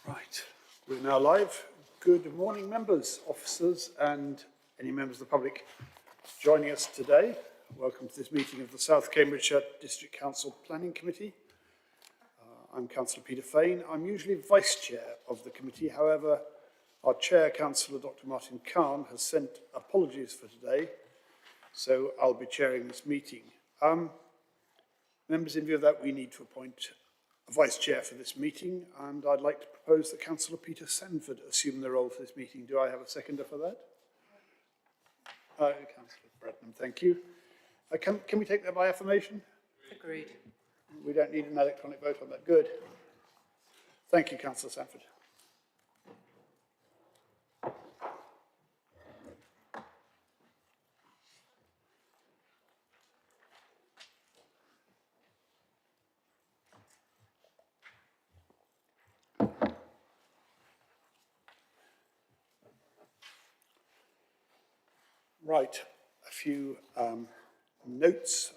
Right, we're now live. Good morning, members, officers, and any members of the public joining us today. Welcome to this meeting of the South Cambridgeshire District Council Planning Committee. I'm Councillor Peter Fain. I'm usually Vice Chair of the committee. However, our Chair, Councillor Dr. Martin Khan, has sent apologies for today, so I'll be chairing this meeting. Members, in view of that, we need to appoint a Vice Chair for this meeting, and I'd like to propose that Councillor Peter Sanford assume the role for this meeting. Do I have a seconder for that? Councillor Bradnam, thank you. Can we take that by affirmation? Agreed. We don't need an electronic vote on that. Good. Thank you, Councillor Sanford. Right, a few notes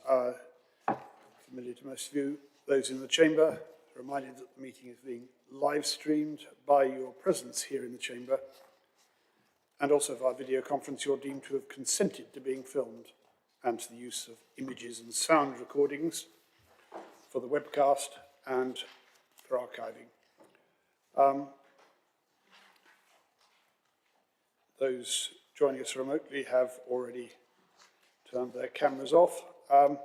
familiar to most of you. Those in the chamber, reminded that the meeting is being live streamed. By your presence here in the chamber and also via video conference, you're deemed to have consented to being filmed and to the use of images and sound recordings for the webcast and for archiving. Those joining us remotely have already turned their cameras off. For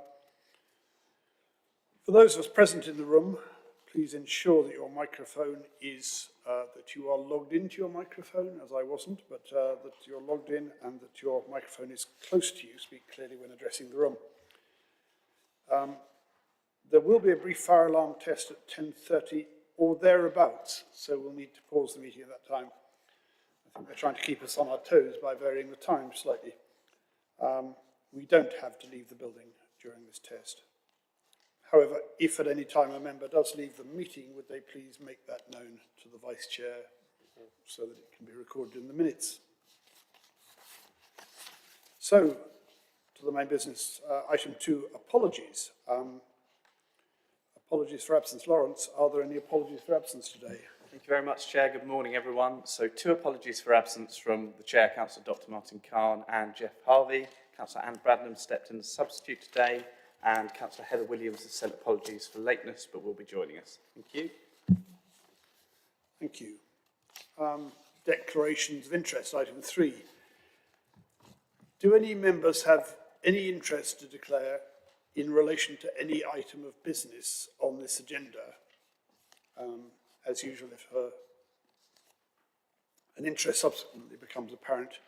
those of us present in the room, please ensure that your microphone is, that you are logged into your microphone, as I wasn't, but that you're logged in and that your microphone is close to you. Speak clearly when addressing the room. There will be a brief fire alarm test at 10:30 or thereabouts, so we'll need to pause the meeting at that time. I think they're trying to keep us on our toes by varying the time slightly. We don't have to leave the building during this test. However, if at any time a member does leave the meeting, would they please make that known to the Vice Chair so that it can be recorded in the minutes. So, to the main business, item 2, apologies. Apologies for absence. Lawrence, are there any apologies for absence today? Thank you very much, Chair. Good morning, everyone. So 2 apologies for absence from the Chair, Councillor Dr. Martin Khan and Jeff Harvey. Councillor Anne Bradnam stepped in as substitute today, and Councillor Heather Williams has sent apologies for lateness, but will be joining us. Thank you. Thank you. Declarations of interest, item 3. Do any members have any interest to declare in relation to any item of business on this agenda? As usual, if an interest subsequently becomes apparent,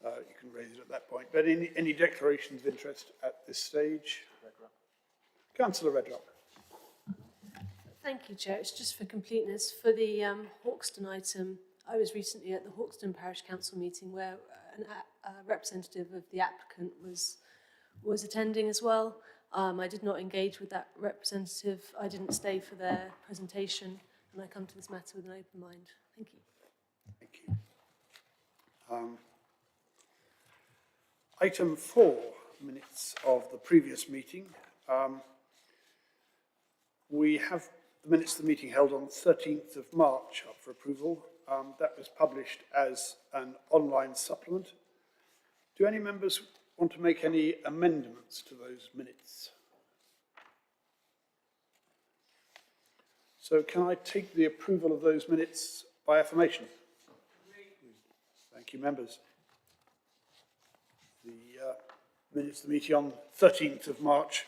you can raise it at that point. But any declarations of interest at this stage? Councillor Redrock. Thank you, Chair. It's just for completeness. For the Hawkston item, I was recently at the Hawkston Parish Council meeting where a representative of the applicant was attending as well. I did not engage with that representative. I didn't stay for their presentation, and I come to this matter with an open mind. Thank you. Thank you. Item 4, minutes of the previous meeting. We have the minutes of the meeting held on 13th of March up for approval. That was published as an online supplement. Do any members want to make any amendments to those minutes? So can I take the approval of those minutes by affirmation? Thank you, members. The minutes of the meeting on 13th of March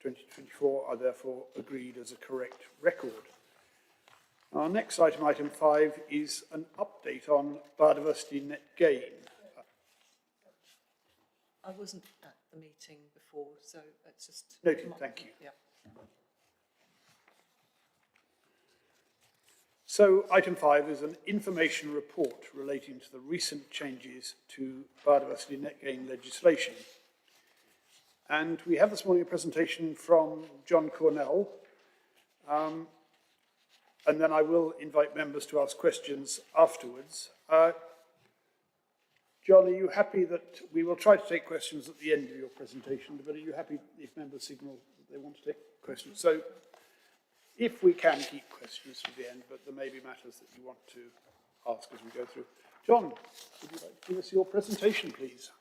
2024 are therefore agreed as a correct record. Our next item, item 5, is an update on biodiversity net gain. I wasn't at the meeting before, so it's just... Noted, thank you. Yeah. So, item 5 is an information report relating to the recent changes to biodiversity net gain legislation. And we have this morning a presentation from John Cornell. And then I will invite members to ask questions afterwards. John, are you happy that we will try to take questions at the end of your presentation, but are you happy if members signal that they want to take questions? So if we can keep questions to the end, but there may be matters that you want to ask as we go through. John, would you like to give us your presentation, please?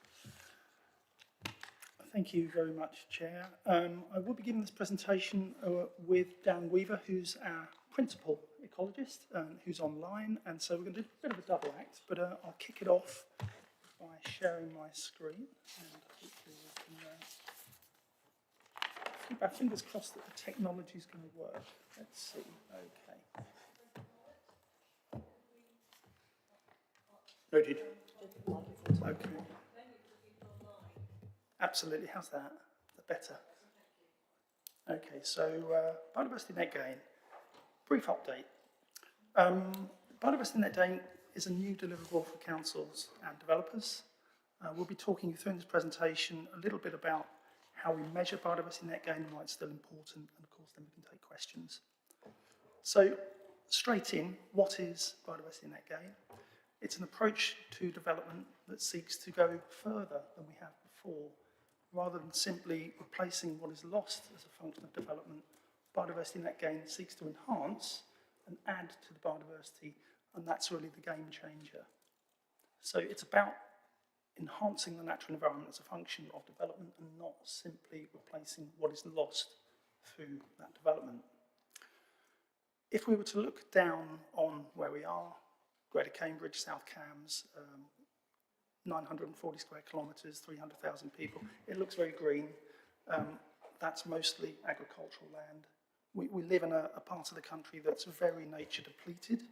Thank you very much, Chair. I will be giving this presentation with Dan Weaver, who's our principal ecologist, who's online, and so we're going to do a bit of a double act, but I'll kick it off by sharing my screen, and hopefully we can keep our fingers crossed that the technology is going to work. Let's see. Okay. Noted. Okay. Absolutely. How's that? Is that better? Okay, so biodiversity net gain. Brief update. Biodiversity net gain is a new deliverable for councils and developers. We'll be talking you through in this presentation a little bit about how we measure biodiversity net gain and why it's still important, and of course then we can take questions. So straight in, what is biodiversity net gain? It's an approach to development that seeks to go further than we have before. Rather than simply replacing what is lost as a function of development, biodiversity net gain seeks to enhance and add to the biodiversity, and that's really the game changer. So it's about enhancing the natural environment as a function of development and not simply replacing what is lost through that development. If we were to look down on where we are, Greater Cambridge, South Cambs, 940 square kilometres, 300,000 people. It looks very green. That's mostly agricultural land. We live in a part of the country that's very nature depleted,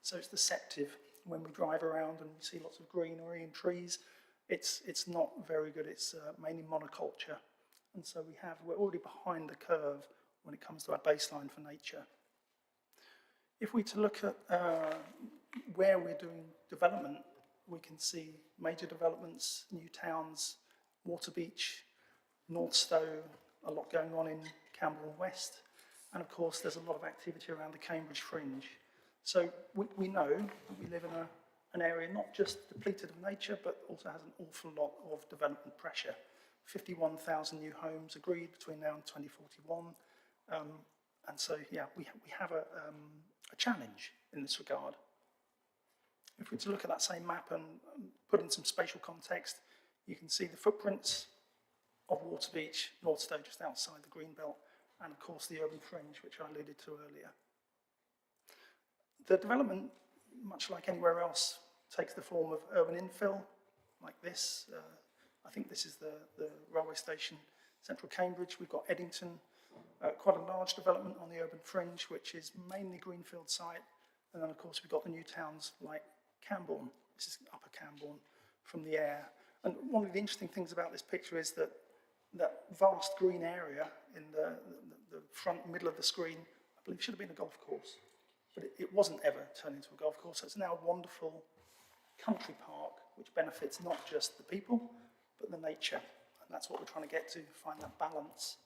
so it's deceptive. When we drive around and we see lots of greenery and trees, it's not very good. It's mainly monoculture, and so we're already behind the curve when it comes to our baseline for nature. If we to look at where we're doing development, we can see major developments, new towns, Waterbeach, North Stowe, a lot going on in Camberwell West, and of course there's a lot of activity around the Cambridge Fringe. So we know that we live in an area not just depleted of nature, but also has an awful lot of development pressure. 51,000 new homes agreed between now and 2041, and so yeah, we have a challenge in this regard. If we were to look at that same map and put in some spatial context, you can see the footprints of Waterbeach, North Stowe just outside the Greenbelt, and of course the urban fringe, which I alluded to earlier. The development, much like anywhere else, takes the form of urban infill, like this. I think this is the railway station, central Cambridge. We've got Eddington, quite a large development on the urban fringe, which is mainly greenfield site. And then of course we've got the new towns like Camborne. This is Upper Camborne from the air. And one of the interesting things about this picture is that that vast green area in the front middle of the screen, I believe should have been a golf course, but it wasn't ever turned into a golf course. So it's now a wonderful country park which benefits not just the people, but the nature. And that's what we're trying to get to, find that balance.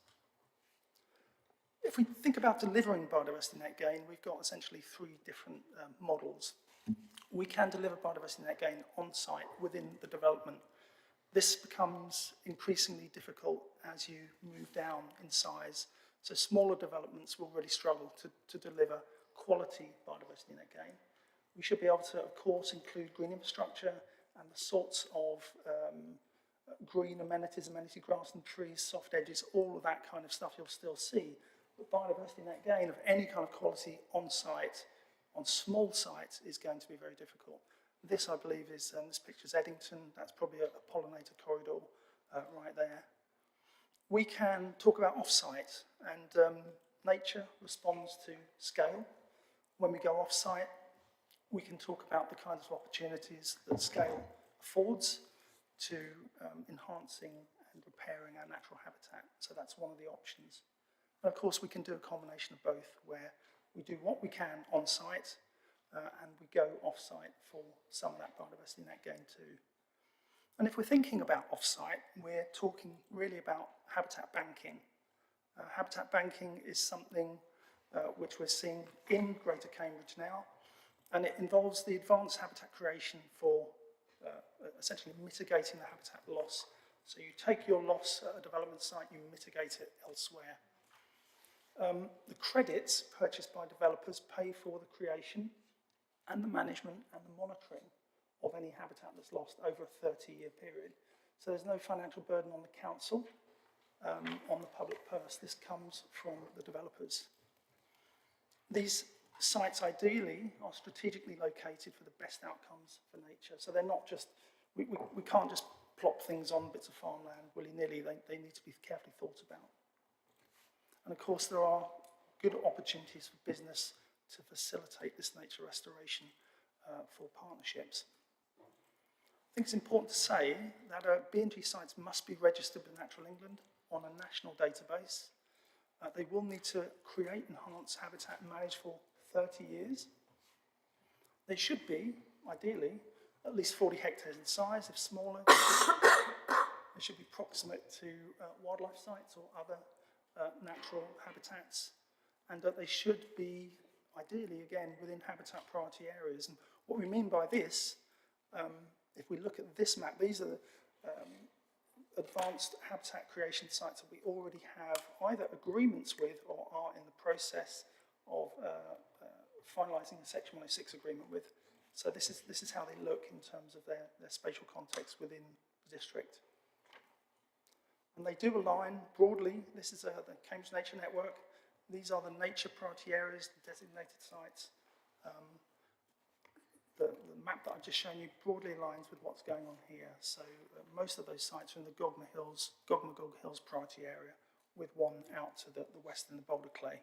If we think about delivering biodiversity net gain, we've got essentially three different models. We can deliver biodiversity net gain on site within the development. This becomes increasingly difficult as you move down in size. So smaller developments will really struggle to deliver quality biodiversity net gain. We should be able to, of course, include green infrastructure and the sorts of green amenities, amenity grass and trees, soft edges, all of that kind of stuff you'll still see. But biodiversity net gain of any kind of quality on site, on small sites, is going to be very difficult. This, I believe, is, this picture's Eddington. That's probably a pollinator corridor right there. We can talk about off-site, and nature responds to scale. When we go off-site, we can talk about the kinds of opportunities that scale affords to enhancing and repairing our natural habitat. So that's one of the options. And of course, we can do a combination of both, where we do what we can on-site, and we go off-site for some of that biodiversity net gain too. And if we're thinking about off-site, we're talking really about habitat banking. Habitat banking is something which we're seeing in Greater Cambridge now, and it involves the advanced habitat creation for essentially mitigating the habitat loss. So you take your loss at a development site, you mitigate it elsewhere. The credits purchased by developers pay for the creation and the management and the monitoring of any habitat that's lost over a 30-year period. So there's no financial burden on the council, on the public purse. This comes from the developers. These sites ideally are strategically located for the best outcomes for nature. So they're not just, we can't just plop things on bits of farmland willy-nilly. They need to be carefully thought about. And of course, there are good opportunities for business to facilitate this nature restoration for partnerships. I think it's important to say that B&G sites must be registered with Natural England on a national database. They will need to create enhanced habitat and manage for 30 years. They should be, ideally, at least 40 hectares in size. If smaller, they should be proximate to wildlife sites or other natural habitats. And they should be, ideally, again, within habitat priority areas. And what we mean by this, if we look at this map, these are advanced habitat creation sites that we already have either agreements with or are in the process of finalising a Section 106 agreement with. So this is how they look in terms of their spatial context within the district. And they do align broadly. This is the Cambridge Nature Network. These are the nature priority areas, the designated sites. The map that I've just shown you broadly aligns with what's going on here. So most of those sites are in the Gogma Hills priority area, with one out to the west in the Boulder Clay.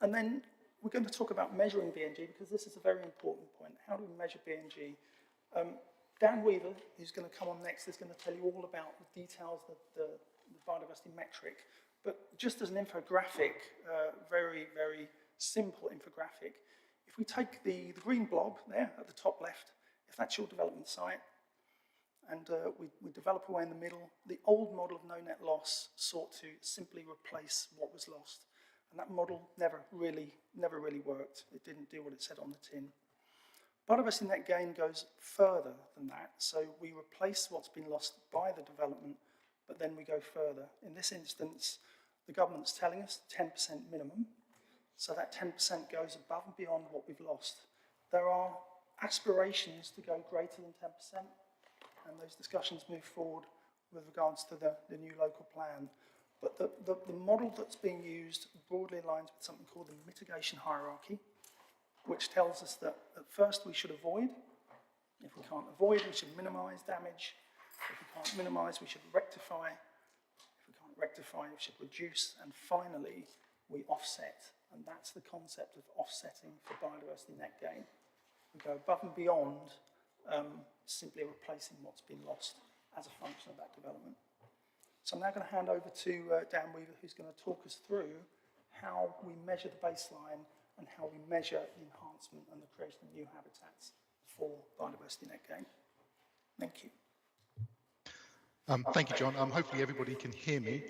And then we're going to talk about measuring B&G, because this is a very important point. How do we measure B&G? Dan Weaver, who's going to come on next, is going to tell you all about the details of the biodiversity metric. But just as an infographic, very, very simple infographic, if we take the green blob there at the top left, if that's your development site, and we develop away in the middle, the old model of no net loss sought to simply replace what was lost. And that model never really worked. It didn't do what it said on the tin. Biodiversity net gain goes further than that. So we replace what's been lost by the development, but then we go further. In this instance, the government's telling us 10% minimum. So that 10% goes above and beyond what we've lost. There are aspirations to go greater than 10%, and those discussions move forward with regards to the new local plan. But the model that's being used broadly aligns with something called the mitigation hierarchy, which tells us that at first we should avoid. If we can't avoid, we should minimise damage. If we can't minimise, we should rectify. If we can't rectify, we should reduce. And finally, we offset. And that's the concept of offsetting for biodiversity net gain. We go above and beyond simply replacing what's been lost as a function of that development. So I'm now going to hand over to Dan Weaver, who's going to talk us through how we measure the baseline and how we measure the enhancement and the creation of new habitats for biodiversity net gain. Thank you. Thank you, John. Hopefully everybody can hear me.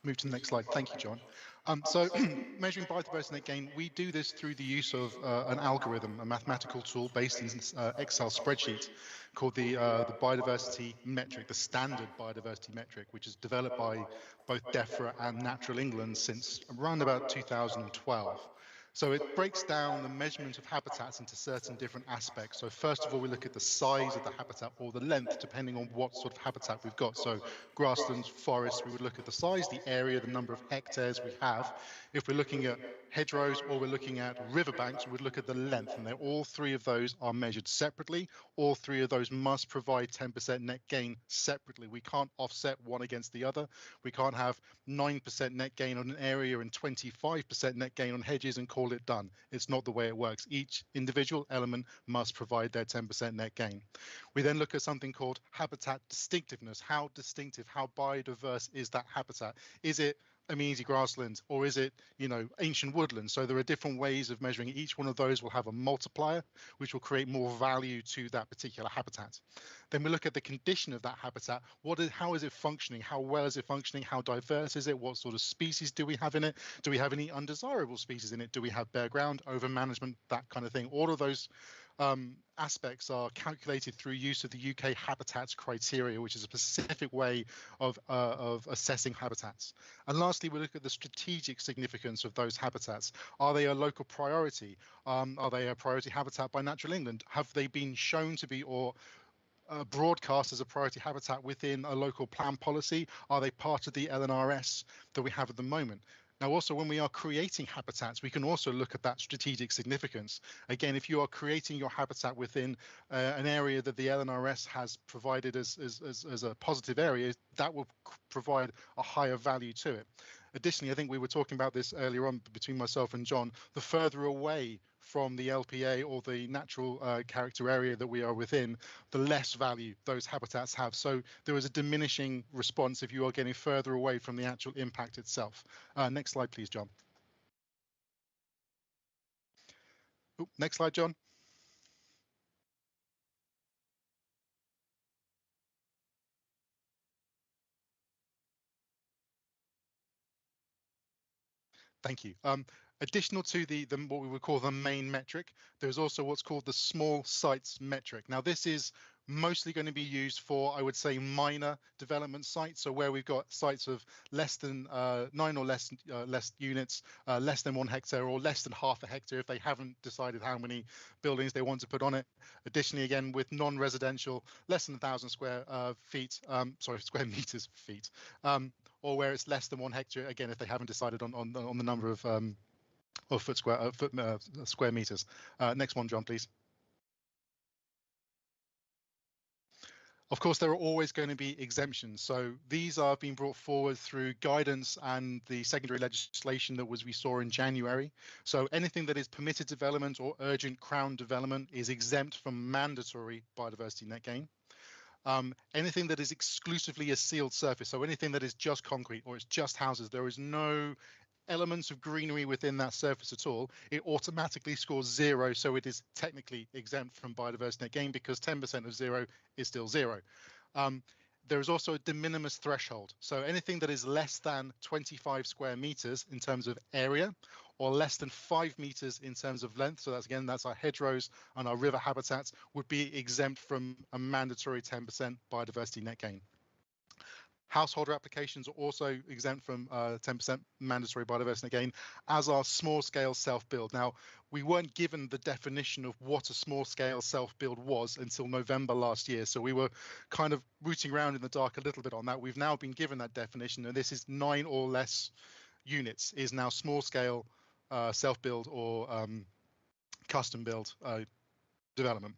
Move to the next slide. Thank you, John. So measuring biodiversity net gain, we do this through the use of an algorithm, a mathematical tool based in Excel spreadsheet called the biodiversity metric, the standard biodiversity metric, which is developed by both DEFRA and Natural England since around about 2012. So it breaks down the measurement of habitats into certain different aspects. So first of all, we look at the size of the habitat or the length, depending on what sort of habitat we've got. So grasslands, forests, we would look at the size, the area, the number of hectares we have. If we're looking at hedgerows or we're looking at riverbanks, we would look at the length. And all three of those are measured separately. All three of those must provide 10% net gain separately. We can't offset one against the other. We can't have 9% net gain on an area and 25% net gain on hedges and call it done. It's not the way it works. Each individual element must provide their 10% net gain. We then look at something called habitat distinctiveness. How distinctive, how biodiverse is that habitat? Is it amenity grasslands or is it, ancient woodlands? So there are different ways of measuring. Each one of those will have a multiplier, which will create more value to that particular habitat. Then we look at the condition of that habitat. How is it functioning? How well is it functioning? How diverse is it? What sort of species do we have in it? Do we have any undesirable species in it? Do we have bare ground, over management, that kind of thing? All of those aspects are calculated through use of the UK habitats criteria, which is a specific way of assessing habitats. And lastly, we look at the strategic significance of those habitats. Are they a local priority? Are they a priority habitat by Natural England? Have they been shown to be or broadcast as a priority habitat within a local plan policy? Are they part of the LNRS that we have at the moment? Now, also, when we are creating habitats, we can also look at that strategic significance. Again, if you are creating your habitat within an area that the LNRS has provided as a positive area, that will provide a higher value to it. Additionally, I think we were talking about this earlier on between myself and John, the further away from the LPA or the natural character area that we are within, the less value those habitats have. So there is a diminishing response if you are getting further away from the actual impact itself. Next slide, please, John. Ooh, next slide, John. Thank you. Additional to the what we would call the main metric, there's also what's called the small sites metric. Now, this is mostly going to be used for, I would say, minor development sites. So where we've got sites of less than 9 or less units, less than 1 hectare or less than half a hectare if they haven't decided how many buildings they want to put on it. Additionally, again, with non-residential, less than 1,000 square square meters feet. Or where it's less than 1 hectare, again, if they haven't decided on the number of square meters. Next one, John, please. Of course, there are always going to be exemptions. So these are being brought forward through guidance and the secondary legislation that we saw in January. So anything that is permitted development or urgent Crown development is exempt from mandatory biodiversity net gain. Anything that is exclusively a sealed surface, so anything that is just concrete or it's just houses, there is no elements of greenery within that surface at all, it automatically scores 0, so it is technically exempt from biodiversity net gain because 10% of 0 is still 0. There is also a de minimis threshold, so anything that is less than 25 square meters in terms of area or less than 5 meters in terms of length, so that's our hedgerows and our river habitats, would be exempt from a mandatory 10% biodiversity net gain. Householder applications are also exempt from 10% mandatory biodiversity net gain, as are small-scale self-build. Now, we weren't given the definition of what a small-scale self-build was until November last year, so we were kind of rooting around in the dark a little bit on that. We've now been given that definition, and this is 9 or less units is now small-scale self-build or custom-build development.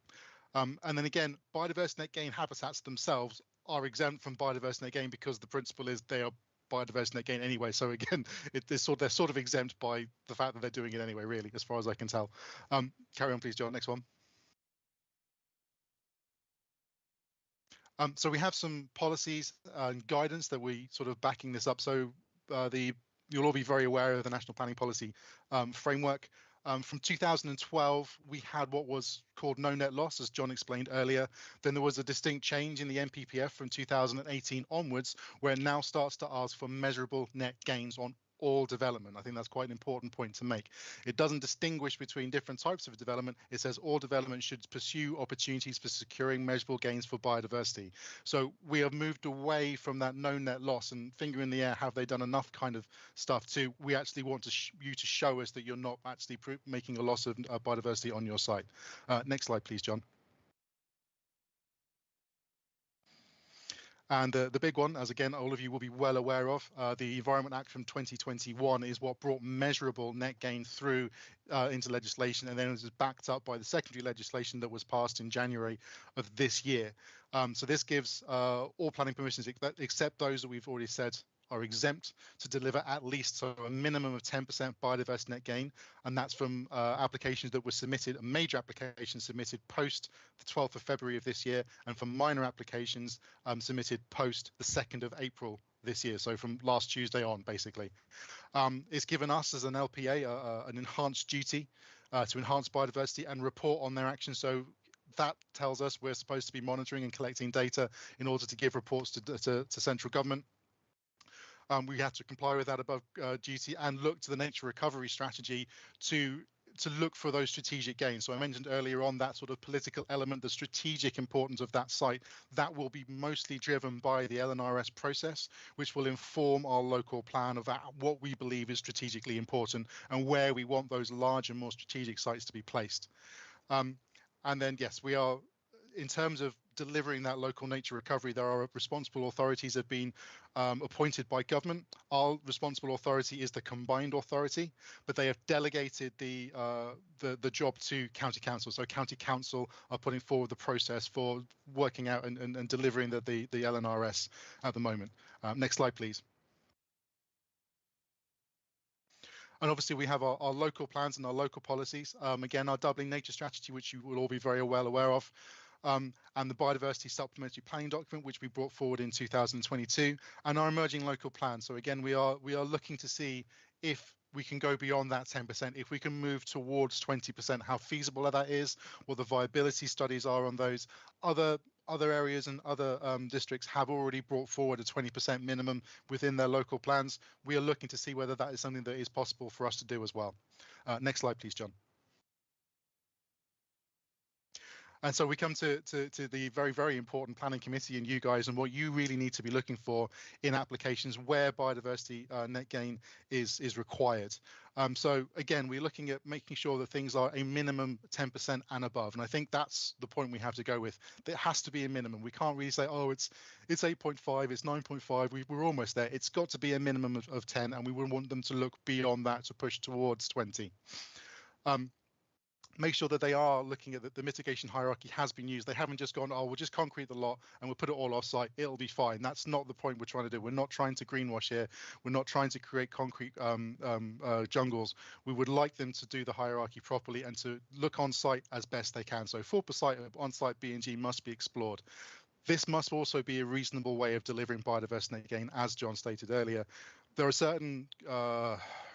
And then again, biodiversity net gain habitats themselves are exempt from biodiversity net gain because the principle is they are biodiversity net gain anyway. So again, they're sort of exempt by the fact that they're doing it anyway, really, as far as I can tell. Carry on, please, John. Next one. So we have some policies and guidance that we sort of backing this up. So you'll all be very aware of the National Planning Policy framework. From 2012, we had what was called no net loss, as John explained earlier. Then there was a distinct change in the NPPF from 2018 onwards, where it now starts to ask for measurable net gains on all development. I think that's quite an important point to make. It doesn't distinguish between different types of development. It says all development should pursue opportunities for securing measurable gains for biodiversity. So we have moved away from that no net loss and finger in the air, have they done enough kind of stuff, to we actually want you to show us that you're not actually making a loss of biodiversity on your site. Next slide, please, John. And the big one, as again, all of you will be well aware of, the Environment Act from 2021 is what brought measurable net gain through into legislation, and then it was backed up by the secondary legislation that was passed in January of this year. So this gives all planning permissions, except those that we've already said are exempt, to deliver at least a minimum of 10% biodiversity net gain, and that's from applications that were submitted, a major application submitted post the 12th of February of this year, and from minor applications submitted post the 2nd of April this year, so from last Tuesday on, basically. It's given us as an LPA an enhanced duty to enhance biodiversity and report on their actions. So that tells us we're supposed to be monitoring and collecting data in order to give reports to central government. We have to comply with that above duty and look to the nature recovery strategy to to look for those strategic gains. So I mentioned earlier on that sort of political element, the strategic importance of that site, that will be mostly driven by the LNRS process, which will inform our local plan of what we believe is strategically important and where we want those larger, more strategic sites to be placed. And then, yes, we are, in terms of delivering that local nature recovery, there are responsible authorities that have been appointed by government. Our responsible authority is the combined authority, but they have delegated the job to county council. So county council are putting forward the process for working out and delivering the LNRS at the moment. Next slide, please. And obviously we have our local plans and our local policies. Again, our doubling nature strategy, which you will all be very well aware of, and the biodiversity supplementary planning document, which we brought forward in 2022, and our emerging local plan. So again, we are looking to see if we can go beyond that 10%, if we can move towards 20%, how feasible that is, what the viability studies are on those. Other areas and other districts have already brought forward a 20% minimum within their local plans. We are looking to see whether that is something that is possible for us to do as well. Next slide, please, John. And so we come to the very, very important planning committee and you guys, and what you really need to be looking for in applications where biodiversity net gain is required. So again, we're looking at making sure that things are a minimum 10% and above. And I think that's the point we have to go with. It has to be a minimum. We can't really say, oh, it's 8.5, it's 9.5. We're almost there. It's got to be a minimum of 10, and we wouldn't want them to look beyond that to push towards 20. Make sure that they are looking at the mitigation hierarchy has been used. They haven't just gone, oh, we'll just concrete the lot and we'll put it all off-site. It'll be fine. That's not the point we're trying to do. We're not trying to greenwash here. We're not trying to create concrete jungles. We would like them to do the hierarchy properly and to look on-site as best they can. So for on-site B&G must be explored. This must also be a reasonable way of delivering biodiversity gain, as John stated earlier. There are certain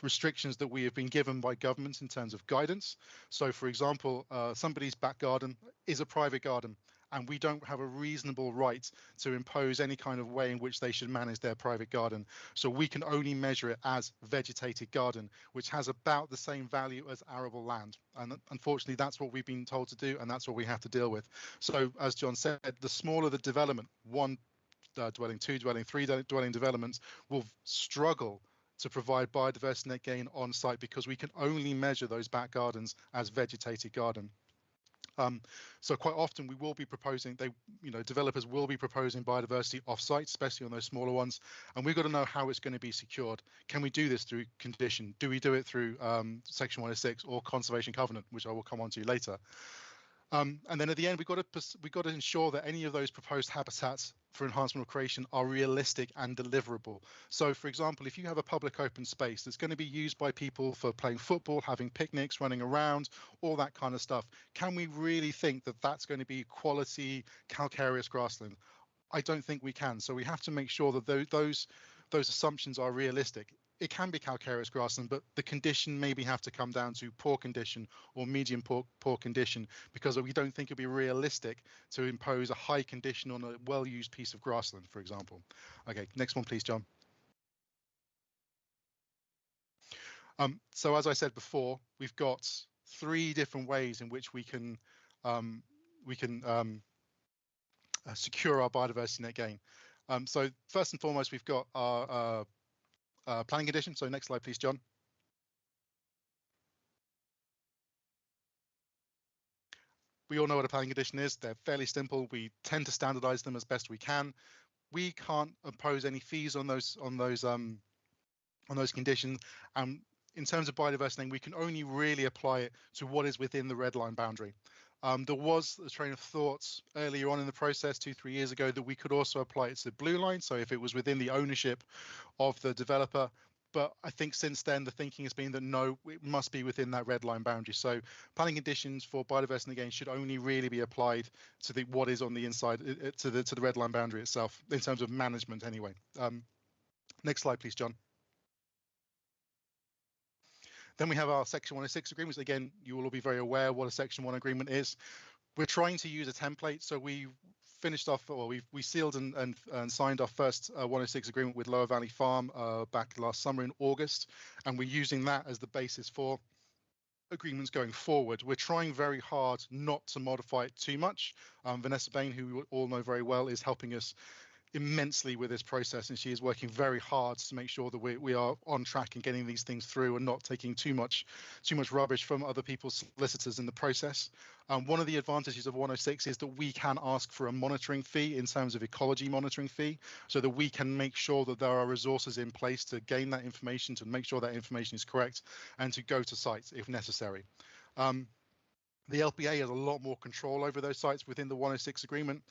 restrictions that we have been given by governments in terms of guidance. So, for example, somebody's back garden is a private garden, and we don't have a reasonable right to impose any kind of way in which they should manage their private garden. So we can only measure it as vegetated garden, which has about the same value as arable land. And unfortunately, that's what we've been told to do, and that's what we have to deal with. So as John said, the smaller the development, one dwelling, two dwelling, three dwelling developments will struggle to provide biodiversity net gain on site because we can only measure those back gardens as vegetated garden. So quite often we will be proposing, developers will be proposing biodiversity off-site, especially on those smaller ones, and we've got to know how it's going to be secured. Can we do this through condition? Do we do it through Section 106 or Conservation Covenant, which I will come on to later? And then at the end, we've got to ensure that any of those proposed habitats for enhancement or creation are realistic and deliverable. So, for example, if you have a public open space that's going to be used by people for playing football, having picnics, running around, all that kind of stuff, can we really think that that's going to be quality calcareous grassland? I don't think we can. So we have to make sure that those assumptions are realistic. It can be calcareous grassland, but the condition maybe have to come down to poor condition or medium poor condition, because we don't think it'd be realistic to impose a high condition on a well-used piece of grassland, for example. Okay, next one, please, John. So as I said before, we've got 3 different ways in which we can secure our biodiversity net gain. So first and foremost, we've got our planning condition. So next slide, please, John. We all know what a planning condition is. They're fairly simple. We tend to standardize them as best we can. We can't impose any fees on those conditions. In terms of biodiversity, we can only really apply it to what is within the red line boundary. There was a train of thoughts earlier on in the process 2-3 years ago that we could also apply it to the blue line. So if it was within the ownership of the developer, but I think since then the thinking has been that no, it must be within that red line boundary. So planning conditions for biodiversity again should only really be applied to what is on the inside to the red line boundary itself in terms of management anyway. Next slide, please, John. Then we have our Section 106 agreements. Again, you will all be very aware what a Section 1 agreement is. We're trying to use a template. So we finished off, or we sealed and signed our first 106 agreement with Lower Valley Farm back last summer in August. And we're using that as the basis for agreements going forward. We're trying very hard not to modify it too much. Vanessa Bain, who we all know very well, is helping us immensely with this process, and she is working very hard to make sure that we are on track and getting these things through and not taking too much rubbish from other people's solicitors in the process. One of the advantages of 106 is that we can ask for a monitoring fee in terms of ecology monitoring fee, so that we can make sure that there are resources in place to gain that information, to make sure that information is correct, and to go to sites if necessary. The LPA has a lot more control over those sites within the 106 agreement.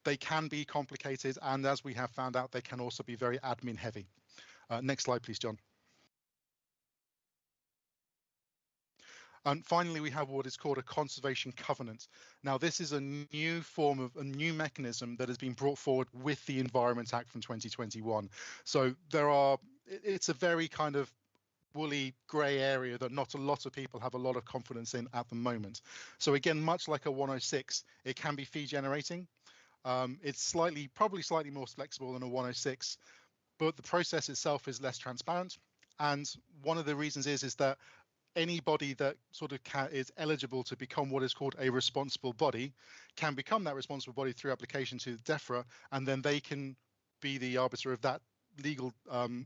They can be complicated, and as we have found out, they can also be very admin heavy. Next slide, please, John. And finally, we have what is called a conservation covenant. Now, this is a new mechanism that has been brought forward with the Environment Act from 2021. So it's a very kind of woolly grey area that not a lot of people have a lot of confidence in at the moment. So again, much like a 106, it can be fee generating. It's probably slightly more flexible than a 106, but the process itself is less transparent. And one of the reasons is that anybody that sort of is eligible to become what is called a responsible body can become that responsible body through application to DEFRA, and then they can be the arbiter of that legal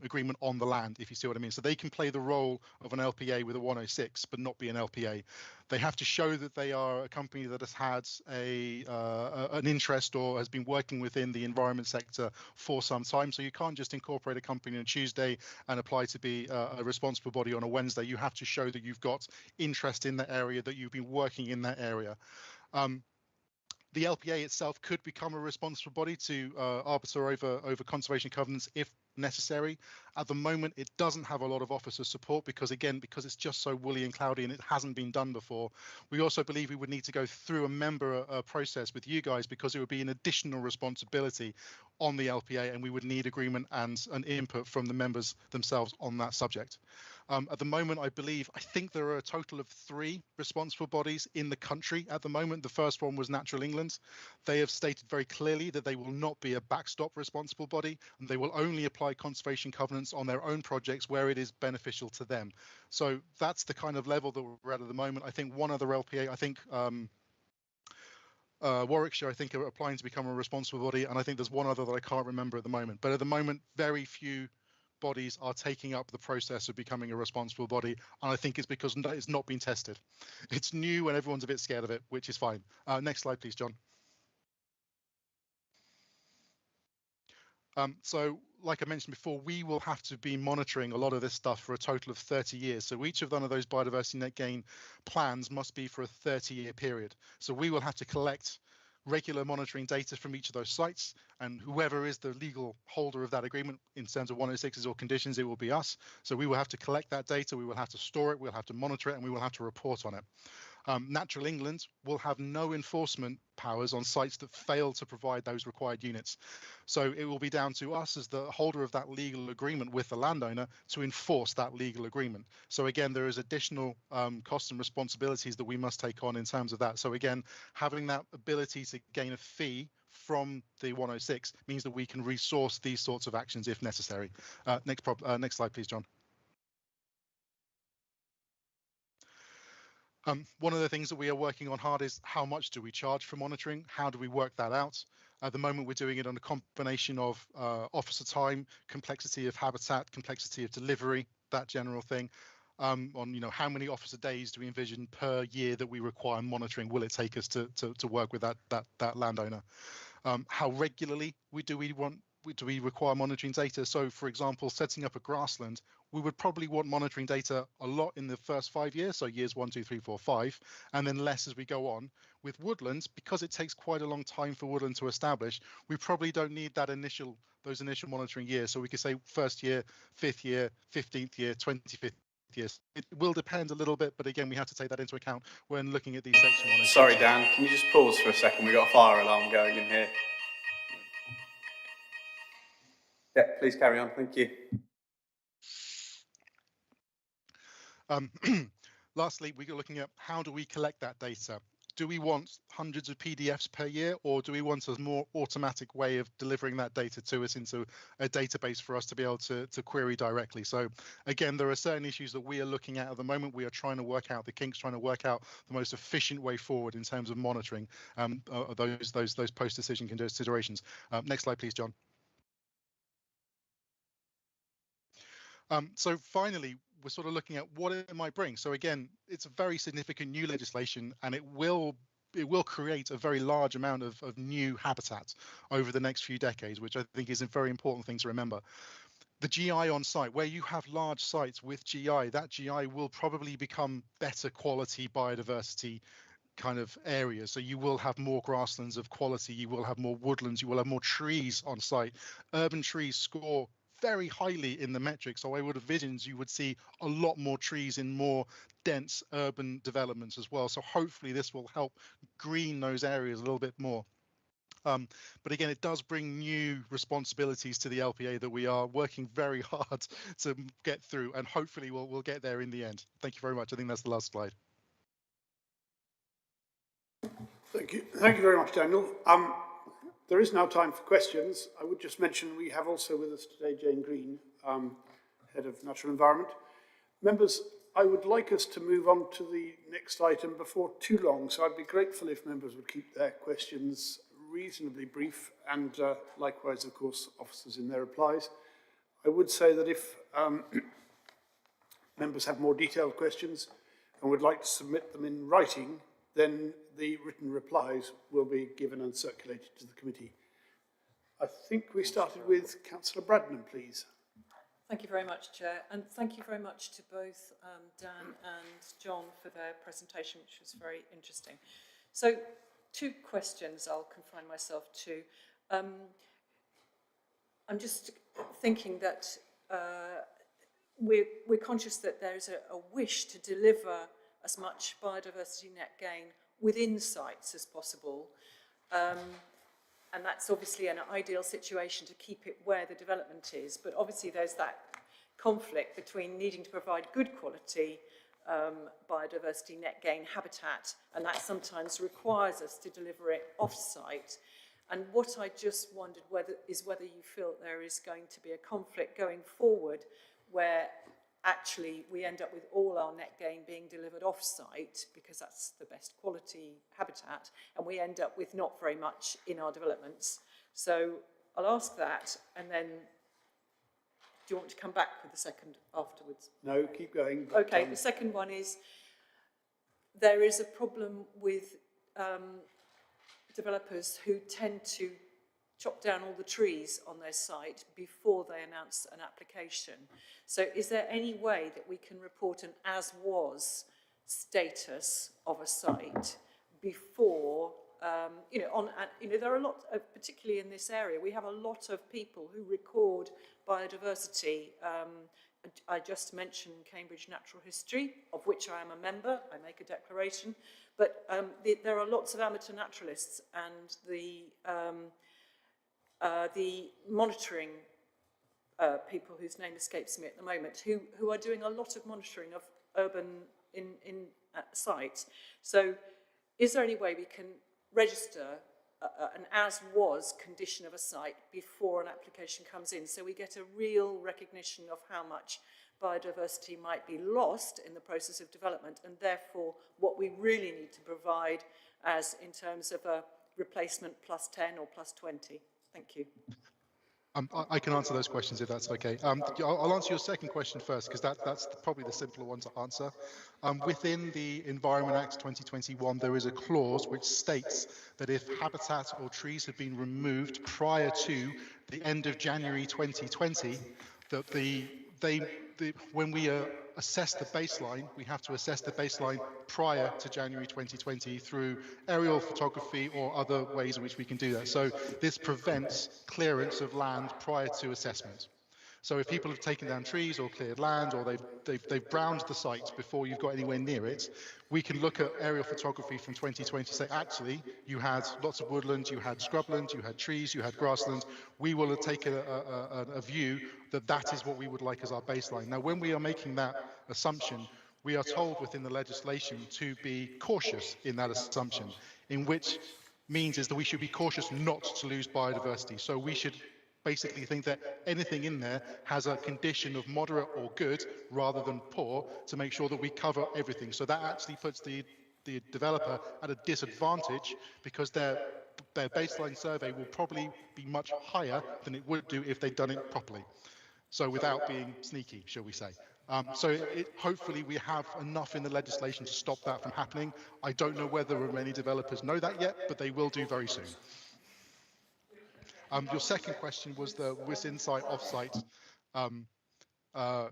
agreement on the land, if you see what I mean. So they can play the role of an LPA with a 106, but not be an LPA. They have to show that they are a company that has had an interest or has been working within the environment sector for some time. So you can't just incorporate a company on a Tuesday and apply to be a responsible body on a Wednesday. You have to show that you've got interest in that area, that you've been working in that area. The LPA itself could become a responsible body to arbiter over conservation covenants if necessary. At the moment, it doesn't have a lot of officer support because it's just so woolly and cloudy and it hasn't been done before. We also believe we would need to go through a member process with you guys because it would be an additional responsibility on the LPA, and we would need agreement and an input from the members themselves on that subject. At the moment, I think there are a total of 3 responsible bodies in the country at the moment. The first one was Natural England. They have stated very clearly that they will not be a backstop responsible body, and they will only apply conservation covenants on their own projects where it is beneficial to them. So that's the kind of level that we're at the moment. I think one other LPA, Warwickshire, I think, are applying to become a responsible body, and I think there's one other that I can't remember at the moment. But at the moment, very few bodies are taking up the process of becoming a responsible body, and I think it's because it's not been tested. It's new and everyone's a bit scared of it, which is fine. Next slide, please, John. So like I mentioned before, we will have to be monitoring a lot of this stuff for a total of 30 years. So each of one of those biodiversity net gain plans must be for a 30-year period. So we will have to collect regular monitoring data from each of those sites, and whoever is the legal holder of that agreement in terms of 106s or conditions, it will be us. So we will have to collect that data, we will have to store it, we'll have to monitor it, and we will have to report on it. Natural England will have no enforcement powers on sites that fail to provide those required units. So it will be down to us as the holder of that legal agreement with the landowner to enforce that legal agreement. So again, there is additional costs and responsibilities that we must take on in terms of that. So again, having that ability to gain a fee from the 106 means that we can resource these sorts of actions if necessary. Next slide, please, John. One of the things that we are working on hard is how much do we charge for monitoring? How do we work that out? At the moment, we're doing it on a combination of officer time, complexity of habitat, complexity of delivery, that general thing. On how many officer days do we envision per year that we require monitoring? Will it take us to work with that landowner? How regularly do we require monitoring data? So, for example, setting up a grassland, we would probably want monitoring data a lot in the first 5 years, so years 1, 2, 3, 4, 5, and then less as we go on. With woodlands, because it takes quite a long time for woodland to establish, we probably don't need those initial monitoring years. So we could say first year, 5th year, 15th year, 25th year. It will depend a little bit, but again, we have to take that into account when looking at these section 106. Sorry, Dan, can you just pause for a second? We've got a fire alarm going in here. Yeah, please carry on. Thank you. Lastly, we're looking at how do we collect that data. do we want hundreds of PDFs per year, or do we want a more automatic way of delivering that data to us into a database for us to be able to query directly? So again, there are certain issues that we are looking at the moment. We are trying to work out the kinks, trying to work out the most efficient way forward in terms of monitoring those post-decision considerations. Next slide, please, John. So finally, we're sort of looking at what it might bring. So again, it's a very significant new legislation, and it will create a very large amount of new habitat over the next few decades, which I think is a very important thing to remember. The GI on site, where you have large sites with GI, that GI will probably become better quality biodiversity kind of areas. So you will have more grasslands of quality, you will have more woodlands, you will have more trees on site. Urban trees score very highly in the metrics, so I would envision you would see a lot more trees in more dense urban developments as well. So hopefully this will help green those areas a little bit more. But again, it does bring new responsibilities to the LPA that we are working very hard to get through, and hopefully we'll get there in the end. Thank you very much. I think that's the last slide. Thank you very much, Daniel. There is now time for questions. I would just mention we have also with us today Jane Green, Head of Natural Environment. Members, I would like us to move on to the next item before too long, so I'd be grateful if members would keep their questions reasonably brief, and likewise, of course, officers in their replies. I would say that if members have more detailed questions and would like to submit them in writing, then the written replies will be given and circulated to the committee. I think we started with Councillor Bradnam, please. Thank you very much, Chair, and thank you very much to both Dan and John for their presentation, which was very interesting. So, 2 questions I'll confine myself to. I'm just thinking that we're conscious that there's a wish to deliver as much biodiversity net gain within sites as possible. And that's obviously an ideal situation to keep it where the development is. But obviously there's that conflict between needing to provide good quality biodiversity net gain habitat, and that sometimes requires us to deliver it off-site. And what I just wondered whether you feel there is going to be a conflict going forward where actually we end up with all our net gain being delivered off-site because that's the best quality habitat, and we end up with not very much in our developments. So I'll ask that, and then do you want to come back with the second afterwards? No, keep going. Okay, the second one is there is a problem with developers who tend to chop down all the trees on their site before they announce an application. So is there any way that we can report an as-was status of a site before, there are a lot, particularly in this area, we have a lot of people who record biodiversity. I just mentioned Cambridge Natural History, of which I am a member, I make a declaration, but there are lots of amateur naturalists, and the monitoring people whose name escapes me at the moment, who are doing a lot of monitoring of urban sites. So is there any way we can register an as-was condition of a site before an application comes in, so we get a real recognition of how much biodiversity might be lost in the process of development, and therefore what we really need to provide as in terms of a replacement plus 10 or plus 20? Thank you. I can answer those questions if that's okay. I'll answer your second question first, because that's probably the simpler one to answer. Within the Environment Act 2021, there is a clause which states that if habitat or trees have been removed prior to the end of January 2020, that when we assess the baseline, we have to assess the baseline prior to January 2020 through aerial photography or other ways in which we can do that. So this prevents clearance of land prior to assessment. So if people have taken down trees or cleared land, or they've browned the site before you've got anywhere near it, we can look at aerial photography from 2020 and say, actually, you had lots of woodland, you had scrubland, you had trees, you had grassland. We will have taken a view that that is what we would like as our baseline. Now, when we are making that assumption, we are told within the legislation to be cautious in that assumption, in which means is that we should be cautious not to lose biodiversity. So we should basically think that anything in there has a condition of moderate or good rather than poor to make sure that we cover everything. So that actually puts the developer at a disadvantage because their baseline survey will probably be much higher than it would do if they'd done it properly. So without being sneaky, shall we say. So hopefully we have enough in the legislation to stop that from happening. I don't know whether many developers know that yet, but they will do very soon. Your second question was the inside offsite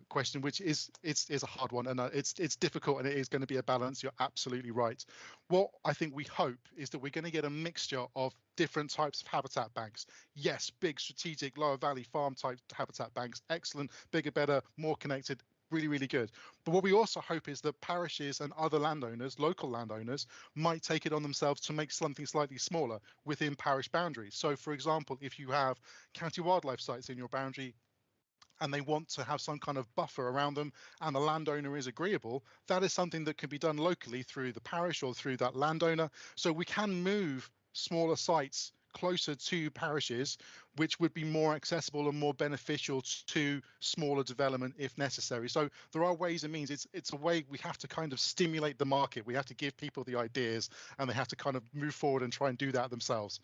question, which is a hard one, and it's difficult, and it is going to be a balance. You're absolutely right. What I think we hope is that we're going to get a mixture of different types of habitat banks. Yes, big strategic lower valley farm type habitat banks, excellent, bigger, better, more connected, really, really good. But what we also hope is that parishes and other landowners, local landowners, might take it on themselves to make something slightly smaller within parish boundaries. So for example, if you have county wildlife sites in your boundary and they want to have some kind of buffer around them and the landowner is agreeable, that is something that can be done locally through the parish or through that landowner. So we can move smaller sites closer to parishes, which would be more accessible and more beneficial to smaller development if necessary. So there are ways and means. It's a way we have to kind of stimulate the market. We have to give people the ideas and they have to kind of move forward and try and do that themselves.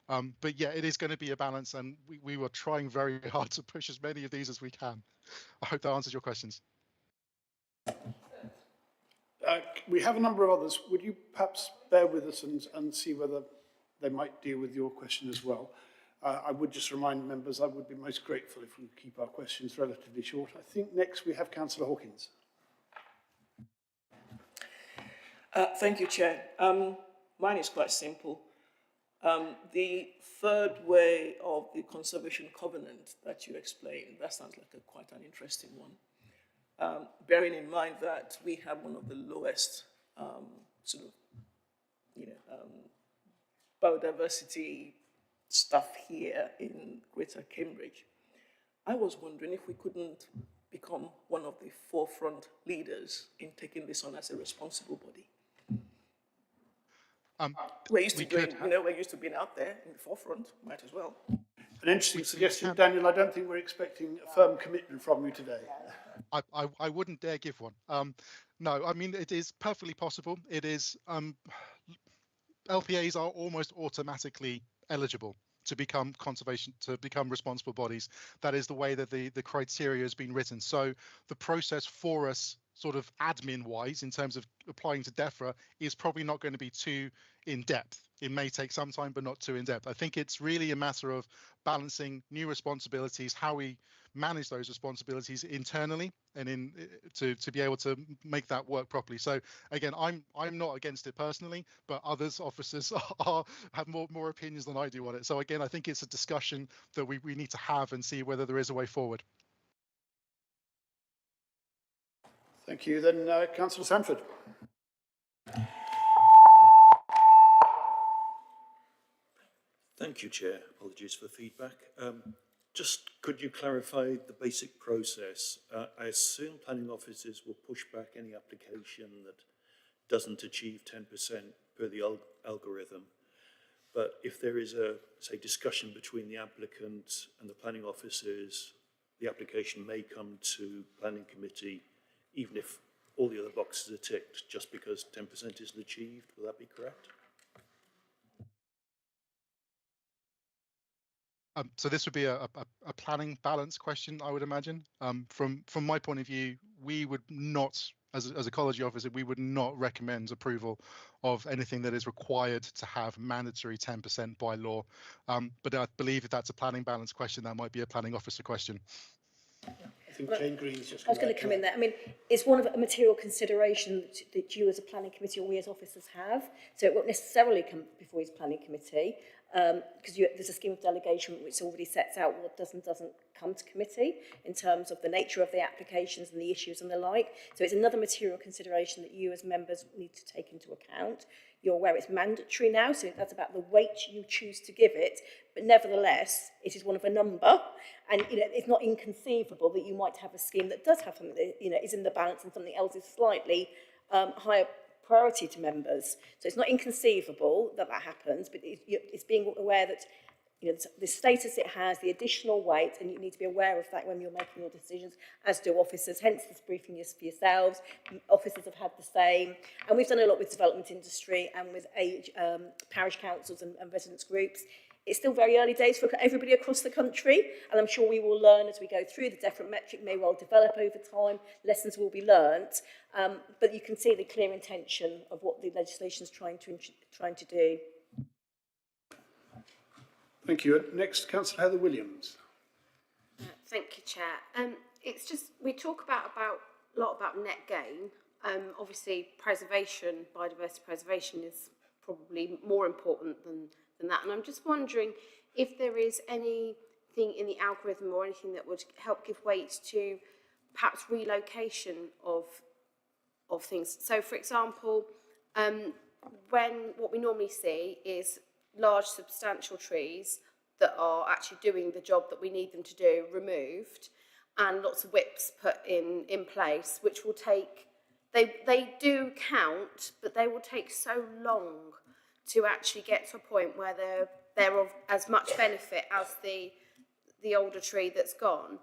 But yeah, it is going to be a balance, and we were trying very hard to push as many of these as we can. I hope that answers your questions. We have a number of others. Would you perhaps bear with us and see whether they might deal with your question as well? I would just remind members I would be most grateful if we could keep our questions relatively short. I think next we have Councillor Hawkins. Thank you, Chair. Mine is quite simple. The third way of the conservation covenant that you explained, that sounds like quite an interesting one. Bearing in mind that we have one of the lowest biodiversity stuff here in Greater Cambridge, I was wondering if we couldn't become one of the forefront leaders in taking this on as a responsible body. We're used to being out there in the forefront, might as well. An interesting suggestion, Daniel. I don't think we're expecting a firm commitment from you today. I wouldn't dare give one. No, I mean, it is perfectly possible. It is, LPAs are almost automatically eligible to become responsible bodies. That is the way that the criteria has been written. So the process for us, sort of admin wise, in terms of applying to DEFRA, is probably not going to be too in depth. It may take some time, but not too in depth. I think it's really a matter of balancing new responsibilities, how we manage those responsibilities internally, and to be able to make that work properly. So again, I'm not against it personally, but officers have more opinions than I do on it. So again, I think it's a discussion that we need to have and see whether there is a way forward. Thank you. Then Councillor Sanford. Thank you, Chair. Apologies for the feedback. Just could you clarify the basic process? I assume planning officers will push back any application that doesn't achieve 10% per the algorithm. But if there is a, say, discussion between the applicant and the planning officers, the application may come to planning committee, even if all the other boxes are ticked, just because 10% isn't achieved. Will that be correct? So this would be a planning balance question, I would imagine. From my point of view, we would not, as ecology officer, we would not recommend approval of anything that is required to have mandatory 10% by law. But I believe if that's a planning balance question, that might be a planning officer question. I think Jane Green's just. I was going to come in there. I mean, it's one of a material consideration that you as a planning committee or we as officers have. So it won't necessarily come before his planning committee. because there's a scheme of delegation which already sets out what does and doesn't come to committee in terms of the nature of the applications and the issues and the like. So it's another material consideration that you as members need to take into account. You're aware it's mandatory now, so that's about the weight you choose to give it, but nevertheless, it is one of a number, and it's not inconceivable that you might have a scheme that does have something that is in the balance and something else is slightly higher priority to members. So it's not inconceivable that that happens, but it's being aware that the status it has, the additional weight, and you need to be aware of that when you're making your decisions, as do officers. Hence this briefing is for yourselves. Officers have had the same, and we've done a lot with development industry and with parish councils and residents groups. It's still very early days for everybody across the country, and I'm sure we will learn as we go through. The different metric may well develop over time, lessons will be learnt, but you can see the clear intention of what the legislation is trying to do. Thank you. Next, Councillor Heather Williams. Thank you, Chair. It's just, we talk a lot about net gain. Obviously, preservation, biodiversity preservation is probably more important than that. And I'm just wondering if there is anything in the algorithm or anything that would help give weight to perhaps relocation of things. So, for example, what we normally see is large substantial trees that are actually doing the job that we need them to do removed, and lots of whips put in place, which will take, they do count, but they will take so long to actually get to a point where they're of as much benefit as the older tree that's gone.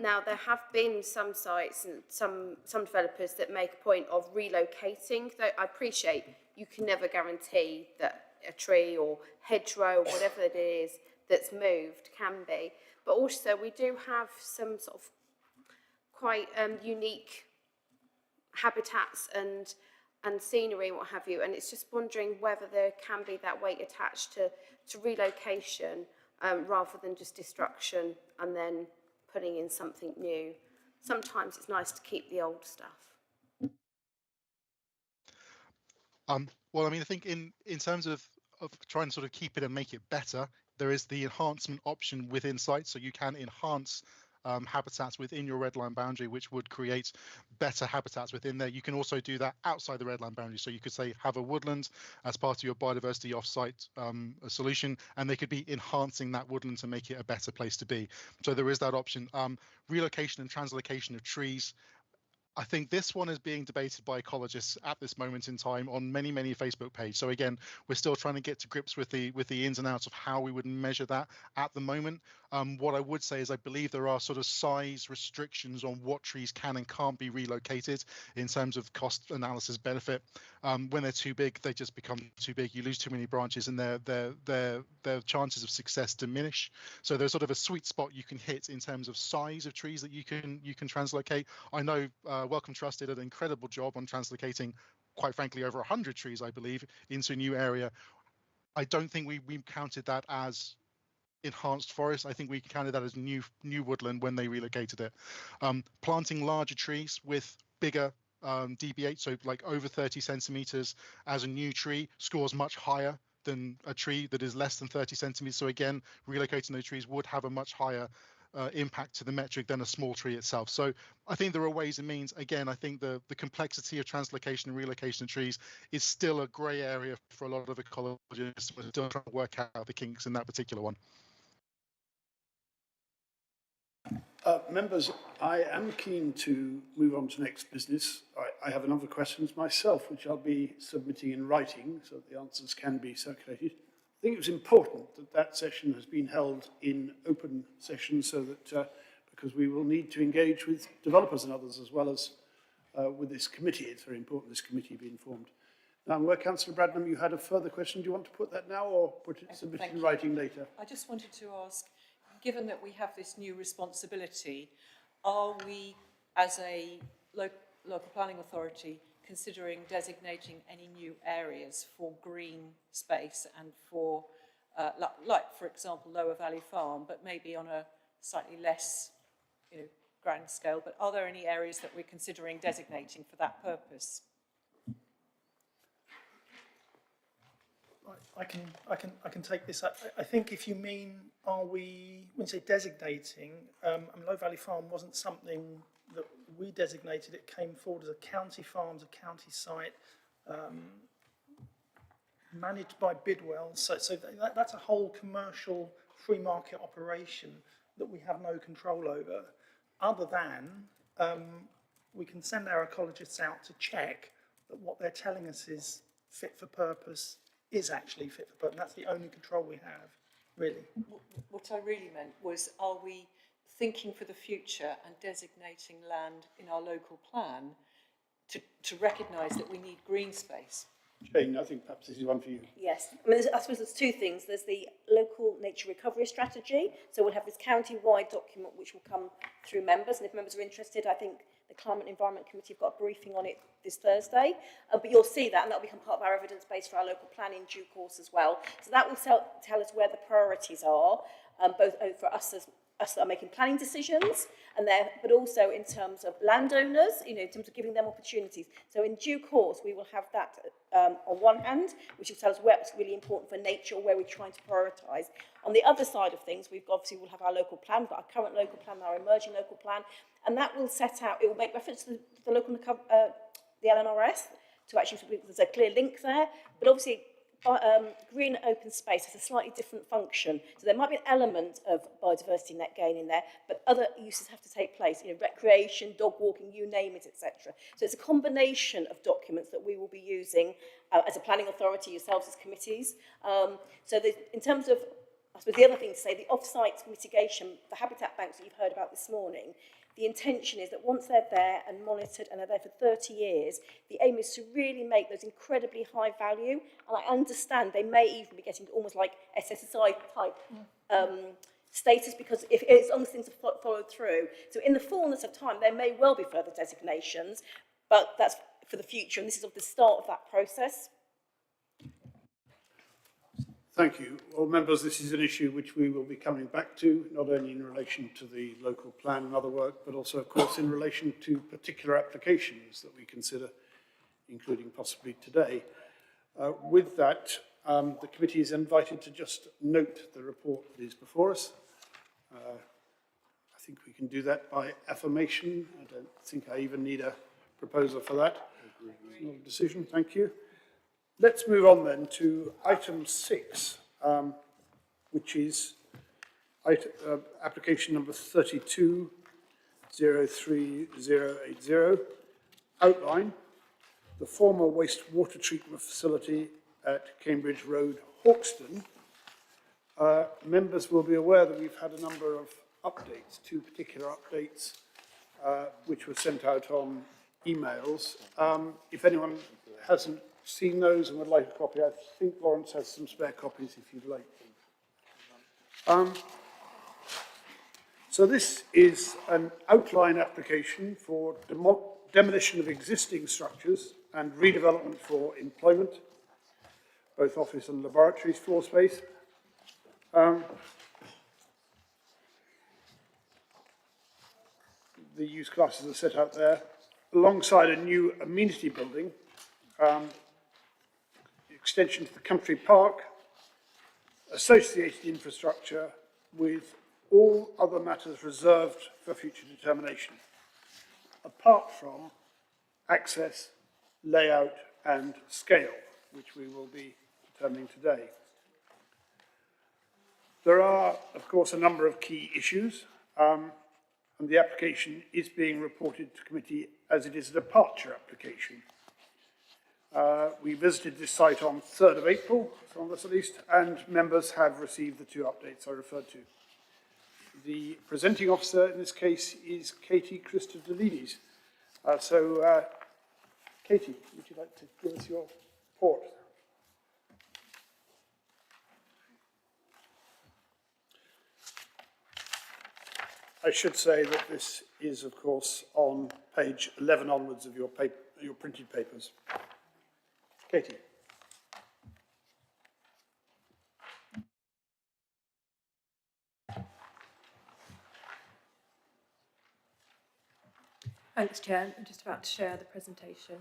Now, there have been some sites and some developers that make a point of relocating, though I appreciate you can never guarantee that a tree or hedgerow or whatever it is that's moved can be. But also we do have some sort of quite unique habitats and scenery and what have you, and it's just wondering whether there can be that weight attached to relocation rather than just destruction and then putting in something new. Sometimes it's nice to keep the old stuff. Well, I mean, I think in terms of trying to sort of keep it and make it better, there is the enhancement option within sites, so you can enhance habitats within your red line boundary, which would create better habitats within there. You can also do that outside the red line boundary, so you could say have a woodland as part of your biodiversity off-site solution, and they could be enhancing that woodland to make it a better place to be. So there is that option. Relocation and translocation of trees, I think this one is being debated by ecologists at this moment in time on many Facebook pages. So again, we're still trying to get to grips with the ins and outs of how we would measure that at the moment. What I would say is I believe there are sort of size restrictions on what trees can and can't be relocated in terms of cost analysis benefit. When they're too big, they just become too big. You lose too many branches, and their chances of success diminish. So there's sort of a sweet spot you can hit in terms of size of trees that you can translocate. I know Wellcome Trust did an incredible job on translocating, quite frankly, over 100 trees, I believe, into a new area. I don't think we counted that as enhanced forest. I think we counted that as new woodland when they relocated it. Planting larger trees with bigger DBH, so like over 30 centimeters as a new tree, scores much higher than a tree that is less than 30 centimeters. So again, relocating those trees would have a much higher impact to the metric than a small tree itself. So I think there are ways and means. Again, I think the complexity of translocation and relocation of trees is still a grey area for a lot of ecologists. We're still trying to work out the kinks in that particular one. Members, I am keen to move on to next business. I have a number of questions myself, which I'll be submitting in writing so that the answers can be circulated. I think it was important that session has been held in open session so that, because we will need to engage with developers and others as well as with this committee. It's very important this committee be informed. Now, Councillor Bradnam, you had a further question. Do you want to put that now or submit it in writing later? I just wanted to ask, given that we have this new responsibility, are we, as a local planning authority, considering designating any new areas for green space and for, like for example, Lower Valley Farm, but maybe on a slightly less, grand scale? But are there any areas that we're considering designating for that purpose? I can take this. I think if you mean, when you say designating, Low Valley Farm wasn't something that we designated. It came forward as a county farm, a county site, managed by Bidwell. So that's a whole commercial free market operation that we have no control over, other than we can send our ecologists out to check that what they're telling us is fit for purpose is actually fit for purpose. That's the only control we have, really. What I really meant was, are we thinking for the future and designating land in our local plan to recognise that we need green space? Jane, I think perhaps this is one for you. Yes, I mean, I suppose there's two things. There's the local nature recovery strategy. So we'll have this county-wide document which will come through members, and if members are interested, I think the Climate and Environment Committee have got a briefing on it this Thursday. But you'll see that, and that will become part of our evidence base for our local plan in due course as well. So that will tell us where the priorities are, both for us that are making planning decisions, but also in terms of landowners, in terms of giving them opportunities. So in due course, we will have that on one hand, which will tell us what's really important for nature, where we're trying to prioritise. On the other side of things, we'll have our local plan, we've got our current local plan, our emerging local plan, and that will set out, it will make reference to the local, the LNRS, to actually, there's a clear link there, but obviously, green open space has a slightly different function. So there might be an element of biodiversity net gain in there, but other uses have to take place, recreation, dog walking, you name it, etc. So it's a combination of documents that we will be using as a planning authority, yourselves as committees. So in terms of, I suppose the other thing to say, the off-site mitigation, the habitat banks that you've heard about this morning, the intention is that once they're there and monitored and they're there for 30 years, the aim is to really make those incredibly high value. And I understand they may even be getting almost like SSI type status, because if it's on the things that followed through. So in the fullness of time, there may well be further designations, but that's for the future. And this is the start of that process. Thank you. Well, members, this is an issue which we will be coming back to, not only in relation to the local plan and other work, but also, of course, in relation to particular applications that we consider, including possibly today. With that, the committee is invited to just note the report that is before us. I think we can do that by affirmation. I don't think I even need a proposal for that. It's not a decision. Thank you. Let's move on then to item 6, which is application number 3203080, outline, the former wastewater treatment facility at Cambridge Road, Hawkston. Members will be aware that we've had a number of updates, 2 particular updates, which were sent out on emails. If anyone hasn't seen those and would like a copy, I think Lawrence has some spare copies if you'd like. So this is an outline application for demolition of existing structures and redevelopment for employment, both office and laboratories floor space. The use classes are set out there, alongside a new amenity building, extension to the country park, associated infrastructure with all other matters reserved for future determination, apart from access, layout and scale, which we will be determining today. There are, of course, a number of key issues, and the application is being reported to committee as it is a departure application. We visited this site on 3rd of April, some of us at least, and members have received the 2 updates I referred to. The presenting officer in this case is Katie Christodoulides. Katie, would you like to give us your report? I should say that this is, of course, on page 11 onwards of your printed papers. Katie. Thanks, Chair. I'm just about to share the presentation.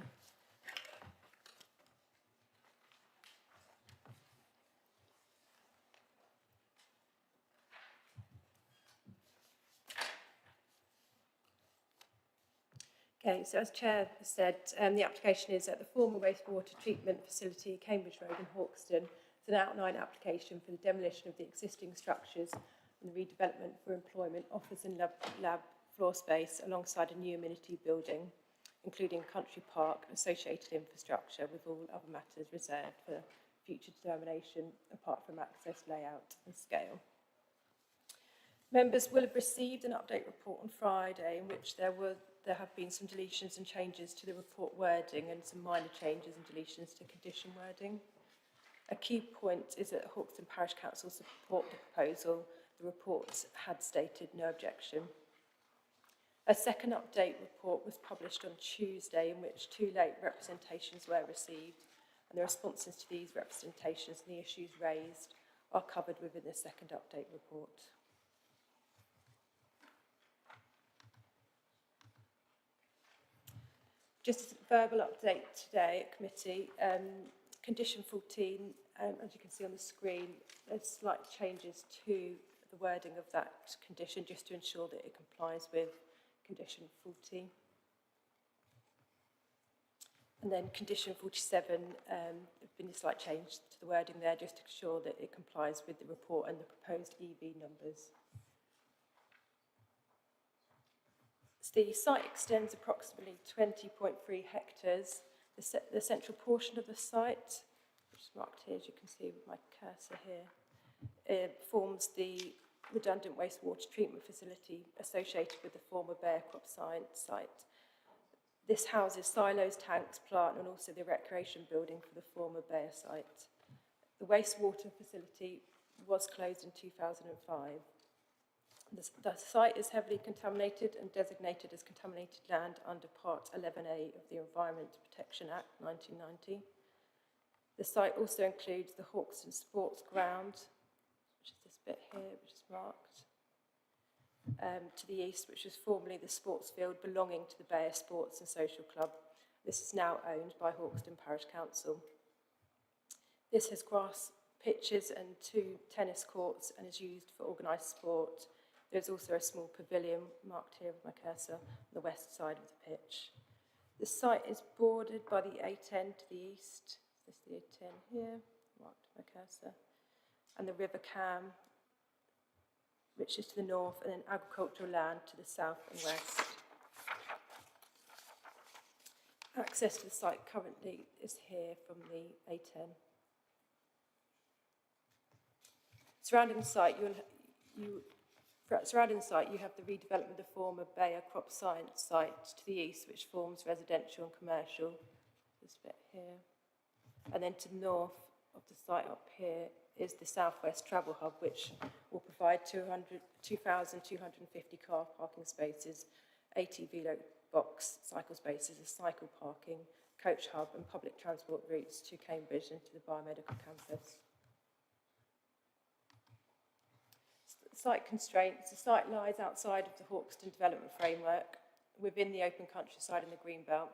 Okay, so as Chair has said, the application is at the former wastewater treatment facility, Cambridge Road in Hawkston. It's an outline application for the demolition of the existing structures and the redevelopment for employment, office and lab floor space alongside a new amenity building, including country park, associated infrastructure with all other matters reserved for future determination apart from access, layout and scale. Members will have received an update report on Friday in which there have been some deletions and changes to the report wording and some minor changes and deletions to condition wording. A key point is that Hawkston Parish Council support the proposal. The report had stated no objection. A second update report was published on Tuesday in which 2 late representations were received, and the responses to these representations and the issues raised are covered within the second update report. Just a verbal update today at committee. Condition 14, as you can see on the screen, there's slight changes to the wording of that condition just to ensure that it complies with condition 14. And then condition 47, there's been a slight change to the wording there just to ensure that it complies with the report and the proposed EV numbers. The site extends approximately 20.3 hectares. The central portion of the site, which is marked here, as you can see with my cursor here, forms the redundant wastewater treatment facility associated with the former Bear Crop site. This houses silos, tanks, plant, and also the recreation building for the former Bear site. The wastewater facility was closed in 2005. The site is heavily contaminated and designated as contaminated land under Part 11A of the Environment Protection Act 1990. The site also includes the Hawkston Sports Ground, which is this bit here, which is marked, to the east, which was formerly the sports field belonging to the Bayer Sports and Social Club. This is now owned by Hawkston Parish Council. This has grass pitches and 2 tennis courts and is used for organised sport. There's also a small pavilion marked here with my cursor on the west side of the pitch. The site is bordered by the A10 to the east. This is the A10 here, marked with my cursor. And the River Cam, which is to the north, and then agricultural land to the south and west. Access to the site currently is here from the A10. Surrounding the site, you have the redevelopment of the former Bayer Crop Science site to the east, which forms residential and commercial, this bit here. And then to the north of the site up here is the Southwest Travel Hub, which will provide 2,250 car parking spaces, 80 velo box cycle spaces, a cycle parking, coach hub and public transport routes to Cambridge and to the biomedical campus. Site constraints. The site lies outside of the Hawkston development framework within the open countryside in the Greenbelt.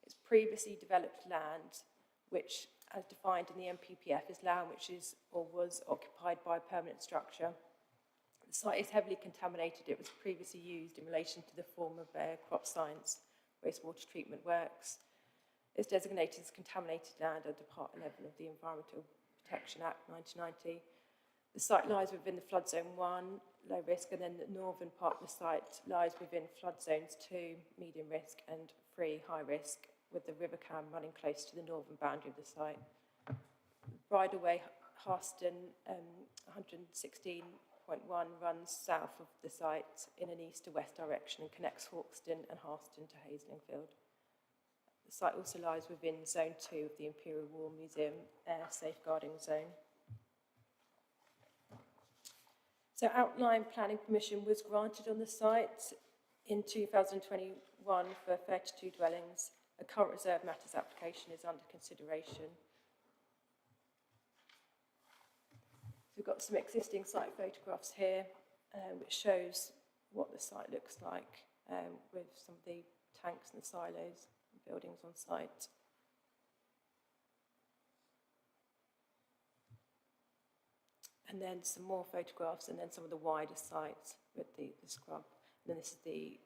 It's previously developed land which, as defined in the MPPF, is land which is or was occupied by a permanent structure. The site is heavily contaminated. It was previously used in relation to the former Bayer Crop Science wastewater treatment works. It's designated as contaminated land under Part 11 of the Environmental Protection Act 1990. The site lies within the flood zone 1, low risk, and then the northern part of the site lies within flood zones 2, medium risk, and 3, high risk, with the River Cam running close to the northern boundary of the site. Bridleway Harston 116.1 runs south of the site in an east to west direction and connects Hawkston and Harston to Haslingfield. The site also lies within Zone 2 of the Imperial War Museum Air Safeguarding Zone. So outline planning permission was granted on the site in 2021 for 32 dwellings. A current reserve matters application is under consideration. So we've got some existing site photographs here, which shows what the site looks like with some of the tanks and the silos and buildings on site. And then some more photographs, and then some of the wider sites with the scrub. And then this is the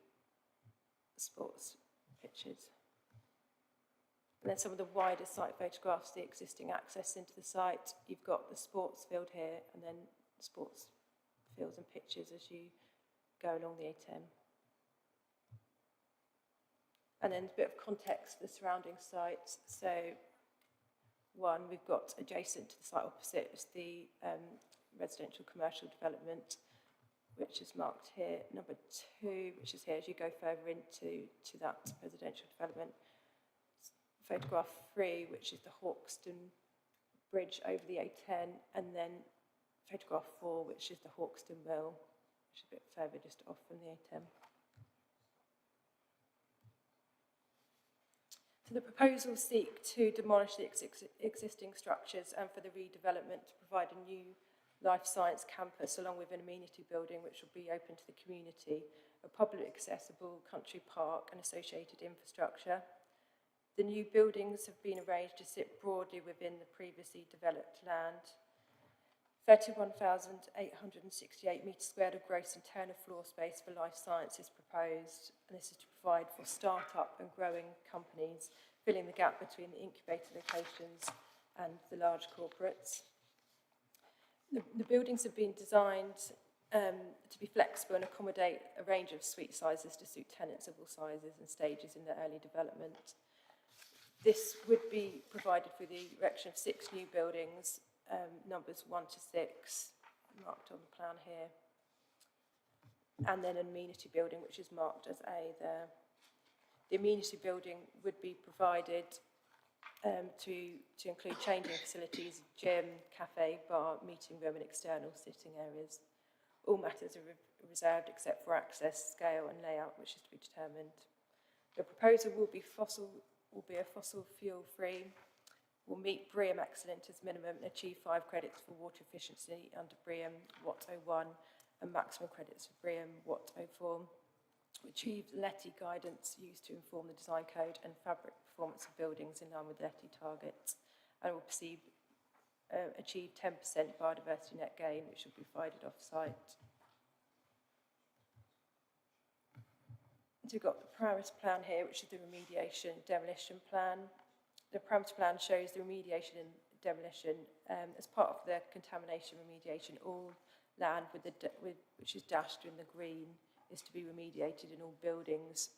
sports pitches. And then some of the wider site photographs, the existing access into the site. You've got the sports field here, and then sports fields and pitches as you go along the A10. And then a bit of context for the surrounding sites. So, one, we've got adjacent to the site opposite is the residential commercial development, which is marked here. Number 2, which is here as you go further into that residential development. Photograph 3, which is the Hawkston Bridge over the A10, and then photograph 4, which is the Hawkston Mill, which is a bit further just off from the A10. So the proposals seek to demolish the existing structures and for the redevelopment to provide a new life science campus along with an amenity building which will be open to the community, a public accessible country park and associated infrastructure. The new buildings have been arranged to sit broadly within the previously developed land. 31,868 metres squared of gross internal floor space for life science is proposed, and this is to provide for start-up and growing companies, filling the gap between the incubator locations and the large corporates. The buildings have been designed to be flexible and accommodate a range of suite sizes to suit tenants of all sizes and stages in their early development. This would be provided through the erection of 6 new buildings, numbers 1 to 6, marked on the plan here, and then an amenity building which is marked as A there. The amenity building would be provided to include changing facilities, gym, cafe, bar, meeting room and external sitting areas. All matters are reserved except for access, scale and layout, which is to be determined. The proposal will be a fossil fuel free, will meet BREEAM Excellent as minimum and achieve 5 credits for water efficiency under BREEAM WAT 01 and maximum credits for BREEAM WAT 04. Achieve LETI guidance used to inform the design code and fabric performance of buildings in line with LETI targets, and will achieve 10% biodiversity net gain, which will be provided off-site. So we've got the parameter plan here, which is the remediation demolition plan. The parameter plan shows the remediation and demolition as part of the contamination remediation. All land which is dashed in the green is to be remediated, and all buildings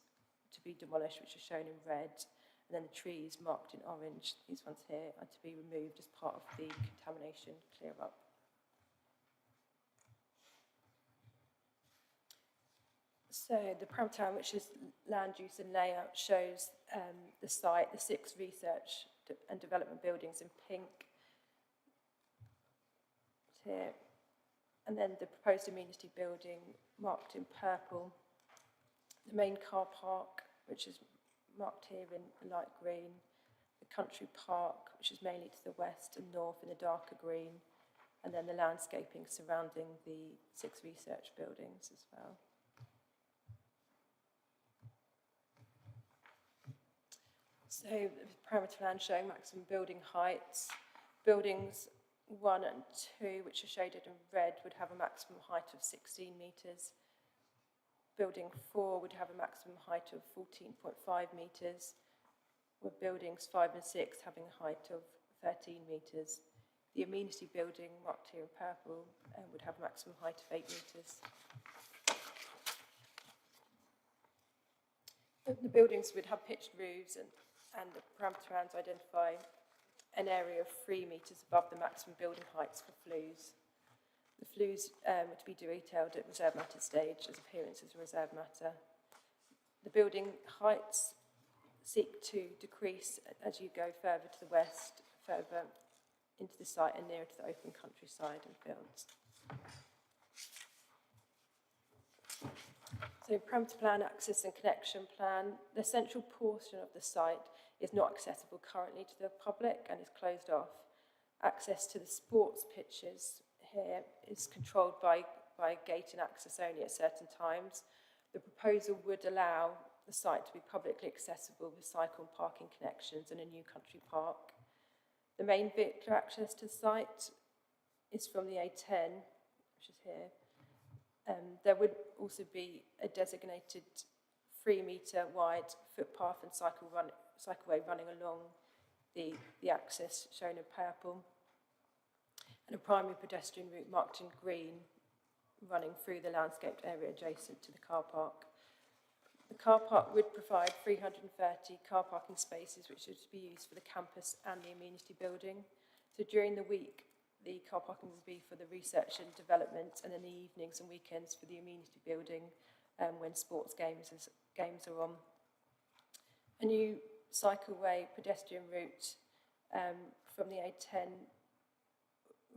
to be demolished, which are shown in red. And then the trees marked in orange, these ones here, are to be removed as part of the contamination clear-up. So the parameter plan, which is land use and layout, shows the site, the 6 research and development buildings in pink here, and then the proposed amenity building marked in purple, the main car park, which is marked here in light green, the country park, which is mainly to the west and north in the darker green, and then the landscaping surrounding the 6 research buildings as well. So the parameter plan showing maximum building heights. Buildings 1 and 2, which are shaded in red, would have a maximum height of 16 metres. Building 4 would have a maximum height of 14.5 metres, with buildings 5 and 6 having a height of 13 metres. The amenity building, marked here in purple, would have a maximum height of 8 metres. The buildings would have pitched roofs, and the parameter plans identify an area of 3 metres above the maximum building heights for flues. The flues were to be detailed at reserve matter stage as appearance as a reserve matter. The building heights seek to decrease as you go further to the west, further into the site and nearer to the open countryside and fields. So parameter plan, access and connection plan. The central portion of the site is not accessible currently to the public and is closed off. Access to the sports pitches here is controlled by gate and access only at certain times. The proposal would allow the site to be publicly accessible with cycle and parking connections and a new country park. The main vehicular access to the site is from the A10, which is here. There would also be a designated 3-metre wide footpath and cycleway running along the axis shown in purple, and a primary pedestrian route marked in green running through the landscaped area adjacent to the car park. The car park would provide 330 car parking spaces which are to be used for the campus and the amenity building. So during the week, the car parking will be for the research and development, and in the evenings and weekends for the amenity building when sports games are on. A new cycleway pedestrian route from the A10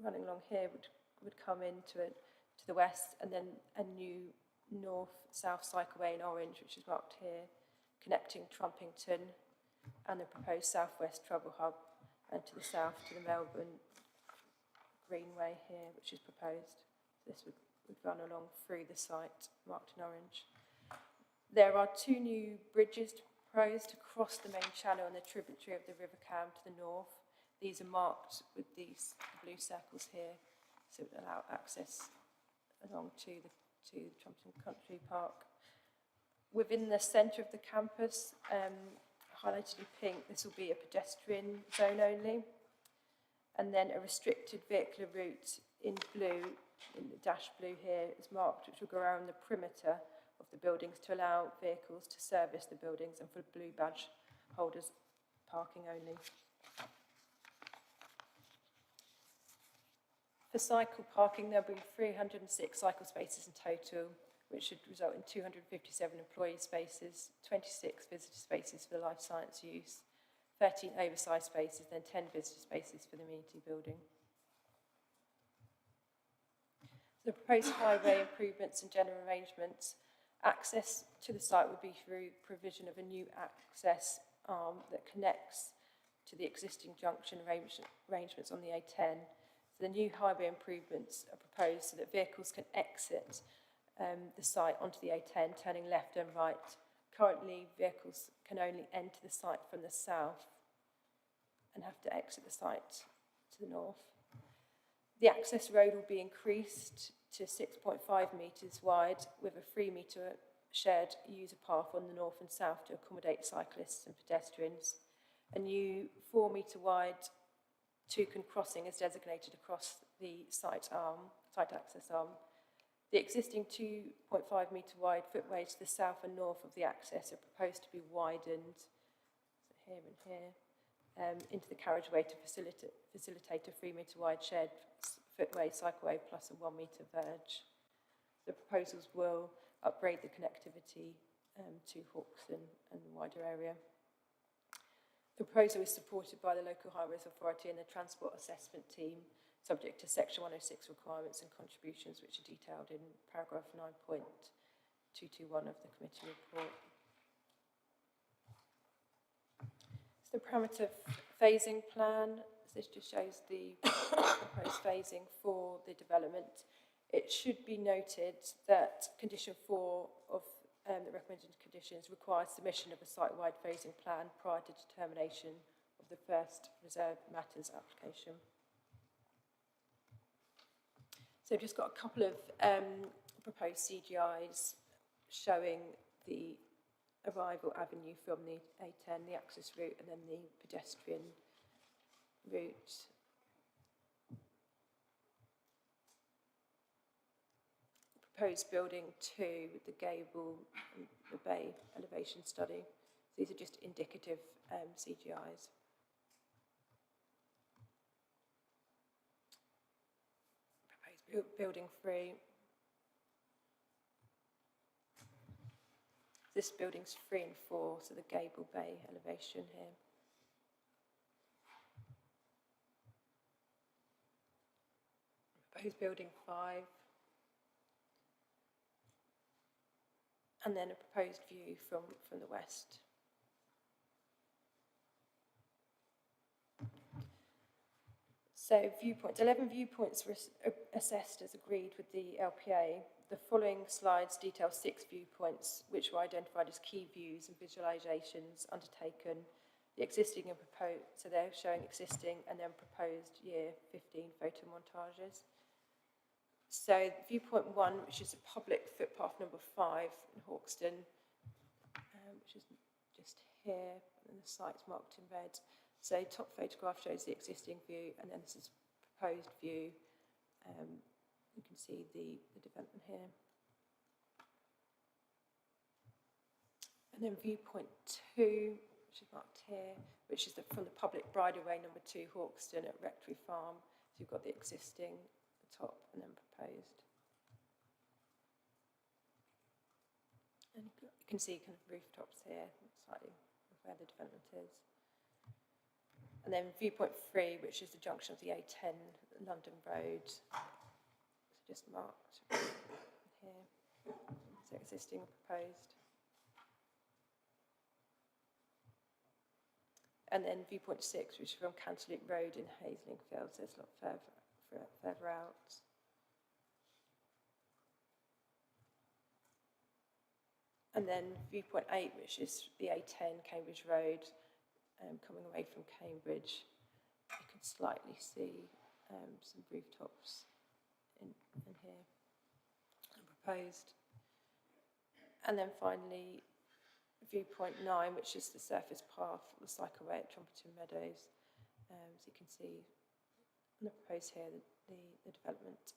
running along here would come into it to the west, and then a new north-south cycleway in orange, which is marked here, connecting Trumpington and the proposed southwest travel hub, and to the south to the Melbourne Greenway here, which is proposed. This would run along through the site, marked in orange. There are 2 new bridges proposed to cross the main channel and the tributary of the River Cam to the north. These are marked with these blue circles here, so it would allow access along to the Trumpton Country Park. Within the centre of the campus, highlighted in pink, this will be a pedestrian zone only, and then a restricted vehicular route in blue, in the dash blue here, is marked, which will go around the perimeter of the buildings to allow vehicles to service the buildings, and for blue badge holders, parking only. For cycle parking, there'll be 306 cycle spaces in total, which should result in 257 employee spaces, 26 visitor spaces for the life science use, 13 oversized spaces, then 10 visitor spaces for the amenity building. The proposed highway improvements and general arrangements, access to the site would be through provision of a new access arm that connects to the existing junction arrangements on the A10. So the new highway improvements are proposed so that vehicles can exit the site onto the A10, turning left and right. Currently, vehicles can only enter the site from the south and have to exit the site to the north. The access road will be increased to 6.5 metres wide with a 3-metre shared user path on the north and south to accommodate cyclists and pedestrians. A new 4-metre wide toucan crossing is designated across the site access arm. The existing 2.5 metre wide footways to the south and north of the access are proposed to be widened, so here and here, into the carriageway to facilitate a 3-metre wide shared footway, cycleway plus a 1-metre verge. The proposals will upgrade the connectivity to Hawkston and the wider area. The proposal is supported by the Local Highways Authority and the Transport Assessment Team, subject to Section 106 requirements and contributions, which are detailed in paragraph 9.221 of the committee report. So the parameter phasing plan, this just shows the proposed phasing for the development. It should be noted that condition 4 of the recommended conditions requires submission of a site-wide phasing plan prior to determination of the first reserved matters application. So I've just got a couple of proposed CGIs showing the arrival avenue from the A10, the access route, and then the pedestrian route. Proposed building 2 with the gable and the bay elevation study. These are just indicative CGIs. Proposed building 3. This building's 3 and 4, so the gable bay elevation here. Proposed building 5. And then a proposed view from the west. So viewpoints, 11 viewpoints were assessed as agreed with the LPA. The following slides detail 6 viewpoints which were identified as key views and visualisations undertaken. The existing and proposed, so they're showing existing and then proposed year 15 photo montages. So viewpoint 1, which is a public footpath number 5 in Hawkston, which is just here, and the site's marked in red. So top photograph shows the existing view, and then this is proposed view. You can see the development here. And then viewpoint 2, which is marked here, which is from the public bridleway number 2, Hawkston at Rectory Farm. So you've got the existing, the top, and then proposed. And you can see kind of rooftops here, slightly where the development is. And then viewpoint 3, which is the junction of the A10 London Road. So just marked here. So existing and proposed. And then viewpoint 6, which is from Canterlink Road in Haslingfield, so it's a lot further out. And then viewpoint 8, which is the A10 Cambridge Road, coming away from Cambridge. You can slightly see some rooftops in here, and proposed. And then finally, viewpoint 9, which is the surface path, the cycleway at Trumpeton Meadows. So you can see on the proposed here the development.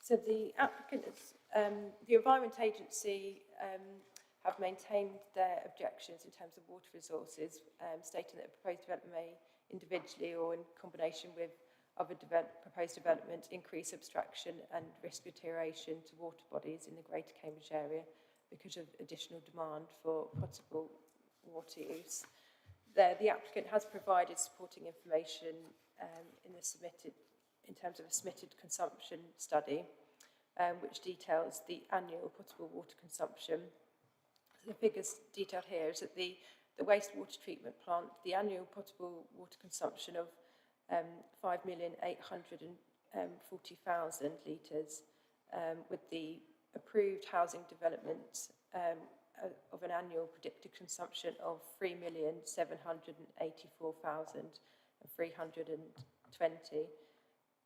So the applicants, the Environment Agency have maintained their objections in terms of water resources, stating that a proposed development may individually or in combination with other proposed development increase abstraction and risk deterioration to water bodies in the Greater Cambridge area because of additional demand for potable water use. The applicant has provided supporting information in terms of a submitted consumption study, which details the annual potable water consumption. So the figures detailed here is that the wastewater treatment plant, the annual potable water consumption of 5,840,000 litres, with the approved housing development of an annual predicted consumption of 3,784,320,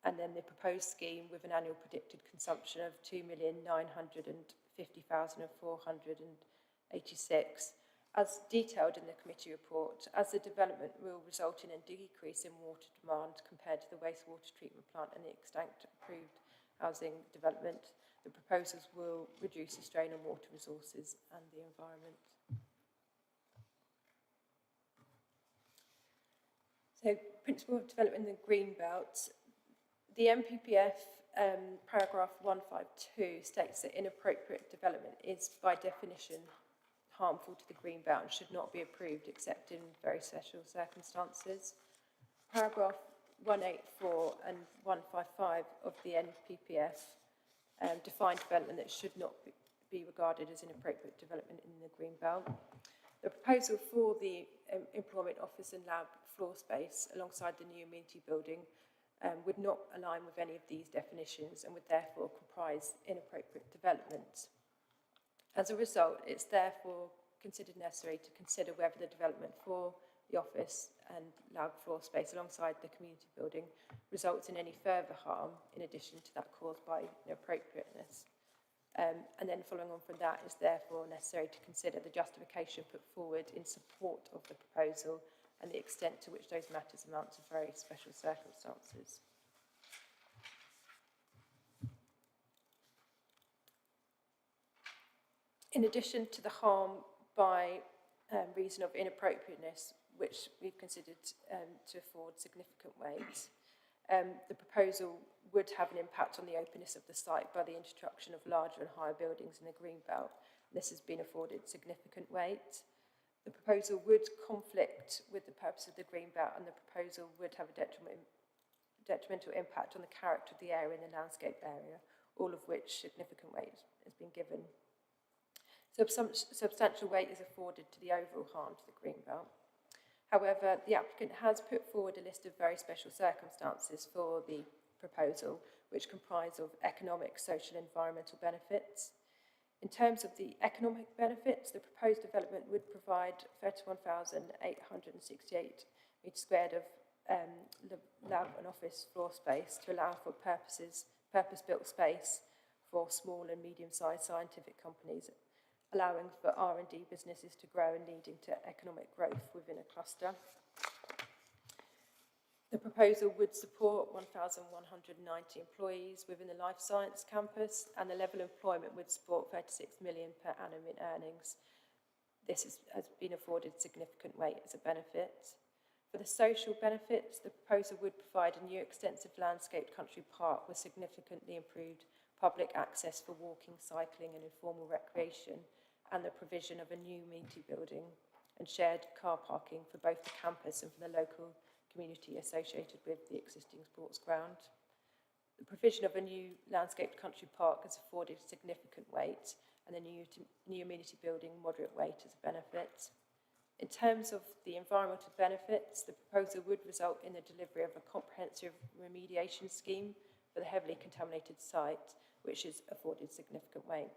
and then the proposed scheme with an annual predicted consumption of 2,950,486. As detailed in the committee report, as the development will result in a decrease in water demand compared to the wastewater treatment plant and the extant approved housing development, the proposals will reduce the strain on water resources and the environment. So, principle of development in the green belt. The MPPF paragraph 152 states that inappropriate development is by definition harmful to the green belt and should not be approved except in very special circumstances. Paragraph 184 and 155 of the NPPF define development that should not be regarded as inappropriate development in the green belt. The proposal for the employment office and lab floor space alongside the new amenity building would not align with any of these definitions and would therefore comprise inappropriate development. As a result, it's therefore considered necessary to consider whether the development for the office and lab floor space alongside the community building results in any further harm in addition to that caused by inappropriateness. And then following on from that, it's therefore necessary to consider the justification put forward in support of the proposal and the extent to which those matters amount to very special circumstances. In addition to the harm by reason of inappropriateness, which we've considered to afford significant weight, the proposal would have an impact on the openness of the site by the introduction of larger and higher buildings in the green belt. This has been afforded significant weight. The proposal would conflict with the purpose of the green belt, and the proposal would have a detrimental impact on the character of the area and the landscape area, all of which significant weight has been given. Substantial weight is afforded to the overall harm to the green belt. However, the applicant has put forward a list of very special circumstances for the proposal, which comprise of economic, social and environmental benefits. In terms of the economic benefits, the proposed development would provide 31,868 metres squared of lab and office floor space to allow for purposes purpose-built space for small and medium-sized scientific companies, allowing for R&D businesses to grow and leading to economic growth within a cluster. The proposal would support 1,190 employees within the life science campus, and the level of employment would support 36 million per annum in earnings. This has been afforded significant weight as a benefit. For the social benefits, the proposal would provide a new extensive landscaped country park with significantly improved public access for walking, cycling and informal recreation, and the provision of a new amenity building and shared car parking for both the campus and for the local community associated with the existing sports ground. The provision of a new landscaped country park has afforded significant weight, and the new amenity building moderate weight as a benefit. In terms of the environmental benefits, the proposal would result in the delivery of a comprehensive remediation scheme for the heavily contaminated site, which is afforded significant weight.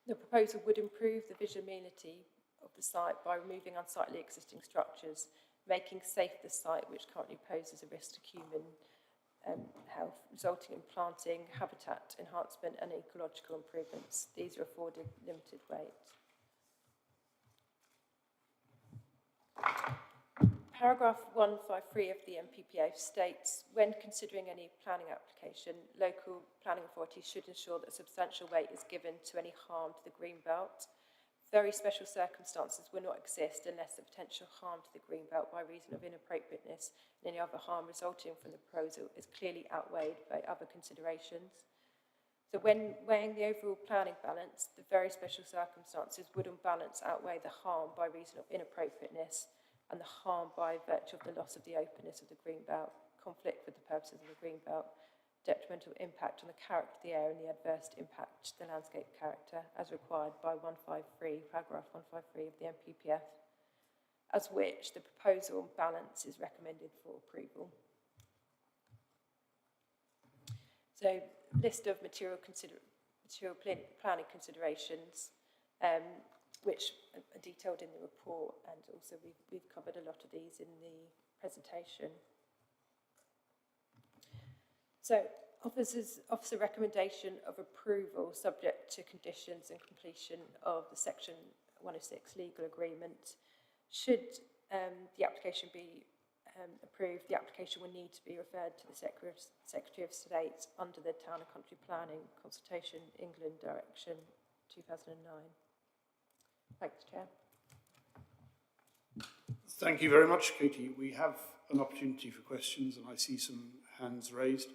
The proposal would improve the visibility of the site by removing unsightly existing structures, making safe the site, which currently poses a risk to human health, resulting in planting, habitat enhancement and ecological improvements. These are afforded limited weight. Paragraph 153 of the MPPA states, when considering any planning application, local planning authorities should ensure that substantial weight is given to any harm to the green belt. Very special circumstances will not exist unless the potential harm to the green belt by reason of inappropriateness and any other harm resulting from the proposal is clearly outweighed by other considerations. So when weighing the overall planning balance, the very special circumstances would on balance outweigh the harm by reason of inappropriateness and the harm by virtue of the loss of the openness of the green belt, conflict with the purposes of the green belt, detrimental impact on the character of the air and the adverse impact to the landscape character as required by paragraph 153 of the MPPF, as which the proposal on balance is recommended for approval. So, list of material planning considerations, which are detailed in the report, and also we've covered a lot of these in the presentation. So, officer recommendation of approval subject to conditions and completion of the Section 106 legal agreement. Should the application be approved, the application will need to be referred to the Secretary of State under the Town and Country Planning Consultation England Direction 2009. Thanks, Chair. Thank you very much, Katie. We have an opportunity for questions, and I see some hands raised.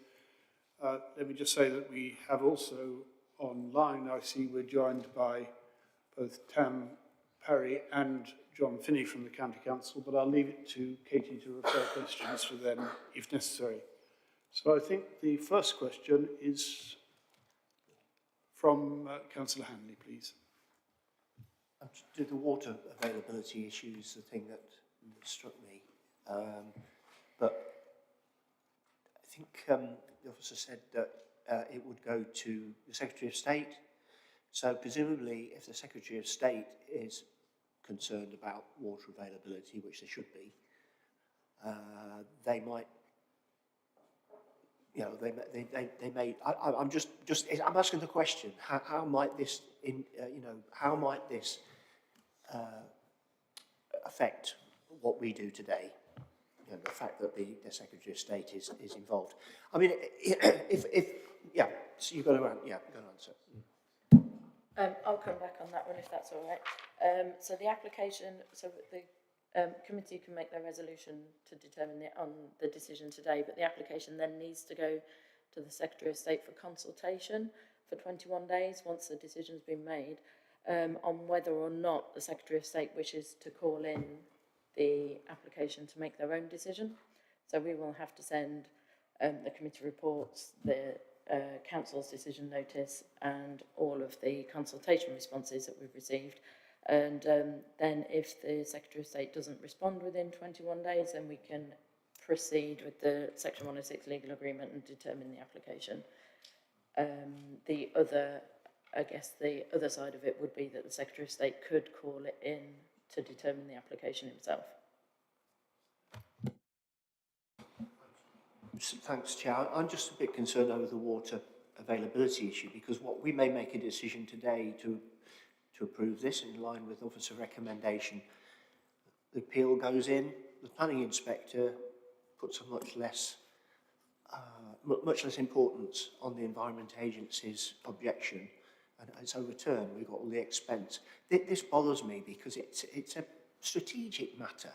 Let me just say that we have also online, I see we're joined by both Tam Parry and John Finney from the County Council, but I'll leave it to Katie to refer questions to them if necessary. So I think the first question is from Councillor Hanley, please. To the water availability issue is the thing that struck me. But I think the officer said that it would go to the Secretary of State. So presumably, if the Secretary of State is concerned about water availability, which they should be, they might, you know, they may. I'm asking the question: how might this, how might this affect what we do today? You know, the fact that the Secretary of State is involved. I mean, yeah, so you've got to answer. I'll come back on that one if that's all right. So the application, so the committee can make their resolution to determine on the decision today, but the application then needs to go to the Secretary of State for consultation for 21 days once the decision's been made on whether or not the Secretary of State wishes to call in the application to make their own decision. So we will have to send the committee reports, the council's decision notice and all of the consultation responses that we've received. And then if the Secretary of State doesn't respond within 21 days, then we can proceed with the Section 106 legal agreement and determine the application. The other side of it would be that the Secretary of State could call it in to determine the application himself. Thanks, Chair. I'm just a bit concerned over the water availability issue, because what we may make a decision today to approve this in line with officer recommendation. The appeal goes in, the planning inspector puts a much less importance on the Environment Agency's objection, and it's overturned. We've got all the expense. This bothers me because it's a strategic matter.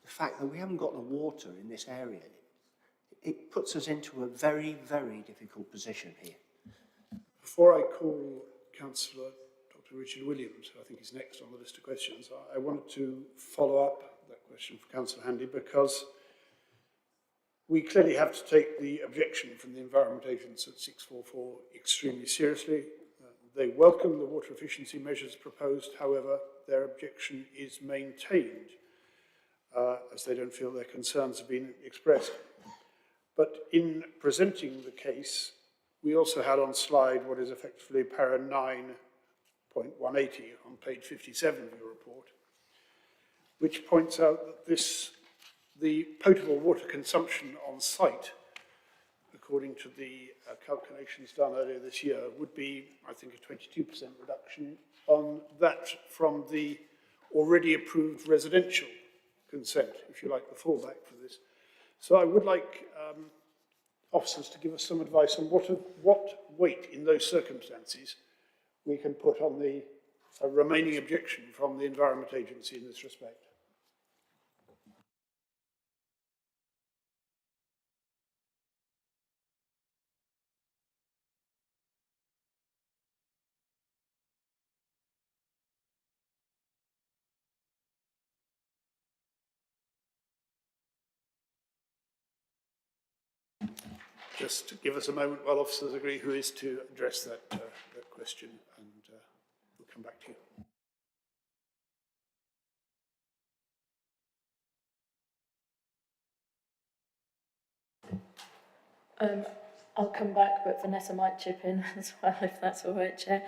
The fact that we haven't got the water in this area, it puts us into a very, very difficult position here. Before I call Councillor Dr. Richard Williams, who I think is next on the list of questions, I wanted to follow up that question for Councillor Handy, because we clearly have to take the objection from the Environment Agency at 644 extremely seriously. They welcome the water efficiency measures proposed, however, their objection is maintained as they don't feel their concerns have been expressed. But in presenting the case, we also had on slide what is effectively para 9.180 on page 57 of your report, which points out that the potable water consumption on site, according to the calculations done earlier this year, would be, I think, a 22% reduction on that from the already approved residential consent, if you like, the fallback for this. So I would like officers to give us some advice on what weight in those circumstances we can put on the remaining objection from the Environment Agency in this respect. Just give us a moment while officers agree who is to address that question, and we'll come back to you. I'll come back, but Vanessa might chip in as well, if that's all right, Chair.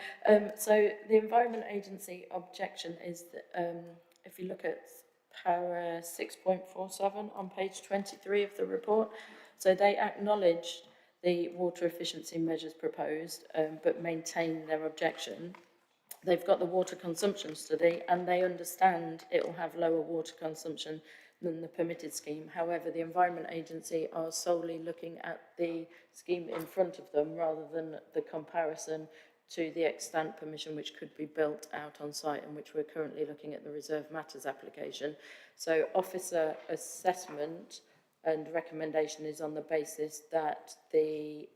So the Environment Agency objection is that if you look at para 6.47 on page 23 of the report, so they acknowledged the water efficiency measures proposed, but maintain their objection. They've got the water consumption study, and they understand it will have lower water consumption than the permitted scheme. However, the Environment Agency are solely looking at the scheme in front of them rather than the comparison to the extant permission which could be built out on site, and which we're currently looking at the Reserve Matters application. So officer assessment and recommendation is on the basis that the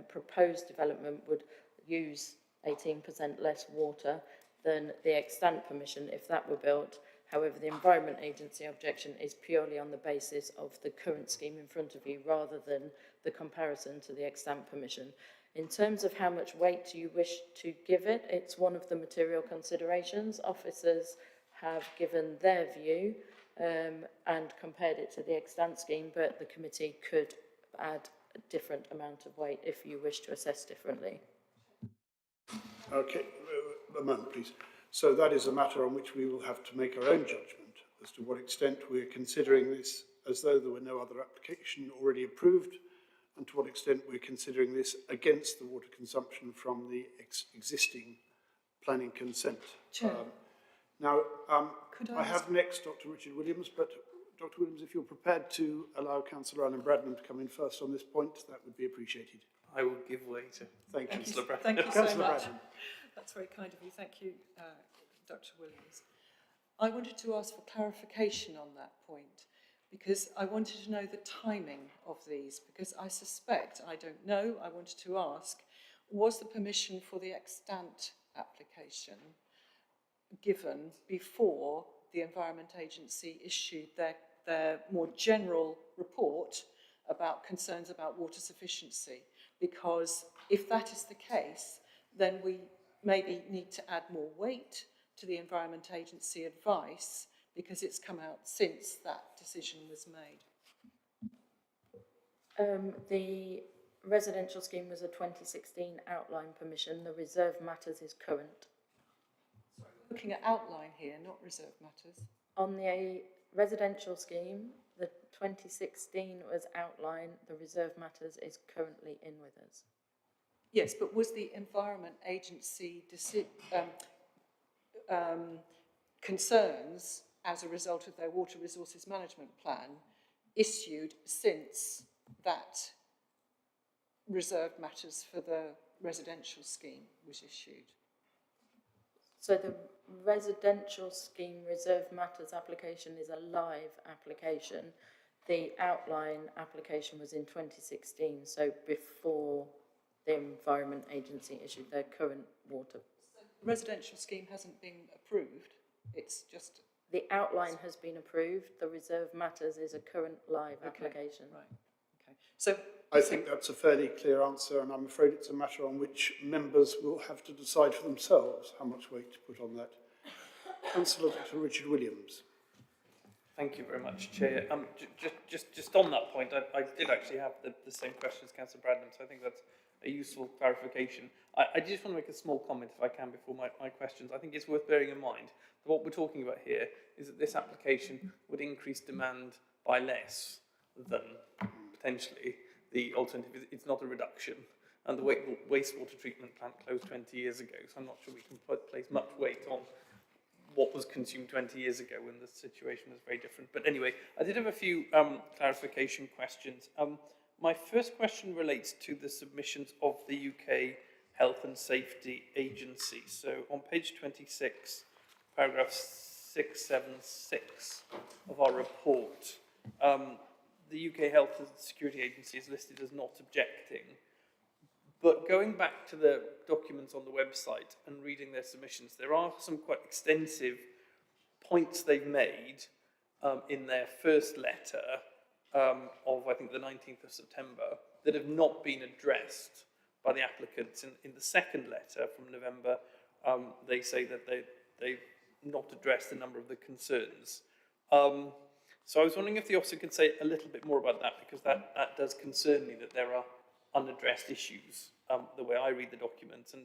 proposed development would use 18% less water than the extant permission if that were built. However, the Environment Agency objection is purely on the basis of the current scheme in front of you rather than the comparison to the extant permission. In terms of how much weight you wish to give it, it's one of the material considerations. Officers have given their view and compared it to the extant scheme, but the committee could add a different amount of weight if you wish to assess differently. Okay, a moment, please. So that is a matter on which we will have to make our own judgment as to what extent we're considering this as though there were no other application already approved, and to what extent we're considering this against the water consumption from the existing planning consent. Chair. I have next Dr. Richard Williams, but Dr. Williams, if you're prepared to allow Councillor Alan Bradnam to come in first on this point, that would be appreciated. I will give way to Councillor Bradnam. Thank you so much. That's very kind of you. Thank you, Dr. Williams. I wanted to ask for clarification on that point, because I wanted to know the timing of these, because I suspect, I don't know, I wanted to ask, was the permission for the extant application given before the Environment Agency issued their more general report about concerns about water sufficiency? Because if that is the case, then we maybe need to add more weight to the Environment Agency advice, because it's come out since that decision was made. The residential scheme was a 2016 outline permission. The Reserve Matters is current. Looking at outline here, not Reserve Matters. On the residential scheme, The 2016 was outlined, the reserve matters is currently in with us. Yes, but was the Environment Agency concerns as a result of their water resources management plan issued since that reserve matters for the residential scheme was issued? So the residential scheme reserve matters application is a live application. The outline application was in 2016, so before the Environment Agency issued their current water. So the residential scheme hasn't been approved, it's just... The outline has been approved, the reserve matters is a current live application. Right, okay. So I think that's a fairly clear answer, and I'm afraid it's a matter on which members will have to decide for themselves how much weight to put on that. Councillor Dr. Richard Williams. Thank you very much, Chair. Just on that point, I did actually have the same question as Councillor Bradnam, so I think that's a useful clarification. I just want to make a small comment, if I can, before my questions. I think it's worth bearing in mind that what we're talking about here is that this application would increase demand by less than potentially the alternative. It's not a reduction. And the wastewater treatment plant closed 20 years ago, so I'm not sure we can place much weight on what was consumed 20 years ago when the situation was very different. But anyway, I did have a few clarification questions. My first question relates to the submissions of the UK Health and Safety Agency. So on page 26, paragraph 676 of our report, the UK Health and Security Agency is listed as not objecting. But going back to the documents on the website and reading their submissions, there are some quite extensive points they've made in their first letter of, I think, the 19th of September that have not been addressed by the applicants. In the second letter from November, they say that they've not addressed a number of the concerns. So I was wondering if the officer could say a little bit more about that, because that does concern me, that there are unaddressed issues, the way I read the documents. And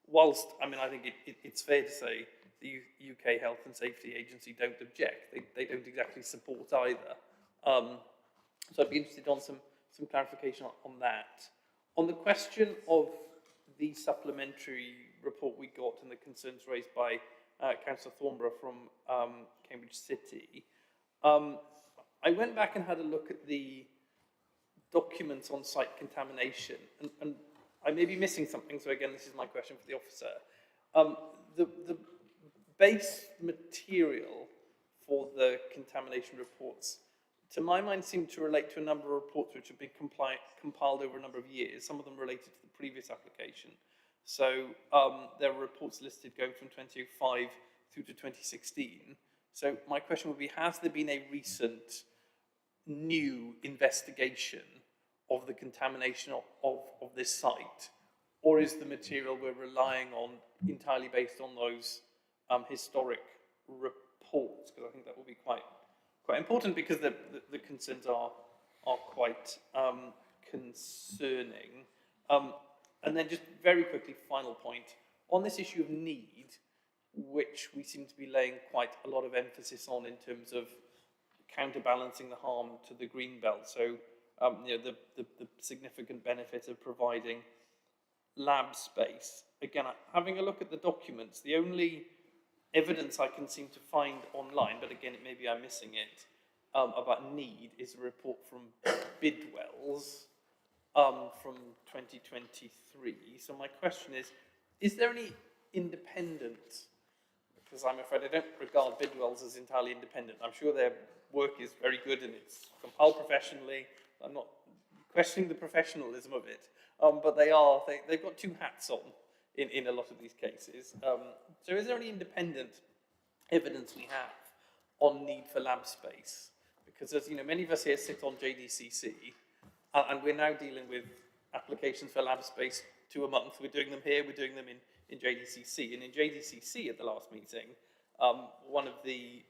whilst, I mean, I think it's fair to say the UK Health and Safety Agency don't object, they don't exactly support either. So I'd be interested on some clarification on that. On the question of the supplementary report we got and the concerns raised by Councillor Thornborough from Cambridge City, I went back and had a look at the documents on site contamination, and I may be missing something, so again, this is my question for the officer. The base material for the contamination reports, to my mind, seem to relate to a number of reports which have been compiled over a number of years, some of them related to the previous application. So there are reports listed going from 2005 through to 2016. So my question would be, has there been a recent new investigation of the contamination of this site? Or is the material we're relying on entirely based on those historic reports? Because I think that will be quite important, because the concerns are quite concerning. And then just very quickly, final point, on this issue of need, which we seem to be laying quite a lot of emphasis on in terms of counterbalancing the harm to the green belt. So, you know, the significant benefit of providing lab space. Again, having a look at the documents, the only evidence I can seem to find online, but again, maybe I'm missing it, about need is a report from Bidwell's from 2023. So my question is there any independent, because I'm afraid I don't regard Bidwell's as entirely independent. I'm sure their work is very good and it's compiled professionally. I'm not questioning the professionalism of it, but they've got two hats on in a lot of these cases. So is there any independent evidence we have on need for lab space? Because as you know, many of us here sit on JDCC, and we're now dealing with applications for lab space 2 a month. We're doing them here, we're doing them in JDCC. And in JDCC at the last meeting, one of the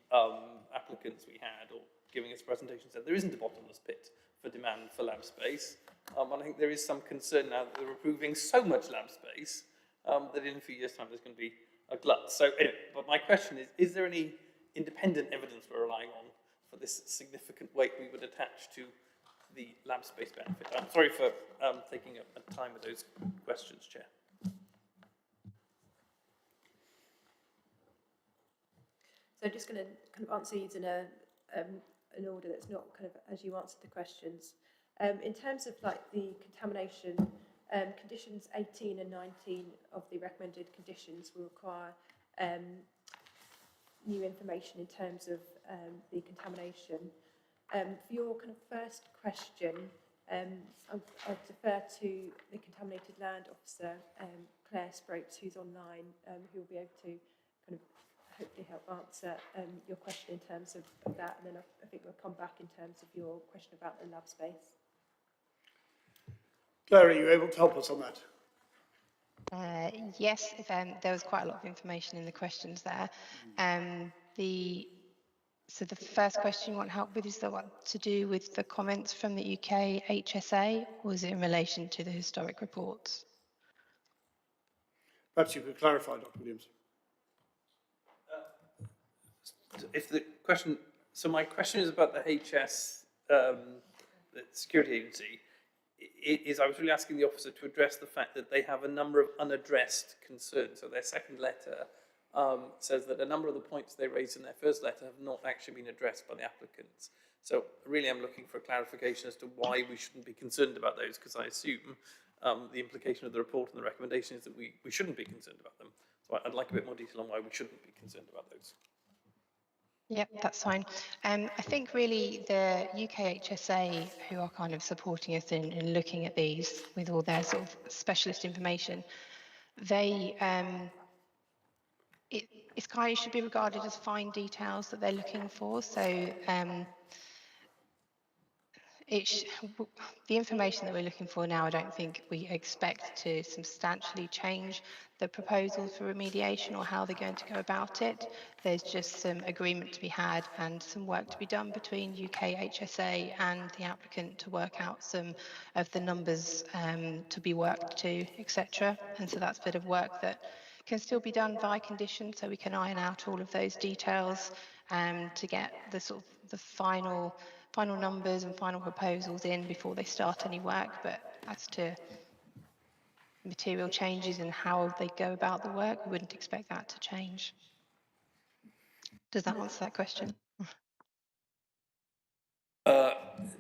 applicants we had, or giving us a presentation, said there isn't a bottomless pit for demand for lab space. And I think there is some concern now that they're approving so much lab space that in a few years' time there's going to be a glut. So anyway, but my question is there any independent evidence we're relying on for this significant weight we would attach to the lab space benefit. I'm sorry for taking a time with those questions, Chair. So I'm just going to kind of answer these in an order that's not kind of as you answered the questions. In terms of like the contamination, conditions 18 and 19 of the recommended conditions will require new information in terms of the contamination. For your kind of first question, I'll defer to the Contaminated Land Officer, Claire Spropes, who's online, who will be able to kind of hopefully help answer your question in terms of that, and then I think we'll come back in terms of your question about the lab space. Claire, are you able to help us on that? Yes, there was quite a lot of information in the questions there. So the first question you want help with is the one to do with the comments from the UK HSA, or is it in relation to the historic reports? Perhaps you could clarify, Dr. Williams. If the question, so my question is about the HS, the security agency, I was really asking the officer to address the fact that they have a number of unaddressed concerns. So their second letter says that a number of the points they raised in their first letter have not actually been addressed by the applicants. So really I'm looking for a clarification as to why we shouldn't be concerned about those, because I assume the implication of the report and the recommendation is that we shouldn't be concerned about them. So I'd like a bit more detail on why we shouldn't be concerned about those. Yep, that's fine. I think really the UK HSA, who are kind of supporting us in looking at these with all their sort of specialist information, they it's kind of should be regarded as fine details that they're looking for. So the information that we're looking for now, I don't think we expect to substantially change the proposals for remediation or how they're going to go about it. There's just some agreement to be had and some work to be done between UK HSA and the applicant to work out some of the numbers to be worked to, etc. And so that's a bit of work that can still be done by condition, so we can iron out all of those details to get the sort of the final numbers and final proposals in before they start any work. But as to material changes in how they go about the work, we wouldn't expect that to change. Does that answer that question?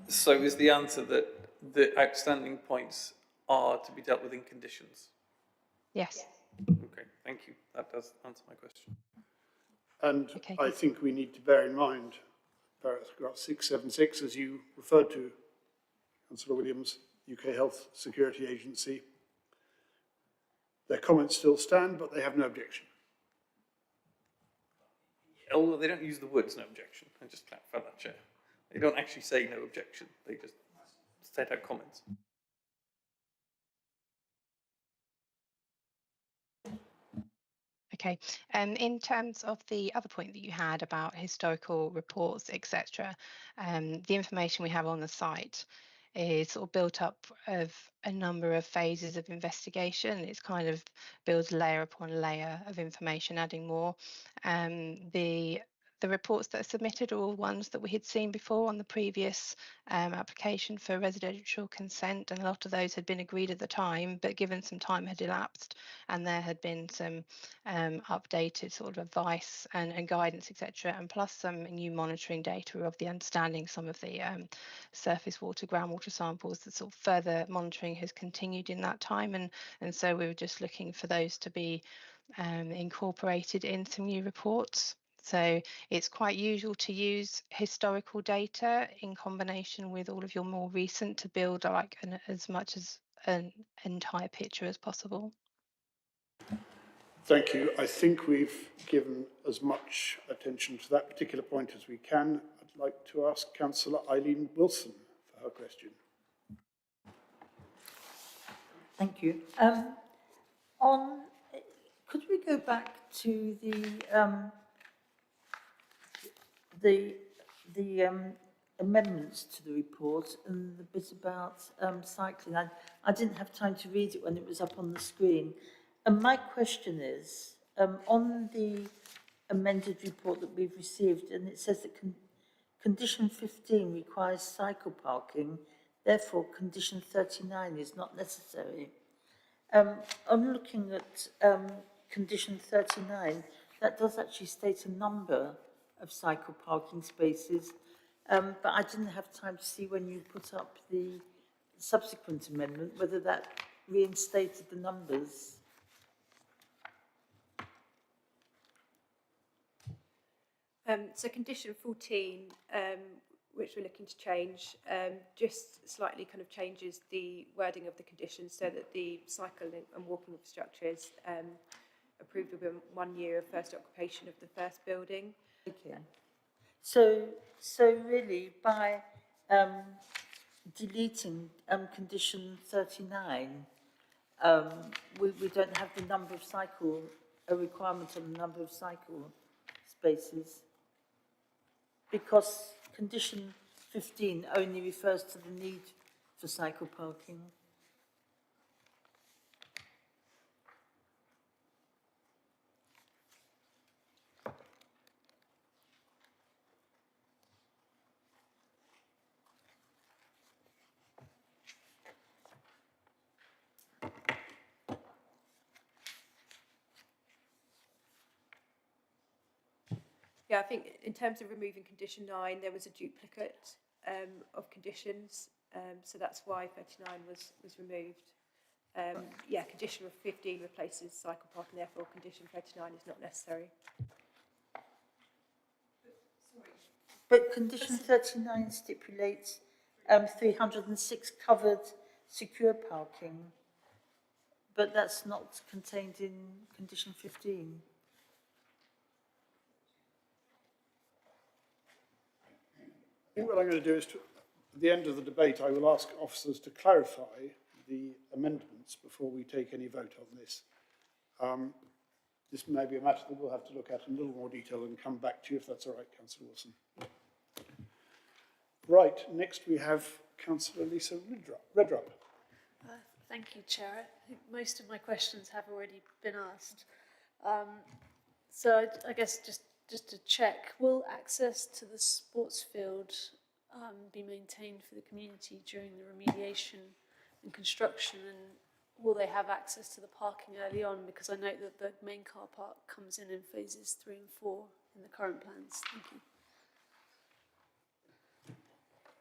So is the answer that the outstanding points are to be dealt with in conditions? Yes. Okay, thank you. That does answer my question. And okay. I think we need to bear in mind paragraph 676, as you referred to, Councillor Williams, UK Health Security Agency. Their comments still stand, but they have no objection. Although they don't use the words no objection, I just clarify that, Chair. They don't actually say no objection, they just set out comments. Okay, in terms of the other point that you had about historical reports, etc., the information we have on the site is sort of built up of a number of phases of investigation. It's kind of builds layer upon layer of information, adding more. The reports that are submitted are all ones that we had seen before on the previous application for residential consent, and a lot of those had been agreed at the time, but given some time had elapsed and there had been some updated sort of advice and guidance, etc., and plus some new monitoring data of the understanding some of the surface water, groundwater samples, that sort of further monitoring has continued in that time, and so we were just looking for those to be incorporated in some new reports. So it's quite usual to use historical data in combination with all of your more recent to build like as much as an entire picture as possible. Thank you. I think we've given as much attention to that particular point as we can. I'd like to ask Councillor Eileen Wilson for her question. Thank you. Could we go back to the amendments to the report and the bit about cycling? I didn't have time to read it when it was up on the screen. And my question is, on the amended report that we've received, and it says that condition 15 requires cycle parking, therefore condition 39 is not necessary. I'm looking at condition 39, that does actually state a number of cycle parking spaces, but I didn't have time to see when you put up the subsequent amendment, whether that reinstated the numbers. So condition 14, which we're looking to change, just slightly kind of changes the wording of the condition so that the cycle and walking infrastructure is approved within 1 year of first occupation of the first building. Okay. So really, by deleting condition 39, we don't have the number of cycle, a requirement on the number of cycle spaces, because condition 15 only refers to the need for cycle parking. Yeah, I think in terms of removing condition 9, there was a duplicate of conditions, so that's why 39 was removed. Yeah, condition 15 replaces cycle park, and therefore condition 39 is not necessary. But condition 39 stipulates 306 covered secure parking, but that's not contained in condition 15. I think what I'm going to do is, at the end of the debate, I will ask officers to clarify the amendments before we take any vote on this. This may be a matter that we'll have to look at in a little more detail and come back to you, if that's all right, Councillor Wilson. Right, next we have Councillor Lisa Redrup. Thank you, Chair. I think most of my questions have already been asked. So I guess just to check, will access to the sports field be maintained for the community during the remediation and construction, and will they have access to the parking early on? Because I note that the main car park comes in phases 3 and 4 in the current plans. Thank you.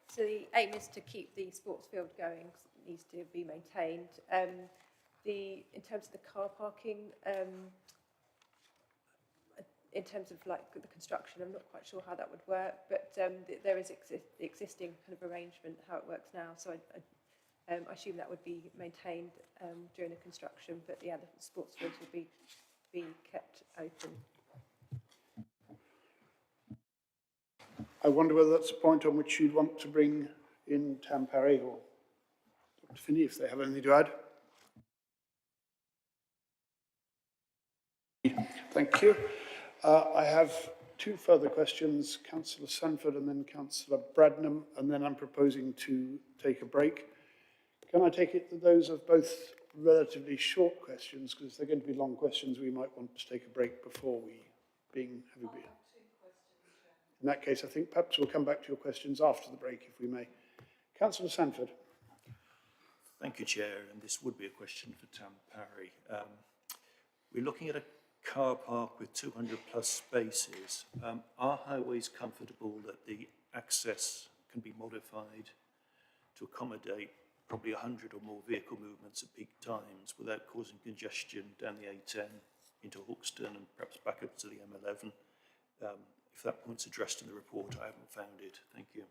So the aim is to keep the sports field going, it needs to be maintained. In terms of the car parking, in terms of like the construction, I'm not quite sure how that would work, but there is existing kind of arrangement how it works now. So I assume that would be maintained during the construction, but yeah, the sports fields will be kept open. I wonder whether that's a point on which you'd want to bring in Tam Parry or Dr. Finney, if they have anything to add. Thank you. I have two further questions, Councillor Sanford and then Councillor Bradnam, and then I'm proposing to take a break. Can I take it that those are both relatively short questions, because if they're going to be long questions, we might want to take a break before we have a beer. In that case, I think perhaps we'll come back to your questions after the break, if we may. Councillor Sanford. Thank you, Chair, and this would be a question for Tam Parry. We're looking at a car park with 200 plus spaces. Are highways comfortable that the access can be modified to accommodate probably 100 or more vehicle movements at peak times without causing congestion down the A10 into Hookston and perhaps back up to the M11? If that point's addressed in the report, I haven't found it. Thank you.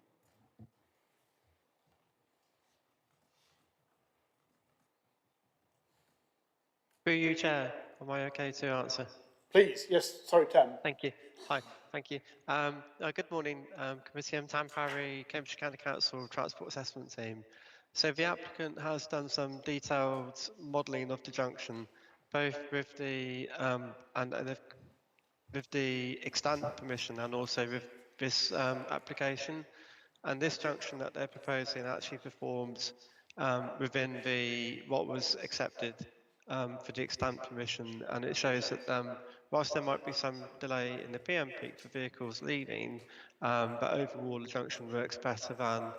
Through you, Chair. Am I okay to answer? Please, yes. Sorry, Tam. Thank you. Hi, thank you. Good morning, Committee. I'm Tam Parry, Cambridge County Council Transport Assessment Team. So the applicant has done some detailed modelling of the junction, both with the with the extant permission and also with this application. And this junction that they're proposing actually performs within what was accepted for the extant permission, and it shows that whilst there might be some delay in the PM peak for vehicles leaving, but overall the junction works better than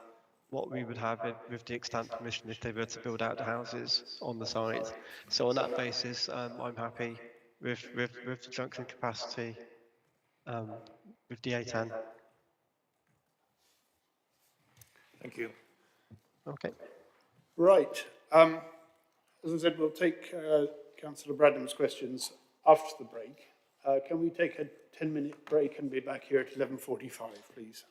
what we would have with the extant permission if they were to build out the houses on the site. So on that basis, I'm happy with the junction capacity with the A10. Thank you. Okay. Right. As I said, we'll take Councillor Bradham's questions after the break. Can we take a 10-minute break and be back here at 11:45, please?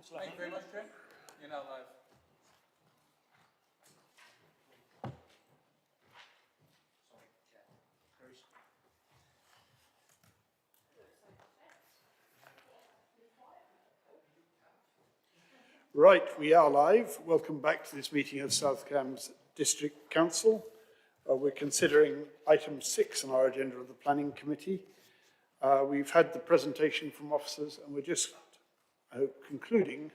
Thank you very much, Chair. You're now live. Right, we are live. Welcome back to this meeting of South Cambs District Council. We're considering item 6 on our agenda of the Planning Committee. We've had the presentation from officers and we're just concluding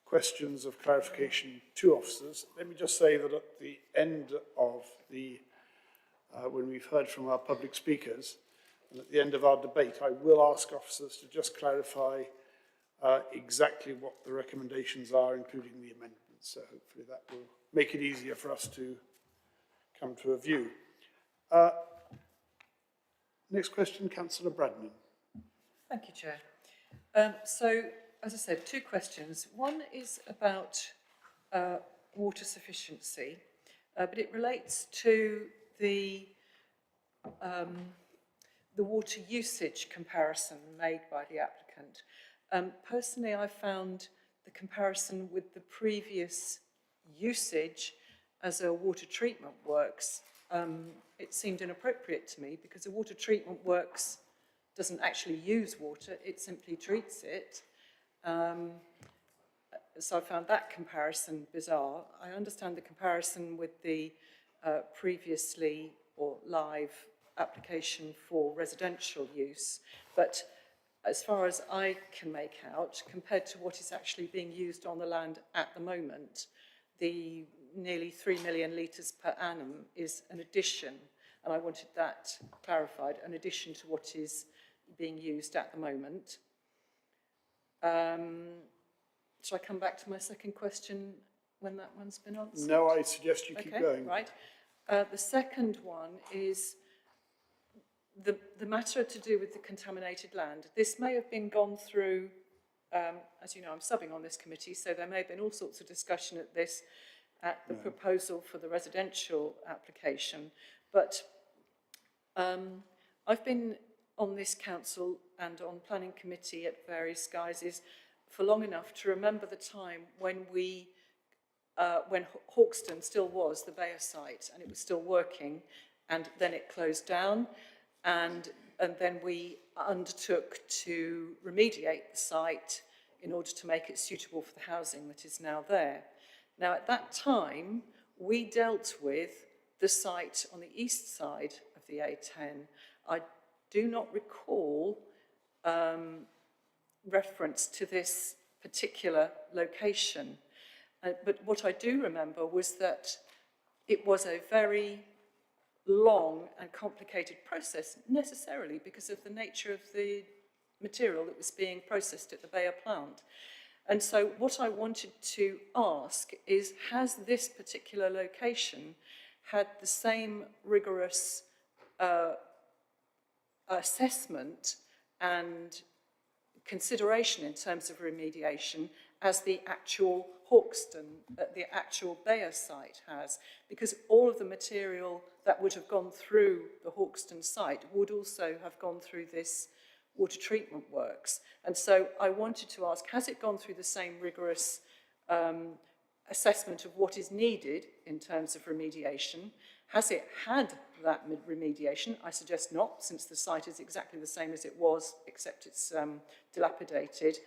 questions of clarification to officers. Let me just say that at the end of the, when we've heard from our public speakers, and at the end of our debate, I will ask officers to just clarify exactly what the recommendations are, including the amendments. So hopefully that will make it easier for us to come to a view. Next question, Councillor Bradman. Thank you, Chair. So, as I said, 2 questions. One is about water sufficiency, but it relates to the water usage comparison made by the applicant. Personally, I found the comparison with the previous usage as a water treatment works, it seemed inappropriate to me because a water treatment works doesn't actually use water, it simply treats it. So I found that comparison bizarre. I understand the comparison with the previously or live application for residential use, but as far as I can make out, compared to what is actually being used on the land at the moment, the nearly 3 million litres per annum is an addition, and I wanted that clarified, an addition to what is being used at the moment. Shall I come back to my second question when that one's been answered? No, I suggest you keep going. Right. The second one is the matter to do with the contaminated land. This may have been gone through, as you know, I'm subbing on this committee, so there may have been all sorts of discussion at the proposal for the residential application. But I've been on this council and on planning committee at various guises for long enough to remember the time when when Hawkston still was the Bayer site and it was still working, and then it closed down. And then we undertook to remediate the site in order to make it suitable for the housing that is now there. Now, at that time, we dealt with the site on the east side of the A10. I do not recall reference to this particular location. But what I do remember was that it was a very long and complicated process, necessarily because of the nature of the material that was being processed at the Bayer plant. And so what I wanted to ask is, has this particular location had the same rigorous assessment and consideration in terms of remediation as the actual Hawkston, the actual Bayer site has? Because all of the material that would have gone through the Hawkston site would also have gone through this water treatment works. And so I wanted to ask, has it gone through the same rigorous assessment of what is needed in terms of remediation? Has it had that remediation? I suggest not, since the site is exactly the same as it was, except it's dilapidated.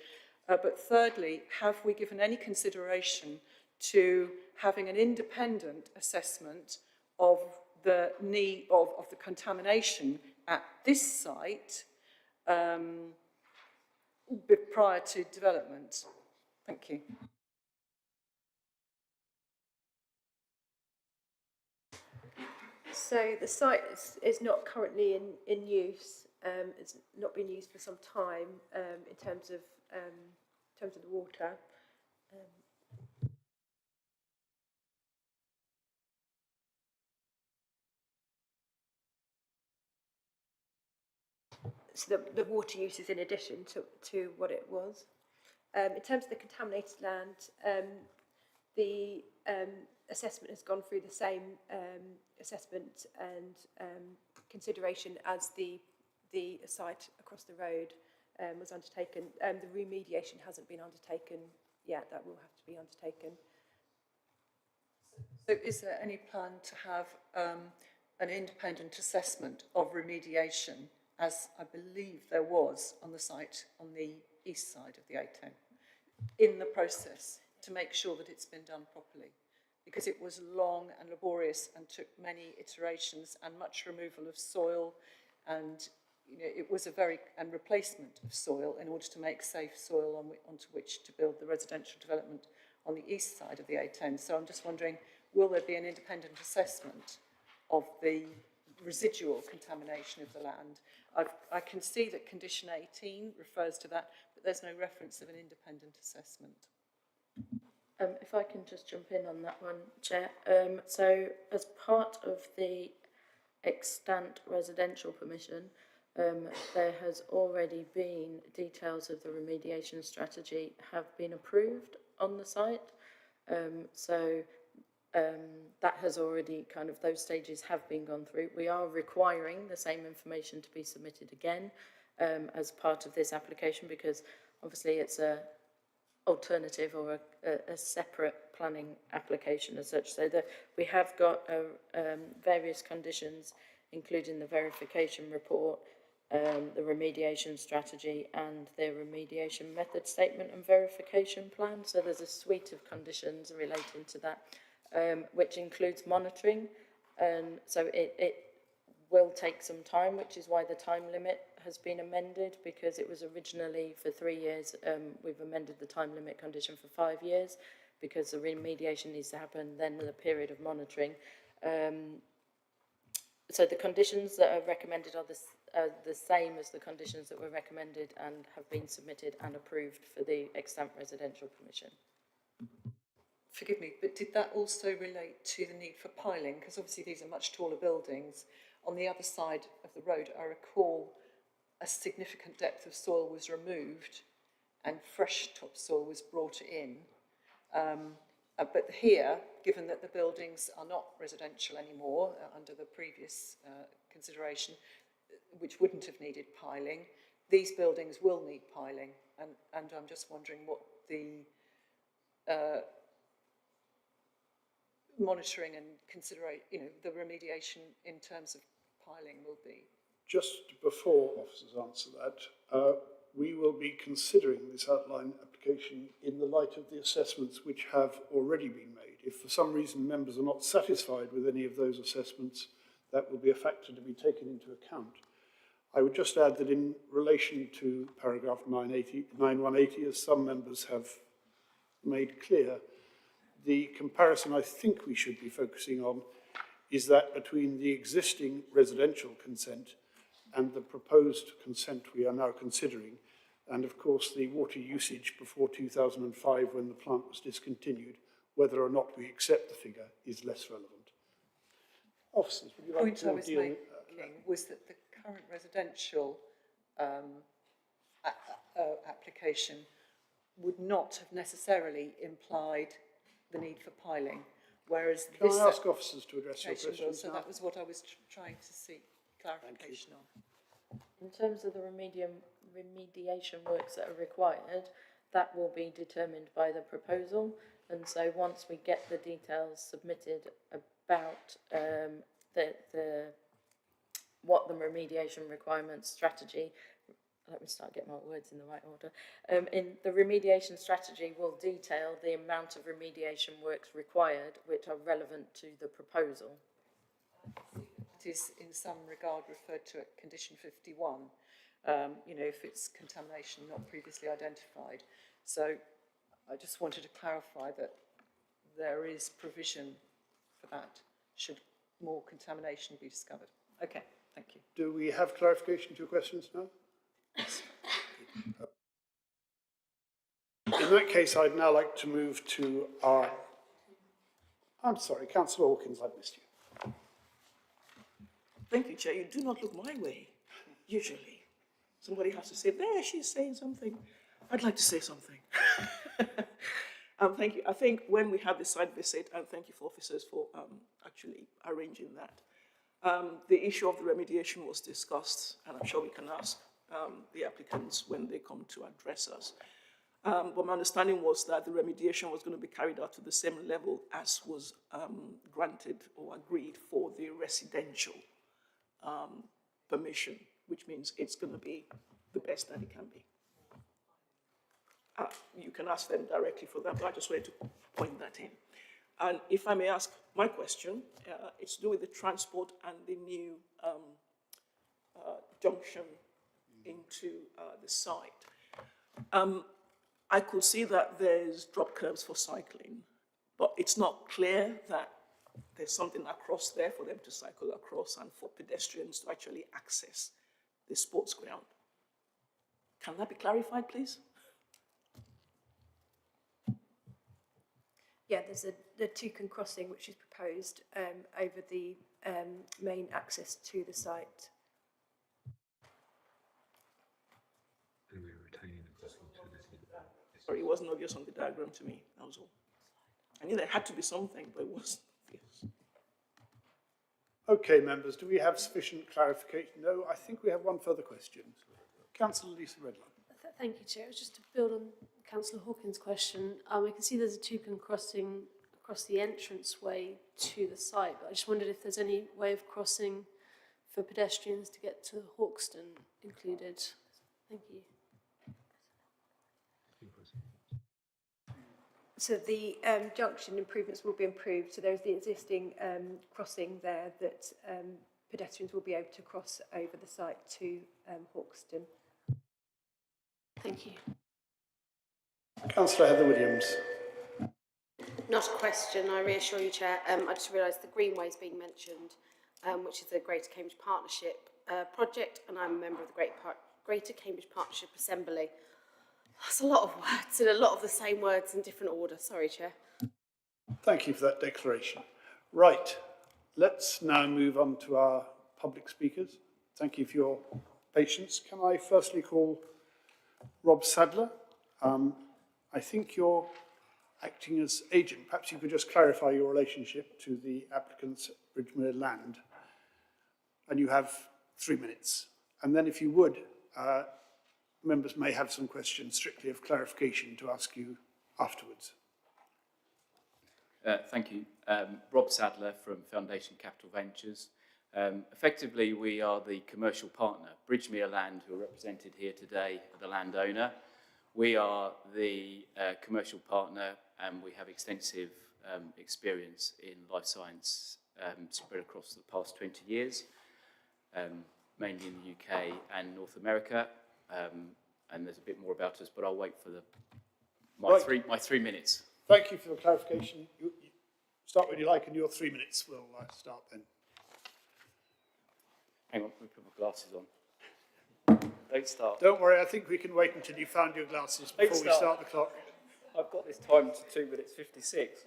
But thirdly, have we given any consideration to having an independent assessment of the need of the contamination at this site prior to development? Thank you. So the site is not currently in use. It's not been used for some time in terms of the water. So the water use is in addition to what it was. In terms of the contaminated land, the assessment has gone through the same assessment and consideration as the site across the road was undertaken. The remediation hasn't been undertaken yeah, that will have to be undertaken. So is there any plan to have an independent assessment of remediation, as I believe there was on the site on the east side of the A10, in the process to make sure that it's been done properly? Because it was long and laborious and took many iterations and much removal of soil, and it was and replacement of soil in order to make safe soil onto which to build the residential development on the east side of the A10. So I'm just wondering, will there be an independent assessment of the residual contamination of the land? I can see that condition 18 refers to that, but there's no reference of an independent assessment. If I can just jump in on that one, Chair. So as part of the extant residential permission, there has already been details of the remediation strategy have been approved on the site. That has already those stages have been gone through. We are requiring the same information to be submitted again as part of this application, because obviously it's a alternative or a separate planning application as such. So that we have got various conditions, including the verification report, the remediation strategy and the remediation method statement and verification plan. So there's a suite of conditions relating to that, which includes monitoring. And so it will take some time, which is why the time limit has been amended, because it was originally for 3 years. We've amended the time limit condition for 5 years because the remediation needs to happen, then the period of monitoring. So the conditions that are recommended are the same as the conditions that were recommended and have been submitted and approved for the extant residential permission. Forgive me, but did that also relate to the need for piling? Because obviously these are much taller buildings. On the other side of the road, I recall a significant depth of soil was removed and fresh topsoil was brought in. But here, given that the buildings are not residential anymore under the previous consideration, which wouldn't have needed piling, these buildings will need piling. And I'm just wondering what the monitoring and the remediation in terms of piling will be. Just before officers answer that, we will be considering this outline application in the light of the assessments which have already been made. If for some reason members are not satisfied with any of those assessments, that will be a factor to be taken into account. I would just add that in relation to paragraph 9180, as some members have made clear, the comparison I think we should be focusing on is that between the existing residential consent and the proposed consent we are now considering, and of course the water usage before 2005 when the plant was discontinued, whether or not we accept the figure is less relevant. Officers, would you like to deal with that? Was that the current residential application would not have necessarily implied the need for piling, whereas Can this I ask officers to address your questions so now? that was what I was trying to seek clarification on. In terms of the remediation works that are required, that will be determined by the proposal. And so once we get the details submitted about what the remediation requirements strategy, let me start getting my words in the right order. In the remediation strategy will detail the amount of remediation works required which are relevant to the proposal. It is in some regard referred to at condition 51, if it's contamination not previously identified. So I just wanted to clarify that there is provision for that should more contamination be discovered. Okay, thank you. Do we have clarification to your questions now? In that case, I'd now like to move to our... I'm sorry, Councillor Hawkins, I've missed you. Thank you, Chair. You do not look my way, usually. Somebody has to say, there, she's saying something. I'd like to say something. Thank you. I think when we had the site visit, and thank you for officers for actually arranging that, the issue of the remediation was discussed, and I'm sure we can ask the applicants when they come to address us. But my understanding was that the remediation was going to be carried out to the same level as was granted or agreed for the residential permission, which means it's going to be the best that it can be. You can ask them directly for that, but I just wanted to point that in. And if I may ask my question, it's to do with the transport and the new junction into the site. I could see that there's drop curbs for cycling, but it's not clear that there's something across there for them to cycle across and for pedestrians to actually access the sports ground. Can that be clarified, please? Yeah, there's the toucan crossing which is proposed over the main access to the site. Sorry, it wasn't obvious on the diagram to me, that was all. I knew there had to be something, but it wasn't obvious. Okay, members, do we have sufficient clarification? No, I think we have one further question. Councillor Lisa Redland. Thank you, Chair. It was just to build on Councillor Hawkins' question. I can see there's a toucan crossing across the entranceway to the site, but I just wondered if there's any way of crossing for pedestrians to get to Hawkston included. Thank you. So the junction improvements will be improved. So there's the existing crossing there that pedestrians will be able to cross over the site to Hawkston. Thank you. Councillor Heather Williams. Not a question, I reassure you, Chair. I just realised the Greenway is being mentioned, which is the Greater Cambridge Partnership project, and I'm a member of the Greater Cambridge Partnership Assembly. That's a lot of words, and a lot of the same words in different order. Sorry, Chair. Thank you for that declaration. Right, let's now move on to our public speakers. Thank you for your patience. Can I firstly call Rob Sadler? I think you're acting as agent. Perhaps you could just clarify your relationship to the applicant's Bridgemere land. And you have 3 minutes. And then if you would, members may have some questions strictly of clarification to ask you afterwards. Thank you. Rob Sadler from Foundation Capital Ventures. Effectively, we are the commercial partner. Bridgemere Land, who are represented here today, are the landowner. We are the commercial partner, and we have extensive experience in life science spread across the past 20 years, mainly in the UK and North America. And there's a bit more about us, but I'll wait for my 3 minutes. Thank you for the clarification. You start when you like, and your 3 minutes will start then. Hang on, let me put my glasses on. Don't start. Don't worry, I think we can wait until you found your glasses before we start the clock. I've got this time to 2 minutes 56.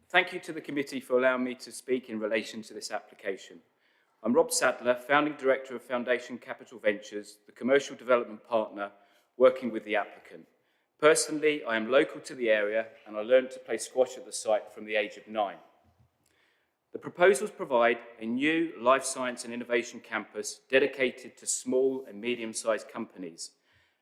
Thank you to the committee for allowing me to speak in relation to this application. I'm Rob Sadler, Founding Director of Foundation Capital Ventures, the commercial development partner working with the applicant. Personally, I am local to the area and I learned to play squash at the site from the age of 9. The proposals provide a new life science and innovation campus dedicated to small and medium-sized companies,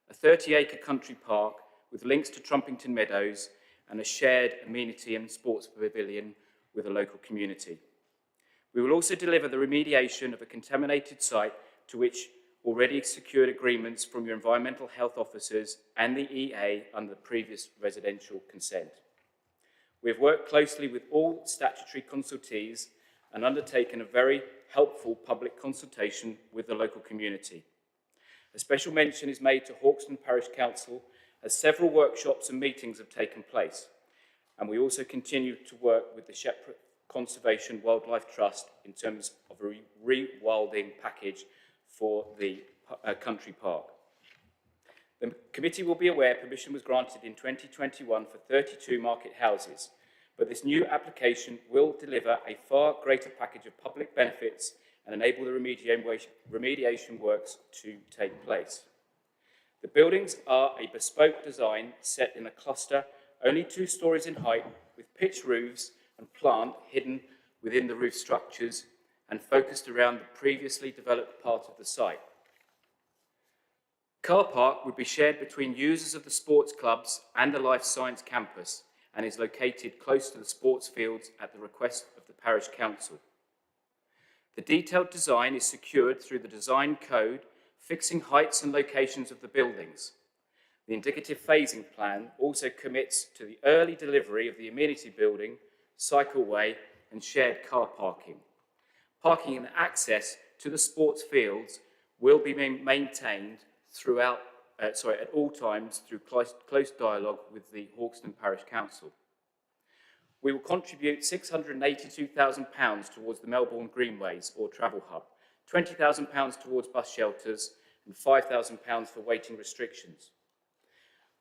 a 30-acre country park with links to Trumpington Meadows and a shared amenity and sports pavilion with a local community. We will also deliver the remediation of a contaminated site to which already secured agreements from your environmental health officers and the EA under the previous residential consent. We have worked closely with all statutory consultees and undertaken a very helpful public consultation with the local community. A special mention is made to Hawkston Parish Council as several workshops and meetings have taken place, and we also continue to work with the Shepherd Conservation Wildlife Trust in terms of a rewilding package for the country park. The committee will be aware permission was granted in 2021 for 32 market houses, but this new application will deliver a far greater package of public benefits and enable the remediation works to take place. The buildings are a bespoke design set in a cluster only 2 stories in height with pitched roofs and plant hidden within the roof structures and focused around the previously developed part of the site. Car park would be shared between users of the sports clubs and the Life Science campus and is located close to the sports fields at the request of the Parish Council. The detailed design is secured through the design code, fixing heights and locations of the buildings. The indicative phasing plan also commits to the early delivery of the amenity building, cycleway and shared car parking. Parking and access to the sports fields will be maintained throughout, at all times through close dialogue with the Hawkston Parish Council. We will contribute £682,000 towards the Melbourne Greenways or Travel Hub, £20,000 towards bus shelters and £5,000 for waiting restrictions.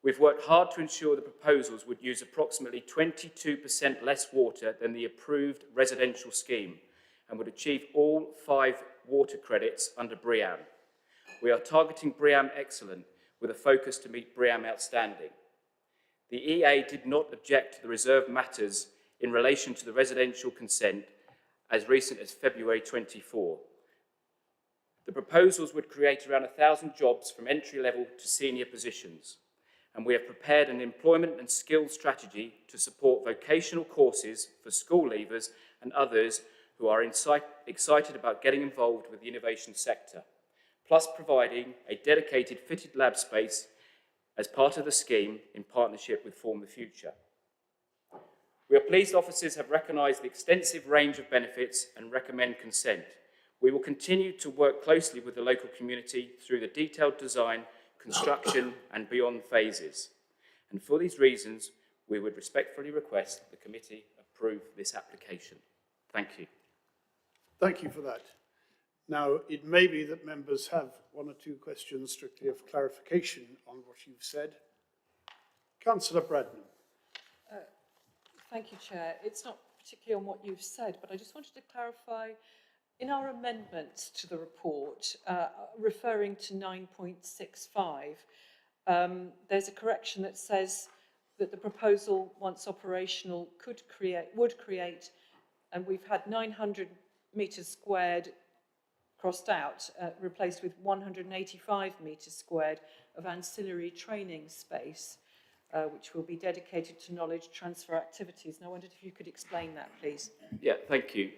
We've worked hard to ensure the proposals would use approximately 22% less water than the approved residential scheme and would achieve all 5 water credits under BREEAM. We are targeting BREEAM Excellent with a focus to meet BREEAM Outstanding. The EA did not object to the reserved matters in relation to the residential consent as recent as February 24. The proposals would create around 1,000 jobs from entry-level to senior positions, and we have prepared an employment and skills strategy to support vocational courses for school leavers and others who are excited about getting involved with the innovation sector, plus providing a dedicated fitted lab space as part of the scheme in partnership with Form the Future. We are pleased officers have recognised the extensive range of benefits and recommend consent. We will continue to work closely with the local community through the detailed design, construction and beyond phases. And for these reasons, we would respectfully request that the committee approve this application. Thank you. Thank you for that. Now, it may be that members have 1 or 2 questions strictly of clarification on what you've said. Councillor Bradnam. Thank you, Chair. It's not particularly on what you've said, but I just wanted to clarify, in our amendments to the report, referring to 9.65, there's a correction that says that the proposal, once operational, would create, and we've had 900 metres squared crossed out, replaced with 185 metres squared of ancillary training space, which will be dedicated to knowledge transfer activities. And I wondered if you could explain that, please. Yeah, thank you.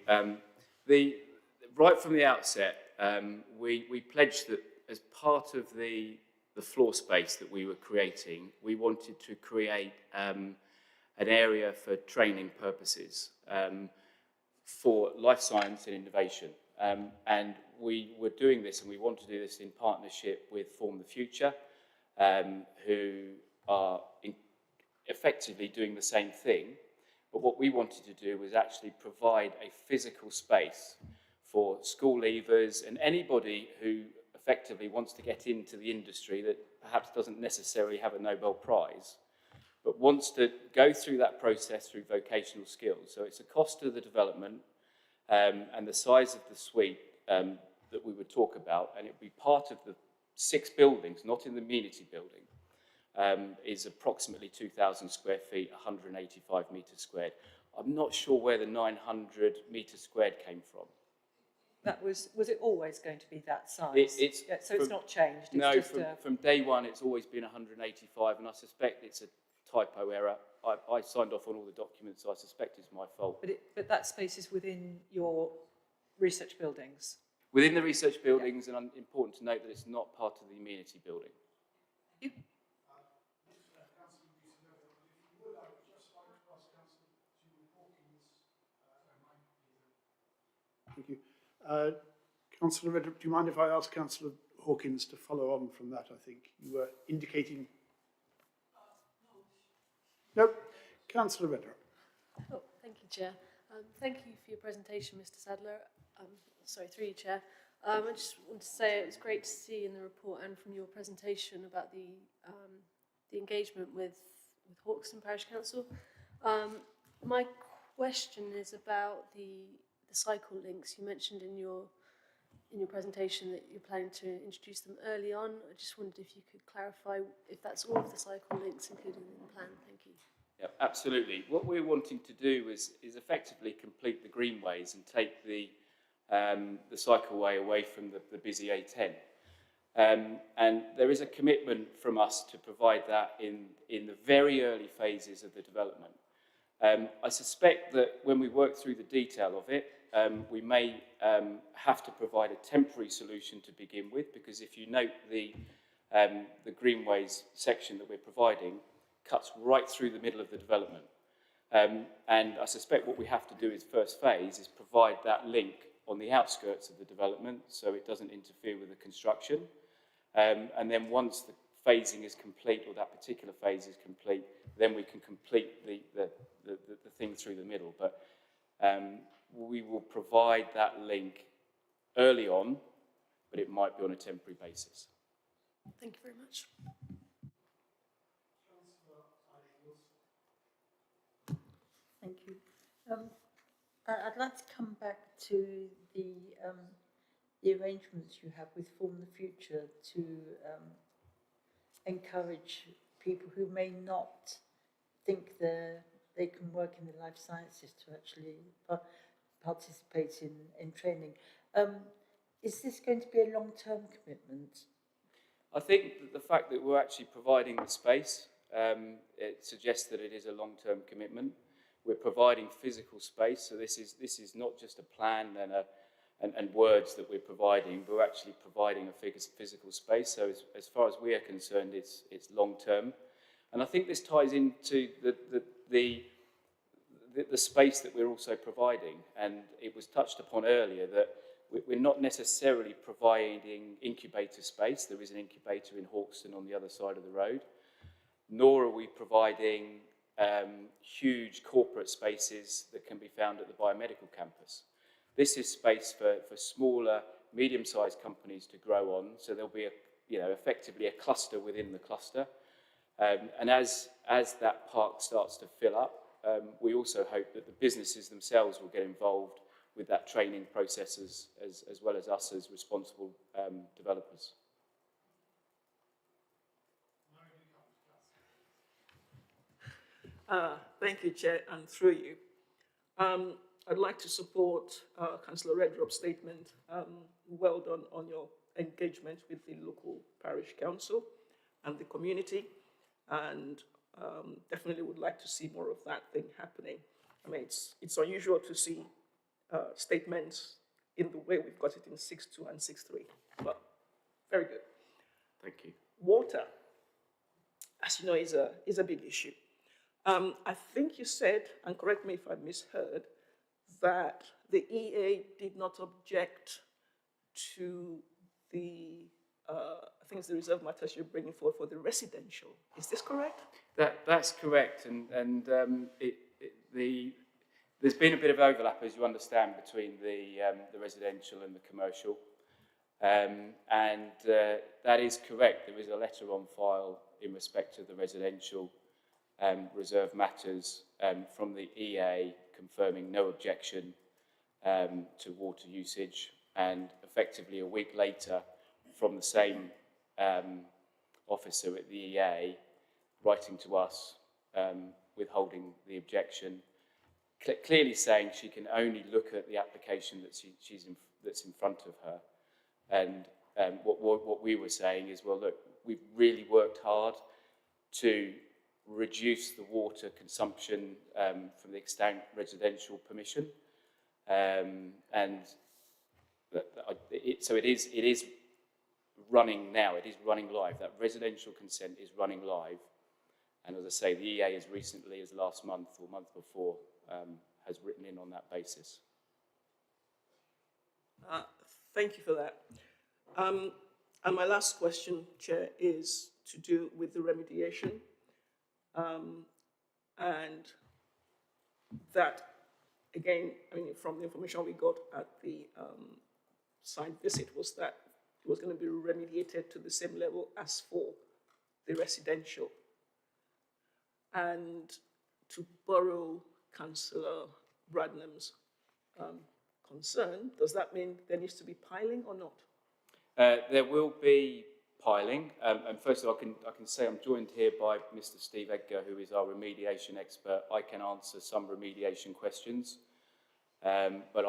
Right from the outset, we pledged that as part of the floor space that we were creating, we wanted to create an area for training purposes for life science and innovation. And we were doing this, and we want to do this in partnership with Form the Future, who are effectively doing the same thing. But what we wanted to do was actually provide a physical space for school leavers and anybody who effectively wants to get into the industry that perhaps doesn't necessarily have a Nobel Prize, but wants to go through that process through vocational skills. So it's a cost of the development and the size of the suite that we would talk about, and it would be part of the 6 buildings, not in the amenity building, is approximately 2,000 square feet, 185 metres squared. I'm not sure where the 900 metres squared came from. That was it always going to be that size? It's not changed? It's no, just from day one it's always been 185, and I suspect it's a typo error. I signed off on all the documents, so I suspect it's my fault. But that space is within your research buildings? Within the research buildings, and important to note that it's not part of the amenity building. Thank you. Thank you. Councillor Redrup, do you mind if I ask Councillor Hawkins to follow on from that? I think you were indicating... No. Councillor Redrup. Oh, thank you, Chair. Thank you for your presentation, Mr. Sadler. Sorry, through you, Chair. I just want to say it was great to see in the report and from your presentation about the engagement with Hawkston Parish Council. My question is about the cycle links. You mentioned in your presentation that you're planning to introduce them early on. I just wondered if you could clarify if that's all of the cycle links included in the plan. Thank you. Yeah, absolutely. What we're wanting to do is effectively complete the greenways and take the cycleway away from the busy A10. And there is a commitment from us to provide that in the very early phases of the development. I suspect that when we work through the detail of it, we may have to provide a temporary solution to begin with, because if you note the greenways section that we're providing cuts right through the middle of the development. And I suspect what we have to do is first phase is provide that link on the outskirts of the development so it doesn't interfere with the construction. And then once the phasing is complete, or that particular phase is complete, then we can complete the thing through the middle. But we will provide that link early on, but it might be on a temporary basis. Thank you very much. Thank you. I'd like to come back to the arrangements you have with Form the Future to encourage people who may not think they can work in the life sciences to actually participate in training. Is this going to be a long-term commitment? I think that the fact that we're actually providing the space, it suggests that it is a long-term commitment. We're providing physical space, so this is not just a plan and words that we're providing. We're actually providing a physical space. So as far as we are concerned, it's long-term, and I think this ties into the space that we're also providing. And it was touched upon earlier that we're not necessarily providing incubator space. There is an incubator in Hawkston on the other side of the road, nor are we providing huge corporate spaces that can be found at the biomedical campus. This is space for smaller, medium-sized companies to grow on, so there'll be effectively a cluster within the cluster. And as that park starts to fill up, we also hope that the businesses themselves will get involved with that training process as well as us as responsible developers. Thank you, Chair, and through you. I'd like to support Councillor Redrop's statement. Well done on your engagement with the local parish council and the community, and definitely would like to see more of that thing happening. I mean, it's unusual to see statements in the way we've got it in 6.2 and 6.3, but very good. Thank you. Water, as you know, is a big issue. I think you said, and correct me if I misheard, that the EA did not object to the, I think it's the reserve matters you're bringing forward for the residential. Is this correct? That's correct, and there's been a bit of overlap, as you understand, between the residential and the commercial, and that is correct. There is a letter on file in respect to the residential reserve matters from the EA confirming no objection to water usage, and effectively a week later from the same officer at the EA writing to us withholding the objection, clearly saying she can only look at the application that's in front of her. And what we were saying is, well, look, we've really worked hard to reduce the water consumption from the extant residential permission, so it is running now. It is running live. That residential consent is running live, and as I say, the EA as recently as last month or month before has written in on that basis. Thank you for that. And my last question, Chair, is to do with the remediation. And that, again, I mean, from the information we got at the site visit was that it was going to be remediated to the same level as for the residential. And to borrow Councillor Bradnam's concern, does that mean there needs to be piling or not? There will be piling, and first of all, I can say I'm joined here by Mr. Steve Edgar, who is our remediation expert. I can answer some remediation questions, but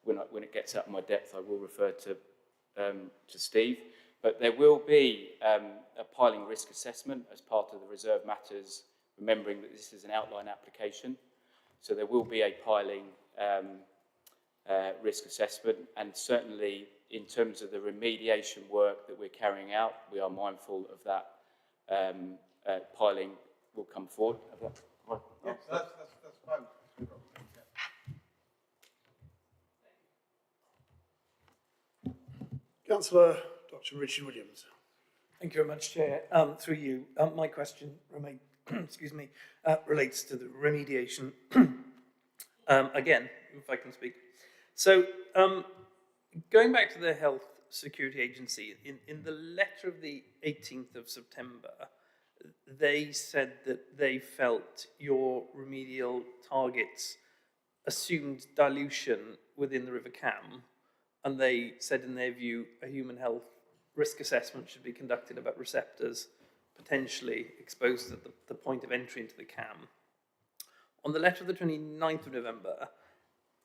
when it gets out of my depth, I will refer to Steve. But there will be a piling risk assessment as part of the reserve matters, remembering that this is an outline application. So there will be a piling risk assessment, and certainly in terms of the remediation work that we're carrying out, we are mindful of that piling will come forward. Yes, that's fine. Councillor Dr. Richard Williams. Thank you very much, Chair. Through you, my question excuse me, relates to the remediation. Again, if I can speak. So, going back to the Health Security Agency, in the letter of the 18th of September, they said that they felt your remedial targets assumed dilution within the River Cam, and they said in their view a human health risk assessment should be conducted about receptors potentially exposed at the point of entry into the Cam. On the letter of the 29th of November,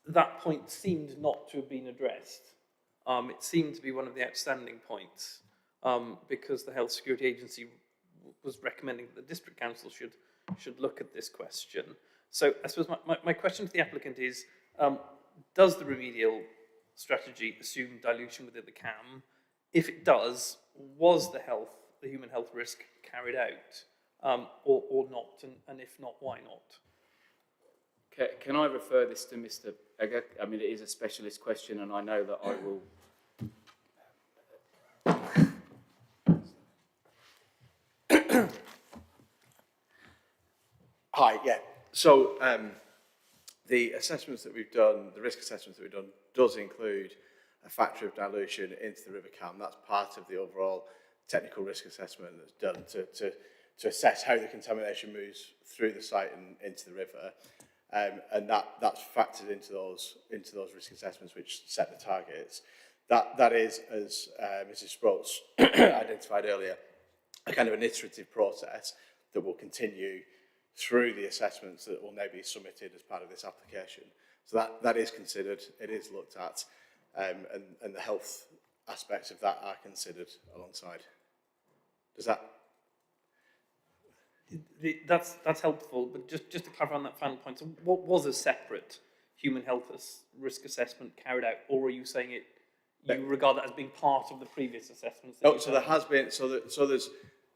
that point seemed not to have been addressed. It seemed to be one of the outstanding points because the Health Security Agency was recommending that the District Council should look at this question. So I suppose my question to the applicant is, does the remedial strategy assume dilution within the Cam? If it does, was the human health risk carried out or not? And if not, why not? Can I refer this to Mr. Egger? I mean, it is a specialist question, and I know that I will. Hi, yeah. So the assessments that we've done, the risk assessments that we've done, does include a factor of dilution into the River Cam. That's part of the overall technical risk assessment that's done to assess how the contamination moves through the site and into the river. And that's factored into those risk assessments which set the targets. That is, as Mrs. Sproats identified earlier, a kind of an iterative process that will continue through the assessments that will now be submitted as part of this application. So that is considered, it is looked at, and the health aspects of that are considered alongside. Does that? That's helpful, but just to clarify on that final point, so what was a separate human health risk assessment carried out, or are you saying you regard that as being part of the previous assessments? No, so there has been,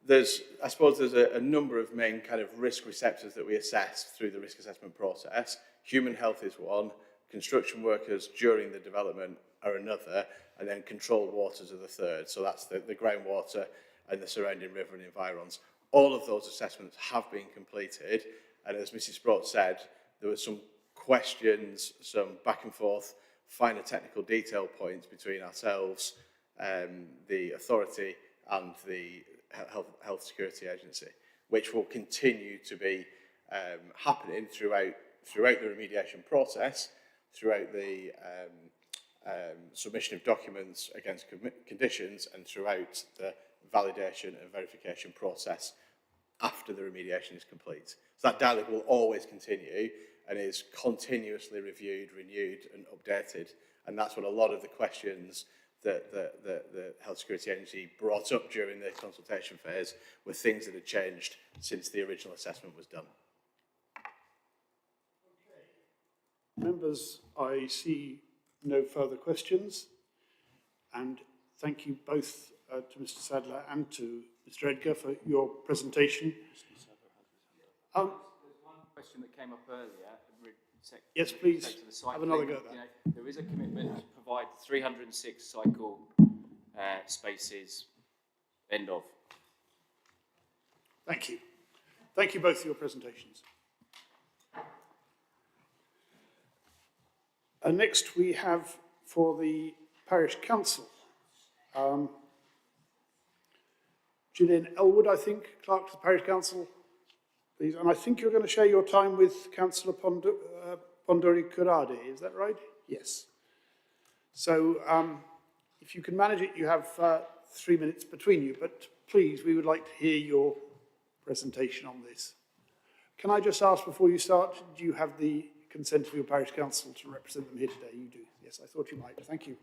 there's I suppose there's a number of main kind of risk receptors that we assess through the risk assessment process. Human health is one, construction workers during the development are another, and then controlled waters are the third. So that's the groundwater and the surrounding river and environs. All of those assessments have been completed, and as Mrs. Sproat said, there were some questions, some back and forth, finer technical detail points between ourselves, the authority and the Health Security Agency, which will continue to be happening throughout the remediation process, throughout the submission of documents against conditions, and throughout the validation and verification process after the remediation is complete. So that dialogue will always continue and is continuously reviewed, renewed and updated. And that's what a lot of the questions that the Health Security Agency brought up during the consultation phase were things that had changed since the original assessment was done. Members, I see no further questions, and thank you both to Mr. Sadler and to Mr. Edgar for your presentation. There's one question that came up earlier. Yes, please. Have another go at that. You know, there is a commitment to provide 306 cycle spaces. End of. Thank you. Thank you both for your presentations. Next we have for the Parish Council, Gillian Elwood, I think, Clerk to the Parish Council, please. And I think you're going to share your time with Councillor Ponduri Kurade, is that right? Yes. So if you can manage it, you have 3 minutes between you, but please, we would like to hear your presentation on this. Can I just ask before you start, do you have the consent of your Parish Council to represent them here today? You do. Yes, I thought you might. Thank you.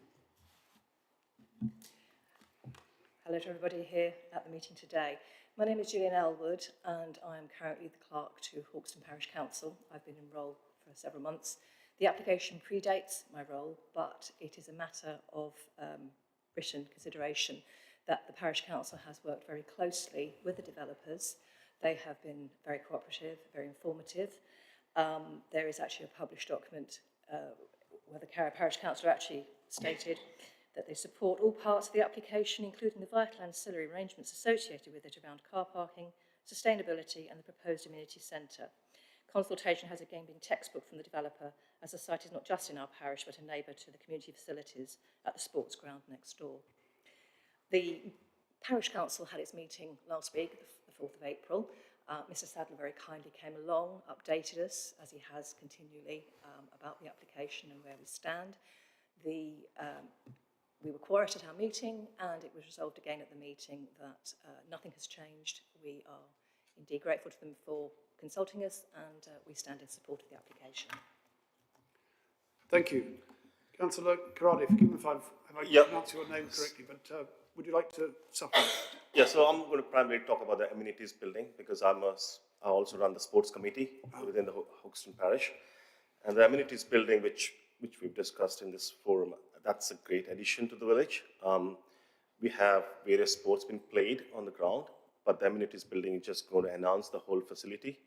Hello to everybody here at the meeting today. My name is Gillian Elwood and I am currently the clerk to Hawkston Parish Council. I've been in role for several months. The application predates my role, but it is a matter of written consideration that the Parish Council has worked very closely with the developers. They have been very cooperative, very informative. There is actually a published document where the Parish Council actually stated that they support all parts of the application, including the vital ancillary arrangements associated with it around car parking, sustainability and the proposed amenity centre. Consultation has again been textbook from the developer, as the site is not just in our parish but a neighbour to the community facilities at the sports ground next door. The Parish Council had its meeting last week, the 4th of April. Mr Sadler very kindly came along, updated us, as he has continually, about the application and where we stand. We were quiet at our meeting and it was resolved again at the meeting that nothing has changed. We are indeed grateful to them for consulting us and we stand in support of the application. Thank you. Councillor Carradi, forgive me if I've pronounced your name correctly, but would you like to supplement? Yeah, so I'm going to primarily talk about the amenities building because I also run the sports committee within the Hawkston Parish. And the amenities building, which we've discussed in this forum, that's a great addition to the village. We have various sports being played on the ground, but the amenities building is just going to enhance the whole facility.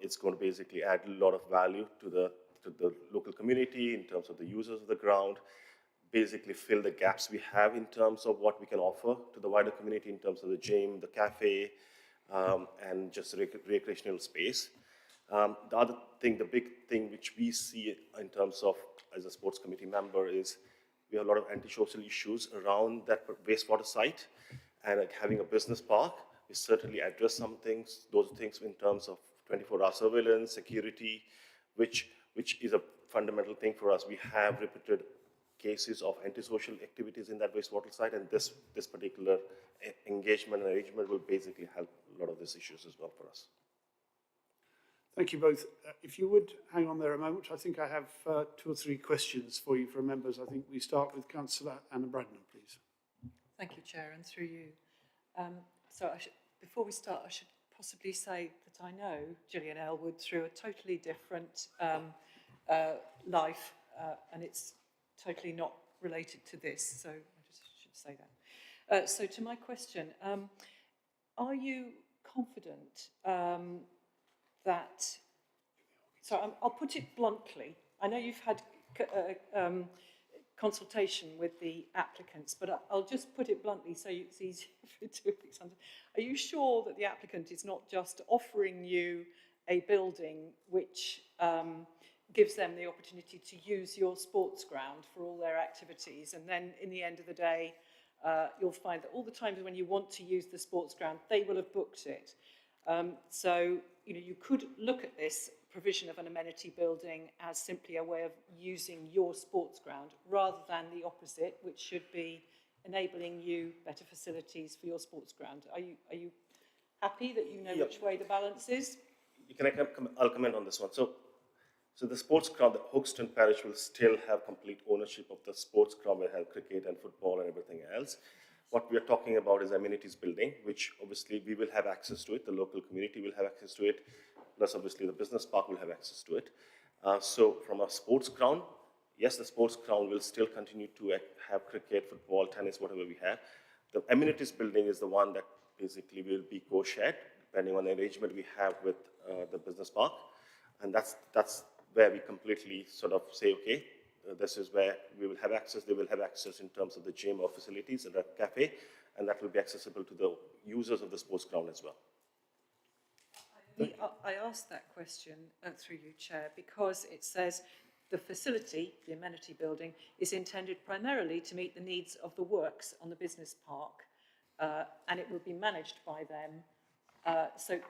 It's going to basically add a lot of value to the local community in terms of the users of the ground, basically fill the gaps we have in terms of what we can offer to the wider community in terms of the gym, the cafe, and just recreational space. The other thing, the big thing which we see in terms of as a sports committee member is we have a lot of antisocial issues around that wastewater site, and like having a business park, we certainly address some things, those things in terms of 24-hour surveillance, security, which is a fundamental thing for us. We have repeated cases of antisocial activities in that wastewater site, and this particular engagement and arrangement will basically help a lot of these issues as well for us. Thank you both. If you would hang on there a moment, I think I have 2 or 3 questions for you from members. I think we start with Councillor Anna Bradnam, please. Thank you, Chair, and through you. Before we start, I should possibly say that I know Gillian Elwood through a totally different life, and it's totally not related to this, so I just should say that. So to my question, are you confident I'll put it bluntly. I know you've had consultation with the applicants, but I'll just put it bluntly so it's easier to understand. Are you sure that the applicant is not just offering you a building which gives them the opportunity to use your sports ground for all their activities, and then in the end of the day, you'll find that all the times when you want to use the sports ground, they will have booked it. So, you could look at this provision of an amenity building as simply a way of using your sports ground rather than the opposite, which should be enabling you better facilities for your sports ground. Are you happy that you know which way the balance is? I'll comment on this one. So the sports ground, the Hawkston Parish will still have complete ownership of the sports ground. We'll have cricket and football and everything else. What we are talking about is amenities building, which obviously we will have access to it. The local community will have access to it. Plus, obviously, the business park will have access to it. So from a sports ground, yes, the sports ground will still continue to have cricket, football, tennis, whatever we have. The amenities building is the one that basically will be co-shared, depending on the arrangement we have with the business park. And that's where we completely sort of say, okay, this is where we will have access. They will have access in terms of the gym or facilities and the cafe, and that will be accessible to the users of the sports ground as well. I asked that question through you, Chair, because it says the facility, the amenity building, is intended primarily to meet the needs of the works on the business park, and it will be managed by them. So,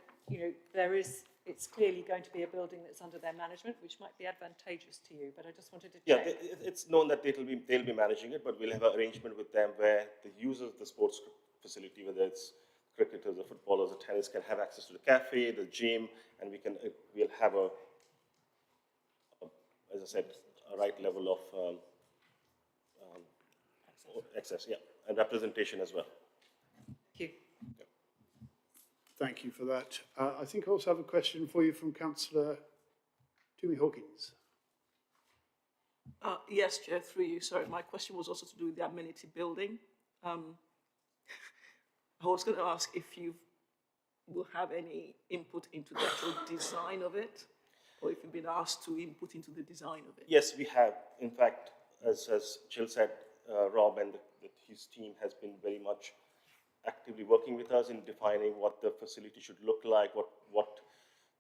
it's clearly going to be a building that's under their management, which might be advantageous to you, but I just wanted to check. Yeah, it's known that they'll be managing it, but we'll have an arrangement with them where the users of the sports facility, whether it's cricketers or footballers or tennis, can have access to the cafe, the gym, and we'll have as I said, a right level of access, yeah. and representation as well. Thank you. Thank you for that. I think I also have a question for you from Councillor Toomey Hawkins. Yes, Chair, through you. Sorry, my question was also to do with the amenity building. I was going to ask if you will have any input into the actual design of it, or if you've been asked to input into the design of it. Yes, we have. In fact, as Jill said, Rob and his team has been very much actively working with us in defining what the facility should look like, what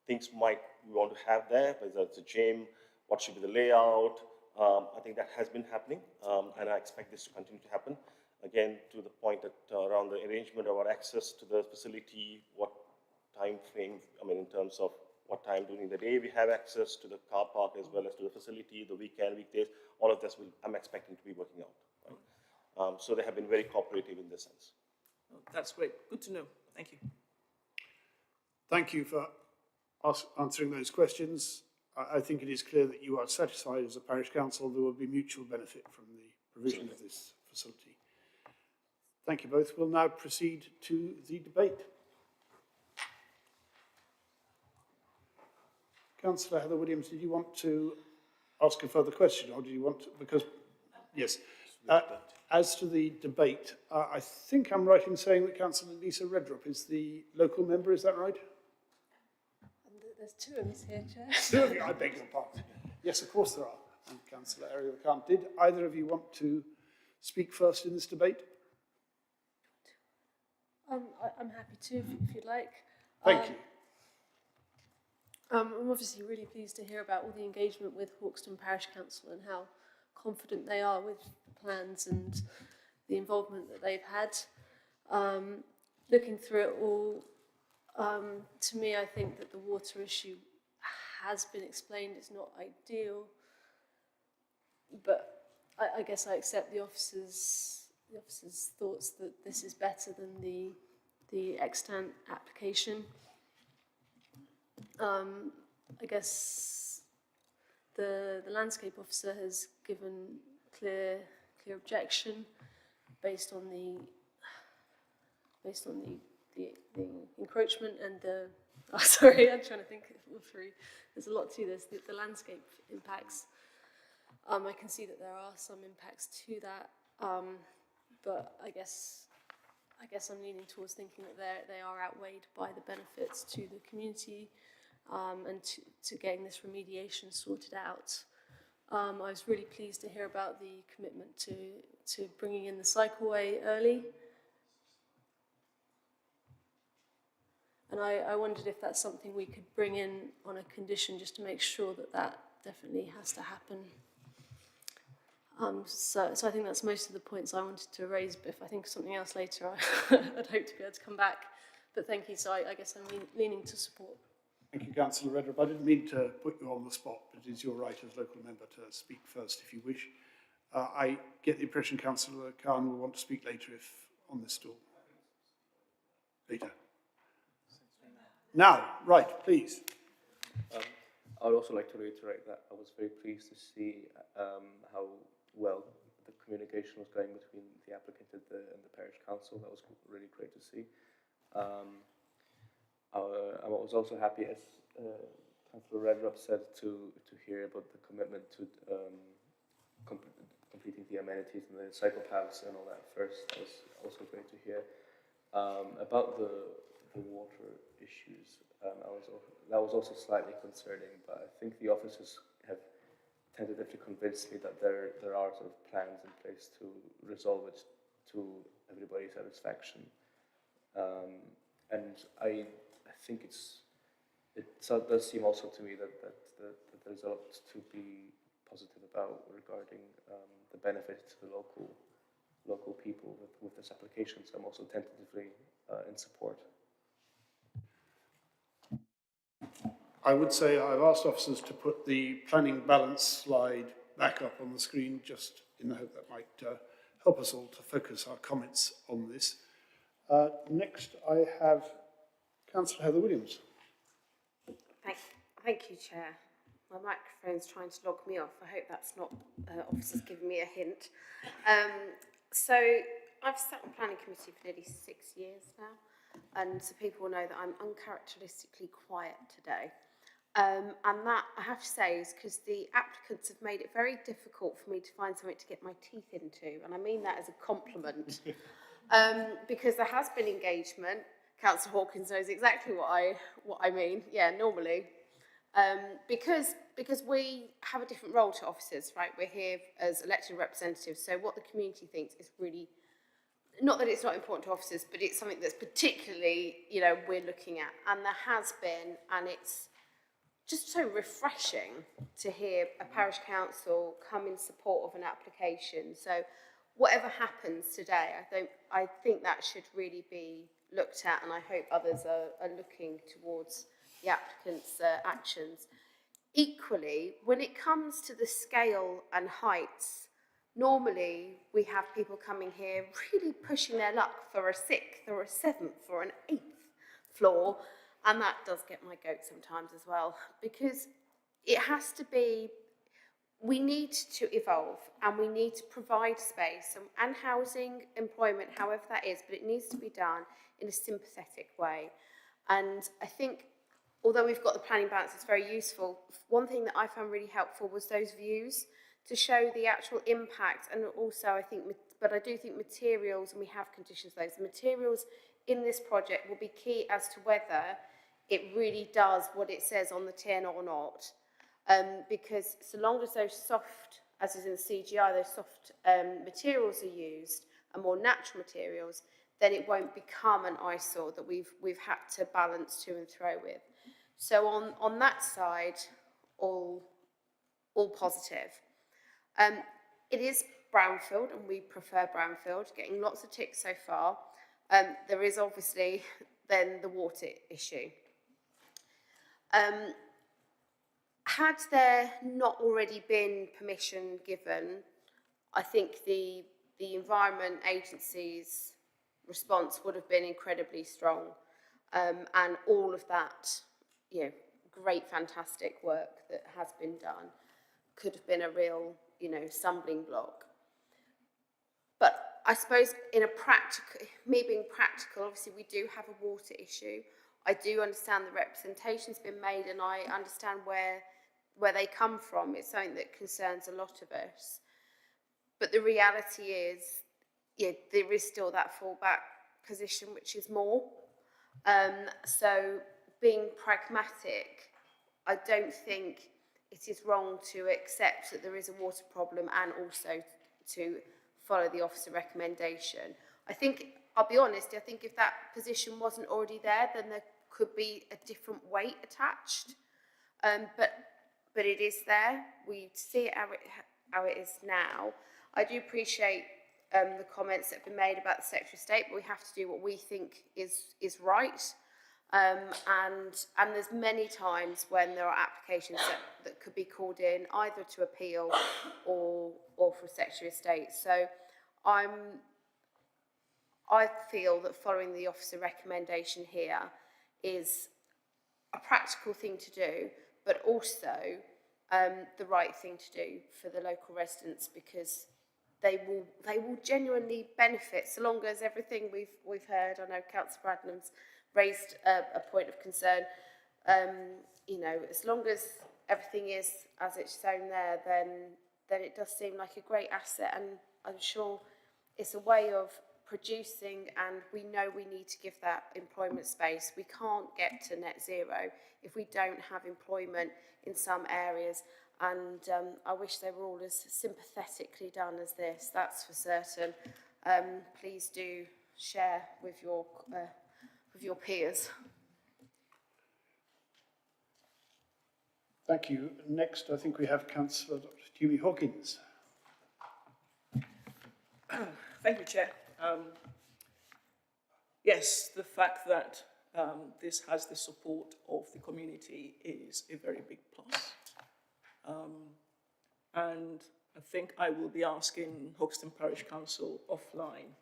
things might we want to have there, whether it's a gym, what should be the layout. I think that has been happening, and I expect this to continue to happen. Again, to the point that around the arrangement of our access to the facility, what time frame, in terms of what time during the day we have access to the car park as well as to the facility, the weekend, weekdays, all of this I'm expecting to be working out. Right? So they have been very cooperative in this sense. Oh, that's great. Good to know. Thank you. Thank you for answering those questions. I think it is clear that you are satisfied as a parish council there will be mutual benefit from the provision of this facility. Thank you both. We'll now proceed to the debate. Councillor Heather Williams, did you want to ask a further question, or do you want to, because, yes. As to the debate, I think I'm right in saying that Councillor Lisa Redrup is the local member, is that right? There's two of us here, Chair. Two of you, I beg your pardon. Yes, of course there are. And Councillor Ariel Khan. Did either of you want to speak first in this debate? I'm happy to, if you'd like. Thank you. I'm obviously really pleased to hear about all the engagement with Hawkston Parish Council and how confident they are with the plans and the involvement that they've had. Looking through it all, to me, I think that the water issue has been explained. It's not ideal, but I guess I accept the officers' thoughts that this is better than the extant application. I guess the landscape officer has given clear objection based on the encroachment and the sorry, I'm trying to think of all three. There's a lot to this. The landscape impacts. I can see that there are some impacts to that, but I guess I'm leaning towards thinking that they are outweighed by the benefits to the community and to getting this remediation sorted out. I was really pleased to hear about the commitment to bringing in the cycleway early. And I wondered if that's something we could bring in on a condition just to make sure that that definitely has to happen. So I think that's most of the points I wanted to raise, but if I think of something else later, I'd hope to be able to come back. But thank you, so I guess I'm leaning to support. Thank you, Councillor Redrup. I didn't mean to put you on the spot, but it is your right as local member to speak first if you wish. I get the impression Councillor Khan will want to speak later if on this stall. Later. Now, right, please. I would also like to reiterate that I was very pleased to see how well the communication was going between the applicant and the parish council. That was really great to see. I was also happy, as Councillor Redrup said, to hear about the commitment to completing the amenities and the cycle paths and all that first. That was also great to hear. About the water issues, that was also slightly concerning, but I think the officers have tentatively convinced me that there are sort of plans in place to resolve it to everybody's satisfaction. And I think it does seem also to me that there's a lot to be positive about regarding the benefit to the local people with this application. So I'm also tentatively in support. I would say I've asked officers to put the planning balance slide back up on the screen, just in the hope that might help us all to focus our comments on this. Next, I have Councillor Heather Williams. Thank you, Chair. My microphone's trying to log me off. I hope that's not officers giving me a hint. So I've sat on planning committee for nearly 6 years now, and so people know that I'm uncharacteristically quiet today. And that, I have to say, is because the applicants have made it very difficult for me to find something to get my teeth into, and I mean that as a compliment. Because there has been engagement. Councillor Hawkins knows exactly what I mean. Yeah, normally. Because we have a different role to officers, right? We're here as elected representatives, so what the community thinks is really, not that it's not important to officers, but it's something that's particularly, you know, we're looking at. And there has been, and it's just so refreshing to hear a parish council come in support of an application. So whatever happens today, I think that should really be looked at, and I hope others are looking towards the applicant's actions. Equally, when it comes to the scale and heights, normally we have people coming here really pushing their luck for a 6th or a 7th or an 8th floor, and that does get my goat sometimes as well, because it has to be, we need to evolve and we need to provide space and housing, employment, however that is, but it needs to be done in a sympathetic way. And I think, although we've got the planning balance, it's very useful. One thing that I found really helpful was those views to show the actual impact, and also I think, but I do think materials, and we have conditions those, materials in this project will be key as to whether it really does what it says on the tin or not. Because so long as those soft, as is in the CGI, those soft materials are used, and more natural materials, then it won't become an eyesore that we've had to balance to and fro with. So on that side, all positive. It is brownfield, and we prefer brownfield, getting lots of ticks so far. There is obviously then the water issue. Had there not already been permission given, I think the Environment Agency's response would have been incredibly strong, and all of that, you know, great, fantastic work that has been done could have been a real, you know, stumbling block. But I suppose in a practical, me being practical, obviously we do have a water issue. I do understand the representation's been made, and I understand where they come from. It's something that concerns a lot of us. But the reality is, yeah, there is still that fallback position, which is more. So being pragmatic, I don't think it is wrong to accept that there is a water problem and also to follow the officer recommendation. I think, I'll be honest, I think if that position wasn't already there, then there could be a different weight attached. But it is there. We see it how it is now. I do appreciate the comments that have been made about the Secretary of State, but we have to do what we think is right. And there's many times when there are applications that could be called in either to appeal or for Secretary of State. So I feel that following the officer recommendation here is a practical thing to do, but also the right thing to do for the local residents, because they will genuinely benefit, so long as everything we've heard. I know Councillor Bradnam's raised a point of concern. You know, as long as everything is as it's shown there, then it does seem like a great asset, and I'm sure it's a way of producing, and we know we need to give that employment space. We can't get to net zero if we don't have employment in some areas, and I wish they were all as sympathetically done as this, that's for certain. Please do share with your peers. Thank you. Next, I think we have Councillor Dr. Julie Hawkins. Thank you, Chair. Yes, the fact that this has the support of the community is a very big plus. And I think I will be asking Hoxton Parish Council offline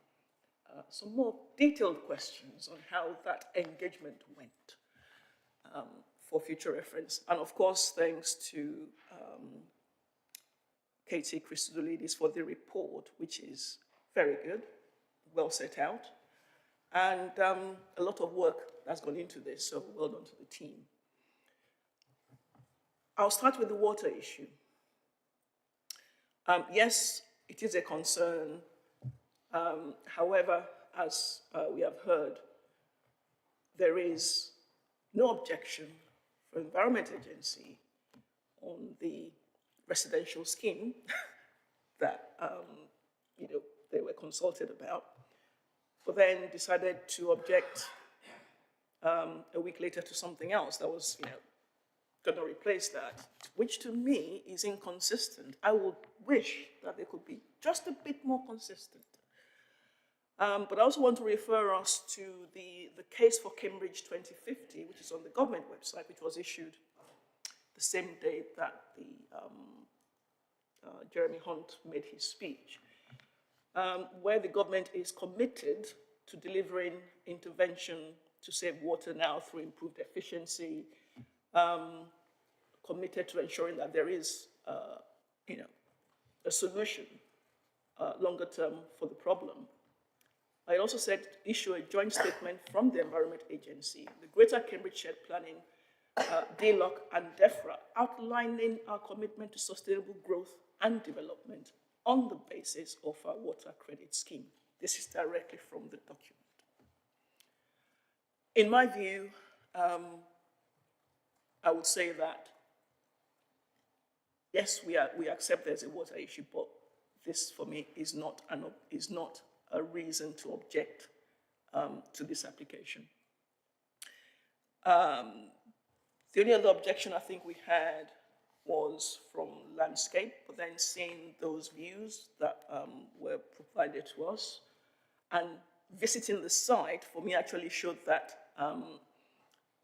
some more detailed questions on how that engagement went for future reference. And of course, thanks to Katie Christodoulidis for the report, which is very good, well set out, and a lot of work has gone into this, so well done to the team. I'll start with the water issue. Yes, it is a concern. However, as we have heard, there is no objection from the Environment Agency on the residential scheme that they were consulted about, but then decided to object a week later to something else that was going to replace that, which to me is inconsistent. I would wish that they could be just a bit more consistent. But I also want to refer us to the case for Cambridge 2050, which is on the government website, which was issued the same day that Jeremy Hunt made his speech, where the government is committed to delivering intervention to save water now through improved efficiency, committed to ensuring that there is a solution longer term for the problem. I also said issue a joint statement from the Environment Agency, the Greater Cambridge Shared Planning, DLOC and DEFRA, outlining our commitment to sustainable growth and development on the basis of our water credit scheme. This is directly from the document. In my view, I would say that, yes, we accept there's a water issue, but this for me is not a reason to object to this application. The only other objection I think we had was from landscape, but then seeing those views that were provided to us and visiting the site for me actually showed that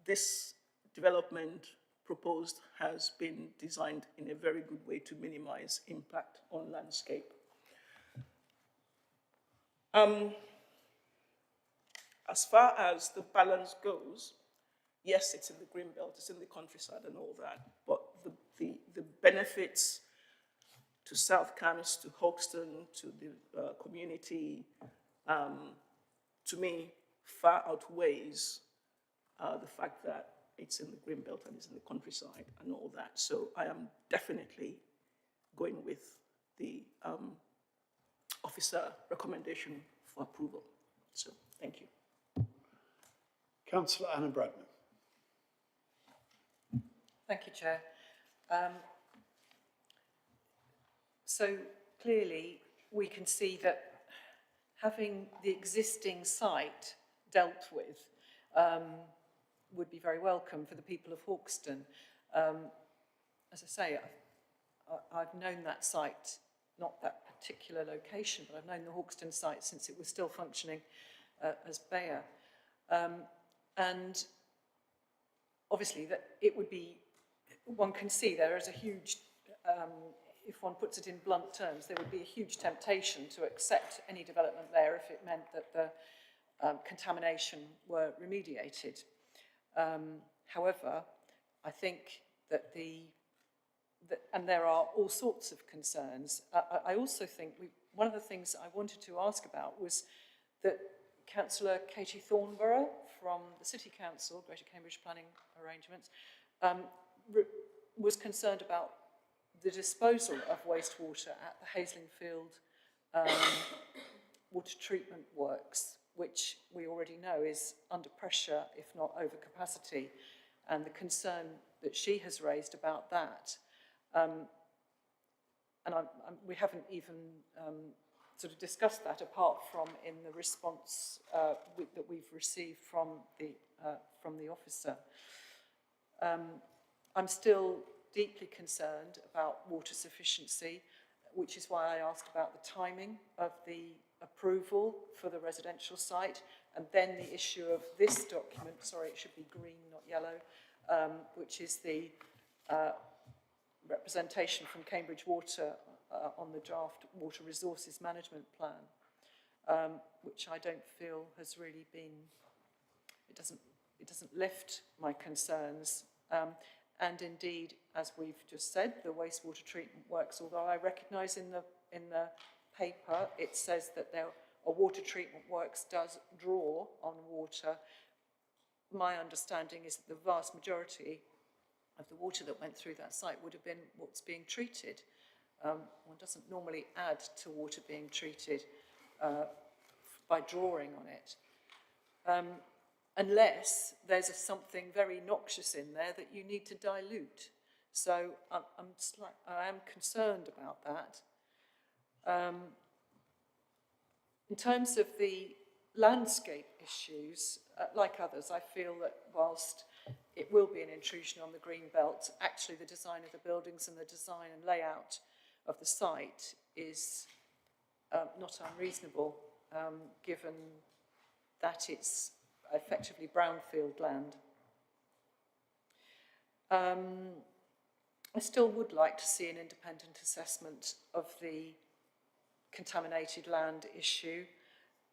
this development proposed has been designed in a very good way to minimize impact on landscape. As far as the balance goes, yes, it's in the green belt, it's in the countryside and all that, but the benefits to South Cambs, to Hoxton, to the community, to me, far outweighs the fact that it's in the green belt and it's in the countryside and all that. So I am definitely going with the officer recommendation for approval. So thank you. Councillor Anna Bradnam. Thank you, Chair. So clearly we can see that having the existing site dealt with would be very welcome for the people of Hawkston. As I say, I've known that site, not that particular location, but I've known the Hawkston site since it was still functioning as Bayer. And obviously that it would be, one can see there is a huge, if one puts it in blunt terms, there would be a huge temptation to accept any development there if it meant that the contamination were remediated. However, I think that and there are all sorts of concerns. I also think one of the things I wanted to ask about was that Councillor Katie Thornborough from the City Council, Greater Cambridge Planning Arrangements, was concerned about the disposal of wastewater at the Haslingfield water treatment works, which we already know is under pressure, if not over capacity, and the concern that she has raised about that. And we haven't even sort of discussed that apart from in the response that we've received from the officer. I'm still deeply concerned about water sufficiency, which is why I asked about the timing of the approval for the residential site, and then the issue of this document, sorry, it should be green, not yellow, which is the representation from Cambridge Water on the draft Water Resources Management Plan, which I don't feel has really been, it doesn't lift my concerns. And indeed, as we've just said, the wastewater treatment works, although I recognise in the paper it says that there or water treatment works does draw on water, my understanding is that the vast majority of the water that went through that site would have been what's being treated. One doesn't normally add to water being treated by drawing on it, unless there's something very noxious in there that you need to dilute. So I am concerned about that. In terms of the landscape issues, like others, I feel that whilst it will be an intrusion on the green belt, actually the design of the buildings and the design and layout of the site is not unreasonable, given that it's effectively brownfield land. I still would like to see an independent assessment of the contaminated land issue.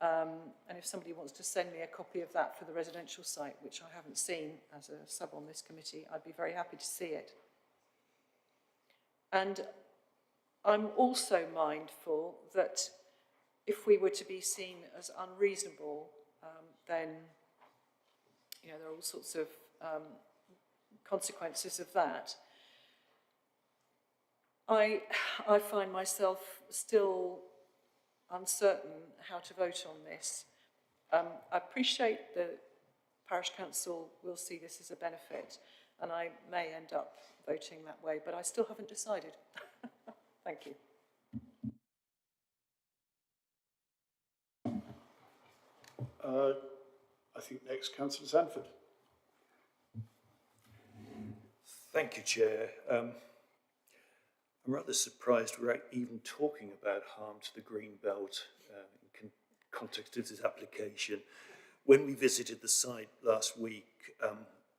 And if somebody wants to send me a copy of that for the residential site, which I haven't seen as a sub on this committee, I'd be very happy to see it. And I'm also mindful that if we were to be seen as unreasonable, then there are all sorts of consequences of that. I find myself still uncertain how to vote on this. I appreciate that Parish Council will see this as a benefit, and I may end up voting that way, but I still haven't decided. Thank you. I think next, Councillor Sanford. Thank you, Chair. I'm rather surprised we're even talking about harm to the green belt in context of this application. When we visited the site last week, I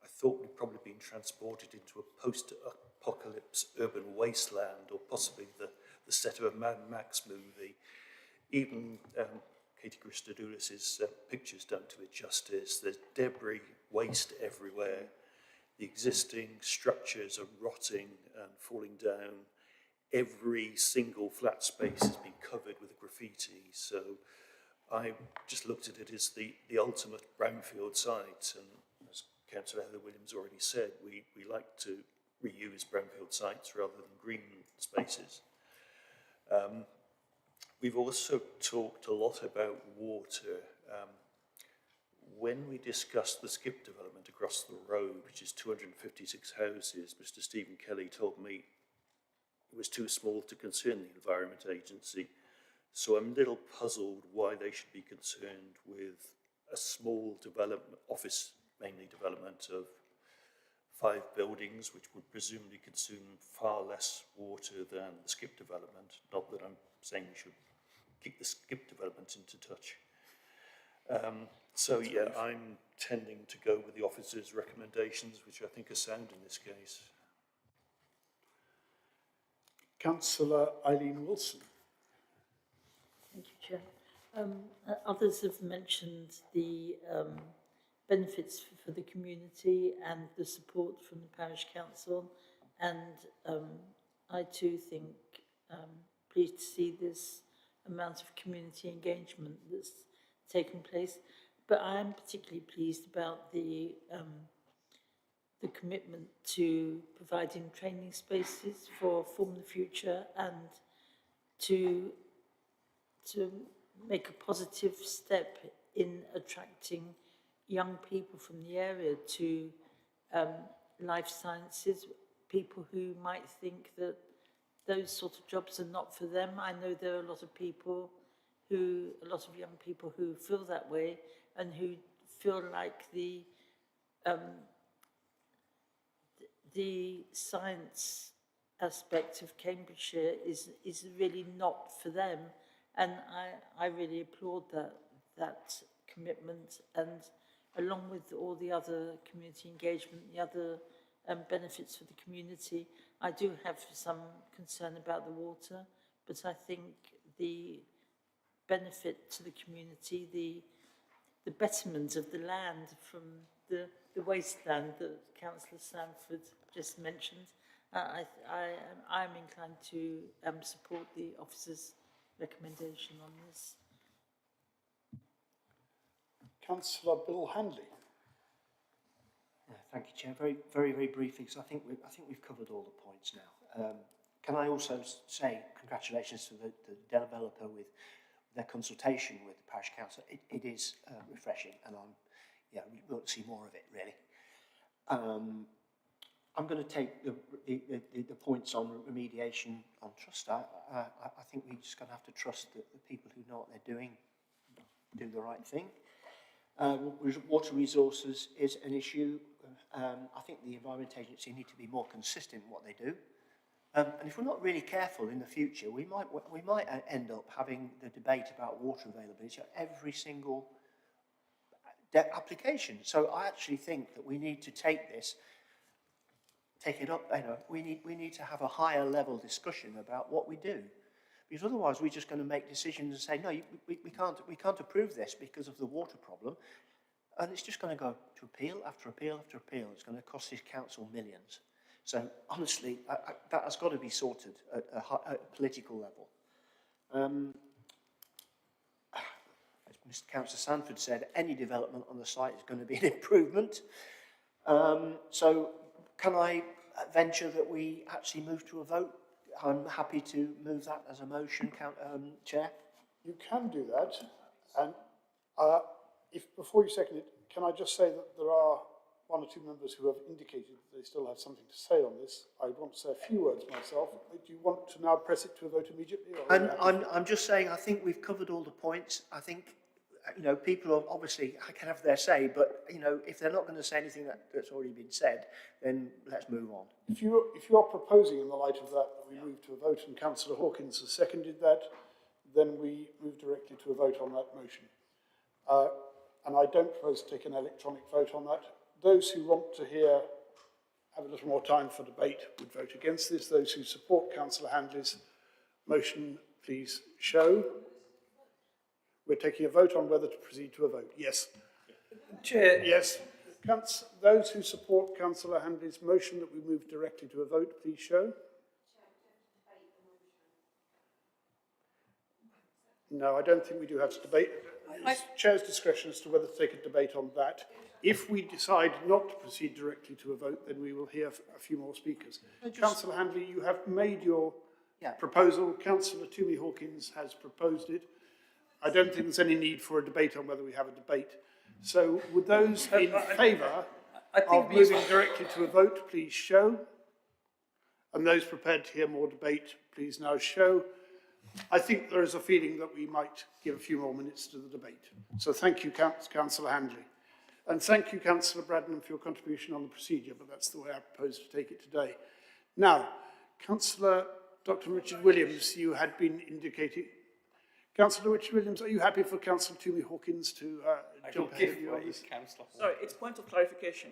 thought we'd probably been transported into a post-apocalypse urban wasteland, or possibly the set of a Mad Max movie. Even Katie Christodoulis's pictures don't do it justice. There's debris, waste everywhere. The existing structures are rotting and falling down. Every single flat space has been covered with graffiti. So I just looked at it as the ultimate brownfield site. And as Councillor Heather Williams already said, we like to reuse brownfield sites rather than green spaces. We've also talked a lot about water. When we discussed the skip development across the road, which is 256 houses, Mr. Stephen Kelly told me it was too small to concern the Environment Agency. So I'm a little puzzled why they should be concerned with a small development, office mainly development of 5 buildings, which would presumably consume far less water than the skip development. Not that I'm saying we should keep the skip development into touch. So yeah, I'm tending to go with the officer's recommendations, which I think are sound in this case. Councillor Eileen Wilson. Thank you, Chair. Others have mentioned the benefits for the community and the support from the Parish Council, and I too think pleased to see this amount of community engagement that's taken place. But I am particularly pleased about the commitment to providing training spaces for Form the Future and to make a positive step in attracting young people from the area to life sciences, people who might think that those sort of jobs are not for them. I know there are a lot of young people who feel that way and who feel like the science aspect of Cambridgeshire is really not for them, and I really applaud that commitment, and along with all the other community engagement, the other benefits for the community, I do have some concern about the water, but I think the benefit to the community, the betterment of the land from the wasteland that Councillor Sanford just mentioned, I am inclined to support the officer's recommendation on this. Councillor Bill Handley. Thank you, Chair. Very briefly, because I think we've covered all the points now. Can I also say congratulations to the developer with their consultation with the parish council. It is refreshing, and we want to see more of it, really. I'm going to take the points on remediation on trust. I think we're just going to have to trust that the people who know what they're doing do the right thing. Water resources is an issue. I think the Environment Agency need to be more consistent in what they do. And if we're not really careful in the future, we might end up having the debate about water availability at every single application. So I actually think that we need to take it up. We need to have a higher level discussion about what we do, because otherwise we're just going to make decisions and say no, we can't approve this because of the water problem, and it's just going to go to appeal after appeal after appeal. It's going to cost this council millions. So honestly, that has got to be sorted at a political level. As Mr. Councillor Sanford said, any development on the site is going to be an improvement. So can I venture that we actually move to a vote? I'm happy to move that as a motion, Chair. You can do that, and if before you second it, can I just say that there are one or two members who have indicated that they still have something to say on this. I want to say a few words myself. Do you want to now press it to a vote immediately? Or I'm just saying, I think we've covered all the points. I think, people are obviously can have their say, but, if they're not going to say anything that's already been said, then let's move on. If you are proposing in the light of that we move to a vote, and Councillor Hawkins has seconded that, then we move directly to a vote on that motion. And I don't propose to take an electronic vote on that. Those who want to have a little more time for debate would vote against this. Those who support Councillor Handley's motion, please show. We're taking a vote on whether to proceed to a vote. Yes. Chair. Yes. Those who support Councillor Handley's motion that we move directly to a vote, please show. No, I don't think we do have to debate. It's Chair's discretion as to whether to take a debate on that. If we decide not to proceed directly to a vote, then we will hear a few more speakers. Councillor Handley, you have made your proposal. Councillor Toomey Hawkins has proposed it. I don't think there's any need for a debate on whether we have a debate. So would those in favour of moving directly to a vote, please show. And those prepared to hear more debate, please now show. I think there is a feeling that we might give a few more minutes to the debate. So thank you, Councillor Handley. And thank you, Councillor Bradnam, for your contribution on the procedure, but that's the way I propose to take it today. Now, Councillor Dr. Richard Williams, you had been indicating. Councillor Richard Williams, are you happy for Councillor Toomey Hawkins to jump ahead of you on this? Sorry, it's point of clarification.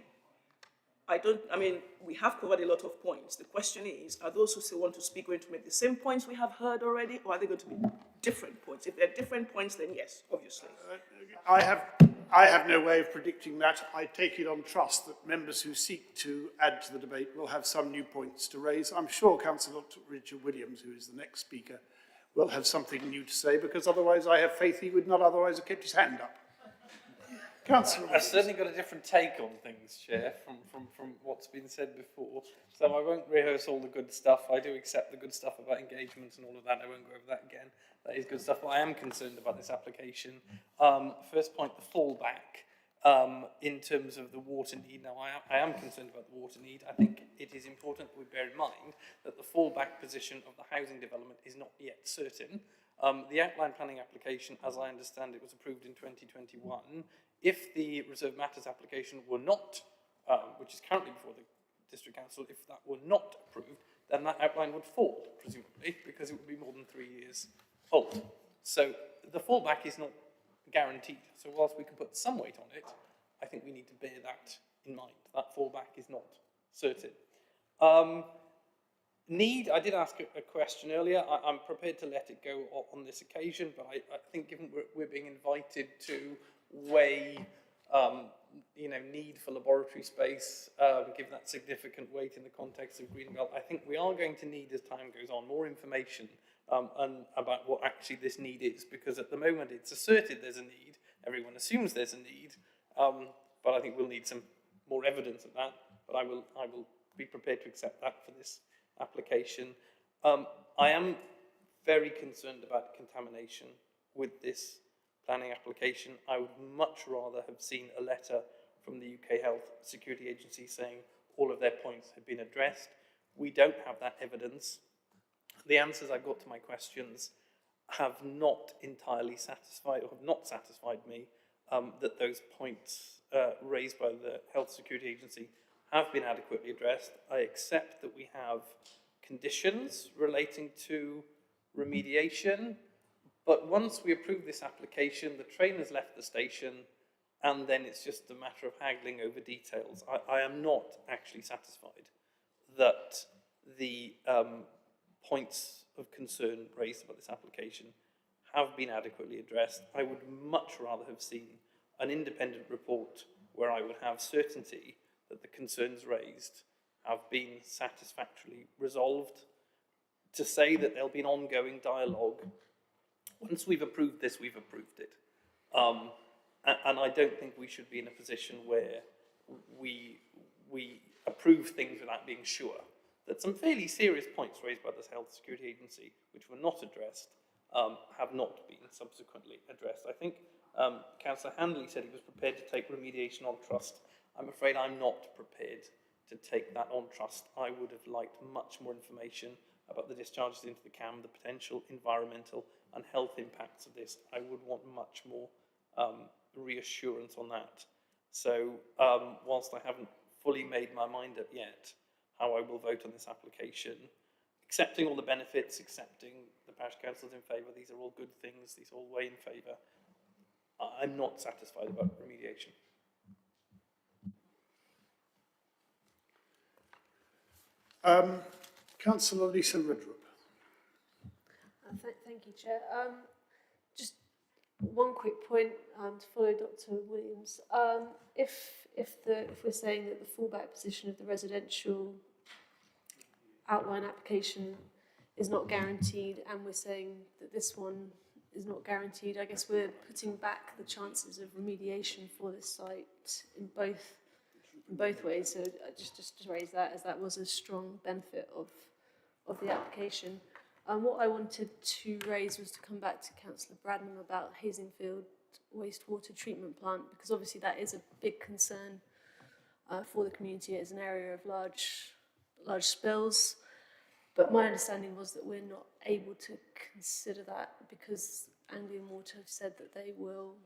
We have covered a lot of points. The question is, are those who still want to speak going to make the same points we have heard already, or are they going to be different points? If they're different points, then yes, obviously. I have no way of predicting that. I take it on trust that members who seek to add to the debate will have some new points to raise. I'm sure Councillor Richard Williams, who is the next speaker, will have something new to say, because otherwise I have faith he would not otherwise have kept his hand up. Councillor I've certainly got a different take on things, Chair, from what's been said before. So I won't rehearse all the good stuff. I do accept the good stuff about engagement and all of that. I won't go over that again. That is good stuff. But I am concerned about this application. First point, the fallback in terms of the water need. Now, I am concerned about the water need. I think it is important that we bear in mind that the fallback position of the housing development is not yet certain. The outline planning application, as I understand it, was approved in 2021. If the Reserve Matters application were not, which is currently before the District Council, if that were not approved, then that outline would fall, presumably, because it would be more than 3 years old. So the fallback is not guaranteed. So whilst we can put some weight on it, I think we need to bear that in mind. That fallback is not certain. Need, I did ask a question earlier. I'm prepared to let it go on this occasion, but I think given we're being invited to weigh need for laboratory space, give that significant weight in the context of Greenbelt, I think we are going to need, as time goes on, more information about what actually this need is, because at the moment it's asserted there's a need. everyone assumes there's a need, but I think we'll need some more evidence of that. But I will be prepared to accept that for this application. I am very concerned about contamination with this planning application. I would much rather have seen a letter from the UK Health Security Agency saying all of their points have been addressed. We don't have that evidence. The answers I got to my questions have not entirely satisfied, or have not satisfied me, that those points raised by the Health Security Agency have been adequately addressed. I accept that we have conditions relating to remediation, but once we approve this application, the train has left the station, and then it's just a matter of haggling over details. I am not actually satisfied that the points of concern raised about this application have been adequately addressed. I would much rather have seen an independent report where I would have certainty that the concerns raised have been satisfactorily resolved. To say that there'll be an ongoing dialogue, once we've approved this, we've approved it. And I don't think we should be in a position where we approve things without being sure that some fairly serious points raised by the Health Security Agency, which were not addressed, have not been subsequently addressed. I think Councillor Handley said he was prepared to take remediation on trust. I'm afraid I'm not prepared to take that on trust. I would have liked much more information about the discharges into the CAM, the potential environmental and health impacts of this. I would want much more reassurance on that. So whilst I haven't fully made my mind up yet how I will vote on this application, accepting all the benefits, accepting the parish council's in favour, these are all good things, these all weigh in favour, I'm not satisfied about remediation. Councillor Lisa Redrup. Thank you, Chair. Just one quick point to follow Dr. Williams. If we're saying that the fallback position of the residential outline application is not guaranteed, and we're saying that this one is not guaranteed, I guess we're putting back the chances of remediation for this site in both ways. So just to raise that, as that was a strong benefit of the application. What I wanted to raise was to come back to Councillor Bradnam about Hazelfield wastewater treatment plant, because obviously that is a big concern for the community. It is an area of large spills, but my understanding was that we're not able to consider that because Anglian Water have said that they will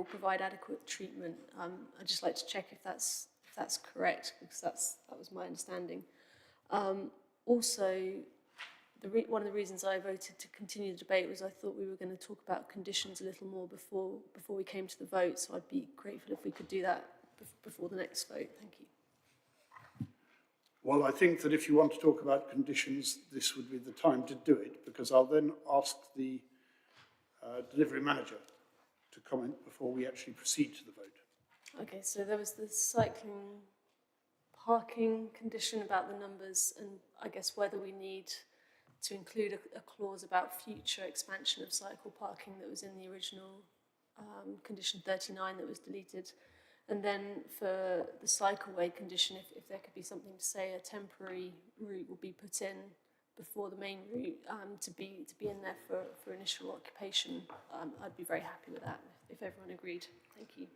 provide adequate treatment. I'd just like to check if that's correct, because that was my understanding. Also, one of the reasons I voted to continue the debate was I thought we were going to talk about conditions a little more before we came to the vote, so I'd be grateful if we could do that before the next vote. Thank you. Well, I think that if you want to talk about conditions, this would be the time to do it, because I'll then ask the delivery manager to comment before we actually proceed to the vote. Okay, so there was the cycling parking condition about the numbers, and I guess whether we need to include a clause about future expansion of cycle parking that was in the original condition 39 that was deleted. And then for the cycleway condition, if there could be something to say a temporary route will be put in before the main route to be in there for initial occupation, I'd be very happy with that if everyone agreed. Thank you.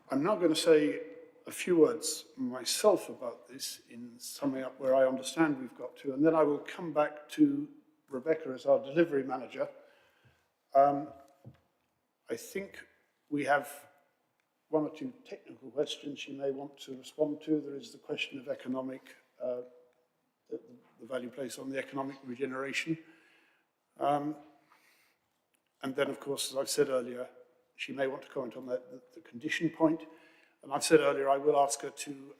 I'm now going to say a few words myself about this in summing up where I understand we've got to, and then I will come back to Rebecca as our delivery manager. I think we have one or two technical questions she may want to respond to. There is the question of economic, the value placed on the economic regeneration. And then, of course, as I've said earlier, she may want to comment on the condition point. And I've said earlier, I will ask her to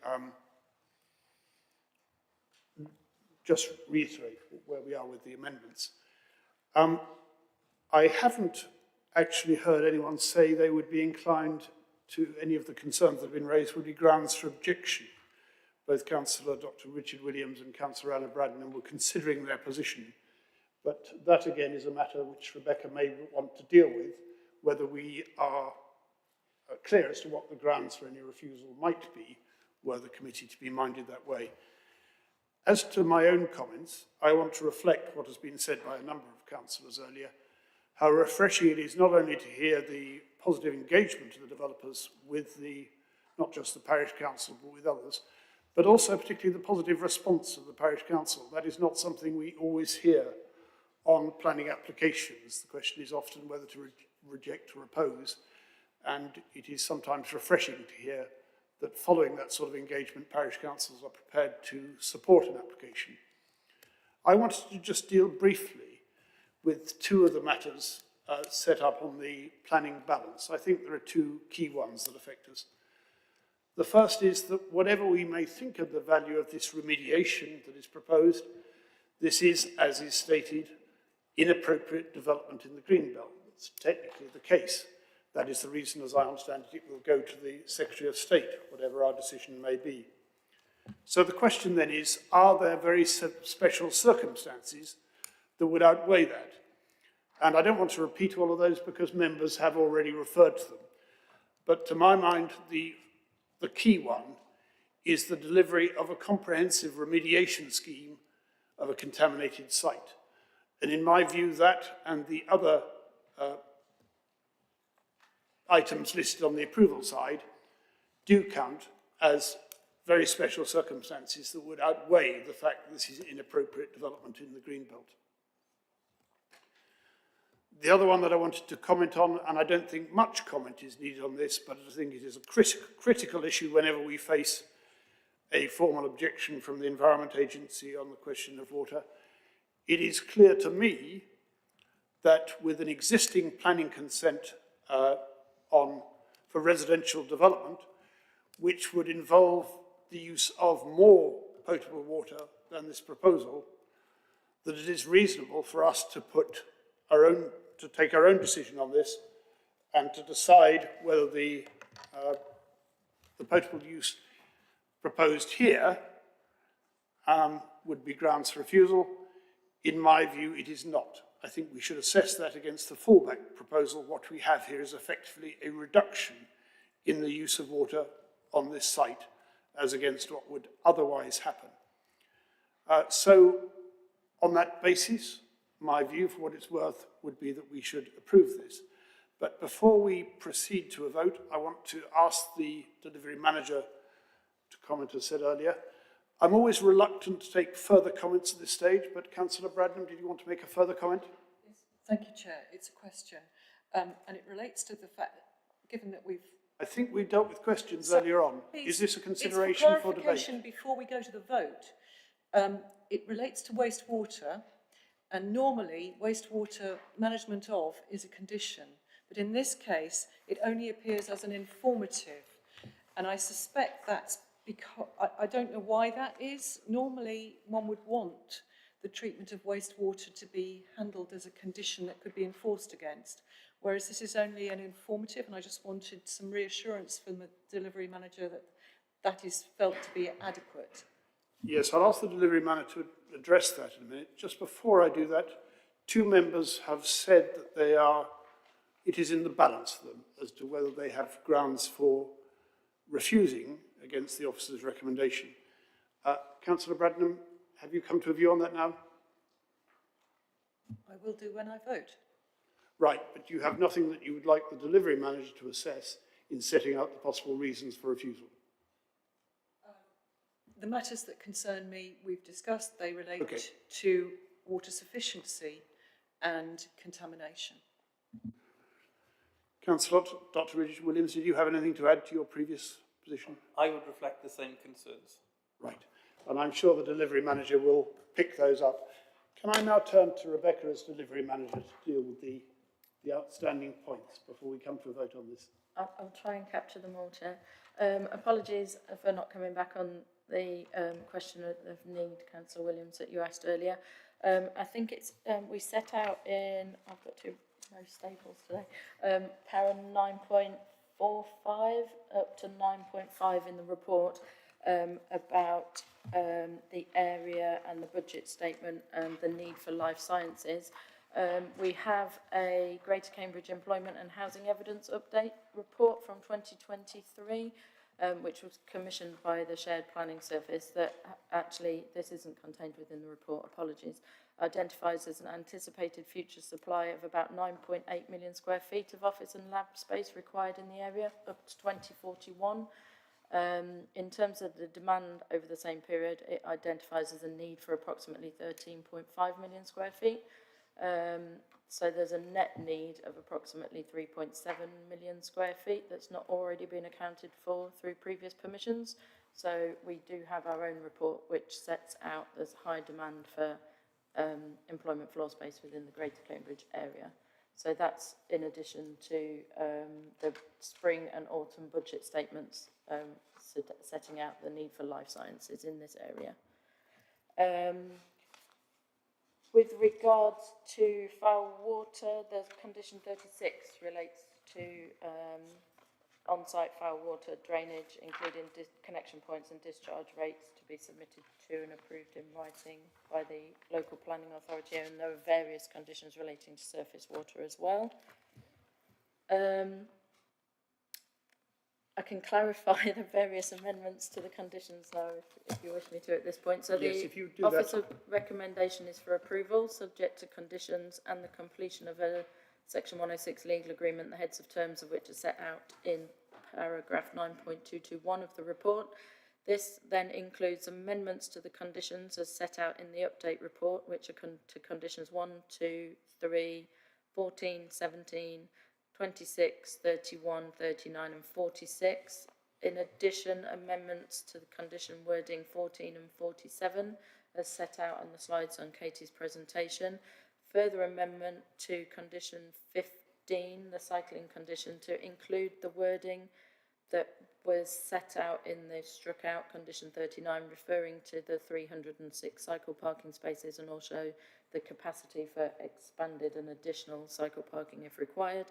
just reiterate where we are with the amendments. I haven't actually heard anyone say they would be inclined to any of the concerns that have been raised would be grounds for objection. Both Councillor Dr. Richard Williams and Councillor Anna Bradnam were considering their position, But that again is a matter which Rebecca may want to deal with, whether we are clear as to what the grounds for any refusal might be, were the committee to be minded that way. As to my own comments, I want to reflect what has been said by a number of councillors earlier, how refreshing it is not only to hear the positive engagement of the developers with not just the parish council, but with others, but also particularly the positive response of the parish council. That is not something we always hear on planning applications. The question is often whether to reject or oppose, and it is sometimes refreshing to hear that following that sort of engagement, parish councils are prepared to support an application. I wanted to just deal briefly with two of the matters set up on the planning balance. I think there are two key ones that affect us. The first is that whatever we may think of the value of this remediation that is proposed, this is, as is stated, inappropriate development in the green belt. That's technically the case. That is the reason, as I understand it, it will go to the Secretary of State, whatever our decision may be. So the question then is, are there very special circumstances that would outweigh that? And I don't want to repeat all of those because members have already referred to them. But to my mind, the key one is the delivery of a comprehensive remediation scheme of a contaminated site. And in my view, that and the other items listed on the approval side do count as very special circumstances that would outweigh the fact that this is inappropriate development in the greenbelt. The other one that I wanted to comment on, and I don't think much comment is needed on this, but I think it is a critical issue whenever we face a formal objection from the Environment Agency on the question of water. It is clear to me that with an existing planning consent for residential development, which would involve the use of more potable water than this proposal, that it is reasonable for us to take our own decision on this and to decide whether the potable use proposed here would be grounds for refusal. In my view, it is not. I think we should assess that against the fallback proposal. What we have here is effectively a reduction in the use of water on this site as against what would otherwise happen. So on that basis, my view, for what it's worth, would be that we should approve this. But before we proceed to a vote, I want to ask the delivery manager to comment, as said earlier. I'm always reluctant to take further comments at this stage, but Councillor Bradnam, did you want to make a further comment? Yes. Thank you, Chair. It's a question, and it relates to the fact that, given that I think we dealt with questions earlier on. Is this a consideration for debate? Clarification before we go to the vote. It relates to wastewater, and normally wastewater management of is a condition, but in this case it only appears as an informative, and I suspect that's because I don't know why that is. Normally one would want the treatment of wastewater to be handled as a condition that could be enforced against, whereas this is only an informative, and I just wanted some reassurance from the delivery manager that that is felt to be adequate. Yes, I'll ask the delivery manager to address that in a minute. Just before I do that, two members have said that it is in the balance for them as to whether they have grounds for refusing against the officer's recommendation. Councillor Bradnam, have you come to a view on that now? I will do when I vote. Right, but you have nothing that you would like the delivery manager to assess in setting out the possible reasons for refusal? The matters that concern me, we've discussed. They relate to water sufficiency and contamination. Councillor Dr. Richard Williams, did you have anything to add to your previous position? I would reflect the same concerns. Right, and I'm sure the delivery manager will pick those up. Can I now turn to Rebecca as delivery manager to deal with the outstanding points before we come to a vote on this? I'll try and capture them all, Chair. Apologies for not coming back on the question of need, Councillor Williams, that you asked earlier. I think it's we set out in, I've got no staples today, para 9.45 up to 9.5 in the report about the area and the budget statement and the need for life sciences. We have a Greater Cambridge Employment and Housing Evidence Update report from 2023, which was commissioned by the Shared Planning Service that actually, this isn't contained within the report, apologies, identifies as an anticipated future supply of about 9.8 million square feet of office and lab space required in the area up to 2041. In terms of the demand over the same period, it identifies as a need for approximately 13.5 million square feet. So there's a net need of approximately 3.7 million square feet that's not already been accounted for through previous permissions. So we do have our own report which sets out there's high demand for employment floor space within the Greater Cambridge area. So that's in addition to the spring and autumn budget statements setting out the need for life sciences in this area. With regards to foul water, the condition 36 relates to on-site foul water drainage, including connection points and discharge rates to be submitted to and approved in writing by the local planning authority, and there are various conditions relating to surface water as well. I can clarify the various amendments to the conditions now if you wish me to at this point. So yes, the if you do Office that. of Recommendation is for approval, subject to conditions and the completion of a Section 106 legal agreement, the heads of terms of which are set out in paragraph 9.221 of the report. This then includes amendments to the conditions as set out in the update report, which are to conditions 1, 2, 3, 14, 17, 26, 31, 39 and 46. In addition, amendments to the condition wording 14 and 47 as set out on the slides on Katie's presentation. Further amendment to condition 15, the cycling condition, to include the wording that was set out in the struck out condition 39, referring to the 306 cycle parking spaces and also the capacity for expanded and additional cycle parking if required.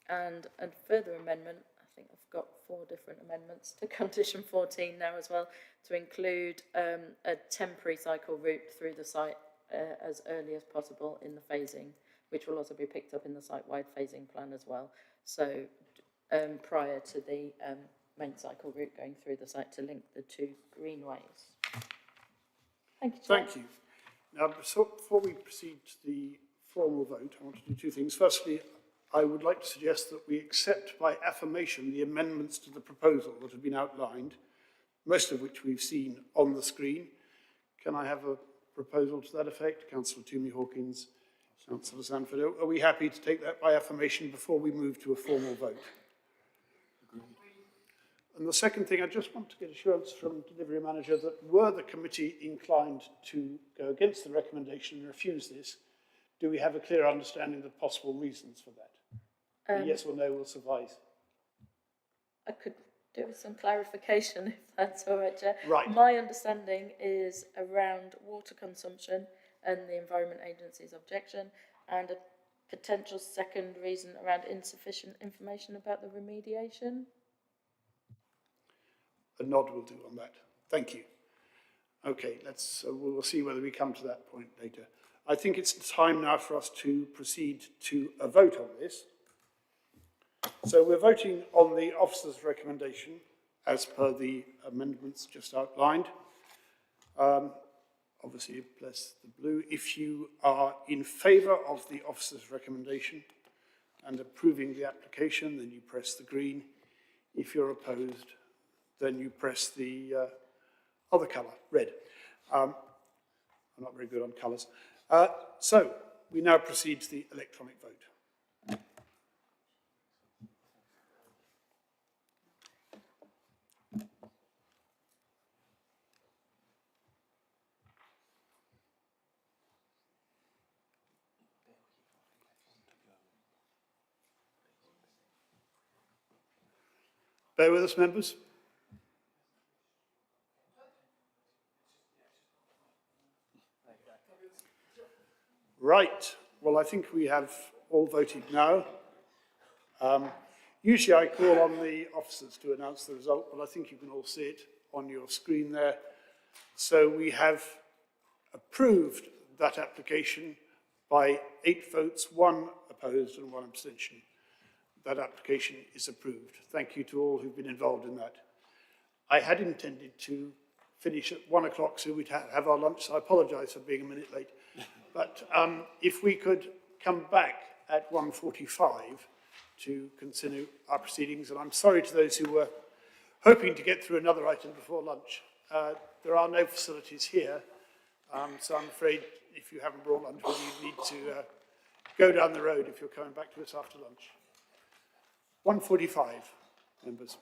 And a further amendment, I think I've got 4 different amendments to condition 14 now as well, to include a temporary cycle route through the site as early as possible in the phasing, which will also be picked up in the site-wide phasing plan as well. So prior to the main cycle route going through the site to link the 2 greenways. Thank you, Chair. Thank you. Now, before we proceed to the formal vote, I want to do 2 things. Firstly, I would like to suggest that we accept by affirmation the amendments to the proposal that have been outlined, most of which we've seen on the screen. Can I have a proposal to that effect? Councillor Toomey Hawkins, Councillor Sanford, are we happy to take that by affirmation before we move to a formal vote? Agreed. And the second thing, I just want to get assurance from Delivery Manager that were the committee inclined to go against the recommendation and refuse this, do we have a clear understanding of the possible reasons for that? A yes or no will suffice. I could do with some clarification if that's all right, Chair. Right. My understanding is around water consumption and the Environment Agency's objection, and a potential second reason around insufficient information about the remediation. A nod will do on that. Thank you. Okay, we'll see whether we come to that point later. I think it's time now for us to proceed to a vote on this. So we're voting on the officer's recommendation as per the amendments just outlined. Obviously, bless the blue. If you are in favour of the officer's recommendation and approving the application, then you press the green. If you're opposed, then you press the other colour, red. I'm not very good on colours. So we now proceed to the electronic vote. Bear with us, members. Right. Well, I think we have all voted now. Usually I call on the officers to announce the result, but I think you can all see it on your screen there. So we have approved that application by 8 votes, 1 opposed and 1 abstention. That application is approved. Thank you to all who've been involved in that. I had intended to finish at 1 o'clock so we'd have our lunch, so I apologise for being a minute late. But if we could come back at 1:45 to consider our proceedings, and I'm sorry to those who were hoping to get through another item before lunch. There are no facilities here, so I'm afraid if you haven't brought lunch with you, need to go down the road if you're coming back to us after lunch. 1:45, members.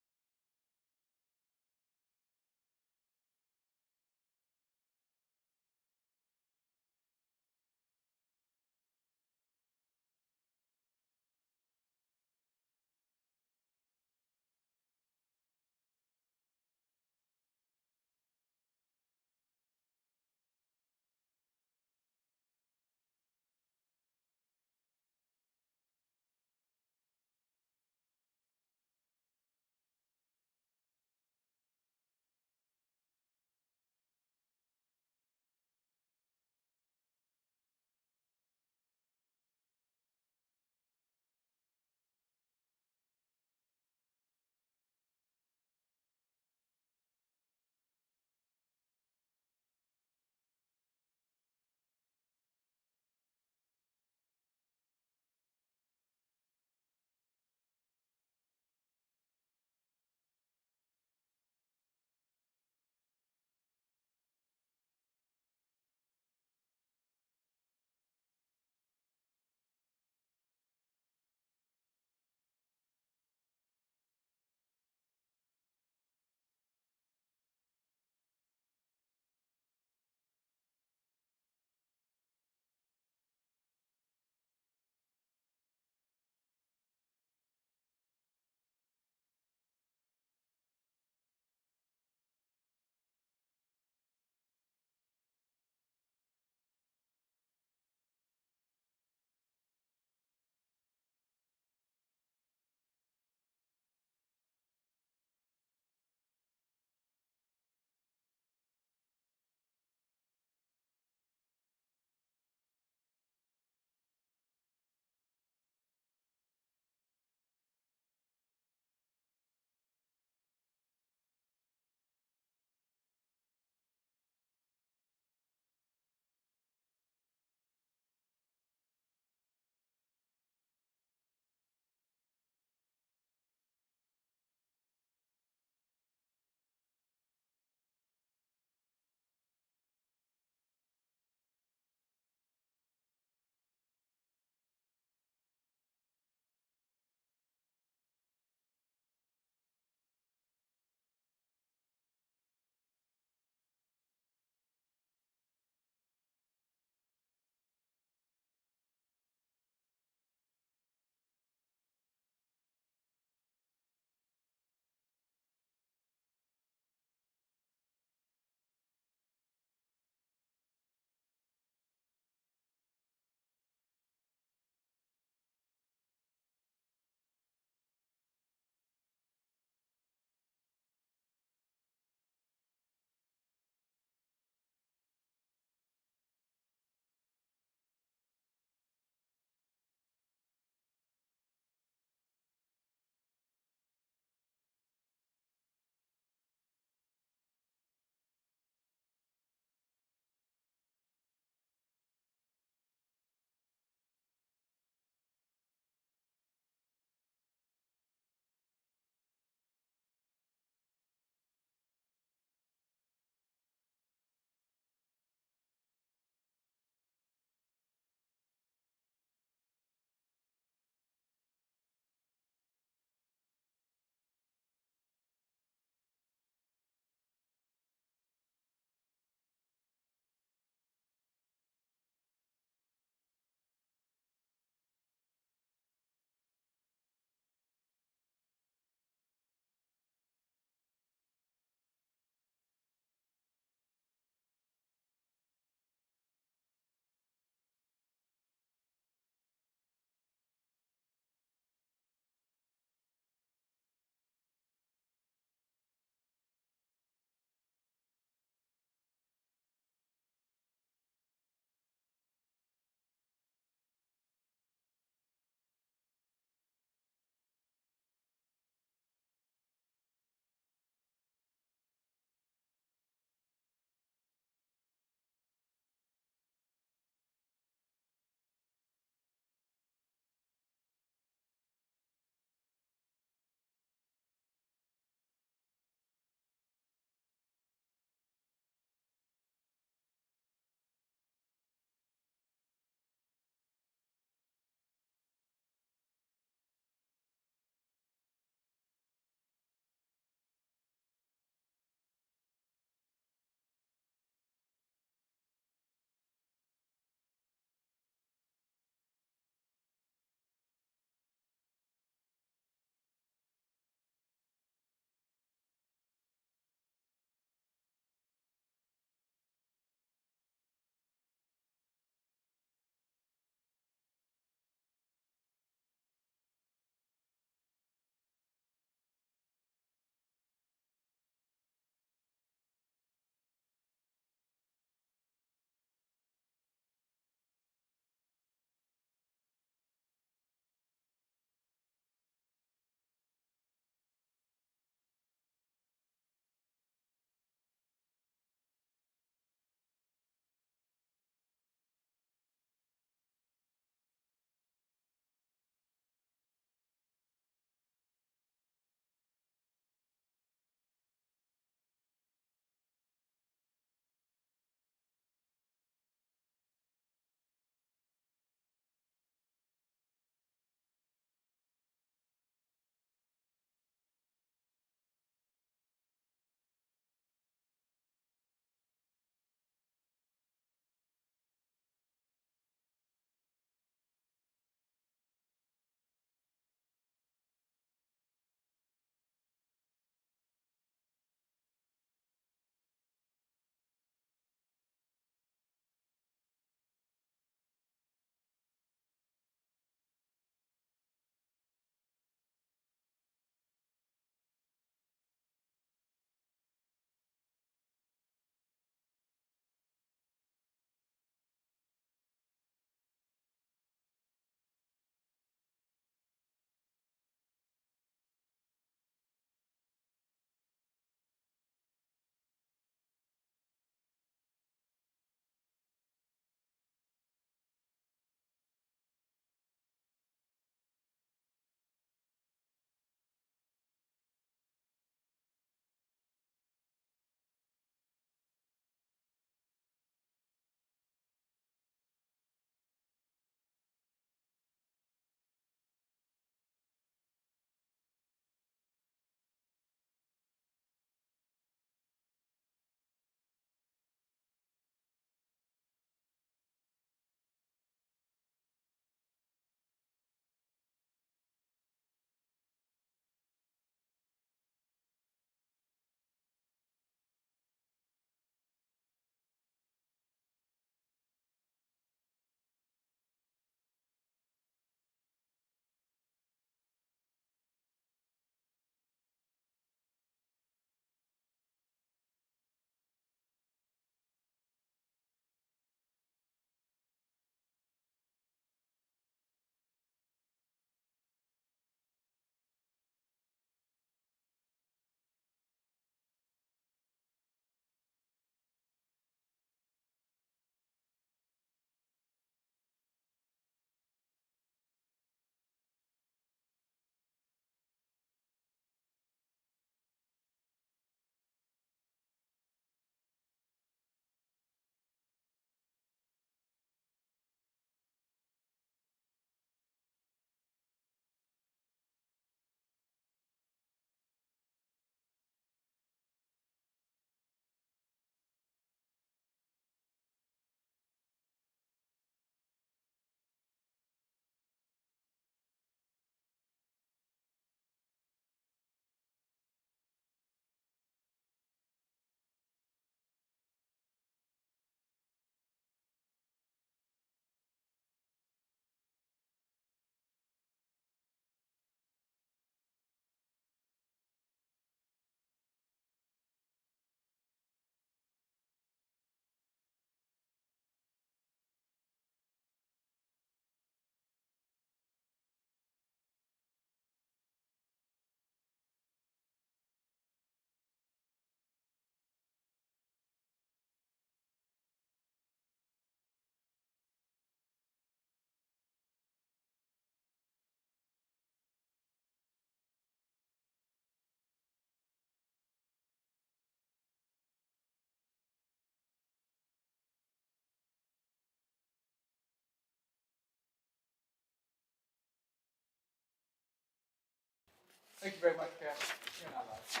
Thank you very much, Chair. You're now live.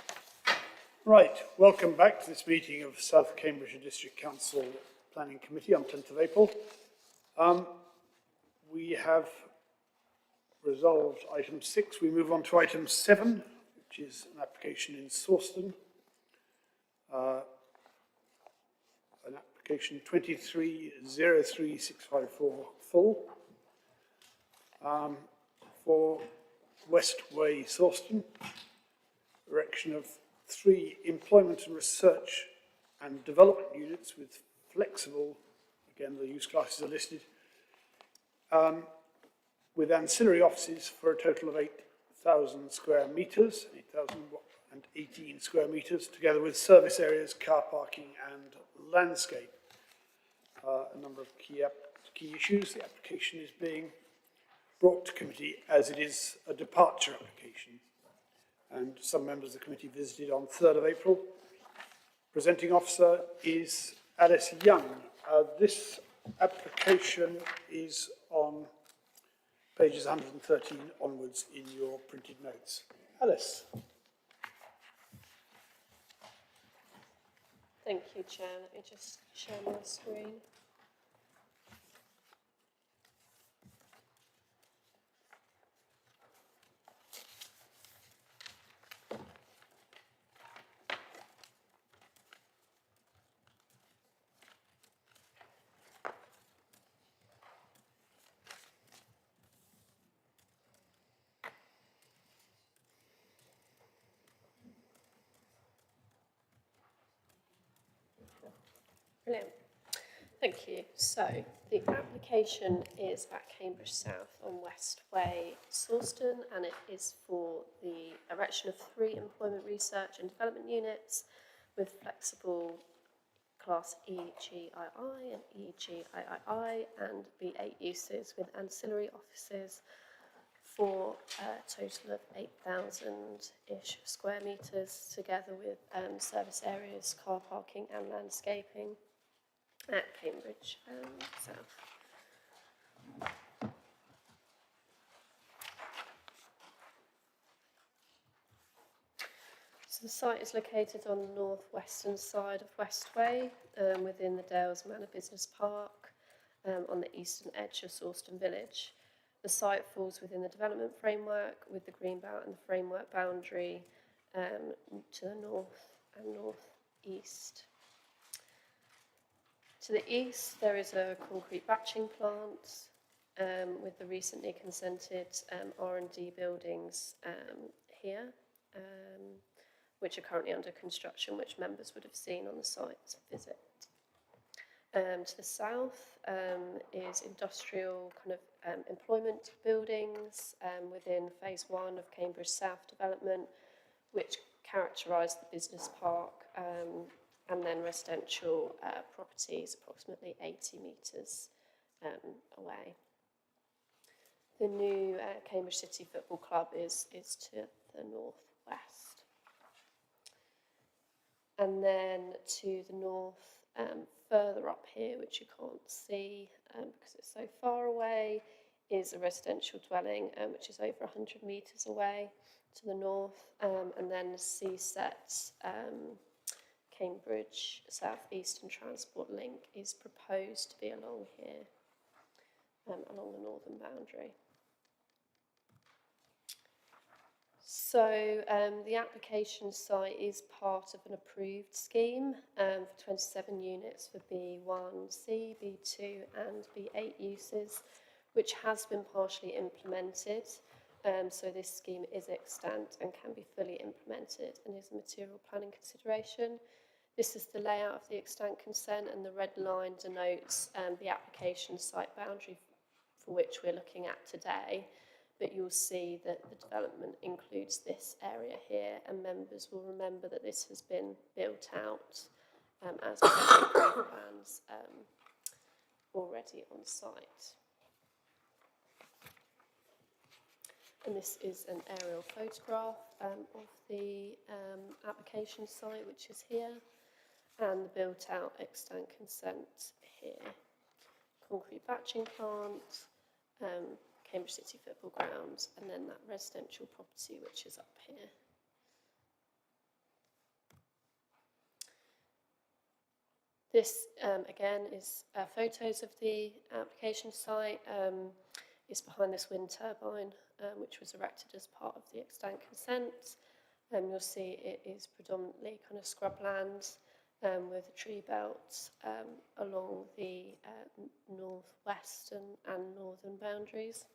Right, welcome back to this meeting of South Cambridgeshire District Council Planning Committee on 10th of April. We have resolved item 6. We move on to item 7, which is an application in Sawston. An application 2303654 full for Westway Sawston, erection of 3 employment and research and development units with flexible, again the use classes are listed, with ancillary offices for a total of 8,000 square metres, 8,018 square metres, together with service areas, car parking and landscape. A number of key issues. The application is being brought to committee as it is a departure application. And some members of the committee visited on 3rd of April. Presenting officer is Alice Young. This application is on pages 113 onwards in your printed notes. Alice. Thank you, Chair. Let me just share my screen. Brilliant. Thank you. So the application is at Cambridge South on Westway, Sawston, and it is for the erection of 3 employment research and development units with flexible class EGII and EGIII and B8 uses with ancillary offices for a total of 8,000-ish square metres, together with service areas, car parking and landscaping at Cambridge South. So the site is located on the northwestern side of Westway, within the Dales Manor Business Park, on the eastern edge of Sawston Village. The site falls within the development framework, with the green belt and the framework boundary to the north and northeast. To the east, there is a concrete batching plant with the recently consented R&D buildings here, which are currently under construction, which members would have seen on the site visit. To the south is industrial kind of employment buildings within phase 1 of Cambridge South development, which characterise the business park, and then residential properties approximately 80 metres away. The new Cambridge City Football Club is to the northwest. And then to the north, further up here, which you can't see because it's so far away, is a residential dwelling which is over 100 metres away to the north, and then the CSET Cambridge South Eastern Transport Link is proposed to be along here, along the northern boundary. So the application site is part of an approved scheme for 27 units for B1C, B2 and B8 uses, which has been partially implemented. So this scheme is extant and can be fully implemented and is a material planning consideration. This is the layout of the extant consent, and the red line denotes the application site boundary for which we're looking at today. But you'll see that the development includes this area here, and members will remember that this has been built out as per the approved plans already on site. And this is an aerial photograph of the application site, which is here, and the built out extant consent here. Concrete batching plant, Cambridge City Football Ground, and then that residential property which is up here. This, again, is photos of the application site. It's behind this wind turbine, which was erected as part of the extant consent. You'll see it is predominantly kind of scrublands with a tree belt along the northwestern and northern boundaries.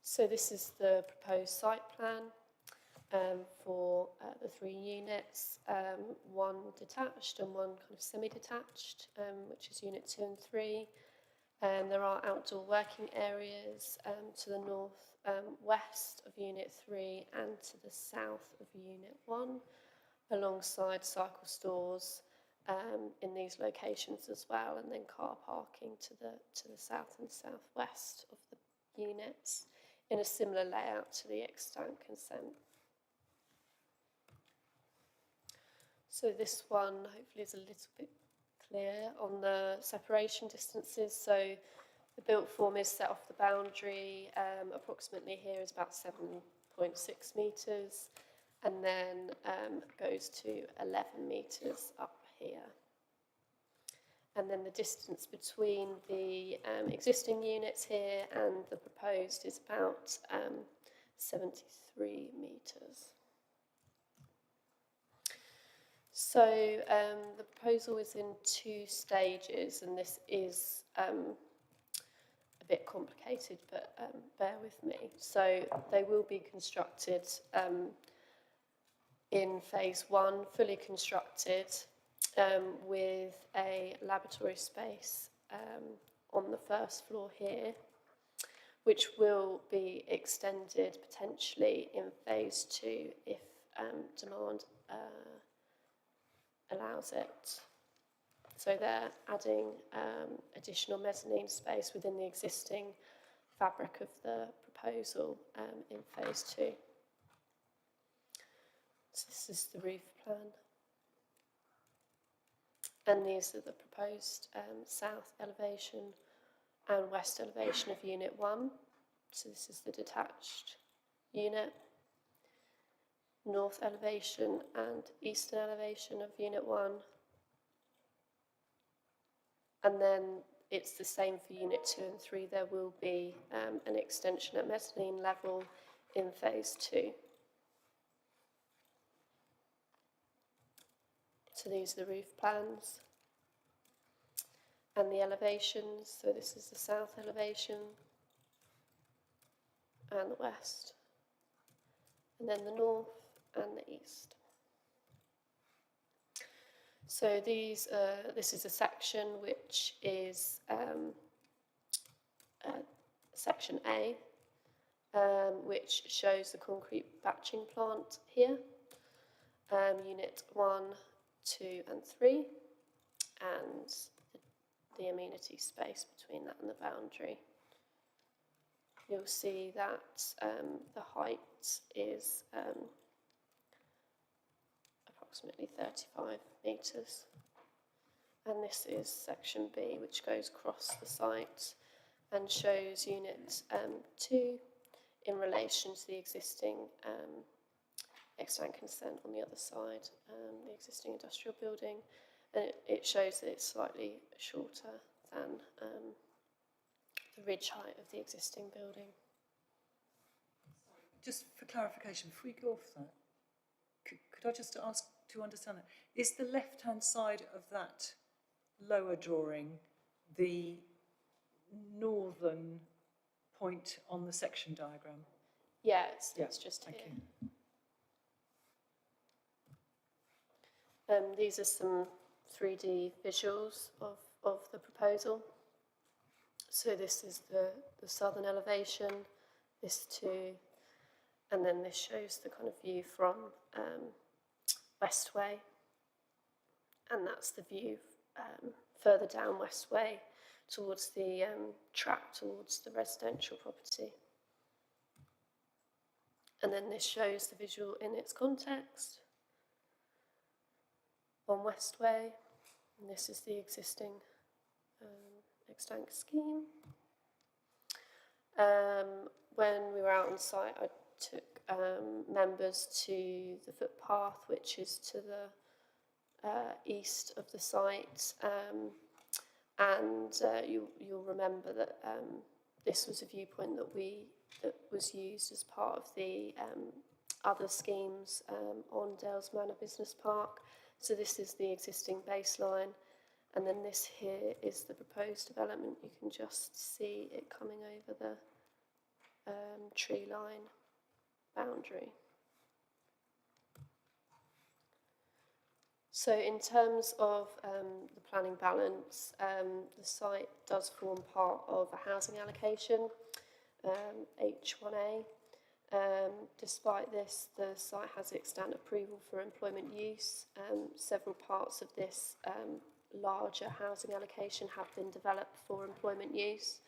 So this is the proposed site plan for the 3 units, one detached and one kind of semi-detached, which is unit 2 and 3. There are outdoor working areas to the north west of unit 3 and to the south of unit 1, alongside cycle stores in these locations as well, and then car parking to the south and southwest of the units in a similar layout to the extant consent. So this one hopefully is a little bit clear on the separation distances. So the built form is set off the boundary, approximately here is about 7.6 metres, and then goes to 11 metres up here. And then the distance between the existing units here and the proposed is about 73 metres. So the proposal is in 2 stages, and this is a bit complicated, but bear with me. So they will be constructed in phase 1, fully constructed, with a laboratory space on the first floor here, which will be extended potentially in phase 2 if demand allows it. So they're adding additional mezzanine space within the existing fabric of the proposal in phase 2. So this is the roof plan. And these are the proposed south elevation and west elevation of unit 1. So this is the detached unit. North elevation and eastern elevation of unit 1. And then it's the same for unit 2 and 3. There will be an extension at mezzanine level in phase 2. So these are the roof plans and the elevations. So this is the south elevation and the west, and then the north and the east. So this is a section which is section A, which shows the concrete batching plant here, unit 1, 2 and 3, and the amenity space between that and the boundary. You'll see that the height is approximately 35 metres. And this is section B, which goes across the site and shows unit 2 in relation to the existing extant consent on the other side, the existing industrial building. And it shows that it's slightly shorter than the ridge height of the existing building. Just for clarification, before we go off that, could I just ask to understand that? Is the left-hand side of that lower drawing the northern point on the section diagram? Yeah, it's just thank here. You. These are some 3D visuals of the proposal. So this is the southern elevation, this too, and then this shows the kind of view from Westway, and that's the view further down Westway towards the track towards the residential property. And then this shows the visual in its context on Westway, and this is the existing extant scheme. When we were out on site, I took members to the footpath, which is to the east of the site, and you'll remember that this was a viewpoint that was used as part of the other schemes on Dales Manor Business Park. So this is the existing baseline, and then this here is the proposed development. You can just see it coming over the tree line boundary. So in terms of the planning balance, the site does form part of a housing allocation, H1A. Despite this, the site has extant approval for employment use. Several parts of this larger housing allocation have been developed for employment use,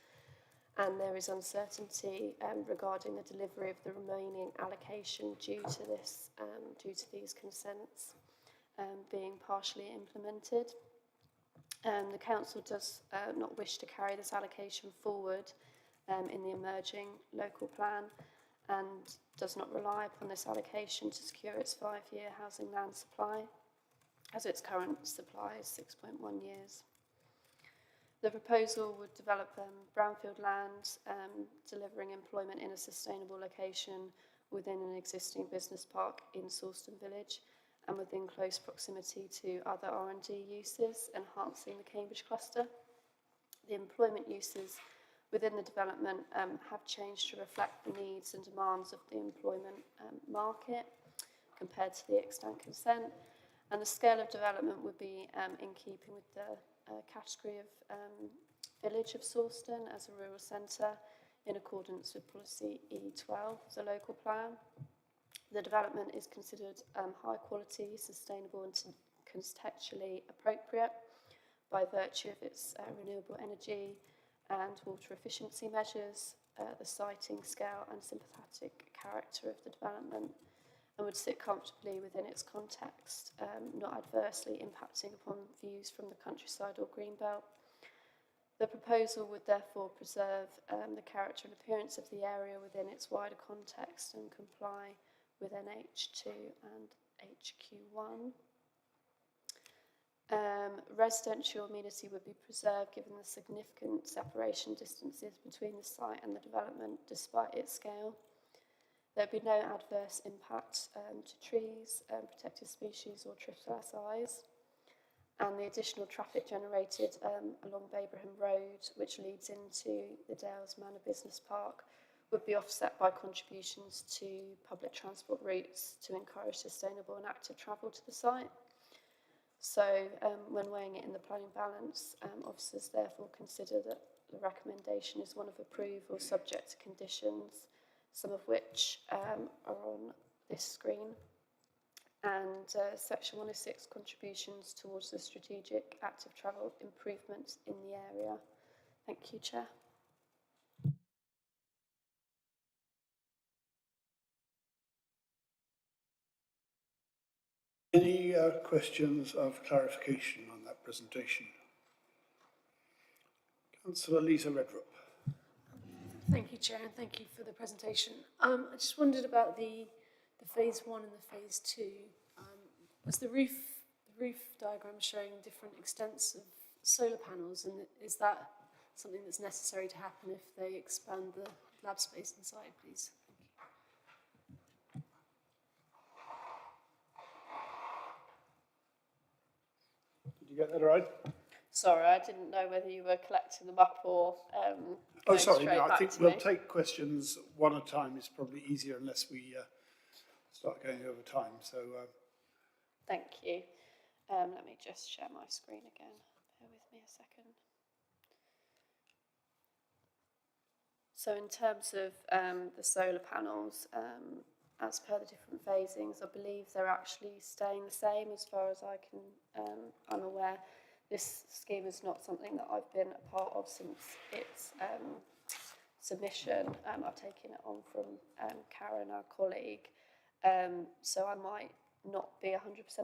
and there is uncertainty regarding the delivery of the remaining allocation due to these consents being partially implemented. The council does not wish to carry this allocation forward in the emerging local plan, and does not rely upon this allocation to secure its 5-year housing land supply, as its current supply is 6.1 years. The proposal would develop brownfield land, delivering employment in a sustainable location within an existing business park in Sawston Village and within close proximity to other R&D uses, enhancing the Cambridge cluster. The employment uses within the development have changed to reflect the needs and demands of the employment market compared to the extant consent, and the scale of development would be in keeping with the category of village of Sawston as a rural centre in accordance with policy E12, the local plan. The development is considered high quality, sustainable and contextually appropriate by virtue of its renewable energy and water efficiency measures, the siting scale and sympathetic character of the development, and would sit comfortably within its context, not adversely impacting upon views from the countryside or greenbelt. The proposal would therefore preserve the character and appearance of the area within its wider context and comply with NH2 and HQ1. Residential amenity would be preserved given the significant separation distances between the site and the development despite its scale. There would be no adverse impact to trees, protected species or trespass eyes, and the additional traffic generated along Babraham Road, which leads into the Dales Manor Business Park, would be offset by contributions to public transport routes to encourage sustainable and active travel to the site. So when weighing it in the planning balance, officers therefore consider that the recommendation is one of approval subject to conditions, some of which are on this screen, and section 106 contributions towards the strategic active travel improvements in the area. Thank you, Chair. Any questions of clarification on that presentation? Councillor Lisa Redrup. Thank you, Chair, and thank you for the presentation. I just wondered about the phase 1 and the phase 2. Was the roof diagram showing different extents of solar panels, and is that something that's necessary to happen if they expand the lab space inside, please? Did you get that right? Sorry, I didn't know whether you were collecting them up or Oh, sorry, no, I back think to we'll me. take questions one at a time. It's probably easier unless we start going over time. So, Thank you. Let me just share my screen again. Bear with me a second. So in terms of the solar panels, as per the different phasings, I believe they're actually staying the same as far as I'm aware. This scheme is not something that I've been a part of since its submission. I've taken it on from Karen, our colleague. So I might not be 100%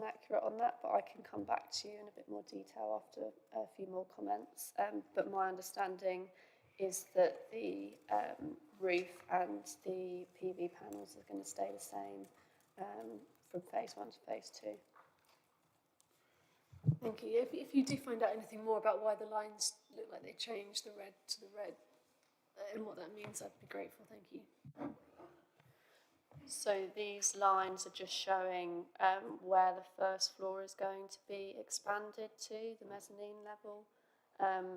accurate on that, but I can come back to you in a bit more detail after a few more comments. But my understanding is that the roof and the PV panels are going to stay the same from phase 1 to phase 2. Thank you. If you do find out anything more about why the lines look like they changed the red to the red and what that means, I'd be grateful. Thank you. So these lines are just showing where the first floor is going to be expanded to, the mezzanine level.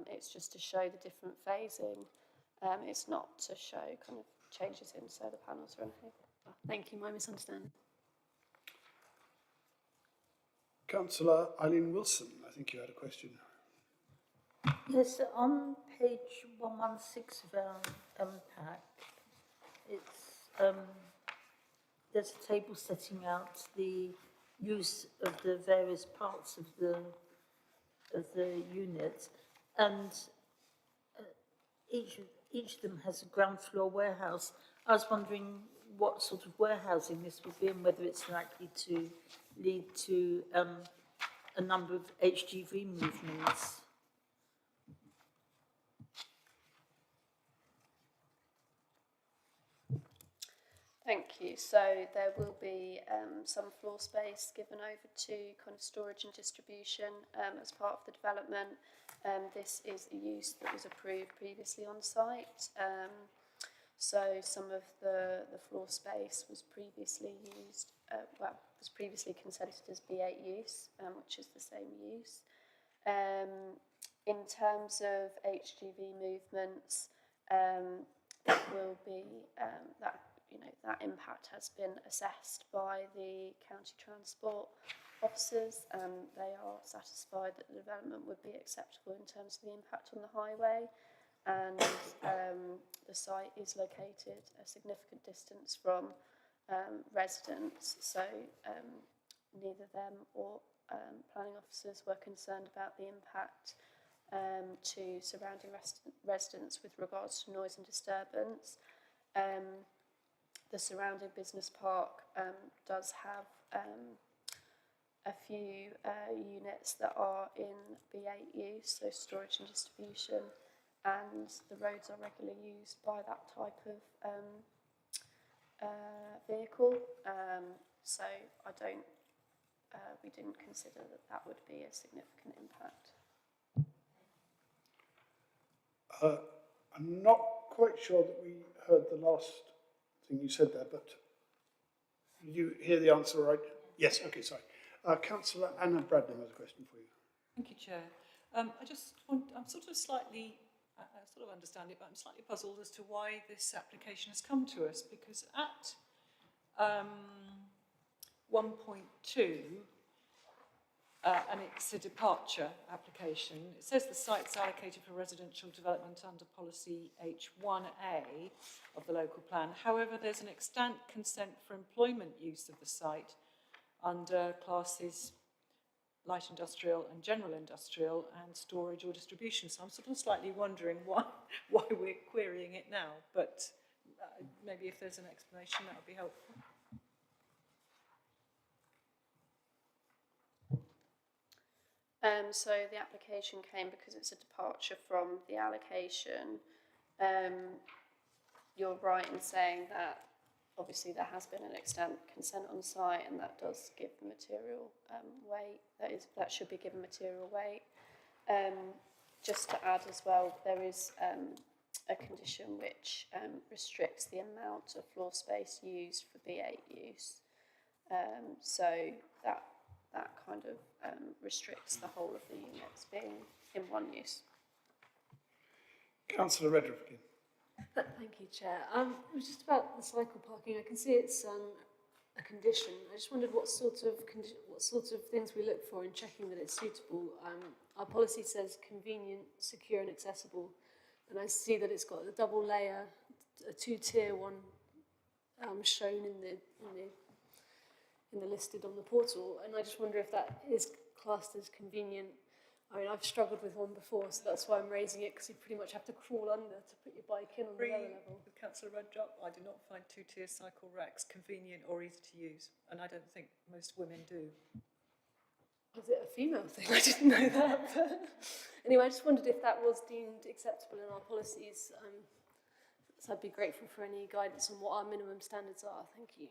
It's just to show the different phasing. It's not to show kind of changes in solar panels or anything. Oh, thank you, my misunderstanding. Councillor Eileen Wilson, I think you had a question. Yes, on page 116 of our pack, it's there's a table setting out the use of the various parts of the unit, and each of them has a ground floor warehouse. I was wondering what sort of warehousing this would be and whether it's likely to lead to a number of HGV movements. Thank you. So there will be some floor space given over to kind of storage and distribution as part of the development. This is a use that was approved previously on site. So some of the floor space was previously used, was previously considered as B8 use, which is the same use. In terms of HGV movements, that will be that impact has been assessed by the county transport officers, and they are satisfied that the development would be acceptable in terms of the impact on the highway. And the site is located a significant distance from residents, so neither them or planning officers were concerned about the impact to surrounding residents with regards to noise and disturbance. The surrounding business park does have a few units that are in B8 use, so storage and distribution, and the roads are regularly used by that type of vehicle. So we didn't consider that would be a significant impact. I'm not quite sure that we heard the last thing you said there, but did you hear the answer right? Yes, okay, sorry. Councillor Anna Bradnam has a question for you. Thank you, Chair. I'm sort of slightly, I sort of understand it, but I'm slightly puzzled as to why this application has come to us, because at 1.2, and it's a departure application, it says the site's allocated for residential development under policy H1A of the local plan. However, there's an extant consent for employment use of the site under classes light industrial and general industrial and storage or distribution. So I'm sort of slightly wondering why we're querying it now, but maybe if there's an explanation that would be helpful. So the application came because it's a departure from the allocation. You're right in saying that obviously there has been an extent consent on site, and that does give the material weight. That should be given material weight. Just to add as well, there is a condition which restricts the amount of floor space used for B8 use. So that kind of restricts the whole of the units being in one use. Councillor Redrup again. Thank you, Chair. It was just about the cycle parking. I can see it's a condition. I just wondered what sort of things we look for in checking that it's suitable. Our policy says convenient, secure and accessible, and I see that it's got a double layer, a two-tier one shown in the listed on the portal, and I just wonder if that is classed as convenient. I mean, I've struggled with one before, so that's why I'm raising it, because you pretty much have to crawl under to put your bike in on the lower level. With Councillor Redrup, I do not find two-tier cycle racks convenient or easy to use, and I don't think most women do. is it a female thing? I didn't know that. But anyway, I just wondered if that was deemed acceptable in our policies. So I'd be grateful for any guidance on what our minimum standards are. Thank you.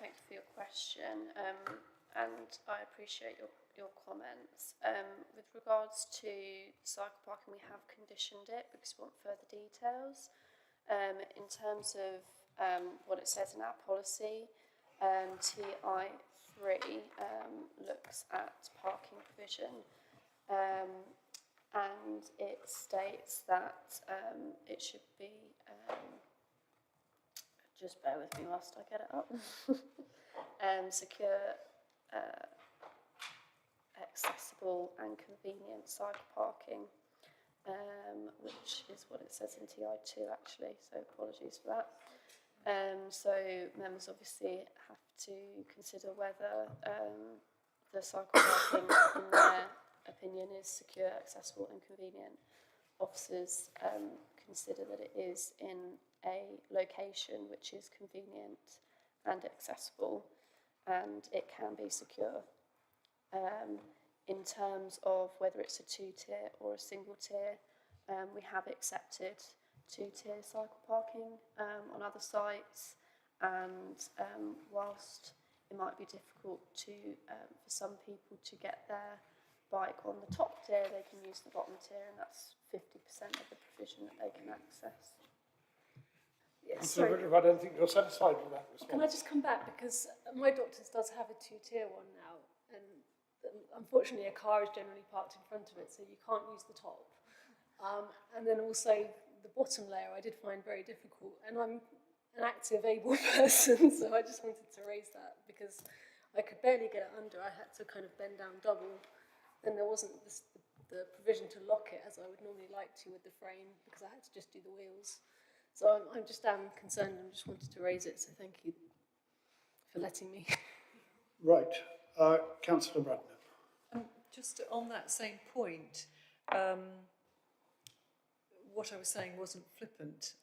Thank you for your question, and I appreciate your comments. With regards to cycle parking, we have conditioned it because we want further details. In terms of what it says in our policy, TI3 looks at parking provision, and it states that it should be, just bear with me whilst I get it up, secure, accessible and convenient cycle parking, which is what it says in TI2 actually, so apologies for that. So members obviously have to consider whether the cycle parking in their opinion is secure, accessible and convenient. Officers consider that it is in a location which is convenient and accessible, and it can be secure. In terms of whether it's a two-tier or a single tier, we have accepted two-tier cycle parking on other sites, and whilst it might be difficult to for some people to get their bike on the top tier, they can use the bottom tier, and that's 50% of the provision that they can access. Yes, sorry. I don't think you're satisfied with that response. Can I just come back, because my doctor's does have a two-tier one now, and unfortunately a car is generally parked in front of it, so you can't use the top. And then also the bottom layer I did find very difficult, and I'm an active, able person, so I just wanted to raise that because I could barely get it under. I had to kind of bend down double, and there wasn't the provision to lock it as I would normally like to with the frame, because I had to just do the wheels. So I'm just concerned and just wanted to raise it, so thank you for letting me. Right. Councillor Bradnam. Just on that same point, what I was saying wasn't flippant.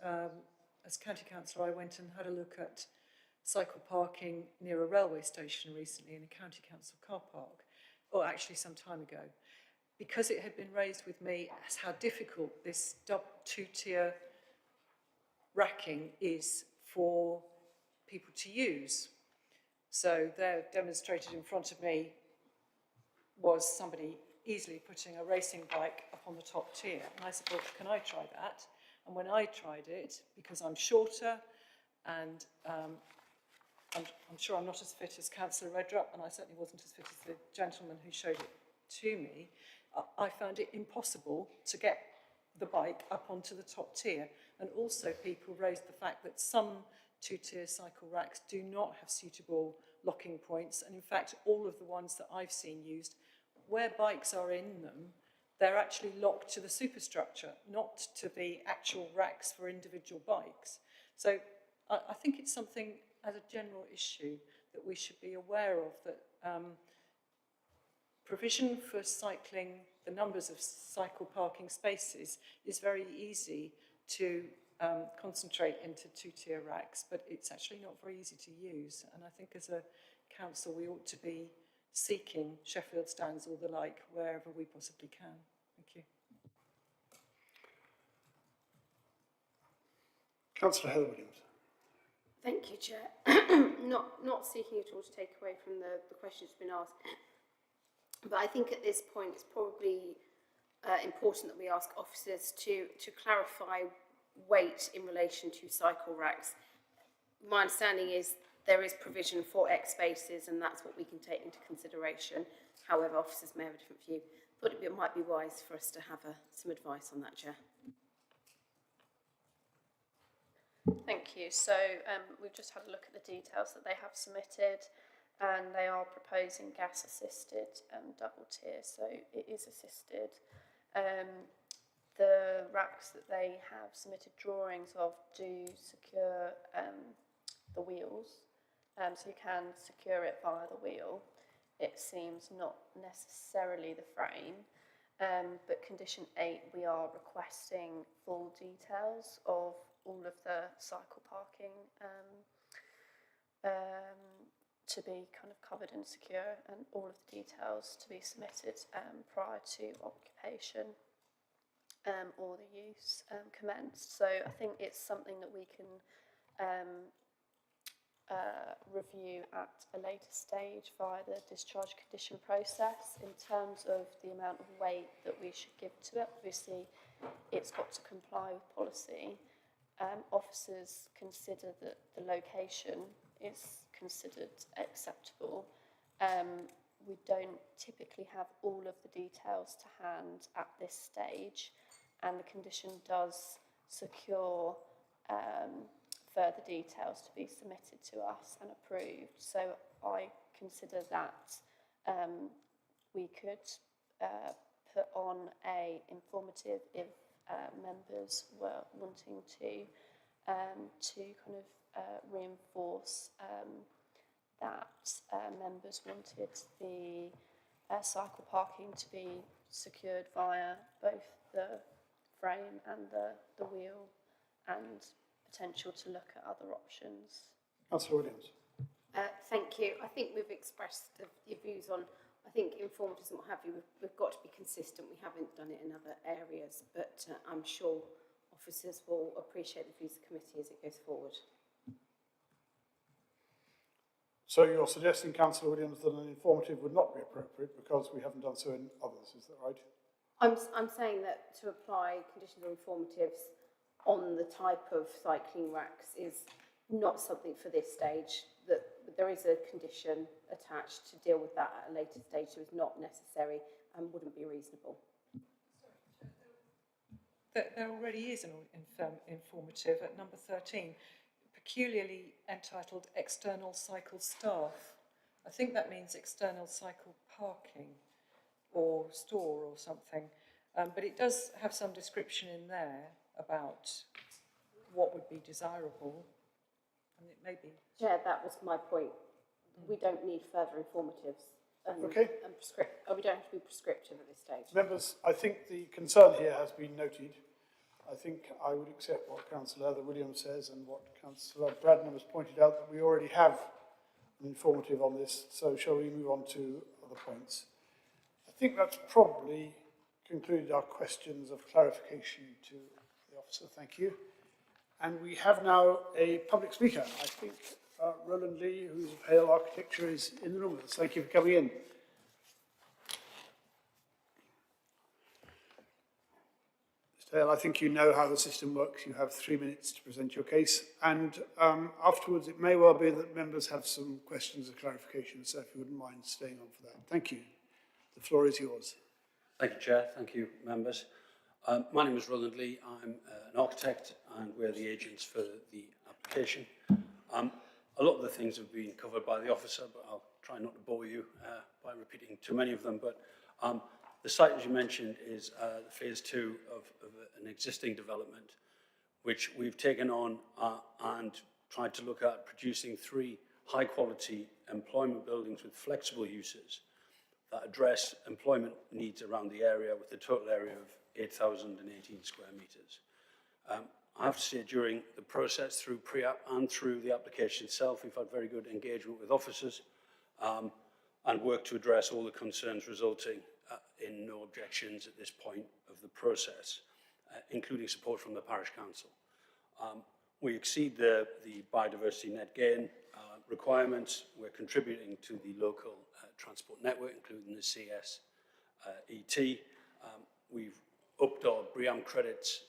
As County Councillor, I went and had a look at cycle parking near a railway station recently in a County Council car park, or actually some time ago, because it had been raised with me as how difficult this two-tier racking is for people to use. So there, demonstrated in front of me, was somebody easily putting a racing bike up on the top tier. And I said, well, can I try that? And when I tried it, because I'm shorter and I'm sure I'm not as fit as Councillor Redrup, and I certainly wasn't as fit as the gentleman who showed it to me, I found it impossible to get the bike up onto the top tier. And also people raised the fact that some two-tier cycle racks do not have suitable locking points, and in fact all of the ones that I've seen used, where bikes are in them, they're actually locked to the superstructure, not to the actual racks for individual bikes. So I think it's something as a general issue that we should be aware of, that provision for cycling, the numbers of cycle parking spaces is very easy to concentrate into two-tier racks, but it's actually not very easy to use. And I think as a council we ought to be seeking Sheffield stands or the like wherever we possibly can. Thank you. Councillor Heather Williams. Thank you, Chair. not seeking at all to take away from the questions been asked, but I think at this point it's probably important that we ask officers to clarify weight in relation to cycle racks. My understanding is there is provision for X spaces, and that's what we can take into consideration. However, officers may have a different view. But it might be wise for us to have some advice on that, Chair. Thank you. So we've just had a look at the details that they have submitted, and they are proposing gas assisted double tier, so it is assisted. The racks that they have submitted drawings of do secure the wheels, so you can secure it via the wheel. It seems not necessarily the frame, but condition 8 we are requesting full details of all of the cycle parking to be kind of covered and secure, and all of the details to be submitted prior to occupation or the use commenced. So I think it's something that we can review at a later stage via the discharge condition process. In terms of the amount of weight that we should give to it, obviously it's got to comply with policy. Officers consider that the location is considered acceptable. We don't typically have all of the details to hand at this stage, and the condition does secure further details to be submitted to us and approved. So I consider that we could put on a informative if members were wanting to kind of reinforce that members wanted the cycle parking to be secured via both the frame and the wheel, and potential to look at other options. Councillor Williams. Thank you. I think we've expressed your views on, I think, informatives and what have you. We've got to be consistent. We haven't done it in other areas, but I'm sure officers will appreciate the views of the committee as it goes forward. So you're suggesting, Councillor Williams, that an informative would not be appropriate because we haven't done so in others, is that right? I'm saying that to apply conditions or informatives on the type of cycling racks is not something for this stage, that there is a condition attached to deal with that at a later stage, so it's not necessary and wouldn't be reasonable. There already is an informative at number 13, peculiarly entitled External Cycle Staff. I think that means external cycle parking or store or something, but it does have some description in there about what would be desirable, and it may be. Yeah, that was my point. We don't need further informatives. Okay. We don't have to be prescriptive at this stage. Members, I think the concern here has been noted. I think I would accept what Councillor Heather Williams says and what Councillor Bradnam has pointed out, that we already have an informative on this, so shall we move on to other points? I think that's probably concluded our questions of clarification to the officer. Thank you. And we have now a public speaker. I think Roland Lee, who's of Hale Architecture, is in the room with us. Thank you for coming in. Mr. Hale, I think you know how the system works. You have 3 minutes to present your case, and afterwards it may well be that members have some questions of clarification, so if you wouldn't mind staying on for that. Thank you. The floor is yours. Thank you, Chair. Thank you, members. My name is Roland Lee. I'm an architect, and we're the agents for the application. A lot of the things have been covered by the officer, but I'll try not to bore you by repeating too many of them. But the site, as you mentioned, is the phase 2 of an existing development, which we've taken on and tried to look at producing 3 high-quality employment buildings with flexible uses that address employment needs around the area, with a total area of 8,018 square metres. I have to say, during the process, through pre-app and through the application itself, we've had very good engagement with officers and worked to address all the concerns, resulting in no objections at this point of the process, including support from the Parish Council. We exceed the biodiversity net gain requirements. We're contributing to the local transport network, including the CSET. We've upped our BREEAM credits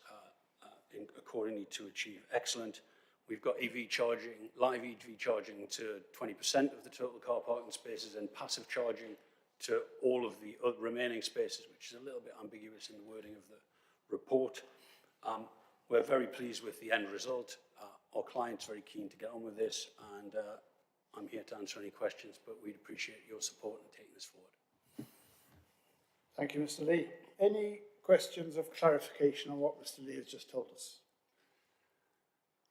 accordingly to achieve excellent. We've got EV charging, live EV charging to 20% of the total car parking spaces, and passive charging to all of the remaining spaces, which is a little bit ambiguous in the wording of the report. We're very pleased with the end result. Our client's very keen to get on with this, and I'm here to answer any questions, but we'd appreciate your support in taking this forward. Thank you, Mr. Lee. Any questions of clarification on what Mr. Lee has just told us?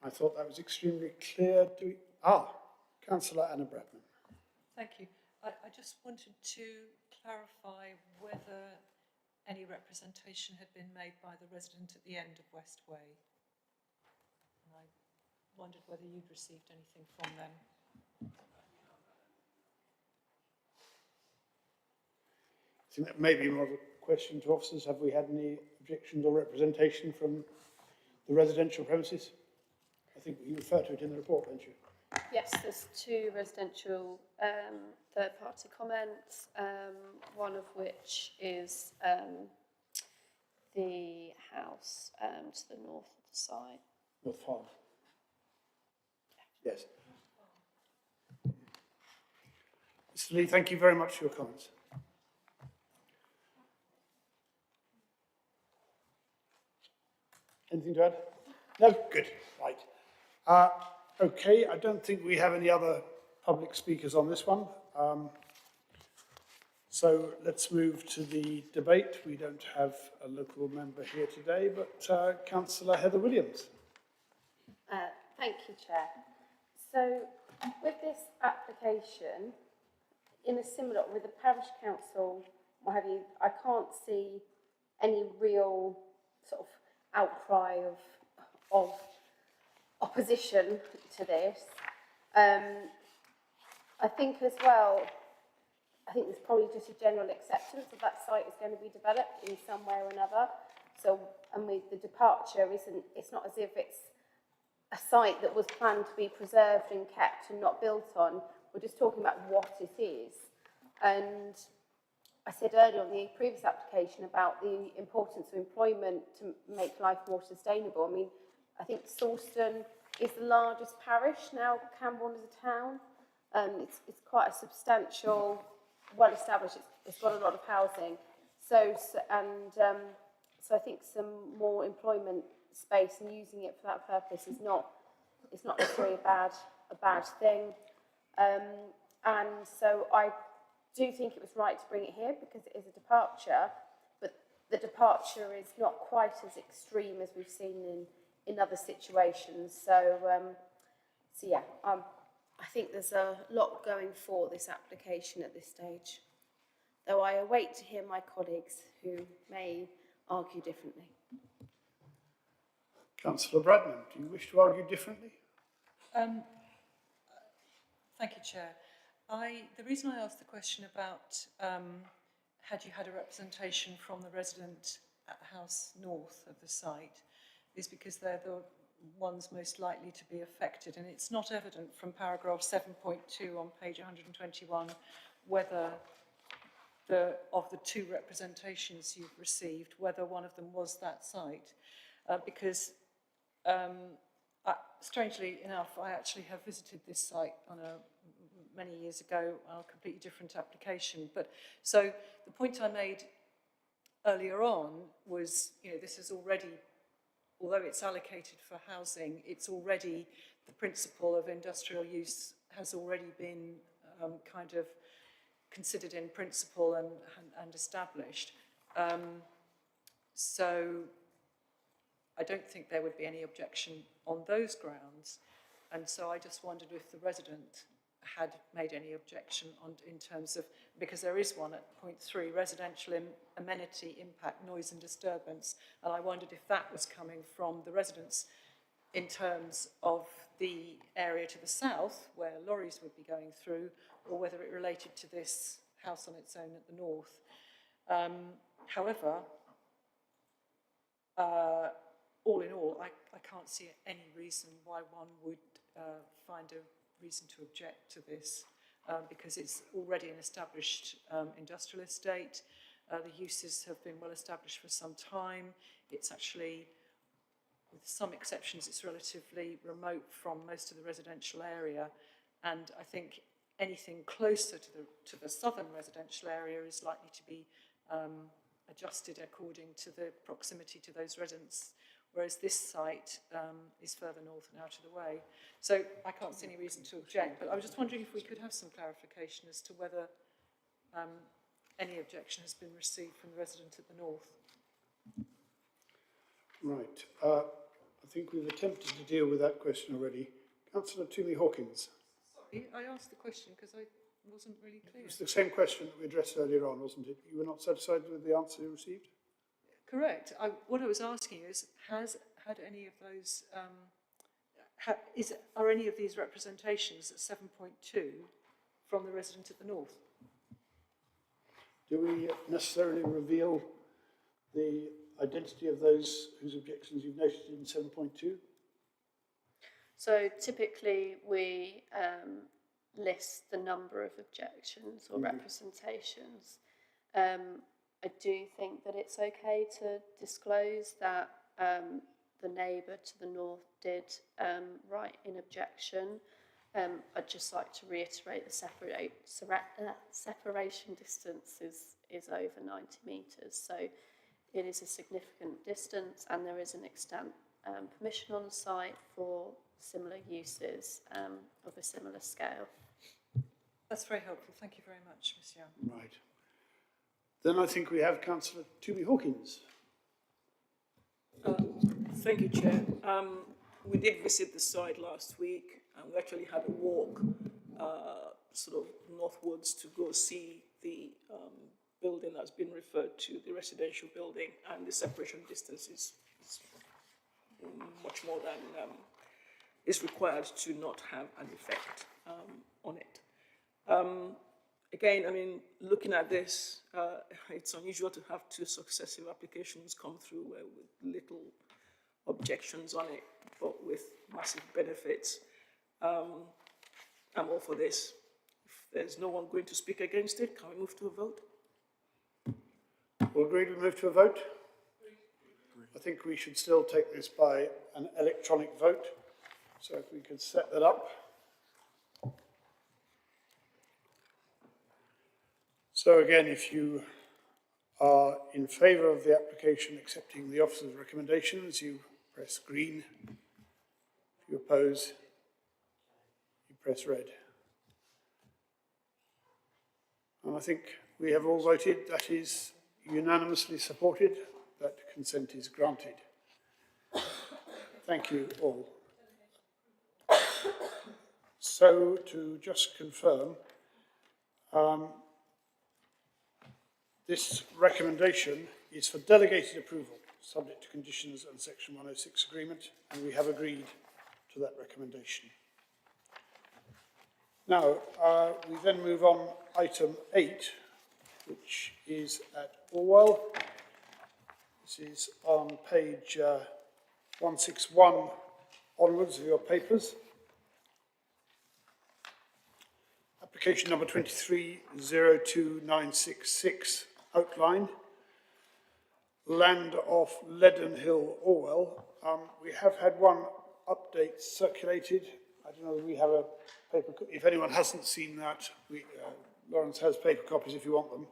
I thought that was extremely clear. Councillor Anna Bradman. Thank you. I just wanted to clarify whether any representation had been made by the resident at the end of Westway. And I wondered whether you'd received anything from them. think that may be more of a question to officers. Have we had any objections or representation from the residential premises? I think you refer to it in the report, don't you? Yes, there's 2 residential third-party comments, one of which is the house to the north of the site. North Farm. Yes. Mr. Lee, thank you very much for your comments. Anything to add? No? Good. Right. Okay, I don't think we have any other public speakers on this one. So let's move to the debate. We don't have a local member here today, but Councillor Heather Williams. Thank you, Chair. So with this application, in a similar, with the parish council, what have you, I can't see any real sort of outcry of opposition to this. I think as well, I think there's probably just a general acceptance that that site is going to be developed in some way or another. So, and with the departure, it's not as if it's a site that was planned to be preserved and kept and not built on. We're just talking about what it is. And I said earlier on the previous application about the importance of employment to make life more sustainable. I mean, I think Sawston is the largest parish now, Camborne is a town. It's quite a substantial, well-established, it's got a lot of housing. So I think some more employment space and using it for that purpose is not necessarily a bad thing. And so I do think it was right to bring it here because it is a departure, but the departure is not quite as extreme as we've seen in other situations. So, so yeah, I think there's a lot going for this application at this stage, though I await to hear my colleagues who may argue differently. Councillor Bradnam, do you wish to argue differently? Thank you, Chair. The reason I asked the question about had you had a representation from the resident at the house north of the site is because they're the ones most likely to be affected, and it's not evident from paragraph 7.2 on page 121 whether of the 2 representations you've received, whether one of them was that site, because strangely enough, I actually have visited this site on many years ago on a completely different application. But so the point I made earlier on was, this is already, although it's allocated for housing, it's already, the principle of industrial use has already been kind of considered in principle and established. So I don't think there would be any objection on those grounds. And so I just wondered if the resident had made any objection in terms of, because there is one at point 3, residential amenity impact, noise and disturbance, and I wondered if that was coming from the residents in terms of the area to the south where lorries would be going through, or whether it related to this house on its own at the north. However, all in all, I can't see any reason why one would find a reason to object to this, because it's already an established industrial estate. The uses have been well established for some time. It's actually, with some exceptions, it's relatively remote from most of the residential area, and I think anything closer to the southern residential area is likely to be adjusted according to the proximity to those residents, whereas this site is further north and out of the way. So I can't see any reason to object, but I was just wondering if we could have some clarification as to whether any objection has been received from the resident at the north. Right. I think we've attempted to deal with that question already. Councillor Toomey Hawkins. Sorry, I asked the question because I wasn't really clear. It was the same question that we addressed earlier on, wasn't it? You were not satisfied with the answer you received? Correct. What I was asking is, had any of those, are any of these representations at 7.2 from the resident at the north? Do we necessarily reveal the identity of those whose objections you've noted in 7.2? So typically we list the number of objections or representations. I do think that it's okay to disclose that the neighbour to the north did write in objection. I'd just like to reiterate the separation distance is over 90 metres, so it is a significant distance, and there is an extant permission on the site for similar uses of a similar scale. That's very helpful. Thank you very much, Ms Young. Right. Then I think we have Councillor Toby Hawkins. Thank you, Chair. We did visit the site last week, and we actually had a walk sort of northwards to go see the building that's been referred to, the residential building, and the separation distance is much more than is required to not have an effect on it. Again, I mean, looking at this, it's unusual to have two successive applications come through with little objections on it, but with massive benefits. I'm all for this. If there's no one going to speak against it, can we move to a vote? All agreed we move to a vote? I think we should still take this by an electronic vote. So if we could set that up. So again, if you are in favour of the application accepting the officer's recommendations, you press green. If you oppose, you press red. And I think we have all voted. That is unanimously supported. That consent is granted. Thank you all. So to just confirm, this recommendation is for delegated approval, subject to conditions and Section 106 agreement, and we have agreed to that recommendation. Now, we then move on item 8, which is at Orwell. This is on page 161 onwards of your papers. Application number 2302966, outline, land off Leadenhill, Orwell. We have had one update circulated. I don't know if we have a paper, if anyone hasn't seen that, Lawrence has paper copies if you want them.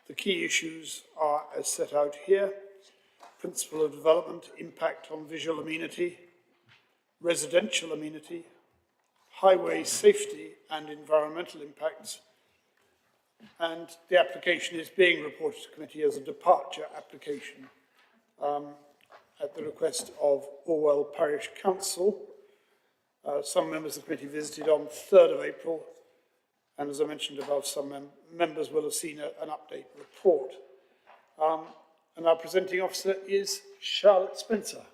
The key issues are as set out here: principle of development, impact on visual amenity, residential amenity, highway safety and environmental impacts, and the application is being reported to committee as a departure application at the request of Orwell Parish Council. Some members of the committee visited on 3rd of April, and as I mentioned above, some members will have seen an update report. And our presenting officer is Charlotte Spencer.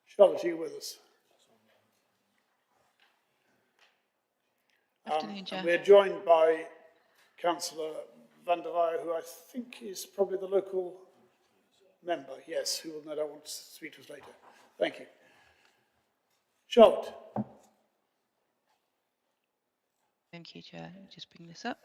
Charlotte, are you with us? Afternoon, Chair. We're joined by Councillor van der Weyer, who I think is probably the local member, yes, who will no doubt want to speak to us later. Thank you. Charlotte. Thank you, Chair. Let me just bring this up.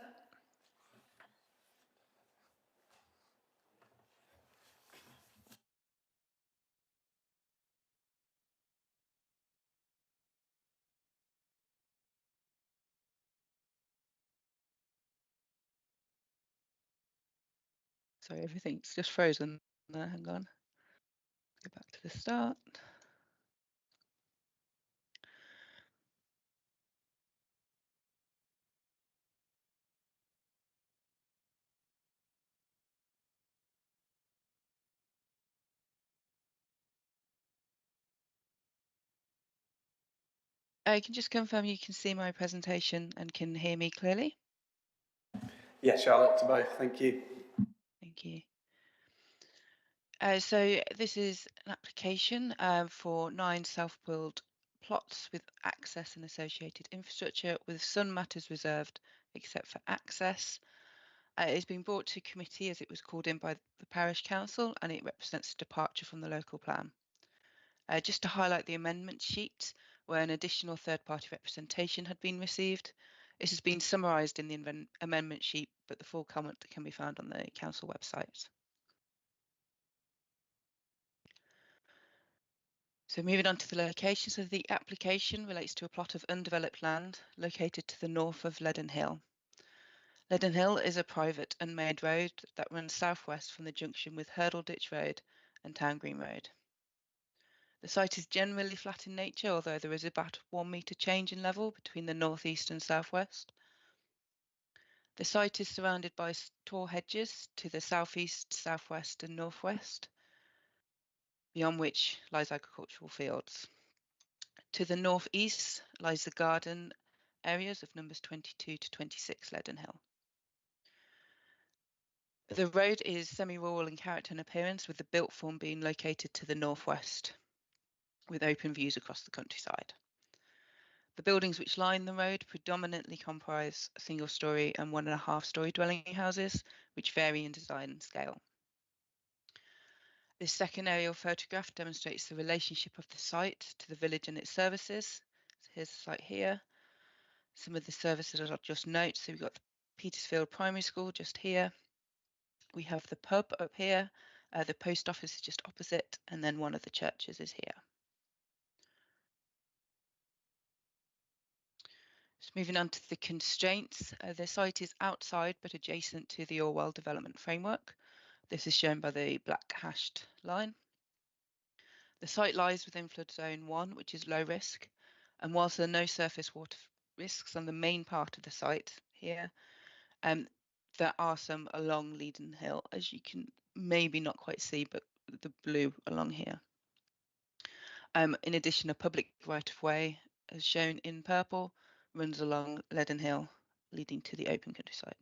Sorry, everything's just frozen there. Hang on. Go back to the start. I can just confirm you can see my presentation and can hear me clearly. Yeah, Charlotte, to both. Thank you. Thank you. So this is an application for 9 Southfield plots with access and associated infrastructure, with some matters reserved except for access. It has been brought to committee as it was called in by the parish council, and it represents a departure from the local plan. Just to highlight the amendment sheet, where an additional third-party representation had been received. This has been summarised in the amendment sheet, but the full comment can be found on the council website. So moving on to the location, so the application relates to a plot of undeveloped land located to the north of Leaden Hill. Leaden Hill is a private unmade road that runs southwest from the junction with Hurdle Ditch Road and Town Green Road. The site is generally flat in nature, although there is about 1 metre change in level between the northeast and southwest. The site is surrounded by tall hedges to the southeast, southwest and northwest, beyond which lies agricultural fields. To the northeast lies the garden areas of numbers 22 to 26 Leaden Hill. The road is semi-rural in character and appearance, with the built form being located to the northwest, with open views across the countryside. The buildings which line the road predominantly comprise single-storey and 1.5-storey dwelling houses, which vary in design and scale. This second aerial photograph demonstrates the relationship of the site to the village and its services. So here's the site here. Some of the services I'll just note. So we've got the Petersfield Primary School just here. We have the pub up here. The post office is just opposite, and then one of the churches is here. So moving on to the constraints, the site is outside but adjacent to the Orwell development framework. This is shown by the black hashed line. The site lies within flood zone 1, which is low risk, and whilst there are no surface water risks on the main part of the site here, there are some along Leaden Hill, as you can maybe not quite see, but the blue along here. In addition, a public right-of-way, as shown in purple, runs along Leaden Hill, leading to the open countryside.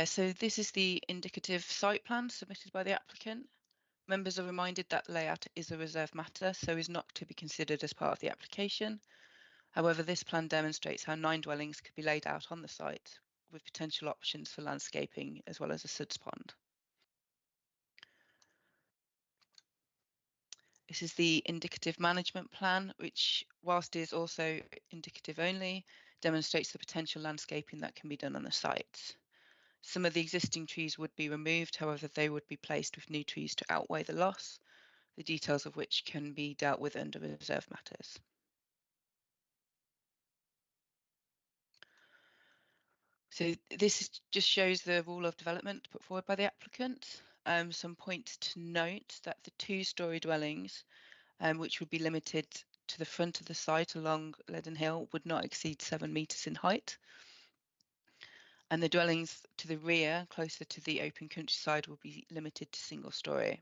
So this is the indicative site plan submitted by the applicant. Members are reminded that layout is a reserved matter, so is not to be considered as part of the application. However, this plan demonstrates how 9 dwellings could be laid out on the site, with potential options for landscaping as well as a suds pond. This is the indicative management plan, which, whilst is also indicative only, demonstrates the potential landscaping that can be done on the site. Some of the existing trees would be removed, however, they would be placed with new trees to outweigh the loss, the details of which can be dealt with under reserved matters. So this just shows the rule of development put forward by the applicant. Some points to note that the 2-storey dwellings, which would be limited to the front of the site along Leaden Hill, would not exceed 7 metres in height. And the dwellings to the rear, closer to the open countryside, will be limited to single-storey.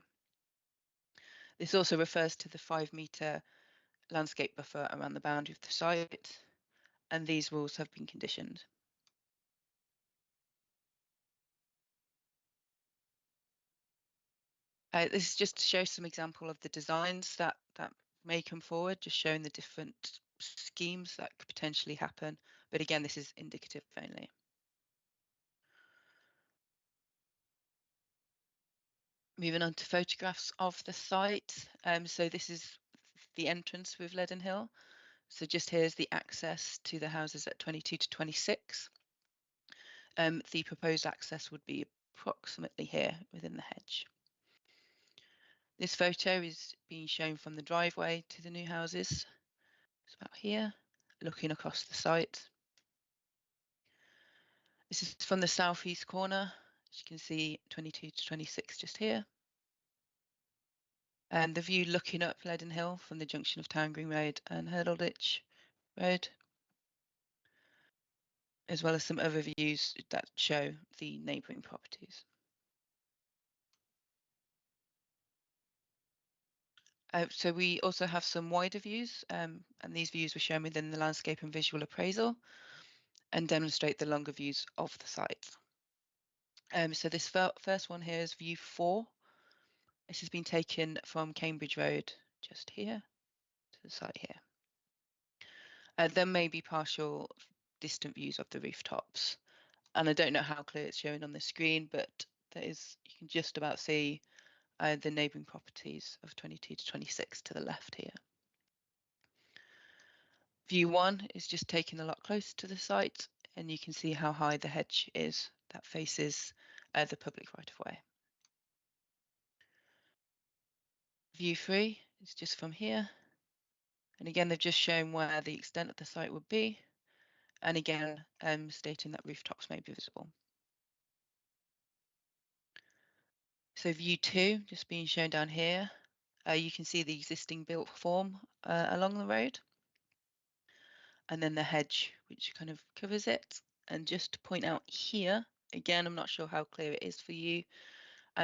This also refers to the 5-metre landscape buffer around the boundary of the site, and these rules have been conditioned. This is just to show some example of the designs that may come forward, just showing the different schemes that could potentially happen. But again, this is indicative only. Moving on to photographs of the site. So this is the entrance with Leaden Hill. So just here's the access to the houses at 22 to 26. The proposed access would be approximately here within the hedge. This photo is being shown from the driveway to the new houses. It's about here, looking across the site. This is from the southeast corner. As you can see, 22 to 26 just here. And the view looking up Leaden Hill from the junction of Town Green Road and Hurdle Ditch Road, as well as some other views that show the neighbouring properties. So we also have some wider views, and these views were shown within the landscape and visual appraisal and demonstrate the longer views of the site. So this first one here is view 4. This has been taken from Cambridge Road, just here, to the site here. There may be partial distant views of the rooftops. And I don't know how clear it's showing on the screen, but there is, you can just about see the neighbouring properties of 22 to 26 to the left here. View 1 is just taken a lot closer to the site, and you can see how high the hedge is that faces the public right-of-way. View 3 is just from here, and again they've just shown where the extent of the site would be, and again stating that rooftops may be visible. So view 2 just being shown down here, you can see the existing built form along the road, and then the hedge which kind of covers it. And just to point out here, again I'm not sure how clear it is for you,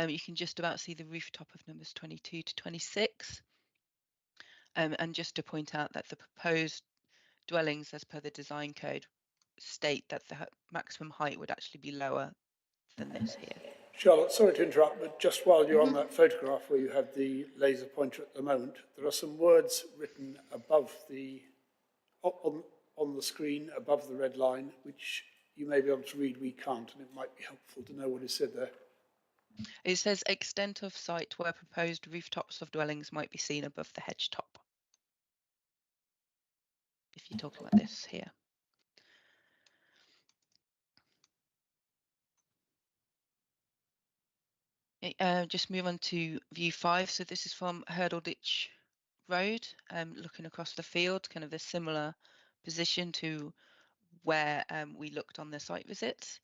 you can just about see the rooftop of numbers 22 to 26. And just to point out that the proposed dwellings as per the design code state that the maximum height would actually be lower than this here. Charlotte, sorry to interrupt, but just while you're on that photograph where you have the laser pointer at the moment, there are some words written above the, on the screen, above the red line, which you may be able to read, we can't, and it might be helpful to know what is said there. It says extent of site where proposed rooftops of dwellings might be seen above the hedge top. If you're talking about this here. Just move on to view 5. So this is from Hurdle Ditch Road, looking across the field, kind of a similar position to where we looked on the site visit.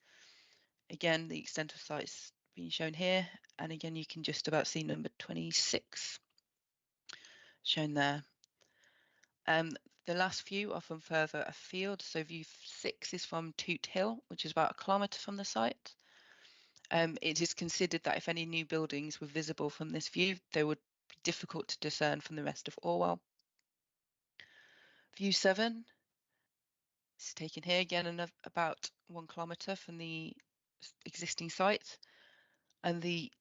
Again, the extent of sites being shown here, and again you can just about see number 26 shown there. The last view are from further afield, so view 6 is from Toot Hill, which is about 1 kilometre from the site. It is considered that if any new buildings were visible from this view, they would be difficult to discern from the rest of Orwell. View 7 is taken here again, about 1 kilometre from the existing site, and the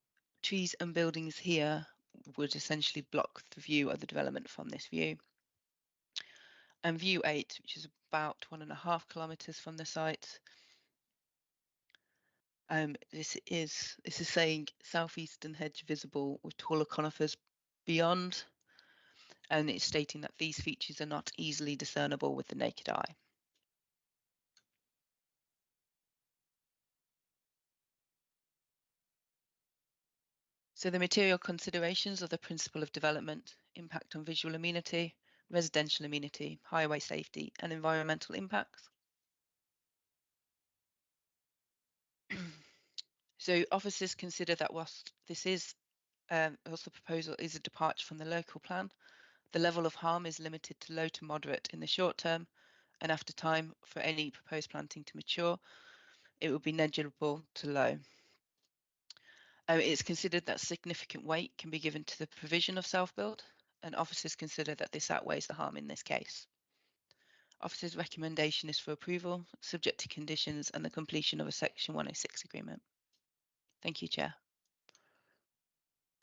trees and buildings here would essentially block the view of the development from this view. And view 8, which is about 1.5 kilometres from the site, this is saying southeastern hedge visible with taller conifers beyond, and it's stating that these features are not easily discernible with the naked eye. So the material considerations of the principle of development, impact on visual amenity, residential amenity, highway safety, and environmental impacts. So officers consider that whilst this is, whilst the proposal is a departure from the local plan, the level of harm is limited to low to moderate in the short term, and after time for any proposed planting to mature, it will be negligible to low. It's considered that significant weight can be given to the provision of self-build, and officers consider that this outweighs the harm in this case. Officers' recommendation is for approval, subject to conditions and the completion of a Section 106 agreement. Thank you, Chair.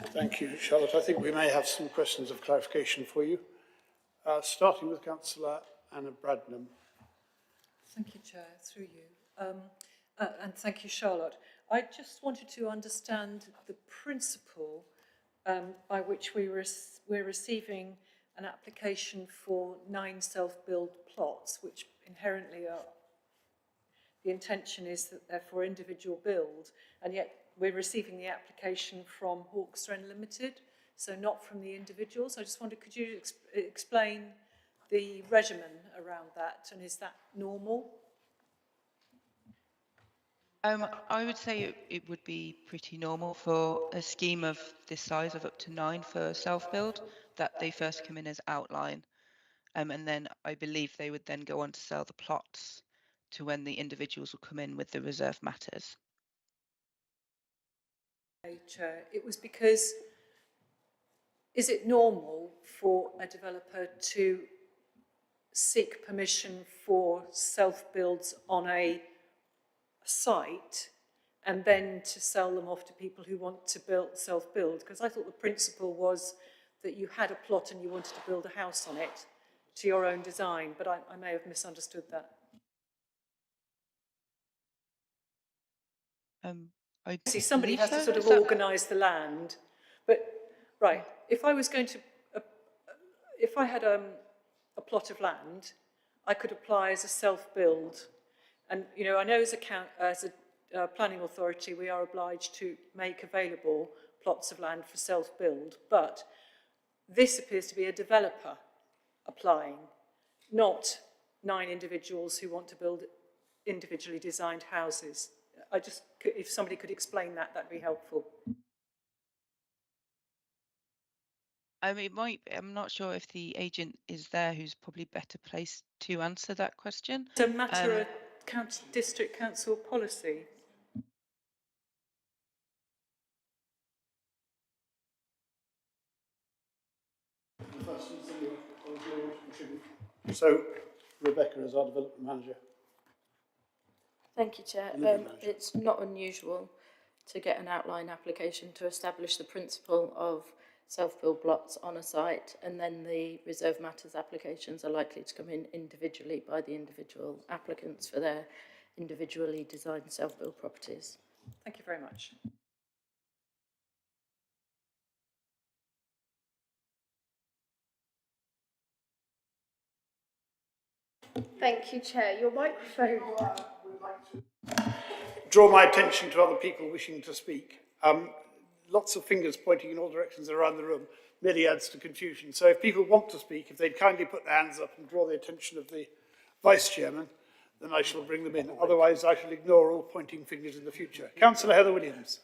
Thank you, Charlotte. I think we may have some questions of clarification for you. Starting with Councillor Anna Bradnam. Thank you, Chair, through you. And thank you, Charlotte. I just wanted to understand the principle by which we're receiving an application for 9 self-build plots, which inherently are, the intention is that they're for individual build, and yet we're receiving the application from Hawkster Limited, so not from the individuals. I just wondered, could you explain the regimen around that, and is that normal? I would say it would be pretty normal for a scheme of this size of up to 9 for self-build, that they first come in as outline, and then I believe they would then go on to sell the plots to when the individuals will come in with the reserve matters. Chair, it was because, is it normal for a developer to seek permission for self-builds on a site and then to sell them off to people who want to self-build, because I thought the principle was that you had a plot and you wanted to build a house on it to your own design, but I may have misunderstood that. I See, somebody has to so. sort of organise the land, but right, if I was going to, if I had a plot of land, I could apply as a self-build, and you know, I know as a planning authority we are obliged to make available plots of land for self-build, but this appears to be a developer applying, not 9 individuals who want to build individually designed houses. I just, if somebody could explain that, that'd be helpful. I mean, I'm not sure if the agent is there who's probably better placed to answer that question. It's a matter of district council policy. So, Rebecca is our development manager. Thank you, Chair. It's not unusual to get an outline application to establish the principle of self-build plots on a site, and then the reserve matters applications are likely to come in individually by the individual applicants for their individually designed self-build properties. Thank you very much. Thank you, Chair. Your microphone. Draw my attention to other people wishing to speak. Lots of fingers pointing in all directions around the room merely adds to confusion. So if people want to speak, if they'd kindly put their hands up and draw the attention of the Vice Chairman, then I shall bring them in. Otherwise, I shall ignore all pointing fingers in the future. Councillor Heather Williams.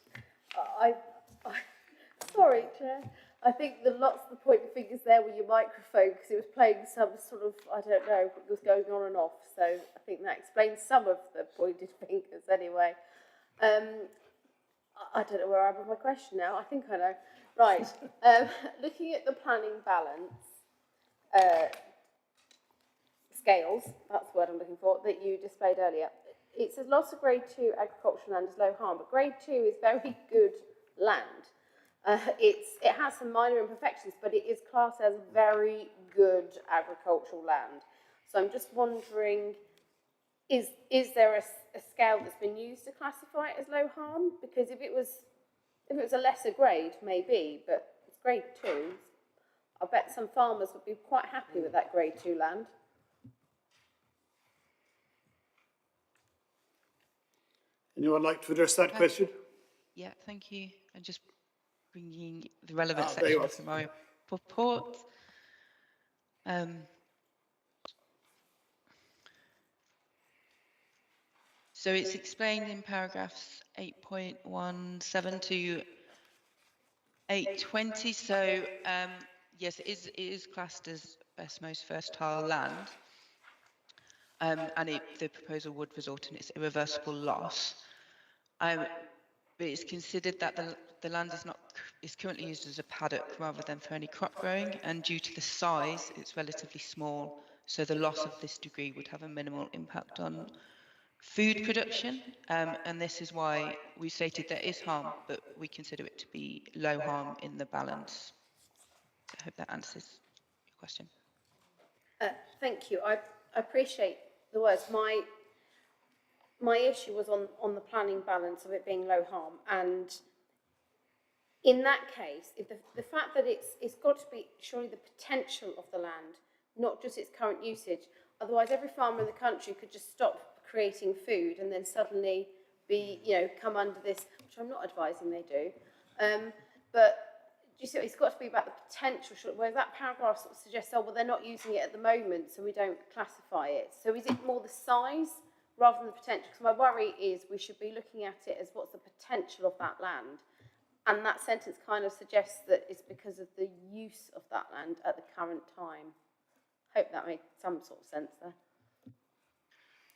Sorry, Chair. I think the lots of the pointing fingers there were your microphone, because it was playing some sort of, I don't know, what was going on and off. So I think that explains some of the pointed fingers anyway. I don't know where I am with my question now. I think I know. Right. Looking at the planning balance scales, that's the word I'm looking for, that you displayed earlier. It says lots of grade 2 agricultural land is low harm, but grade 2 is very good land. It has some minor imperfections, but it is classed as very good agricultural land. So I'm just wondering, is there a scale that's been used to classify it as low harm? Because if it was a lesser grade, maybe, but it's grade 2. I bet some farmers would be quite happy with that grade 2 land. Anyone like to address that question? Yeah, thank you. I'm just bringing the relevant section from my report. So it's explained in paragraphs 8.17 to 820. So yes, it is classed as best most fertile land, and the proposal would result in its irreversible loss. But it's considered that the land is currently used as a paddock rather than for any crop growing, and due to the size, it's relatively small. So the loss of this degree would have a minimal impact on food production, and this is why we stated there is harm, but we consider it to be low harm in the balance. So I hope that answers your question. Thank you. I appreciate the words. My issue was on the planning balance of it being low harm, and in that case, if the fact that it's got to be surely the potential of the land, not just its current usage. Otherwise, every farmer in the country could just stop creating food and then suddenly be, come under this, which I'm not advising they do. But do you see, it's got to be about the potential, whereas that paragraph sort of suggests, oh, well, they're not using it at the moment, so we don't classify it. So is it more the size rather than the potential? Because my worry is we should be looking at it as what's the potential of that land. And that sentence kind of suggests that it's because of the use of that land at the current time. Hope that makes some sort of sense there.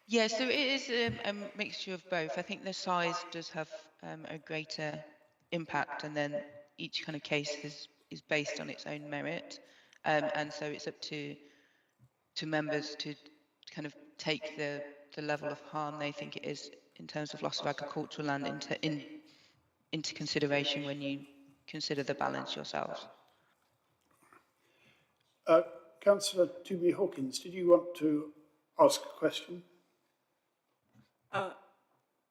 Yeah, so it is a mixture of both. I think the size does have a greater impact, and then each kind of case is based on its own merit, and so it's up to members to kind of take the level of harm they think it is in terms of loss of agricultural land into consideration when you consider the balance yourselves. Councillor Toomey Hawkins, did you want to ask a question?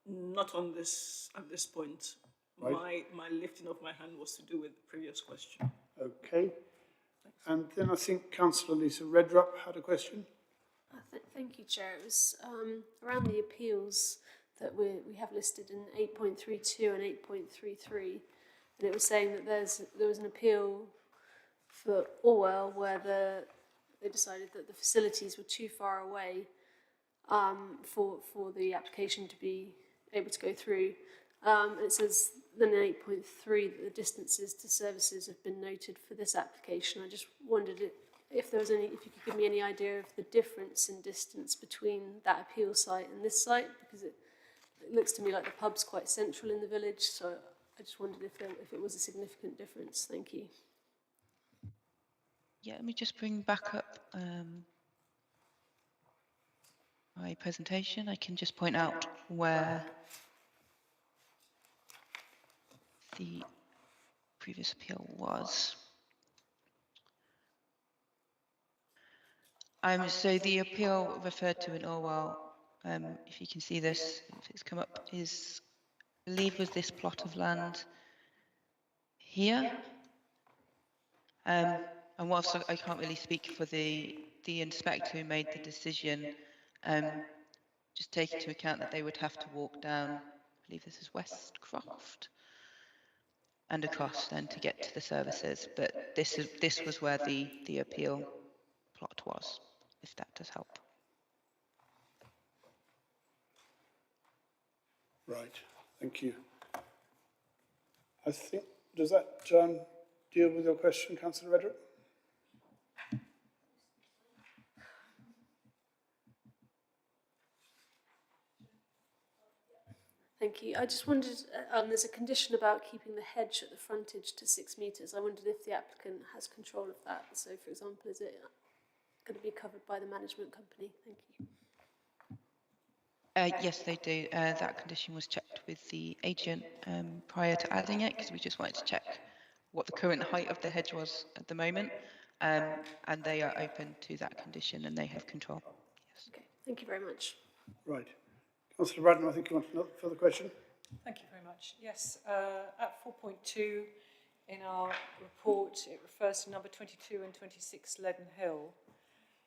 Not on this, at this point. Right. My lifting of my hand was to do with the previous question. Okay. And then I think Councillor Lisa Redrup had a question. Thank you, Chair. It was around the appeals that we have listed in 8.32 and 8.33, and it was saying that there was an appeal for Orwell where they decided that the facilities were too far away for the application to be able to go through. And it says then in 8.3 that the distances to services have been noted for this application. I just wondered if there was if you could give me any idea of the difference in distance between that appeal site and this site, because it looks to me like the pub's quite central in the village, so I just wondered if it was a significant difference. Thank you. Yeah, let me just bring back up my presentation. I can just point out where the previous appeal was. So the appeal referred to in Orwell, if you can see this, if it's come up, I believe was this plot of land here. And whilst I can't really speak for the inspector who made the decision, just take into account that they would have to walk down, I believe this is Westcroft, and across then to get to the services. But this was where the appeal plot was, if that does help. Right, thank you. I think, does that deal with your question, Councillor Redrup? Thank you. I just wondered, there's a condition about keeping the hedge at the frontage to 6 metres. I wondered if the applicant has control of that. So, for example, is it going to be covered by the management company? Thank you. Yes, they do. That condition was checked with the agent prior to adding it, because we just wanted to check what the current height of the hedge was at the moment, and they are open to that condition and they have control. Yes. Okay, thank you very much. Right. Councillor Braddon, I think you want another further question? Thank you very much. Yes, at 4.2 in our report, it refers to number 22 and 26 Leaden Hill,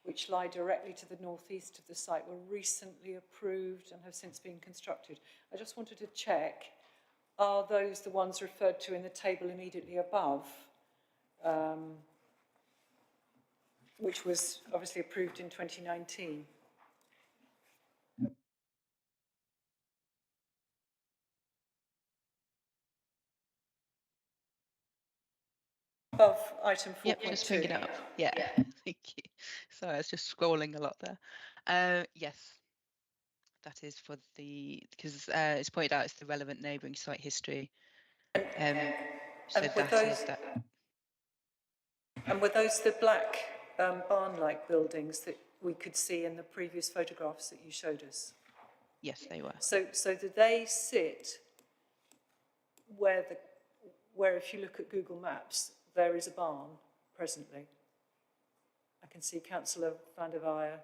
which lie directly to the northeast of the site, were recently approved and have since been constructed. I just wanted to check, are those the ones referred to in the table immediately above, which was obviously approved in 2019? Above item 4.2. Yep, just bring it up. Yeah, thank you. Sorry, I was just scrolling a lot there. Yes, that is for because it's pointed out it's the relevant neighbouring site history. So that. And were those the black barn-like buildings that we could see in the previous photographs that you showed us? Yes, they were. So do they sit where if you look at Google Maps, there is a barn presently? I can see Councillor van der Weyer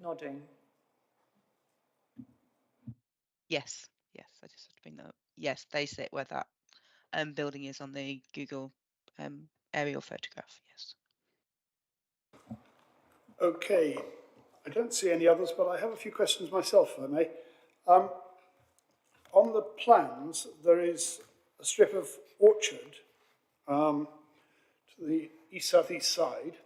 nodding. Yes, I just have to bring that up. Yes, they sit where that building is on the Google aerial photograph, yes. Okay, I don't see any others, but I have a few questions myself, if I may. On the plans, there is a strip of orchard to the southeast side,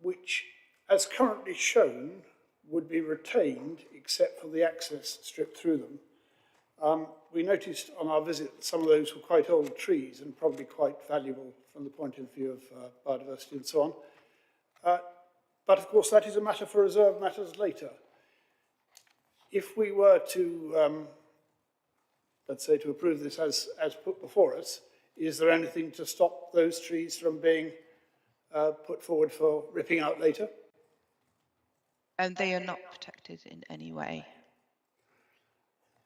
which, as currently shown, would be retained except for the access strip through them. We noticed on our visit that some of those were quite old trees and probably quite valuable from the point of view of biodiversity and so on. But of course that is a matter for reserve matters later. If we were to, let's say, to approve this as put before us, is there anything to stop those trees from being put forward for ripping out later? And they are not protected in any way.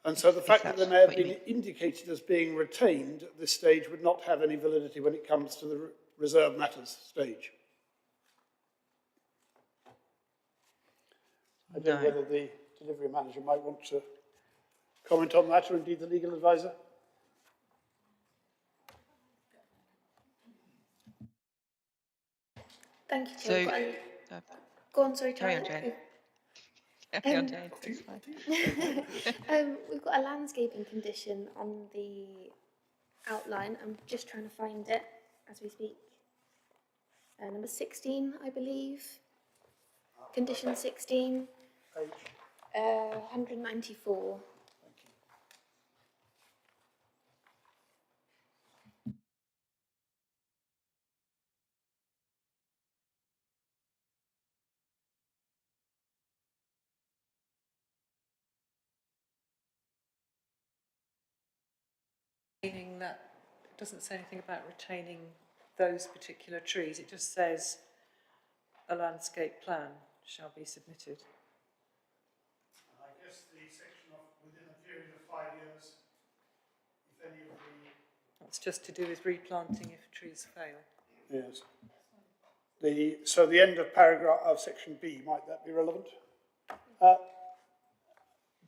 And so the fact that they may have what you been indicated as being retained at this stage would not have any validity when it comes to the reserve matters stage. I don't know whether the delivery manager might want to comment on that, or indeed the legal advisor. Thank you, Chair. Go on, sorry, carry on, Chair. Jane. Carry on, Jane. It's fine. We've got a landscaping condition on the outline. I'm just trying to find it as we speak. Number 16, I believe. Condition 16. 194. Meaning that it doesn't say anything about retaining those particular trees. It just says a landscape plan shall be submitted. I guess the section of within a period of 5 years, if any of the... That's just to do with replanting if trees fail. Yes. So the end of paragraph of section B, might that be relevant?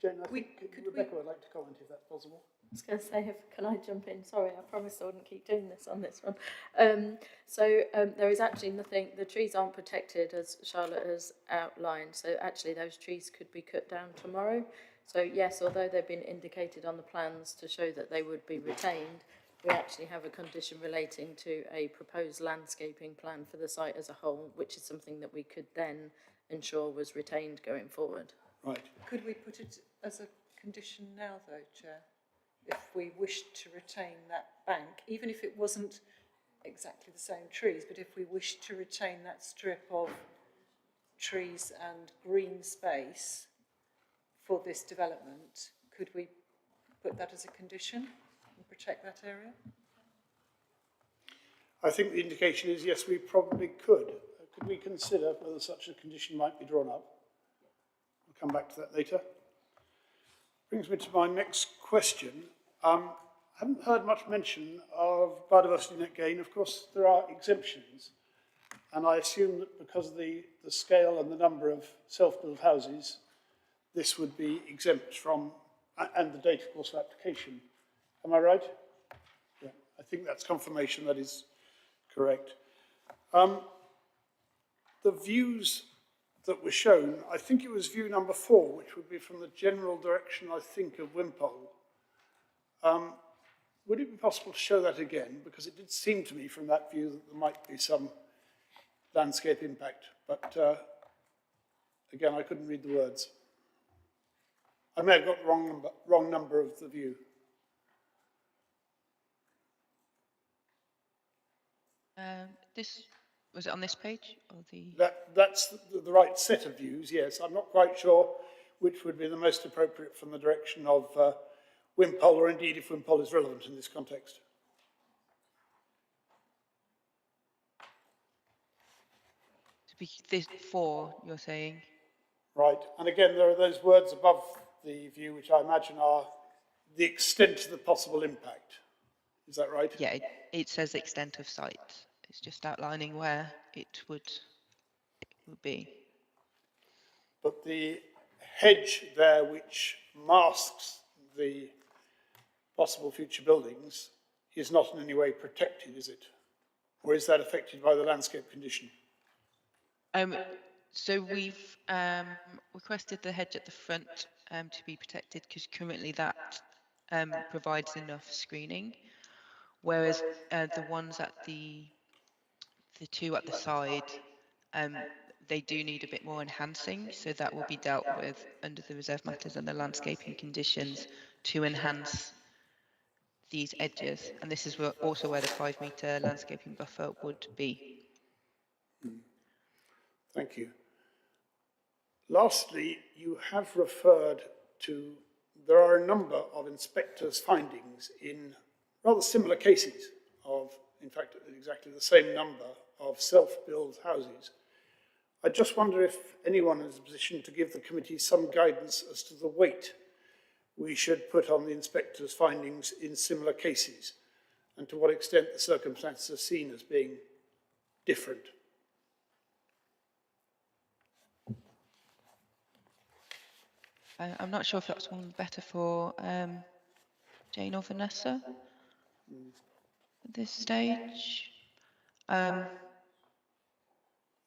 Jane, I think Rebecca would like to comment if that's possible. I was going to say, can I jump in? Sorry, I promised I wouldn't keep doing this on this one. There is actually nothing, the trees aren't protected as Charlotte has outlined, so actually those trees could be cut down tomorrow. So yes, although they've been indicated on the plans to show that they would be retained, we actually have a condition relating to a proposed landscaping plan for the site as a whole, which is something that we could then ensure was retained going forward. Right. Could we put it as a condition now though, Chair? If we wished to retain that bank, even if it wasn't exactly the same trees, but if we wished to retain that strip of trees and green space for this development, could we put that as a condition and protect that area? I think the indication is yes, we probably could. Could we consider whether such a condition might be drawn up? We'll come back to that later. Brings me to my next question. I haven't heard much mention of biodiversity net gain. Of course, there are exemptions, and I assume that because of the scale and the number of self-built houses, this would be exempt from, and the date, of course, of application. Am I right? Yeah, I think that's confirmation that is correct. The views that were shown, I think it was view number 4, which would be from the general direction, I think, of Wimpole. Would it be possible to show that again? Because it did seem to me from that view that there might be some landscape impact, but again, I couldn't read the words. I may have got the wrong number of the view. This was it on this page or the? That's the right set of views. Yes, I'm not quite sure which would be the most appropriate from the direction of Wimpole, or indeed if Wimpole is relevant in this context. To be this 4, you're saying? Right, and again, there are those words above the view, which I imagine are the extent of the possible impact. Is that right? Yeah, it says extent of site. It's just outlining where it would be. But the hedge there, which masks the possible future buildings, is not in any way protected, is it? Or is that affected by the landscape condition? So we've requested the hedge at the front to be protected because currently that provides enough screening, whereas the ones at the 2 at the side, they do need a bit more enhancing, so that will be dealt with under the reserve matters and the landscaping conditions to enhance these edges, and this is also where the 5-metre landscaping buffer would be. Thank you. Lastly, you have referred to, there are a number of inspectors' findings in rather similar cases of, in fact, exactly the same number of self-built houses. I just wonder if anyone is in a position to give the committee some guidance as to the weight we should put on the inspector's findings in similar cases, and to what extent the circumstances are seen as being different. I'm not sure if that's one better for Jane or Vanessa at this stage.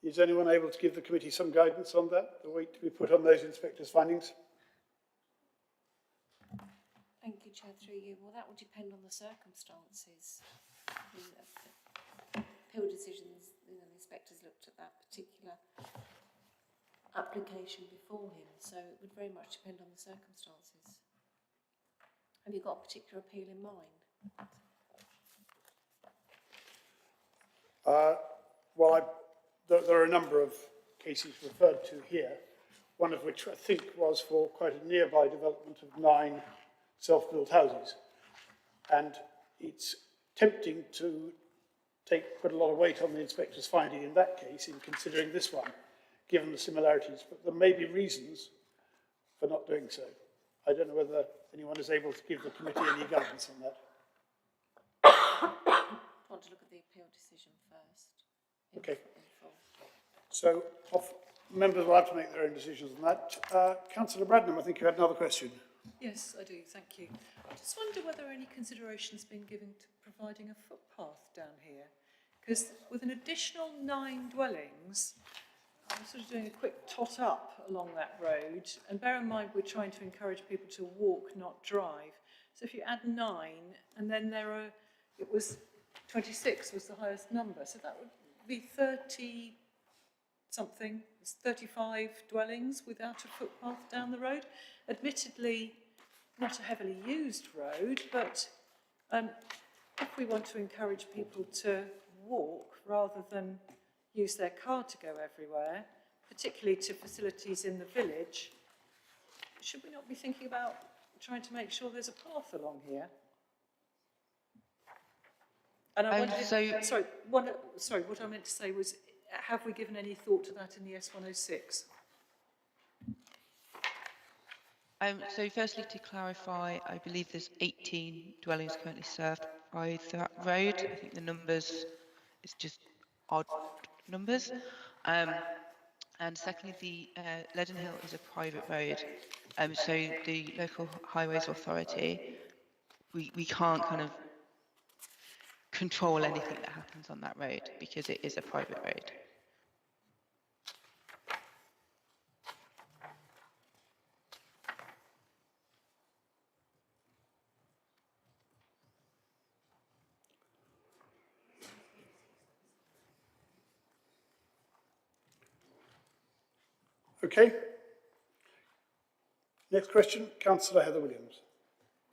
Is anyone able to give the committee some guidance on that, the weight to be put on those inspectors' findings? Thank you, Chair, through you. Well, that will depend on the circumstances. Appeal decisions, the inspectors looked at that particular application before him, so it would very much depend on the circumstances. Have you got a particular appeal in mind? There are a number of cases referred to here, one of which I think was for quite a nearby development of 9 self-built houses. And it's tempting to put a lot of weight on the inspector's finding in that case in considering this one, given the similarities, but there may be reasons for not doing so. I don't know whether anyone is able to give the committee any guidance on that. I want to look at the appeal decision first. Okay. So members will have to make their own decisions on that. Councillor Bradnam, I think you had another question. Yes, I do, thank you. I just wonder whether any consideration has been given to providing a footpath down here, because with an additional 9 dwellings, I'm sort of doing a quick tot up along that road, and bear in mind we're trying to encourage people to walk, not drive. So if you add 9, and then it was 26 was the highest number, so that would be 30 something, it's 35 dwellings without a footpath down the road. Admittedly, not a heavily used road, but if we want to encourage people to walk rather than use their car to go everywhere, particularly to facilities in the village, should we not be thinking about trying to make sure there's a path along here? And I wondered, what I meant to say was, have we given any thought to that in the S106? So firstly, to clarify, I believe there's 18 dwellings currently served by that road. I think the numbers, it's just odd numbers. And secondly, the Leaden Hill is a private road. So the local highways authority, we can't kind of control anything that happens on that road because it is a private road. Okay. Next question, Councillor Heather Williams.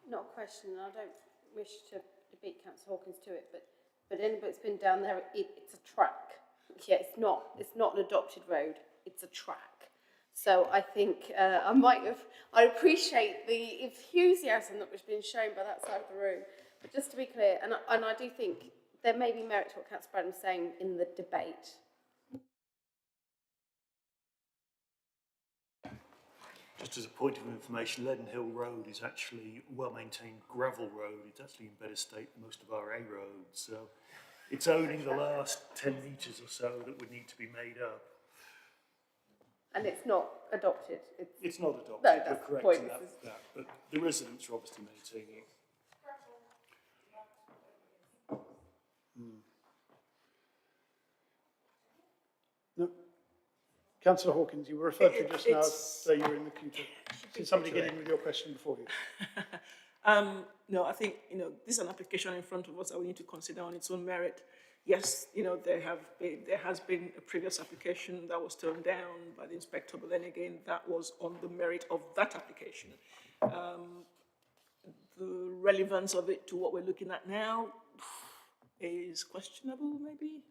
Not a question, and I don't wish to beat Councillor Hawkins to it, but anybody that's been down there, it's a track. Yeah, it's not an adopted road, it's a track. So I think I appreciate the enthusiasm that was being shown by that side of the room, but just to be clear, and I do think there may be merit to what Councillor Bradham was saying in the debate. Just as a point of information, Leaden Hill Road is actually a well-maintained gravel road. It's actually in better state than most of our A roads. So it's only the last 10 metres or so that would need to be made up. And it's not adopted? It's not adopted. No, that's the point. That, but the residents are obviously maintaining it. No. Councillor Hawkins, you were referred to just now, so you're in the queue. Did somebody get in with your question before you? No, I think, this is an application in front of us that we need to consider on its own merit. Yes, there has been a previous application that was turned down by the inspector, but then again, that was on the merit of that application. The relevance of it to what we're looking at now is questionable, maybe.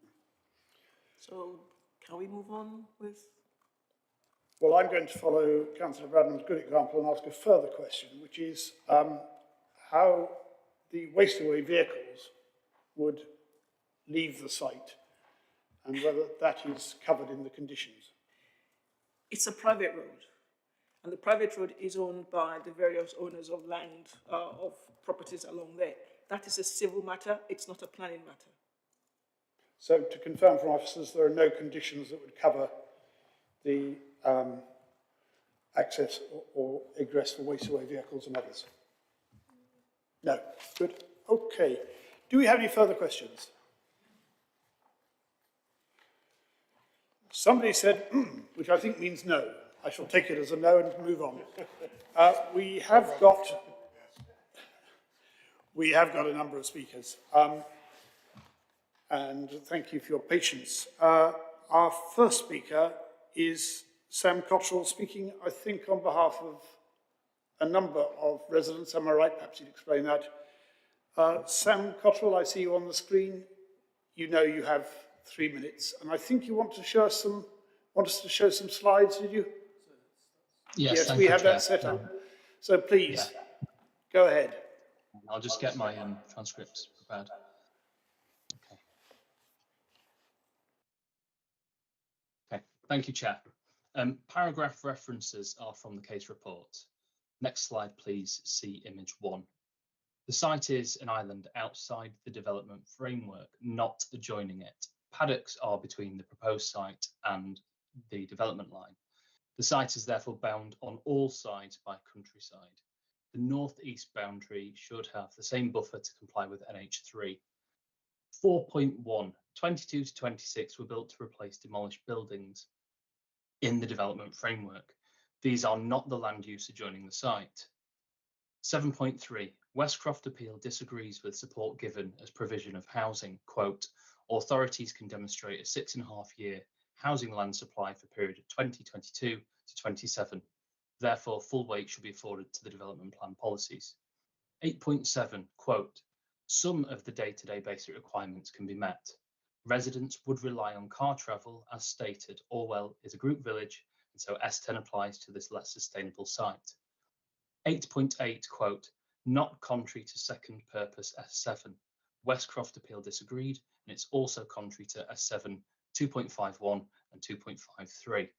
So, can we move on with? Well, I'm going to follow Councillor Bradham's good example and ask a further question, which is how the waste-away vehicles would leave the site and whether that is covered in the conditions. It's a private road, and the private road is owned by the various owners of land, of properties along there. That is a civil matter, it's not a planning matter. So to confirm from officers, there are no conditions that would cover the access or egress for waste-away vehicles and others? No. Good. Okay. Do we have any further questions? Somebody said, which I think means no. I shall take it as a no and move on. We have got a number of speakers, and thank you for your patience. Our first speaker is Sam Cottrell, speaking, I think, on behalf of a number of residents. Am I right? Perhaps you'd explain that. Sam Cottrell, I see you on the screen. You know you have 3 minutes, and I think you want us to show some slides, did you? Yes, we have that set up. So please, go ahead. I'll just get my transcripts prepared. Okay, thank you, Chair. Paragraph references are from the case report. Next slide, please, see image 1. The site is an island outside the development framework, not adjoining it. Paddocks are between the proposed site and the development line. The site is therefore bound on all sides by countryside. The northeast boundary should have the same buffer to comply with NH3. 4.1, 22 to 26 were built to replace demolished buildings in the development framework. These are not the land use adjoining the site. 7.3, Westcroft Appeal disagrees with support given as provision of housing. Quote, authorities can demonstrate a 6.5-year housing land supply for a period of 2022 to 27. Therefore, full weight should be afforded to the development plan policies. 8.7, quote, some of the day-to-day basic requirements can be met. Residents would rely on car travel as stated. Orwell is a group village, and so S10 applies to this less sustainable site. 8.8, quote, not contrary to second purpose S7. Westcroft Appeal disagreed, and it's also contrary to S7 2.51 and 2.53.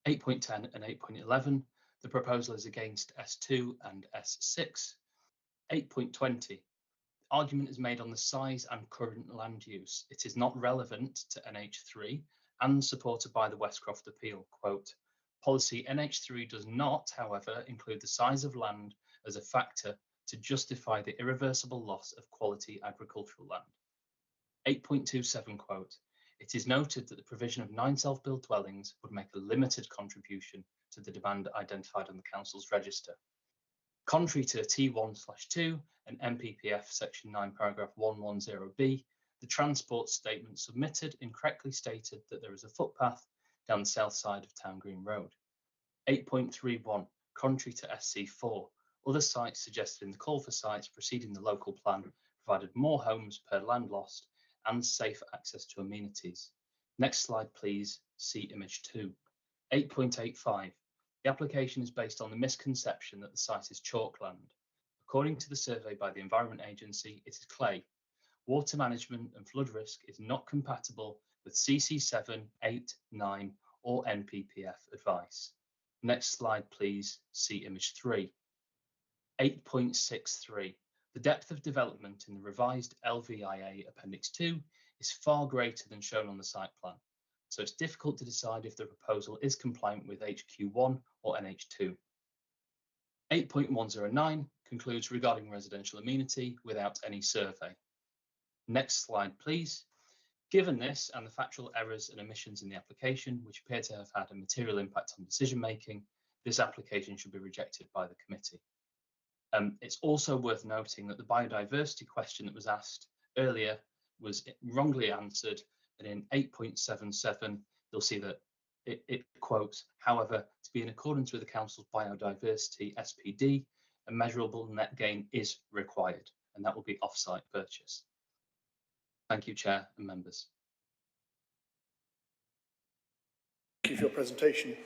8.10 and 8.11, the proposal is against S2 and S6. 8.20, argument is made on the size and current land use. It is not relevant to NH3 and supported by the Westcroft Appeal. Quote, policy NH3 does not, however, include the size of land as a factor to justify the irreversible loss of quality agricultural land. 8.27, quote, it is noted that the provision of 9 self-built dwellings would make a limited contribution to the demand identified on the Council's register. Contrary to T1/2 and MPPF section 9 paragraph 110b, the transport statement submitted incorrectly stated that there is a footpath down the south side of Town Green Road. 8.31, contrary to SC4, other sites suggested in the call for sites preceding the local plan provided more homes per land lost and safe access to amenities. Next slide, please, see image 2. 8.85, the application is based on the misconception that the site is chalkland. According to the survey by the Environment Agency, it is clay. Water management and flood risk is not compatible with CC7, 8, 9 or NPPF advice. Next slide, please, see image 3. 8.63, the depth of development in the revised LVIA Appendix 2 is far greater than shown on the site plan, so it's difficult to decide if the proposal is compliant with HQ1 or NH2. 8.109 concludes regarding residential amenity without any survey. Next slide, please. Given this and the factual errors and omissions in the application, which appear to have had a material impact on decision making, this application should be rejected by the committee. It's also worth noting that the biodiversity question that was asked earlier was wrongly answered, and in 8.77 you'll see that it quotes, however, to be in accordance with the Council's biodiversity SPD, a measurable net gain is required, and that will be off-site purchase. Thank you, Chair and members. Thank you for your presentation.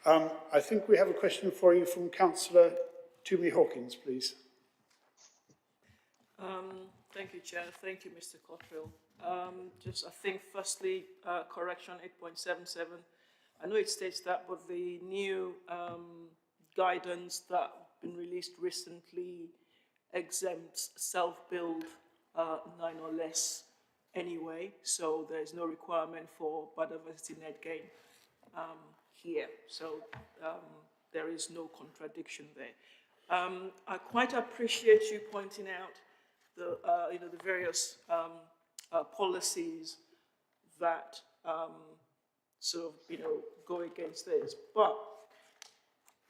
I think we have a question for you from Councillor Toomey Hawkins, please. Thank you, Chair. Thank you, Mr. Cottrell. I think firstly, correction 8.77. I know it states that, but the new guidance that been released recently exempts self-build 9 or less anyway, so there's no requirement for biodiversity net gain here. So there is no contradiction there. I quite appreciate you pointing out the the various policies that sort of go against this. But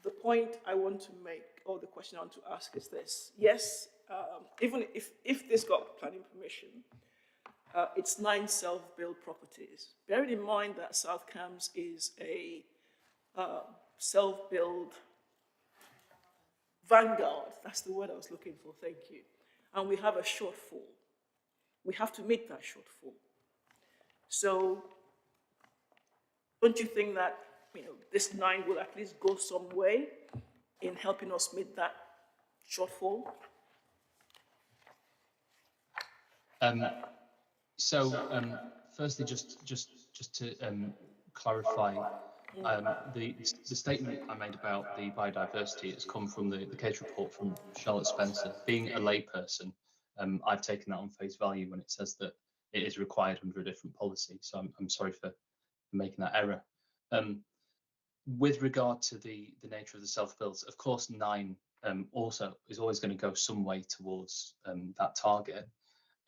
the point I want to make, or the question I want to ask, is this: yes, even if this got planning permission, it's 9 self-built properties. Bearing in mind that South Cambs is a self-build vanguard, that's the word I was looking for, thank you. And we have a shortfall. We have to meet that shortfall. So don't you think that this 9 will at least go some way in helping us meet that shortfall? Firstly, just to clarify, the statement I made about the biodiversity has come from the case report from Charlotte Spencer. Being a layperson, I've taken that on face value when it says that it is required under a different policy. So I'm sorry for making that error. With regard to the nature of the self-builds, of course, 9 also is always going to go some way towards that target.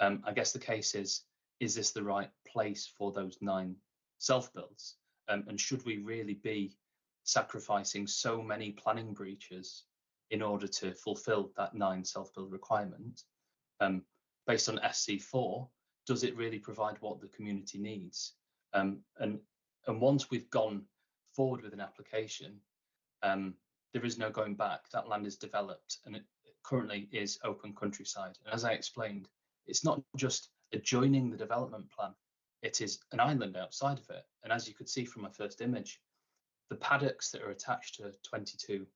I guess the case is this the right place for those 9 self-builds? And should we really be sacrificing so many planning breaches in order to fulfill that 9 self-build requirement? Based on SC4, does it really provide what the community needs? And once we've gone forward with an application, there is no going back. That land is developed and it currently is open countryside. And as I explained, it's not just adjoining the development plan, it is an island outside of it. And as you could see from my first image, the paddocks that are attached to 22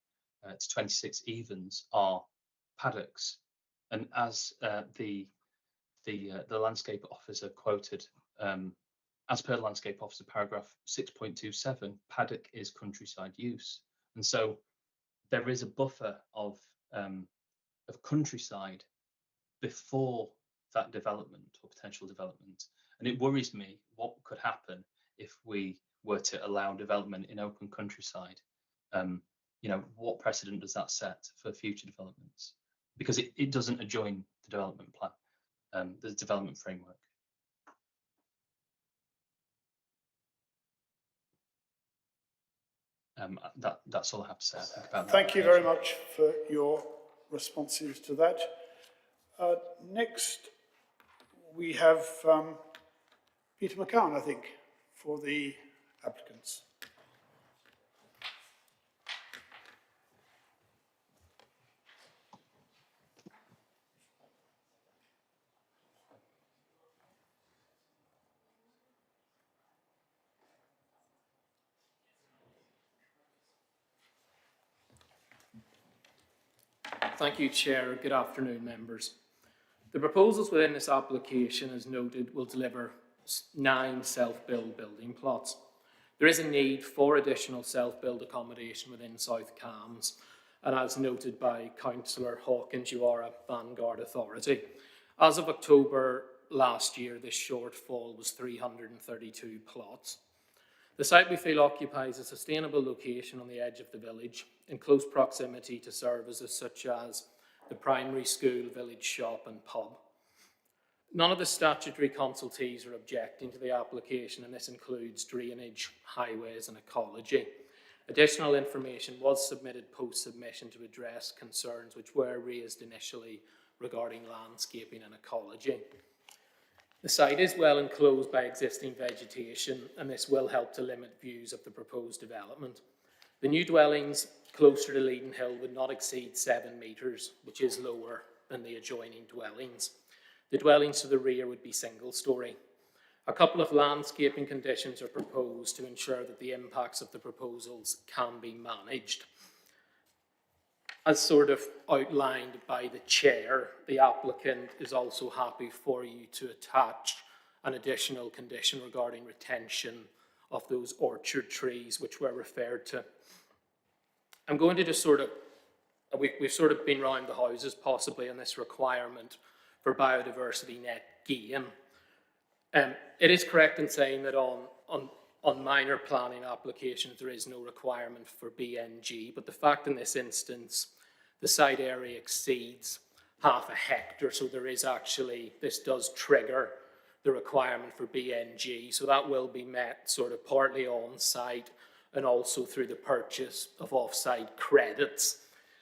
to 26 evens are paddocks. And as the landscape officer quoted, as per landscape officer paragraph 6.27, paddock is countryside use. And so there is a buffer of countryside before that development or potential development. And it worries me what could happen if we were to allow development in open countryside. What precedent does that set for future developments? Because it doesn't adjoin the development plan, the development framework. That's all I have to say, I think, about that. Thank you very much for your responses to that. Next, we have Peter McCown, I think, for the applicants. Thank you, Chair. Good afternoon, members. The proposals within this application, as noted, will deliver 9 self-build building plots. There is a need for additional self-build accommodation within South Cambs, and as noted by Councillor Hawkins, you are a vanguard authority. As of October last year, this shortfall was 332 plots. The site, we feel, occupies a sustainable location on the edge of the village, in close proximity to services such as the primary school, village shop and pub. None of the statutory consultees are objecting to the application, and this includes drainage, highways and ecology. Additional information was submitted post-submission to address concerns which were raised initially regarding landscaping and ecology. The site is well enclosed by existing vegetation, and this will help to limit views of the proposed development. The new dwellings closer to Leaden Hill would not exceed 7 metres, which is lower than the adjoining dwellings. The dwellings to the rear would be single-storey. A couple of landscaping conditions are proposed to ensure that the impacts of the proposals can be managed. As sort of outlined by the chair, the applicant is also happy for you to attach an additional condition regarding retention of those orchard trees which were referred to. I'm going to just sort of, we've sort of been round the houses possibly on this requirement for biodiversity net gain. It is correct in saying that on minor planning applications there is no requirement for BNG, but the fact in this instance the site area exceeds half a hectare, so there is actually, this does trigger the requirement for BNG, so that will be met sort of partly on site and also through the purchase of off-site credits.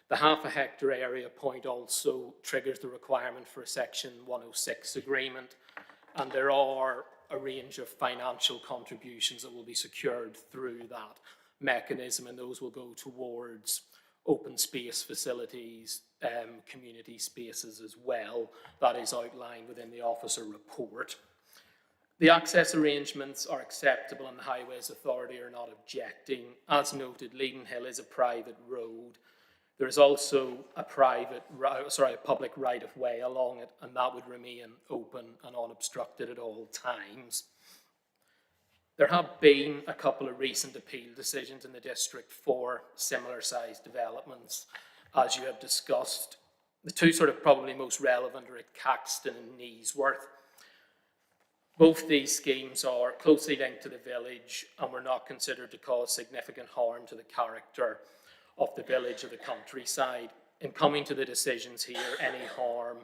The half a hectare area point also triggers the requirement for a Section 106 agreement, and there are a range of financial contributions that will be secured through that mechanism, and those will go towards open space facilities, community spaces as well. That is outlined within the officer report. The access arrangements are acceptable and the Highways Authority are not objecting. As noted, Leaden Hill is a private road. There is also a public right-of-way along it, and that would remain open and unobstructed at all times. There have been a couple of recent appeal decisions in the district for similar-sized developments, as you have discussed. The two sort of probably most relevant are at Caxton and Neesworth. Both these schemes are closely linked to the village and were not considered to cause significant harm to the character of the village or the countryside. In coming to the decisions here, any harm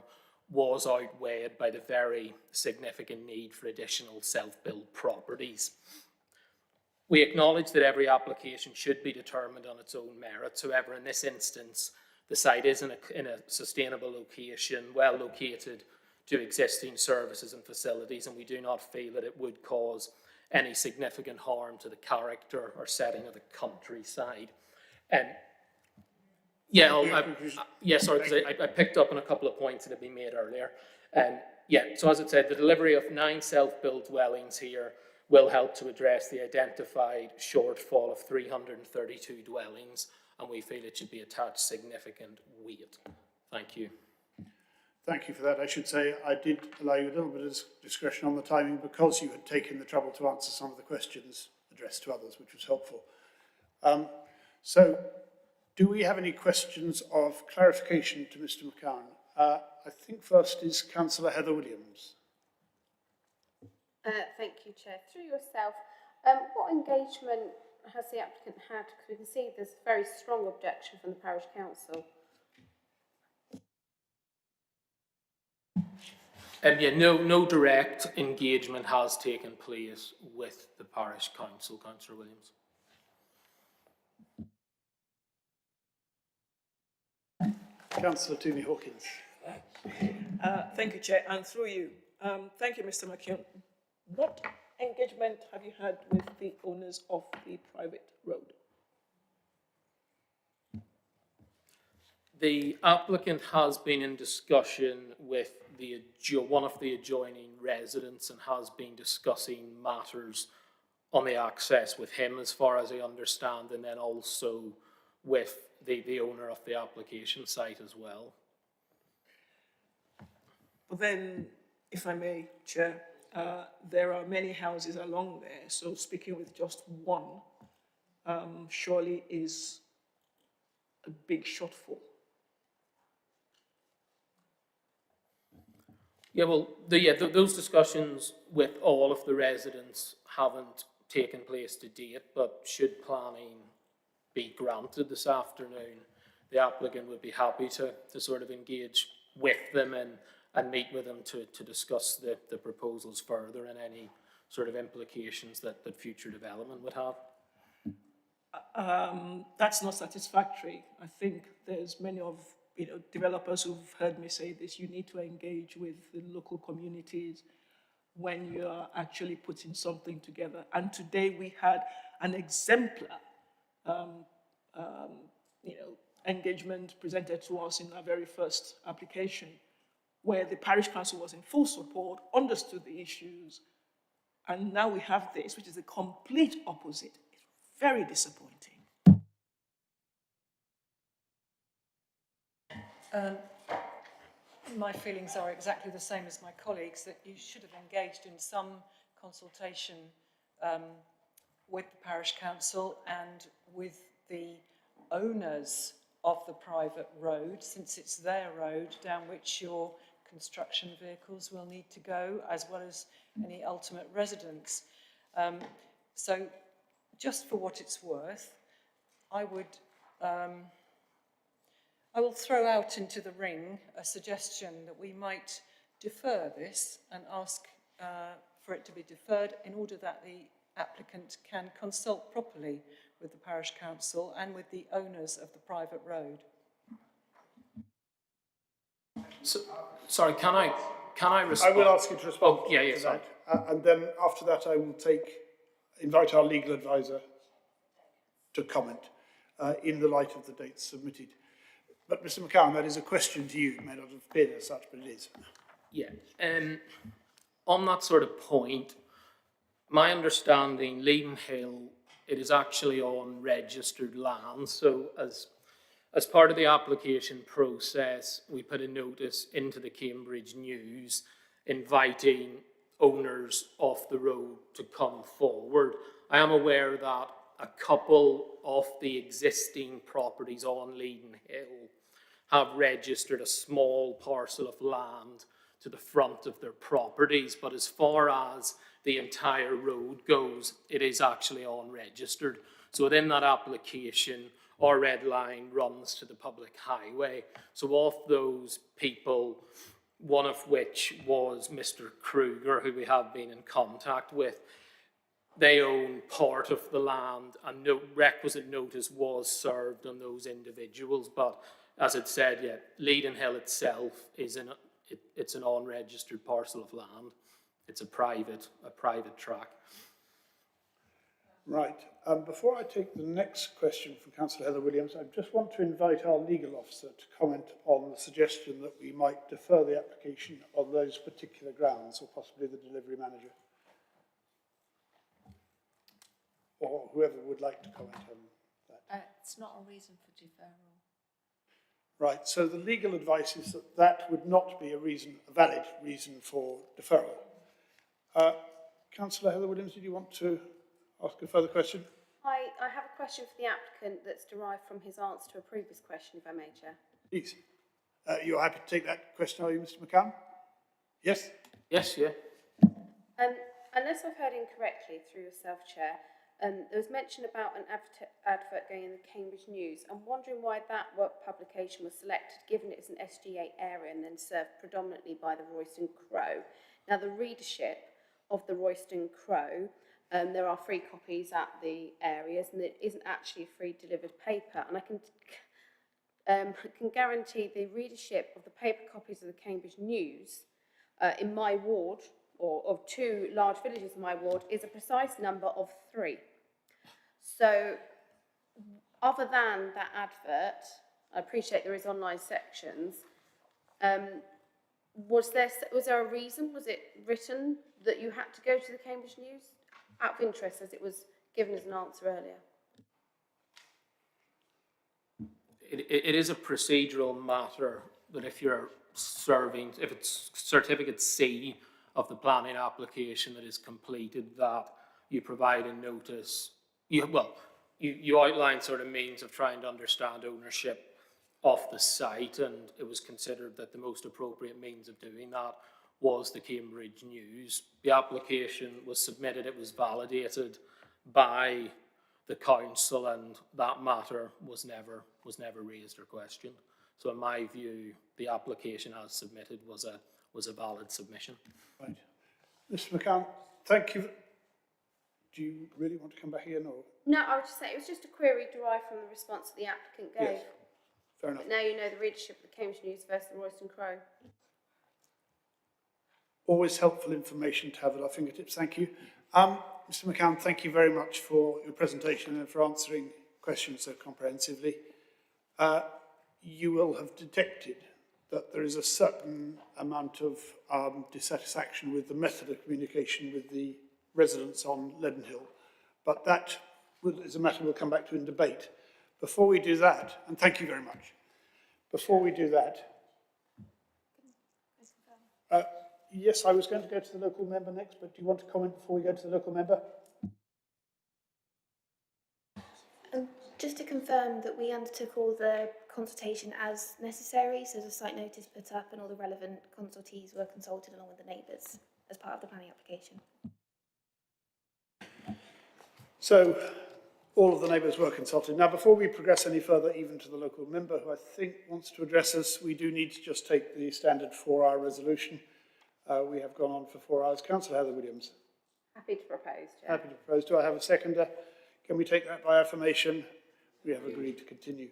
was outweighed by the very significant need for additional self-built properties. We acknowledge that every application should be determined on its own merits. However, in this instance, the site is in a sustainable location, well located to existing services and facilities, and we do not feel that it would cause any significant harm to the character or setting of the countryside. Sorry, because I picked up on a couple of points that had been made earlier. So as I said, the delivery of 9 self-built dwellings here will help to address the identified shortfall of 332 dwellings, and we feel it should be attached significant weight. Thank you. Thank you for that. I should say I did allow you a little bit of discretion on the timing because you had taken the trouble to answer some of the questions addressed to others, which was helpful. So, do we have any questions of clarification to Mr. McCann? I think first is Councillor Heather Williams. Thank you, Chair. Through yourself, what engagement has the applicant had? Because we can see there's a very strong objection from the Parish Council. No direct engagement has taken place with the Parish Council, Councillor Williams. Councillor Toomey Hawkins. Thank you, Chair, and through you. Thank you, Mr. McKeown. What engagement have you had with the owners of the private road? The applicant has been in discussion with one of the adjoining residents and has been discussing matters on the access with him, as far as I understand, and then also with the owner of the application site as well. But then, if I may, Chair, there are many houses along there, so speaking with just one surely is a big shortfall. Yeah, well, those discussions with all of the residents haven't taken place to date, but should planning be granted this afternoon, the applicant would be happy to sort of engage with them and meet with them to discuss the proposals further and any sort of implications that future development would have. That's not satisfactory. I think there's many of developers who've heard me say this. You need to engage with the local communities when you are actually putting something together. And today we had an exemplar engagement presented to us in our very first application, where the parish council was in full support, understood the issues, and now we have this, which is the complete opposite. It's very disappointing. My feelings are exactly the same as my colleagues, that you should have engaged in some consultation with the parish council and with the owners of the private road, since it's their road down which your construction vehicles will need to go, as well as any ultimate residents. So just for what it's worth, I will throw out into the ring a suggestion that we might defer this and ask for it to be deferred in order that the applicant can consult properly with the parish council and with the owners of the private road. So, sorry, can I respond? I will ask you to respond yeah, to sorry. that. And then after that, I will invite our legal advisor to comment in the light of the dates submitted. But Mr. McCowan, that is a question to you. It may not have been as such, but it is. Yeah. On that sort of point, my understanding, Leaden Hill, it is actually on registered land. So as part of the application process, we put a notice into the Cambridge News inviting owners of the road to come forward. I am aware that a couple of the existing properties on Leaden Hill have registered a small parcel of land to the front of their properties, but as far as the entire road goes, it is actually unregistered. So within that application, our red line runs to the public highway. So of those people, one of which was Mr. Kruger, who we have been in contact with, they own part of the land, and no requisite notice was served on those individuals. But as it said, yeah, Leaden Hill itself is it's an unregistered parcel of land. It's a private track. Right. Before I take the next question from Councillor Heather Williams, I just want to invite our legal officer to comment on the suggestion that we might defer the application on those particular grounds, or possibly the delivery manager, or whoever would like to comment on that. It's not a reason for deferral. Right, so the legal advice is that that would not be a valid reason for deferral. Councillor Heather Williams, did you want to ask a further question? I have a question for the applicant that's derived from his answer to a previous question, if I may, Chair. Please. You're happy to take that question, are you, Mr. McCann? Yes? Yes, yeah. Unless I've heard incorrectly through yourself, Chair, there was mention about an advert going in the Cambridge News. I'm wondering why that work publication was selected, given it's an SG8 area and then served predominantly by the Royston Crow. Now, the readership of the Royston Crow, there are free copies at the areas, and it isn't actually a free delivered paper. And I can guarantee the readership of the paper copies of the Cambridge News in my ward, or of 2 large villages in my ward, is a precise number of 3. So, other than that advert, I appreciate there is online sections. Was there a reason? Was it written that you had to go to the Cambridge News? Out of interest, as it was given as an answer earlier. It is a procedural matter that if it's certificate C of the planning application that is completed, that you provide a notice. You outline sort of means of trying to understand ownership of the site, and it was considered that the most appropriate means of doing that was the Cambridge News. The application was submitted, it was validated by the council, and that matter was never raised or questioned. So in my view, the application as submitted was a valid submission. Right. Mr. McCann, thank you. Do you really want to come back again, or? No, I would just say it was just a query derived from the response that the applicant gave. Yes, fair enough. But now you know the readership of the Cambridge News versus the Royston Crow. Always helpful information to have at our fingertips. Thank you. Mr. McCann, thank you very much for your presentation and for answering questions so comprehensively. You will have detected that there is a certain amount of dissatisfaction with the method of communication with the residents on Leaden Hill, but that is a matter we'll come back to in debate. Before we do that, and thank you very much, before we do that, yes, I was going to go to the local member next, but do you want to comment before we go to the local member? Just to confirm that we undertook all the consultation as necessary, so the site notice put up and all the relevant consultees were consulted along with the neighbours as part of the planning application. So all of the neighbours were consulted. Now, before we progress any further, even to the local member who I think wants to address us, we do need to just take the standard 4-hour resolution. We have gone on for 4 hours. Councillor Heather Williams. Happy to propose, Chair. Happy to propose. Do I have a seconder? Can we take that by affirmation? We have agreed to continue.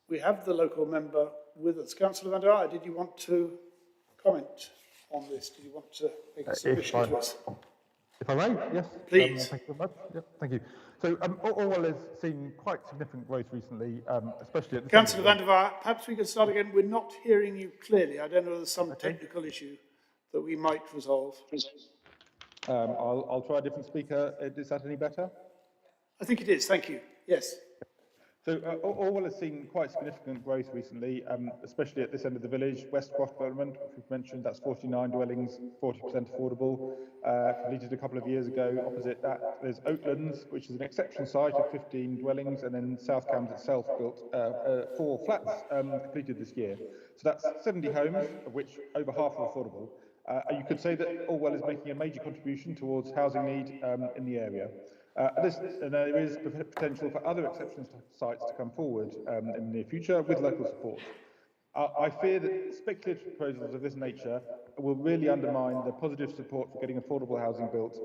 We have the local member with us. Councillor van der Aar, did you want to comment on this? Did you want to make a submission to us? If I may, yes. Please. Thank you very much. Yep, thank you. So Orwell has seen quite significant growth recently, especially at the Councillor van der Aar, perhaps we can start again. We're not hearing you clearly. I don't know if there's some technical issue that we might resolve. I'll try a different speaker. Is that any better? I think it is. Thank you. Yes. So Orwell has seen quite significant growth recently, especially at this end of the village. West Quash development, which we've mentioned, that's 49 dwellings, 40% affordable, completed a couple of years ago. Opposite that, there's Oatlands, which is an exceptional site of 15 dwellings, and then South Cambs itself built 4 flats completed this year. So that's 70 homes, of which over half are affordable. You could say that Orwell is making a major contribution towards housing need in the area. There is potential for other exceptional sites to come forward in the near future with local support. I fear that speculative proposals of this nature will really undermine the positive support for getting affordable housing built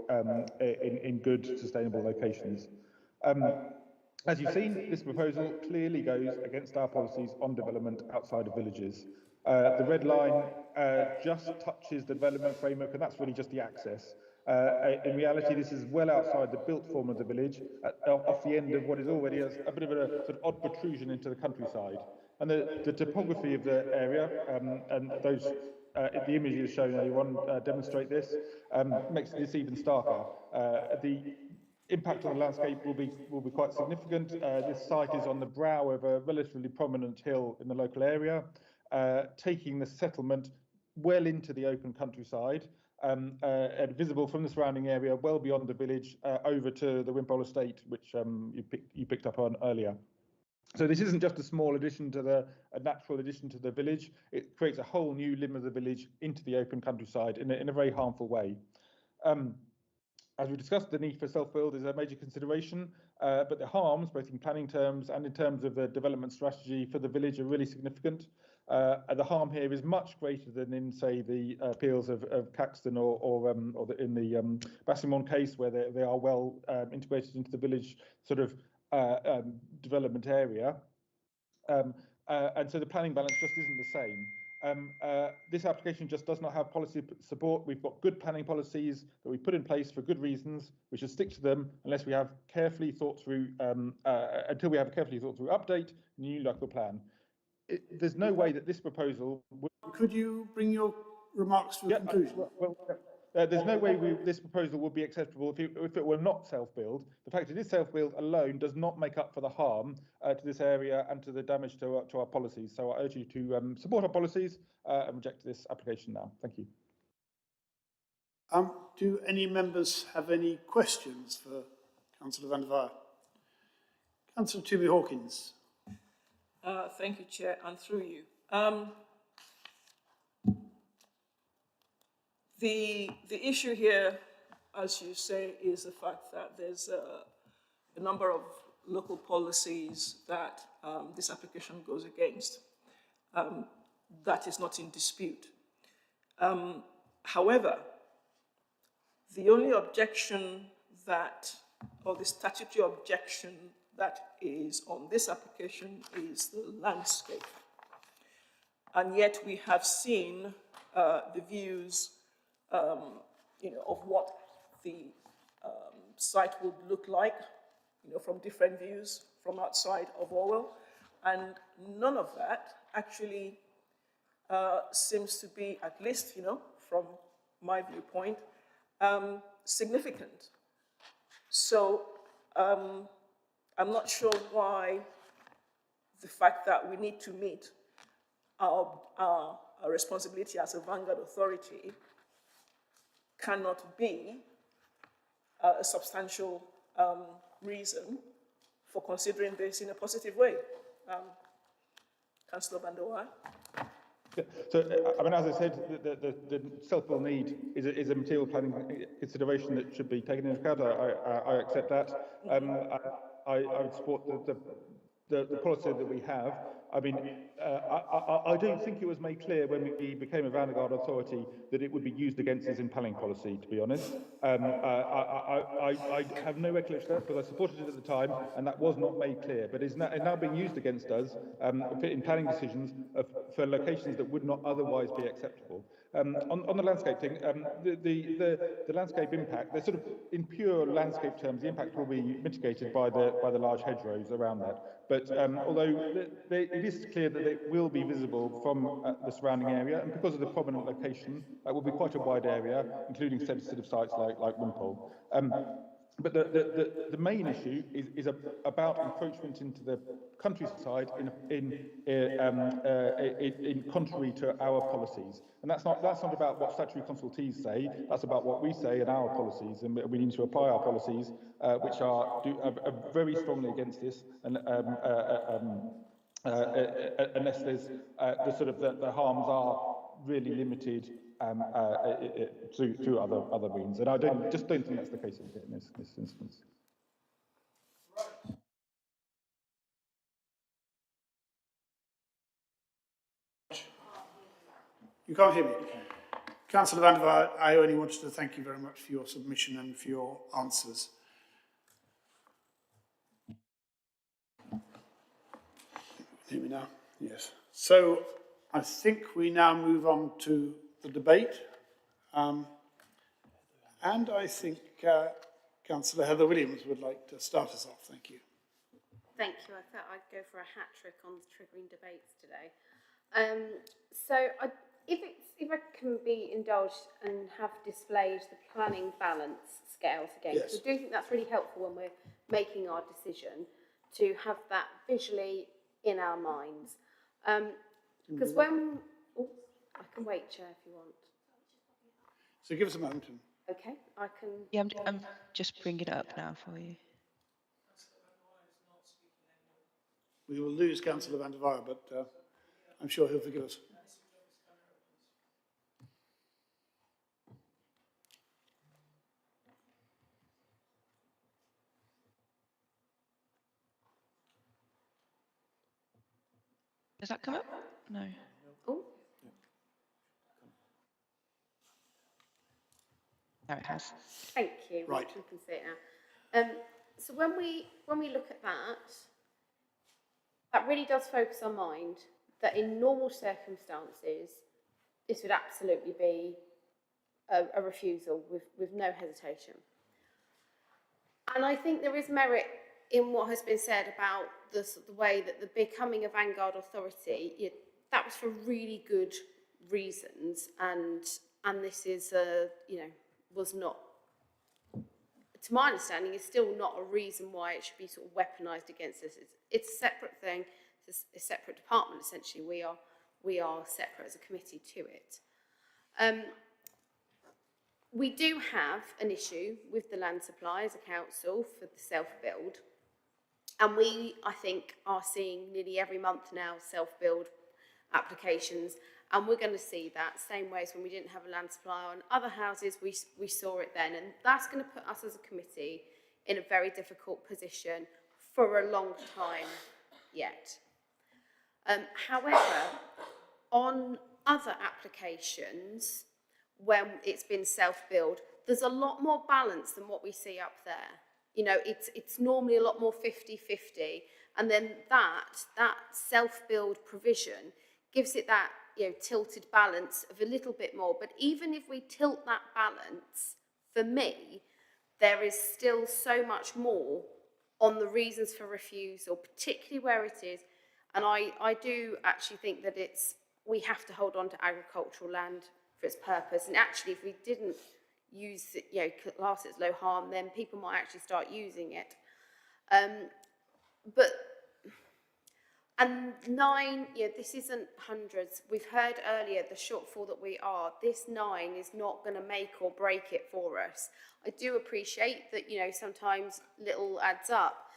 in good, sustainable locations. As you've seen, this proposal clearly goes against our policies on development outside of villages. The red line just touches the development framework, and that's really just the access. In reality, this is well outside the built form of the village, off the end of what is already a bit of a sort of odd protrusion into the countryside. And the topography of the area, and those the images shown earlier on demonstrate this, makes this even starker. The impact on the landscape will be quite significant. This site is on the brow of a relatively prominent hill in the local area, taking the settlement well into the open countryside, and visible from the surrounding area well beyond the village over to the Wimpole estate, which you picked up on earlier. So this isn't just a small addition to a natural addition to the village. It creates a whole new limb of the village into the open countryside in a very harmful way. As we discussed, the need for self-build is a major consideration, but the harms, both in planning terms and in terms of the development strategy for the village, are really significant. The harm here is much greater than in, say, the appeals of Caxton or in the Bassimont case, where they are well integrated into the village sort of development area. And so the planning balance just isn't the same. This application just does not have policy support. We've got good planning policies that we put in place for good reasons. We should stick to them unless we have carefully thought through, until we have a carefully thought through update, new local plan. There's no way that this proposal would... Could you bring your remarks to a conclusion? There's no way this proposal would be acceptable if it were not self-build. The fact it is self-build alone does not make up for the harm to this area and to the damage to our policies. So I urge you to support our policies and reject this application now. Thank you. Do any members have any questions for Councillor van der Waal? Councillor Toomey Hawkins. Thank you, Chair, and through you. The issue here, as you say, is the fact that there's a number of local policies that this application goes against. That is not in dispute. However, the only objection that, or the statutory objection that is on this application is the landscape. And yet we have seen the views of what the site would look like, from different views from outside of Orwell. And none of that actually seems to be, at least, from my viewpoint, significant. So I'm not sure why the fact that we need to meet our responsibility as a vanguard authority cannot be a substantial reason for considering this in a positive way. Councillor Van der Waal. Yeah, so, I mean, as I said, the self-build need is a material planning consideration that should be taken into account. I accept that. I would support the policy that we have. I mean, I don't think it was made clear when we became a Vanguard authority that it would be used against us in planning policy, to be honest. I have no recollection of that because I supported it at the time and that was not made clear, but it's now being used against us in planning decisions for locations that would not otherwise be acceptable. On the landscape thing, the landscape impact, there's sort of, in pure landscape terms, the impact will be mitigated by the large hedgerows around that. But although it is clear that it will be visible from the surrounding area, and because of the prominent location, it will be quite a wide area, including sensitive sites like Wimpole. But the main issue is about encroachment into the countryside in contrary to our policies, and that's not about what statutory consultees say. That's about what we say in our policies, and we need to apply our policies, which are very strongly against this, and unless there's the harms are really limited through other means, and I don't think that's the case in this instance. You can't hear me. Councillor Van der Waal, I only wanted to thank you very much for your submission and for your answers. Hear me now? Yes. So I think we now move on to the debate. And I think Councillor Heather Williams would like to start us off. Thank you. Thank you. I thought I'd go for a hat trick on the triggering debates today. If I can be indulged and have displayed the planning balance scales again, because I do think that's really helpful when we're making our decision to have that visually in our minds. Because when... Oh, I can wait, Chair, if you want. So give us a moment. Okay, I can... Yeah, I'm just bringing it up now for you. We will lose Councillor Van der Waal, but I'm sure he'll forgive us. Does that come up? No. Oh. There it has. Thank you. Right. We can see it now. So when we look at that really does focus our mind that in normal circumstances, this would absolutely be a refusal with no hesitation. And I think there is merit in what has been said about the way that the becoming a Vanguard authority, that was for really good reasons, and this is was not, to my understanding, is still not a reason why it should be sort of weaponised against us. It's a separate thing. It's a separate department. Essentially, we are separate as a committee to it. We do have an issue with the land supply as a council for the self-build. And we, I think, are seeing nearly every month now self-build applications. And we're going to see that same way as when we didn't have a land supply on other houses, we saw it then. And that's going to put us as a committee in a very difficult position for a long time yet. However, on other applications, when it's been self-build, there's a lot more balance than what we see up there. You know, it's normally a lot more 50-50, and then that self-build provision gives it that, tilted balance of a little bit more. But even if we tilt that balance, for me, there is still so much more on the reasons for refusal, particularly where it is. And I do actually think that we have to hold on to agricultural land for its purpose. And actually, if we didn't use it, class it as low harm, then people might actually start using it. And 9, this isn't hundreds. We've heard earlier the shortfall that we are. This 9 is not going to make or break it for us. I do appreciate that, sometimes little adds up.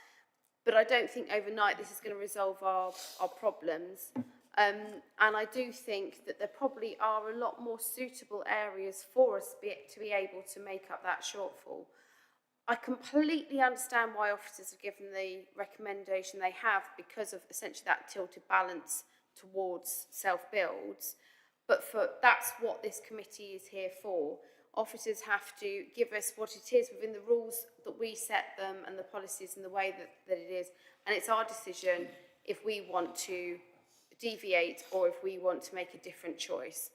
but I don't think overnight this is going to resolve our problems. And I do think that there probably are a lot more suitable areas for us to be able to make up that shortfall. I completely understand why officers have given the recommendation they have because of essentially that tilted balance towards self-builds, but that's what this committee is here for. Officers have to give us what it is within the rules that we set them and the policies and the way that it is, and it's our decision if we want to deviate or if we want to make a different choice.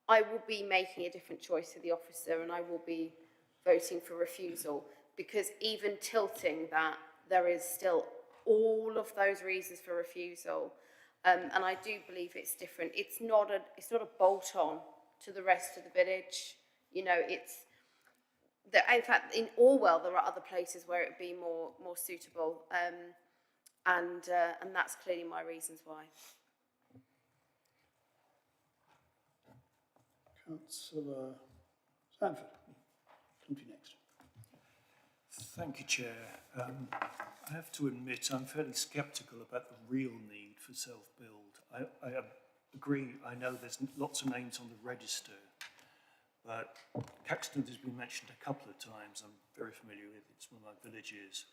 I will be making a different choice to the officer, and I will be voting for refusal, because even tilting that, there is still all of those reasons for refusal, and I do believe it's different. It's not a bolt-on to the rest of the village. You know, in fact, in Orwell there are other places where it would be more suitable, and that's clearly my reasons why. Councillor Sanford, come to you next. Thank you, Chair. I have to admit I'm fairly sceptical about the real need for self-build. I agree, I know there's lots of names on the register, but Caxton has been mentioned a couple of times. I'm very familiar with it. It's one of my villages.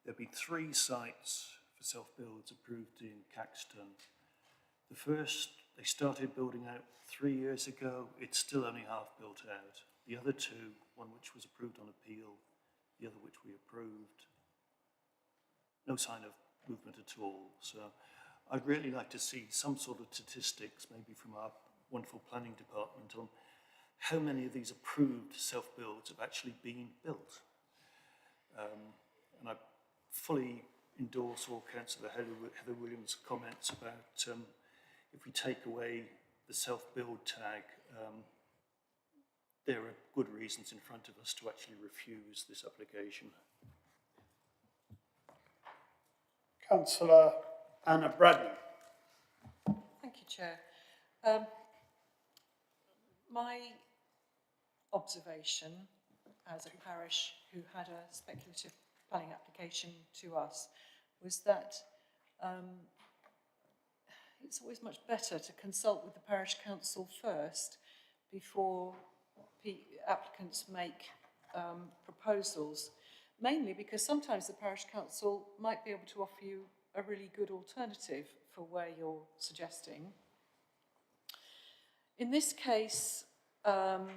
There have been 3 sites for self-builds approved in Caxton. The first, they started building out 3 years ago. It's still only half built out. The other 2, one which was approved on appeal, the other which we approved, no sign of movement at all. So I'd really like to see some sort of statistics, maybe from our wonderful planning department, on how many of these approved self-builds have actually been built. And I fully endorse all Councillor Heather Williams' comments about if we take away the self-build tag, there are good reasons in front of us to actually refuse this application. Councillor Anna Bradnam. Thank you, Chair. My observation as a parish who had a speculative planning application to us was that it's always much better to consult with the parish council first before applicants make proposals, mainly because sometimes the parish council might be able to offer you a really good alternative for where you're suggesting. In this case, one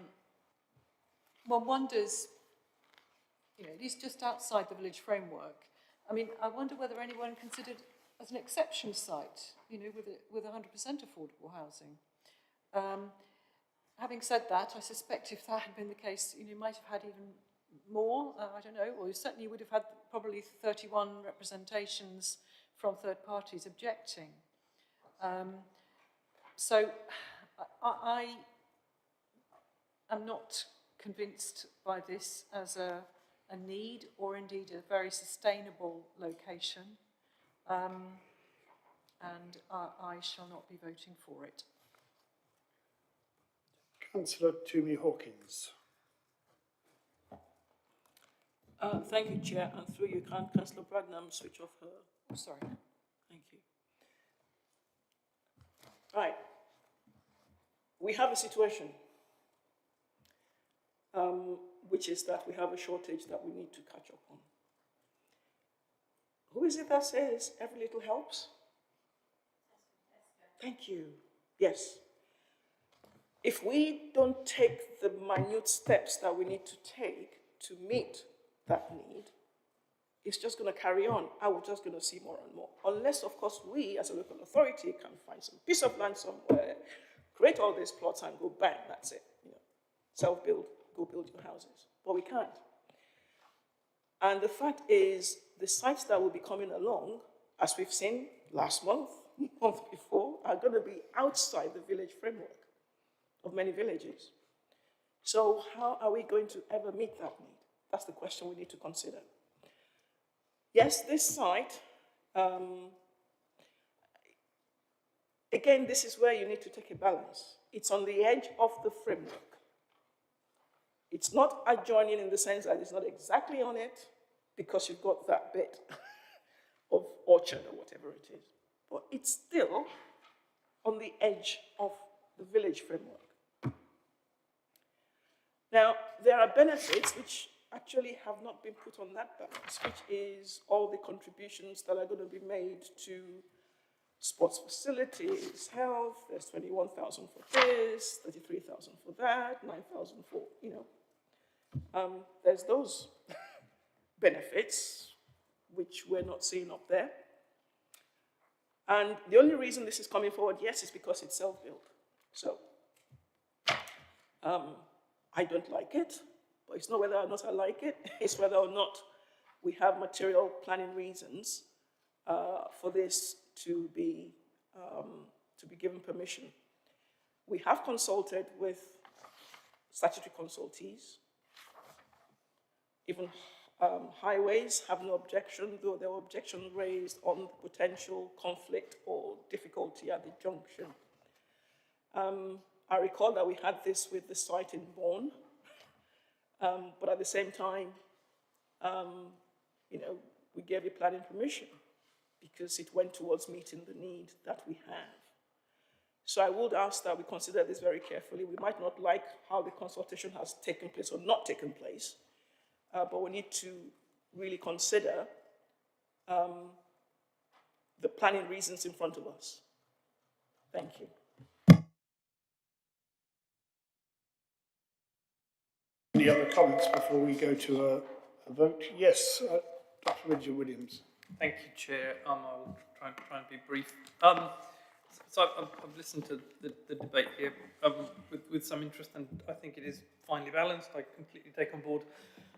wonders, you know, it is just outside the village framework. I mean, I wonder whether anyone considered as an exception site, you know, with 100% affordable housing. Having said that, I suspect if that had been the case, you know, you might have had even more, I don't know, or you certainly would have had probably 31 representations from third parties objecting. So I am not convinced by this as a need or indeed a very sustainable location, and I shall not be voting for it. Councillor Toomey Hawkins. Thank you, Chair, and through you, can Councillor Bradnam switch off her? Oh, sorry. Thank you. Right. We have a situation, which is that we have a shortage that we need to catch up on. Who is it that says every little helps? Thank you. Yes. If we don't take the minute steps that we need to take to meet that need, it's just going to carry on. We're just going to see more and more. Unless, of course, we as a local authority can find some piece of land somewhere, create all these plots and go bang, that's it. You know, self-build, go build your houses. But we can't. And the fact is, the sites that will be coming along, as we've seen last month, month before, are going to be outside the village framework of many villages. So how are we going to ever meet that need? That's the question we need to consider. Yes, this site, again, this is where you need to take a balance. It's on the edge of the framework. It's not adjoining in the sense that it's not exactly on it, because you've got that bit orchard or whatever it is. But it's still on the edge of the village framework. Now, there are benefits which actually have not been put on that balance, which is all the contributions that are going to be made to sports facilities, health. There's 21,000 for this, 33,000 for that, 9,000 for, there's those benefits which we're not seeing up there. And the only reason this is coming forward, yes, is because it's self-built. So, I don't like it, but it's not whether or not I like it, it's whether or not we have material planning reasons for this to be given permission. We have consulted with statutory consultees. Even highways have no objection, though there were objections raised on potential conflict or difficulty at the junction. I recall that we had this with the site in Bourne, but at the same time, we gave it planning permission because it went towards meeting the need that we have. So I would ask that we consider this very carefully. We might not like how the consultation has taken place or not taken place, but we need to really consider the planning reasons in front of us. Thank you. Any other comments before we go to a vote? Yes, Dr. Richard Williams. Thank you, Chair. I will try and be brief. So I've listened to the debate here with some interest, and I think it is finely balanced. I completely take on board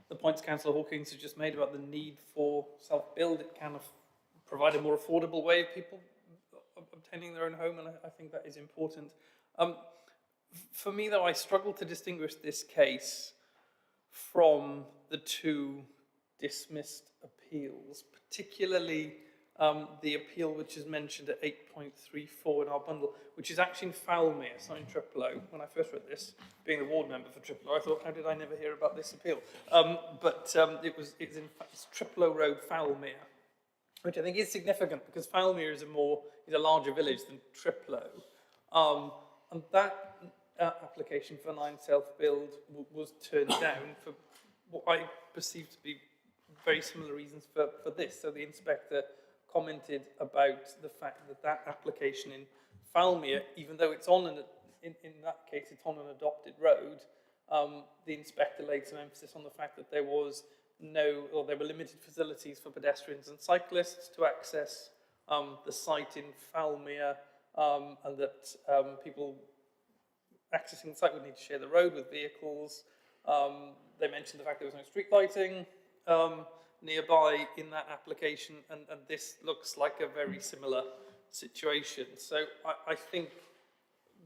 the points Councillor Hawkins has just made about the need for self-build. It can provide a more affordable way of people obtaining their own home, and I think that is important. For me, though, I struggle to distinguish this case from the two dismissed appeals, particularly the appeal which is mentioned at 8.34 in our bundle, which is actually in Foulmere, it's not in Triplo. When I first read this, being the ward member for Triplo, I thought, how did I never hear about this appeal? But it's in fact Triplo Road, Foulmere, which I think is significant because Foulmere is a larger village than Triplo. And that application for 9 self-build was turned down for what I perceive to be very similar reasons for this. So the inspector commented about the fact that that application in Foulmere, even though it's on in that case it's on an adopted road, the inspector laid some emphasis on the fact that there were limited facilities for pedestrians and cyclists to access the site in Foulmere, and that people accessing the site would need to share the road with vehicles. They mentioned the fact there was no street lighting nearby in that application, and this looks like a very similar situation. So I think,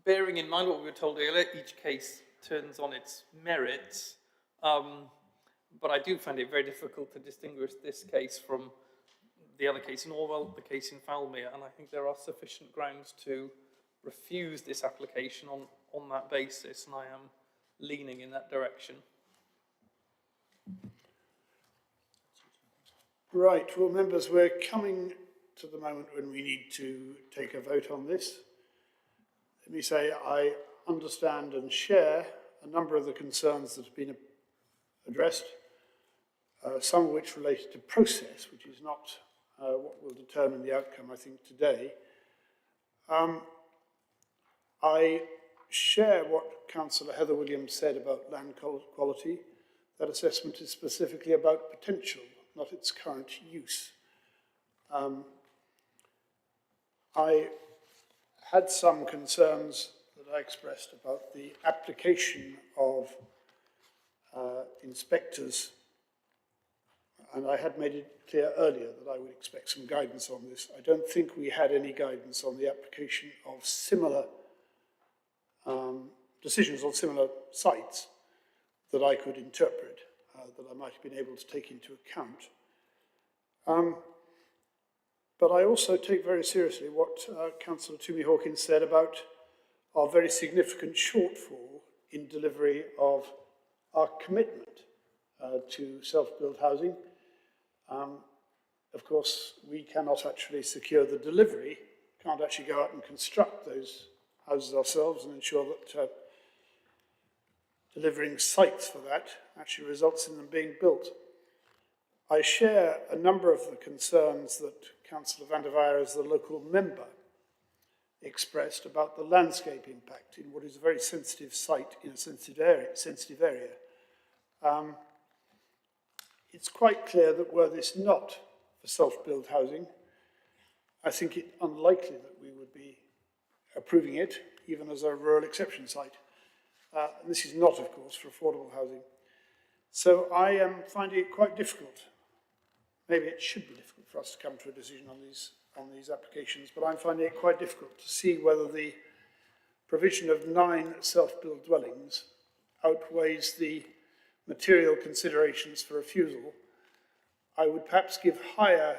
bearing in mind what we were told earlier, each case turns on its merits, but I do find it very difficult to distinguish this case from the other case in Orwell, the case in Foulmere, and I think there are sufficient grounds to refuse this application on that basis, and I am leaning in that direction. Right, well, members, we're coming to the moment when we need to take a vote on this. Let me say I understand and share a number of the concerns that have been addressed, some of which related to process, which is not what will determine the outcome, I think, today. I share what Councillor Heather Williams said about land quality. That assessment is specifically about potential, not its current use. I had some concerns that I expressed about the application of inspectors, and I had made it clear earlier that I would expect some guidance on this. I don't think we had any guidance on the application of similar decisions on similar sites that I could interpret, that I might have been able to take into account. But I also take very seriously what Councillor Toomey Hawkins said about our very significant shortfall in delivery of our commitment to self-built housing, of course, we cannot actually secure the delivery, can't actually go out and construct those houses ourselves and ensure that delivering sites for that actually results in them being built. I share a number of the concerns that Councillor van der Weyer, as the local member, expressed about the landscape impact in what is a very sensitive site in a sensitive area. It's quite clear that were this not for self-build housing, I think it unlikely that we would be approving it, even as a rural exception site. And this is not, of course, for affordable housing. So I am finding it quite difficult. Maybe it should be difficult for us to come to a decision on these applications, but I'm finding it quite difficult to see whether the provision of 9 self-built dwellings outweighs the material considerations for refusal. I would perhaps give higher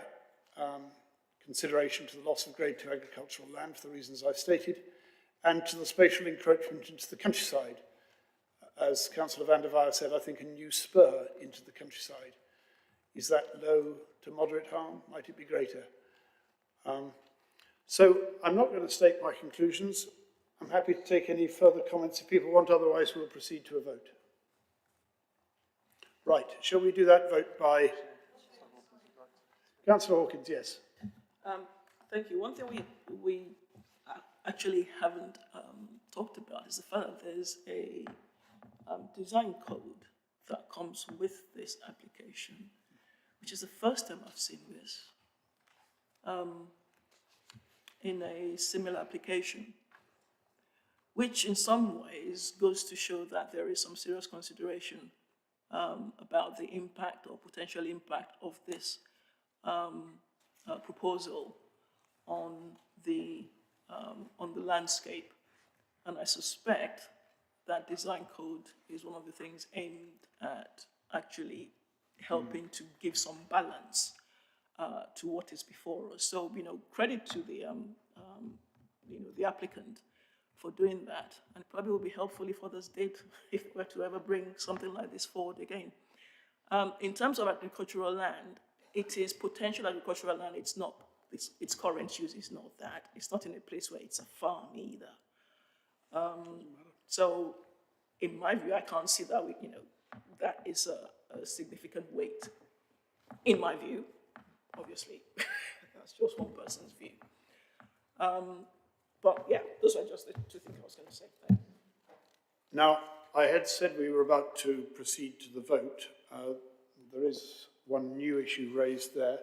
consideration to the loss of grade 2 agricultural land for the reasons I've stated, and to the spatial encroachment into the countryside. As Councillor van der Weyer said, I think a new spur into the countryside. Is that low to moderate harm? Might it be greater? So I'm not going to state my conclusions. I'm happy to take any further comments if people want, otherwise we'll proceed to a vote. Right, shall we do that vote by... Councillor Hawkins, yes. Thank you. One thing we actually haven't talked about is the fact that there's a design code that comes with this application, which is the first time I've seen this in a similar application, which in some ways goes to show that there is some serious consideration about the impact or potential impact of this proposal on the landscape. And I suspect that design code is one of the things aimed at actually helping to give some balance to what is before us. So, credit to the the applicant for doing that, and it probably will be helpful if others did, if we were to ever bring something like this forward again. In terms of agricultural land, it is potential agricultural land. It's not, its current use is not that. It's not in a place where it's a farm either. So, in my view, I can't see that that is a significant weight. In my view, obviously, that's just one person's view. But yeah, those are just the 2 things I was going to say. Thanks. Now, I had said we were about to proceed to the vote. There is one new issue raised there.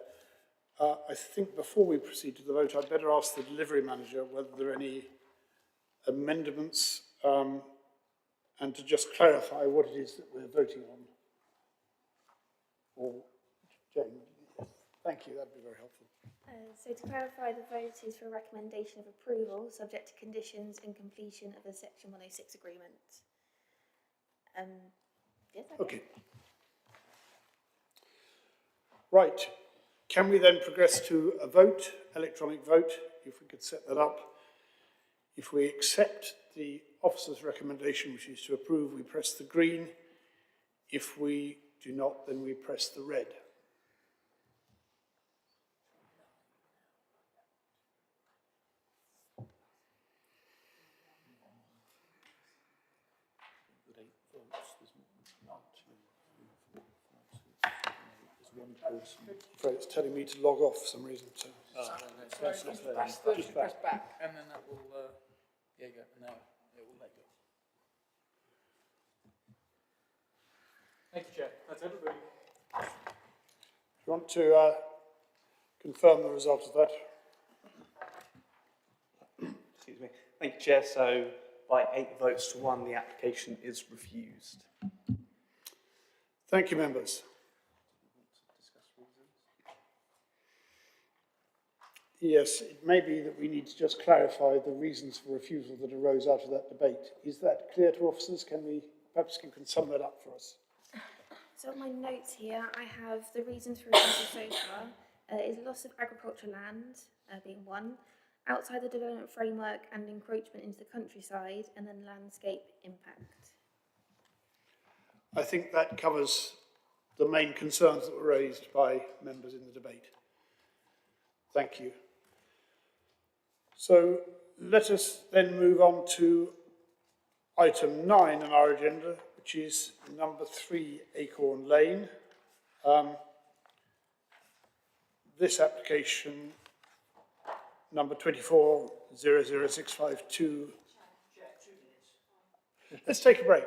I think before we proceed to the vote, I'd better ask the delivery manager whether there are any amendments and to just clarify what it is that we're voting on. Or, Jane, yes. Thank you, that'd be very helpful. So to clarify, the vote is for a recommendation of approval, subject to conditions and completion of the Section 106 agreement. Yes, okay. Right. Can we then progress to a vote, electronic vote, if we could set that up? If we accept the officer's recommendation, which is to approve, we press the green. If we do not, then we press the red. It's telling me to log off for some reason. So. Just press back, and then that will. There you go. Now it will let go. Thank you, Chair. That's everybody. Do you want to confirm the result of that? Excuse me. Thank you, Chair. So, by 8 votes to 1, the application is refused. Thank you, members. Yes, it may be that we need to just clarify the reasons for refusal that arose out of that debate. Is that clear to officers? Perhaps you can sum that up for us? So on my notes here, I have the reasons for refusal so far is loss of agricultural land being one, outside the development framework and encroachment into the countryside, and then landscape impact. I think that covers the main concerns that were raised by members in the debate. Thank you. So let us then move on to item 9 on our agenda, which is number 3 Acorn Lane. This application, number 2400652. Let's take a break.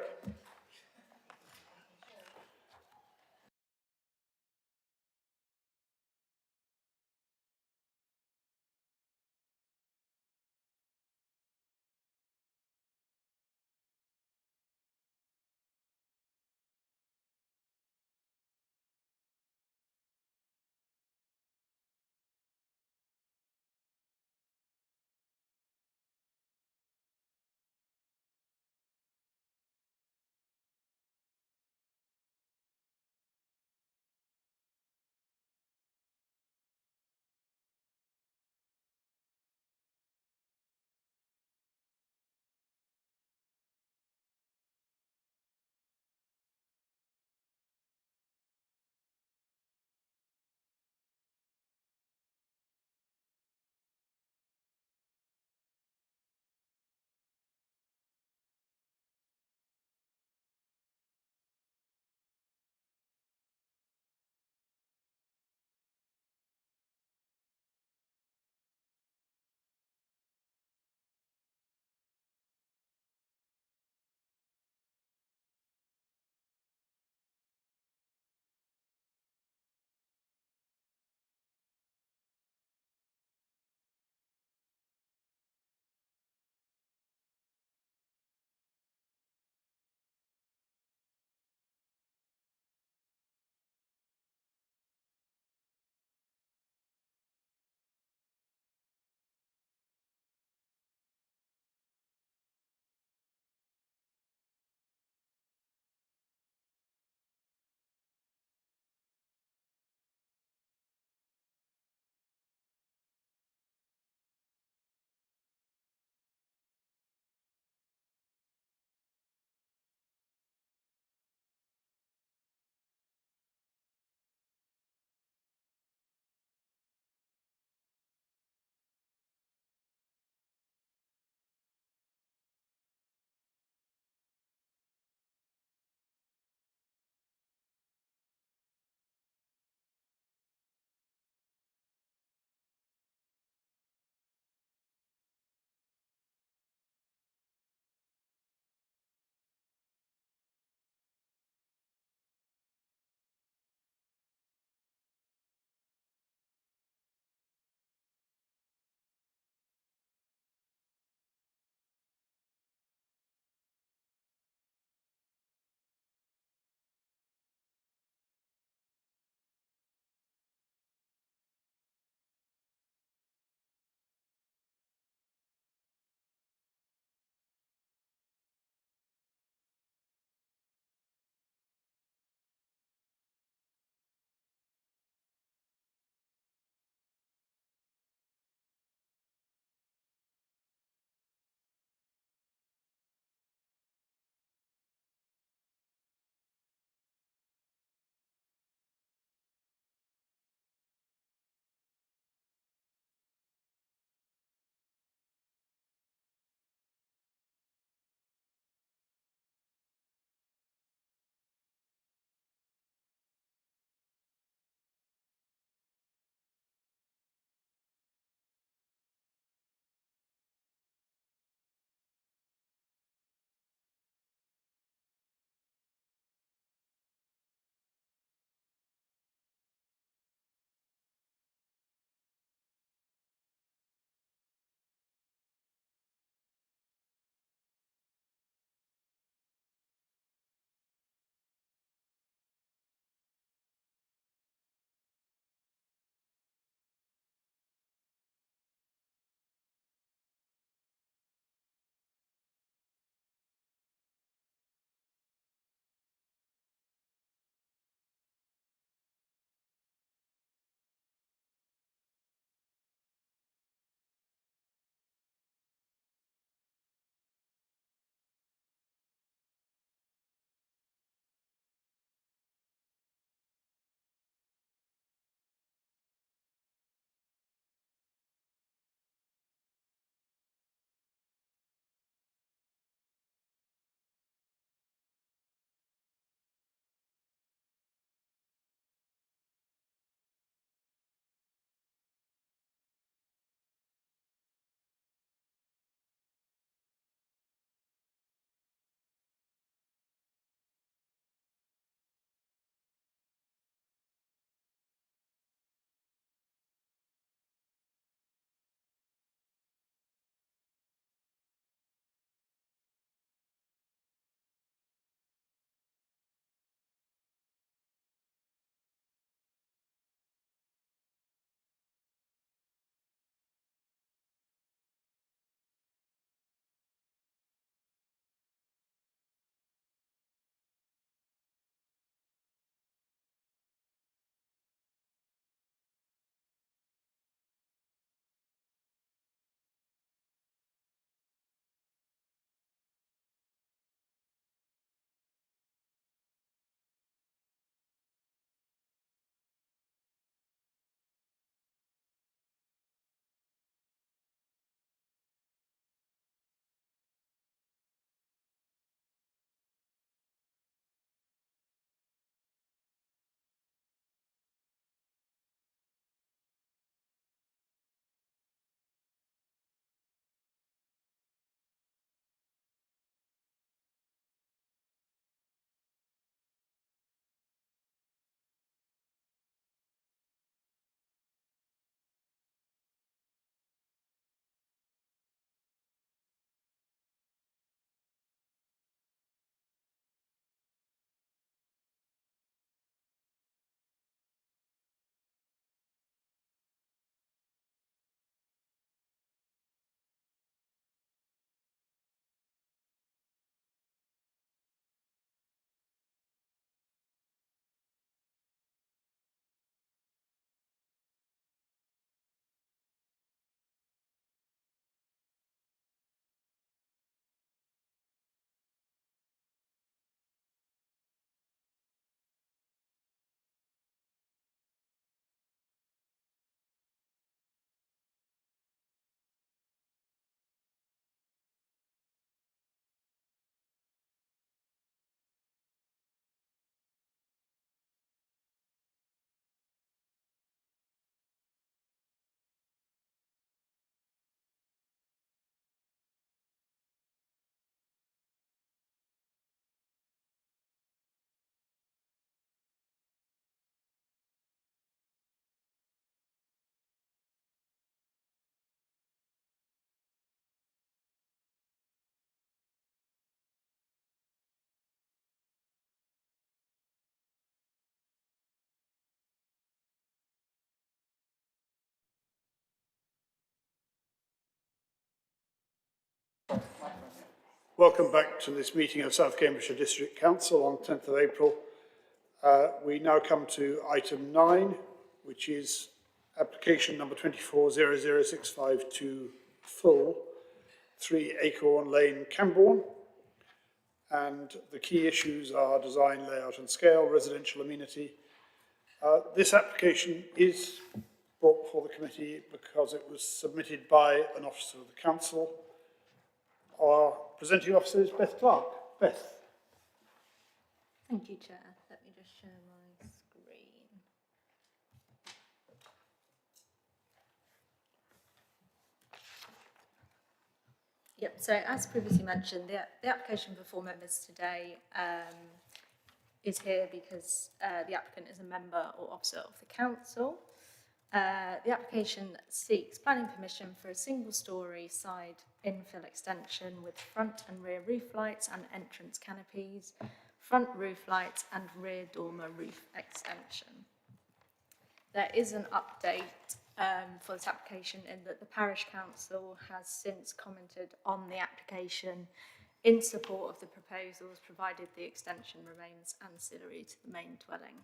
Welcome back to this meeting of South Cambridgeshire District Council on 10th of April. We now come to item 9, which is application number 240065 full, 3 Acorn Lane, Camborne. And the key issues are design, layout and scale, residential amenity. This application is brought before the committee because it was submitted by an officer of the council. Our presenting officer is Beth Clark. Beth. Thank you, Chair. Let me just share my screen. Yep, so as previously mentioned, the application before members today is here because the applicant is a member or officer of the council. The application seeks planning permission for a single-storey side infill extension with front and rear roof lights and entrance canopies, front roof lights and rear dormer roof extension. There is an update for this application in that the parish council has since commented on the application in support of the proposals, provided the extension remains ancillary to the main dwelling.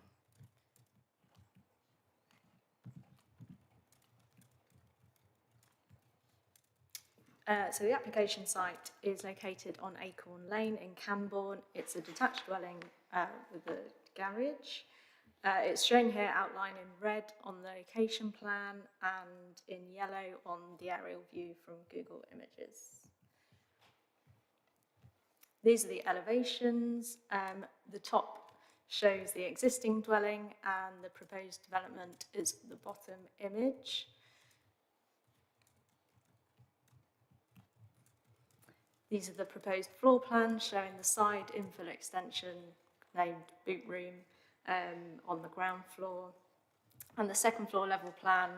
So the application site is located on Acorn Lane in Camborne. It's a detached dwelling with a garage. It's shown here outlined in red on the location plan and in yellow on the aerial view from Google Images. These are the elevations. The top shows the existing dwelling and the proposed development is the bottom image. These are the proposed floor plans showing the side infill extension named boot room on the ground floor, and the second floor level plan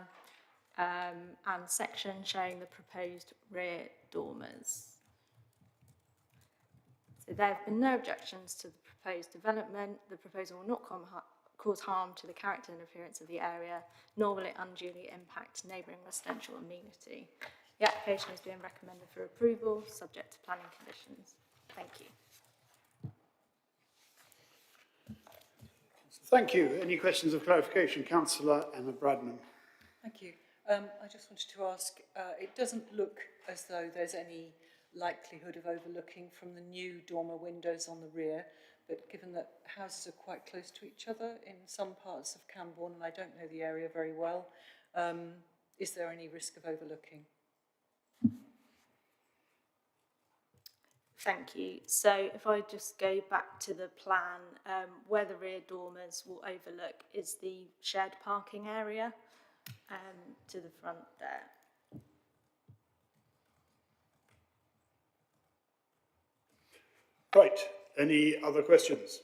and section showing the proposed rear dormers. So there have been no objections to the proposed development. The proposal will not cause harm to the character and appearance of the area, nor will it unduly impact neighbouring residential amenity. The application is being recommended for approval, subject to planning conditions. Thank you. Thank you. Any questions of clarification? Councillor Emma Bradnam. Thank you. I just wanted to ask, it doesn't look as though there's any likelihood of overlooking from the new dormer windows on the rear, but given that houses are quite close to each other in some parts of Camborne, and I don't know the area very well, is there any risk of overlooking? Thank you. So if I just go back to the plan, where the rear dormers will overlook is the shared parking area to the front there. Right. Any other questions?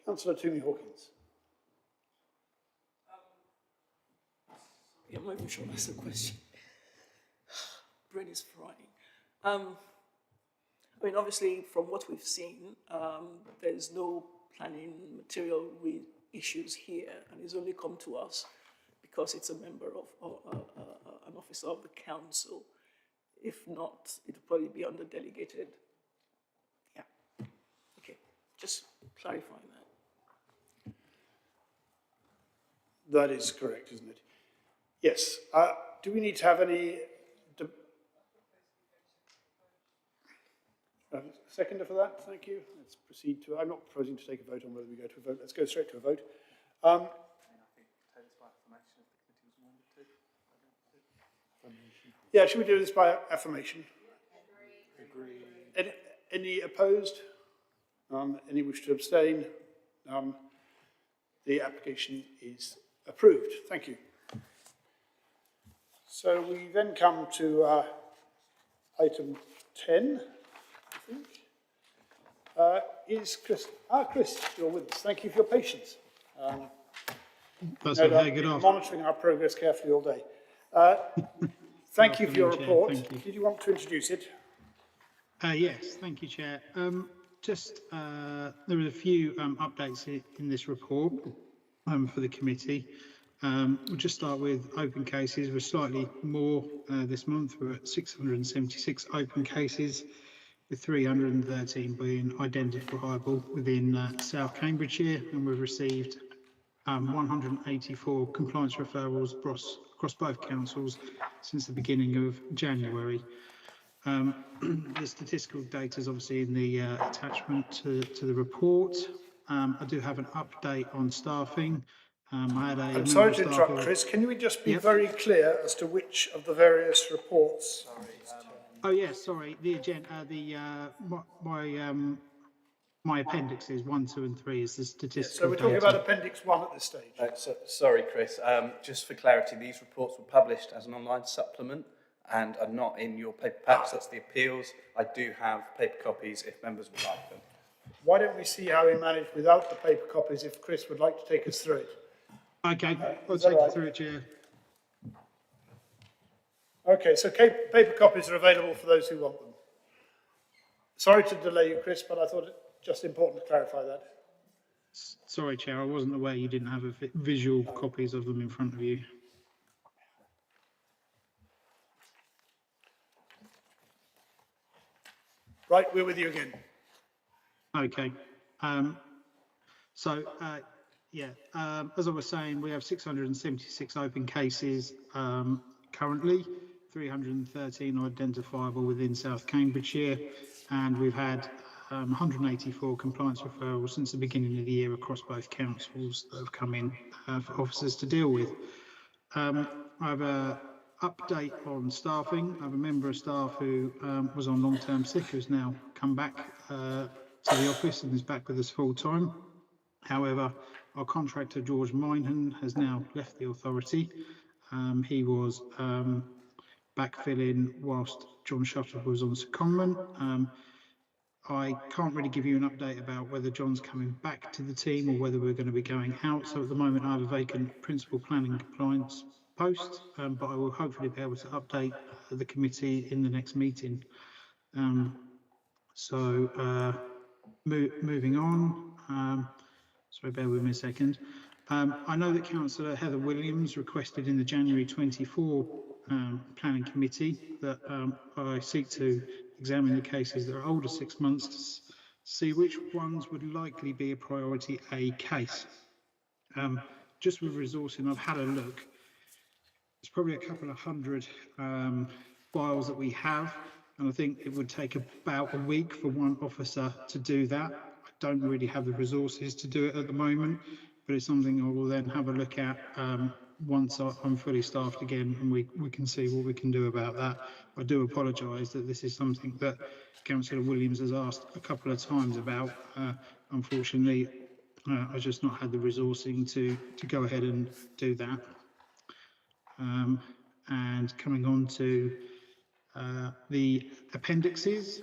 Councillor Toomey Hawkins. I'm not even sure that's a question. Brain is frying. I mean, obviously, from what we've seen, there's no planning material issues here, and it's only come to us because it's a member of an officer of the council. If not, it'll probably be under delegated. Yeah. Okay. Just clarifying that. That is correct, isn't it? Yes. Do we need to have any seconder for that? Thank you. Let's proceed to. I'm not proposing to take a vote on whether we go to a vote. Let's go straight to a vote. Yeah, should we do this by affirmation? Agree. Any opposed? Any wish to abstain? The application is approved. Thank you. So we then come to item 10, I think. Is Chris? Chris, you're with us. Thank you for your patience. That's okay. Good afternoon. Monitoring our progress carefully all day. Thank you for your report. Did you want to introduce it? Yes, thank you, Chair. There are a few updates in this report for the committee. We'll just start with open cases. We're slightly more this month. We're at 676 open cases, with 313 being identifiable within South Cambridgeshire, and we've received 184 compliance referrals across both councils since the beginning of January. The statistical data is obviously in the attachment to the report. I do have an update on staffing. I had a I'm sorry to interrupt, Chris. Can we just be very clear as to which of the various reports? Oh yes, sorry. The agenda, my appendixes 1, 2, and 3 is the statistical. So we're talking about Appendix 1 at this stage. Sorry, Chris. Just for clarity, these reports were published as an online supplement and are not in your paper packs. That's the appeals. I do have paper copies if members would like them. Why don't we see how we manage without the paper copies if Chris would like to take us through it? Okay, I'll take you through it, Chair. Okay, so paper copies are available for those who want them. Sorry to delay you, Chris, but I thought it just important to clarify that. Sorry, Chair, I wasn't aware you didn't have visual copies of them in front of you. Right, we're with you again. Okay. As I was saying, we have 676 open cases currently, 313 identifiable within South Cambridgeshire, and we've had 184 compliance referrals since the beginning of the year across both councils that have come in for officers to deal with. I have an update on staffing. I have a member of staff who was on long-term sick who's now come back to the office and is back with us full-time. However, our contractor, George Minehan, has now left the authority. He was backfilling whilst John Shutter was on secondment. I can't really give you an update about whether John's coming back to the team or whether we're going to be going out. So at the moment, I have a vacant principal planning compliance post, but I will hopefully be able to update the committee in the next meeting. Moving on. Sorry, bear with me a second. I know that Councillor Heather Williams requested in the January 24 Planning Committee that I seek to examine the cases that are older 6 months to see which ones would likely be a priority A case. Just with resourcing, I've had a look. There's probably a couple of hundred files that we have, and I think it would take about a week for one officer to do that. I don't really have the resources to do it at the moment, but it's something I will then have a look at once I'm fully staffed again, and we can see what we can do about that. I do apologise that this is something that Councillor Williams has asked a couple of times about. Unfortunately, I've just not had the resourcing to go ahead and do that. And coming on to the appendixes,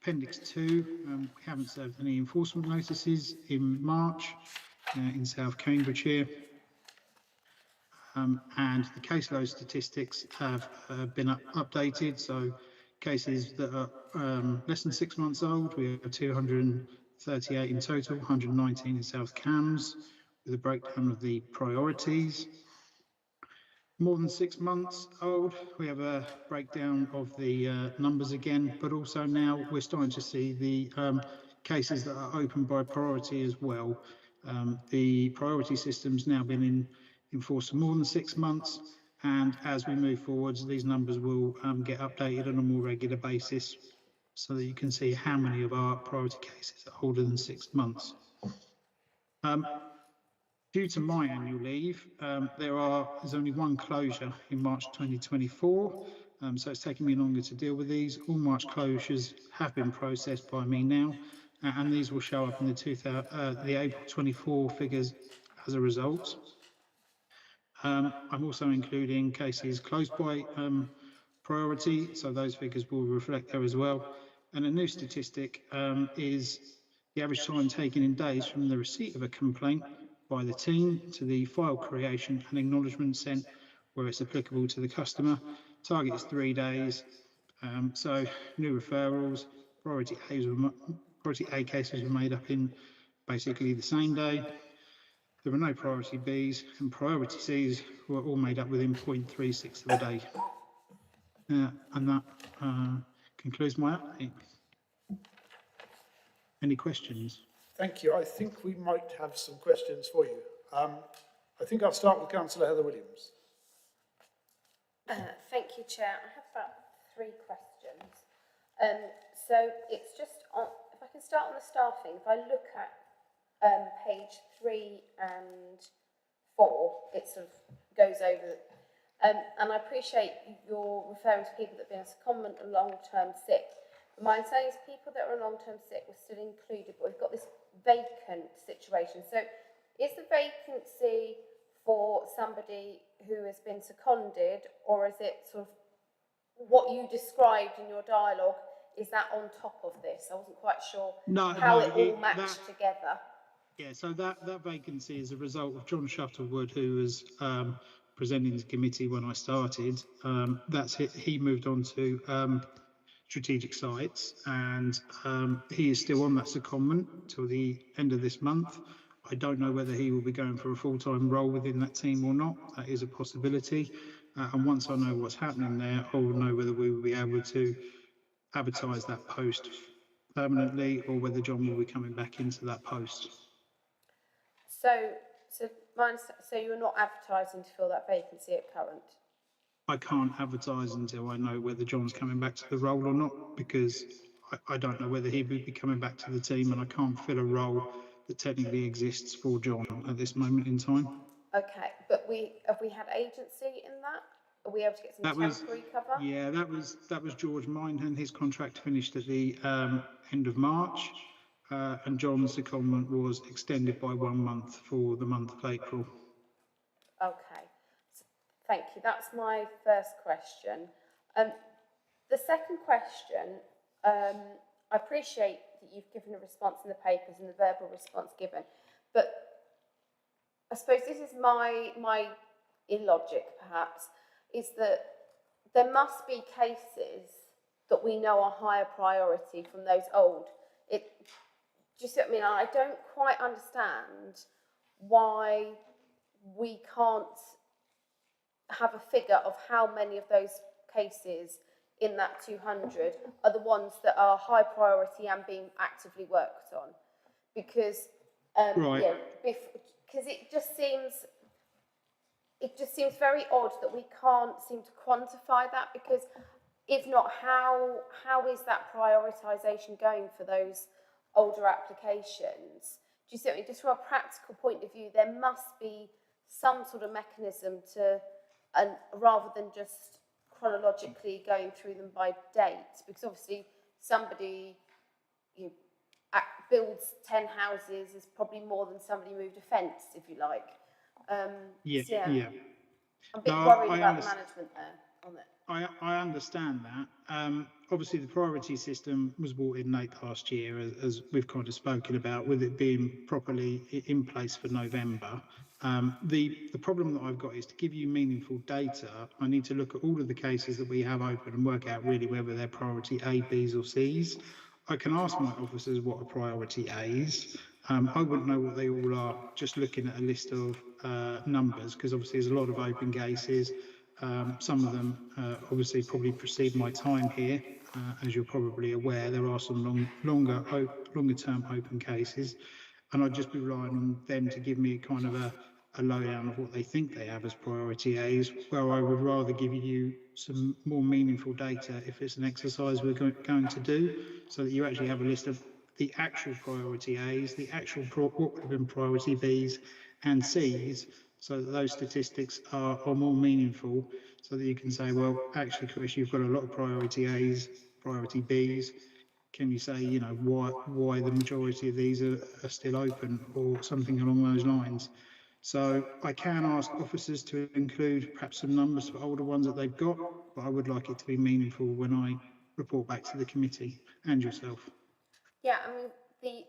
Appendix 2, we haven't served any enforcement notices in March in South Cambridgeshire. And the caseload statistics have been updated. So cases that are less than 6 months old, we have 238 in total, 119 in South Cambs, with a breakdown of the priorities. More than 6 months old, we have a breakdown of the numbers again, but also now we're starting to see the cases that are open by priority as well. The priority system's now been in force for more than 6 months, and as we move forwards, these numbers will get updated on a more regular basis so that you can see how many of our priority cases are older than 6 months. Due to my annual leave, there's only one closure in March 2024, so it's taking me longer to deal with these. All March closures have been processed by me now, and these will show up in the April 24 figures as a result. I'm also including cases closed by priority, so those figures will reflect there as well. And a new statistic is the average time taken in days from the receipt of a complaint by the team to the file creation and acknowledgement sent where it's applicable to the customer. Target is 3 days. So new referrals, priority A cases were made up in basically the same day. there were no priority Bs, and priority Cs were all made up within 0.36 of a day. And that concludes my update. Any questions? Thank you. I think we might have some questions for you. I think I'll start with Councillor Heather Williams. Thank you, Chair. I have about 3 questions. So it's just on, if I can start on the staffing, if I look at page 3 and 4, it sort of goes over, and I appreciate you're referring to people that have been on secondment and long-term sick. But my understanding is people that are on long-term sick were still included, but we've got this vacant situation. So is the vacancy for somebody who has been seconded, or is it sort of what you described in your dialogue, is that on top of this? I wasn't quite sure how it all matched together. Yeah, so that vacancy is a result of John Shuttlewood, who was presenting to committee when I started. That's it. He moved on to strategic sites, and he is still on that secondment till the end of this month. I don't know whether he will be going for a full-time role within that team or not. That is a possibility. And once I know what's happening there, I will know whether we will be able to advertise that post permanently or whether John will be coming back into that post. So you're not advertising to fill that vacancy at current? I can't advertise until I know whether John's coming back to the role or not, because I don't know whether he would be coming back to the team, and I can't fill a role that technically exists for John at this moment in time. Okay, but have we had agency in that? Are we able to get some temporary cover? Yeah, that was George Minehan. His contract finished at the end of March, and John's secondment was extended by 1 month for the month of April. Okay, thank you. That's my first question. The second question, I appreciate that you've given a response in the papers and the verbal response given, but I suppose this is my illogic, perhaps, is that there must be cases that we know are higher priority from those old. Do you see what I mean? I don't quite understand why we can't have a figure of how many of those cases in that 200 are the ones that are high priority and being actively worked on. Because because it just seems very odd that we can't seem to quantify that, because if not, how is that prioritisation going for those older applications? Do you see what I mean? Just from a practical point of view, there must be some sort of mechanism to, and rather than just chronologically going through them by date, because obviously somebody builds 10 houses is probably more than somebody moved a fence, if you like. I'm a bit worried about the management there on it. I understand that. Obviously, the priority system was brought in late last year, as we've kind of spoken about, with it being properly in place for November. The problem that I've got is to give you meaningful data, I need to look at all of the cases that we have open and work out really whether they're priority A, Bs or Cs. I can ask my officers what are priority A's. I wouldn't know what they all are just looking at a list of numbers, because obviously there's a lot of open cases. Some of them obviously probably precede my time here. As you're probably aware, there are some longer term open cases, and I'd just be relying on them to give me kind of a lowdown of what they think they have as priority A's, where I would rather give you some more meaningful data if it's an exercise we're going to do, so that you actually have a list of the actual priority A's, the actual what would have been priority B's and C's, so that those statistics are more meaningful, so that you can say, well, actually, Chris, you've got a lot of priority A's, priority B's. Can you say, you know, why the majority of these are still open, or something along those lines? So I can ask officers to include perhaps some numbers for older ones that they've got, but I would like it to be meaningful when I report back to the committee and yourself. Yeah, I mean,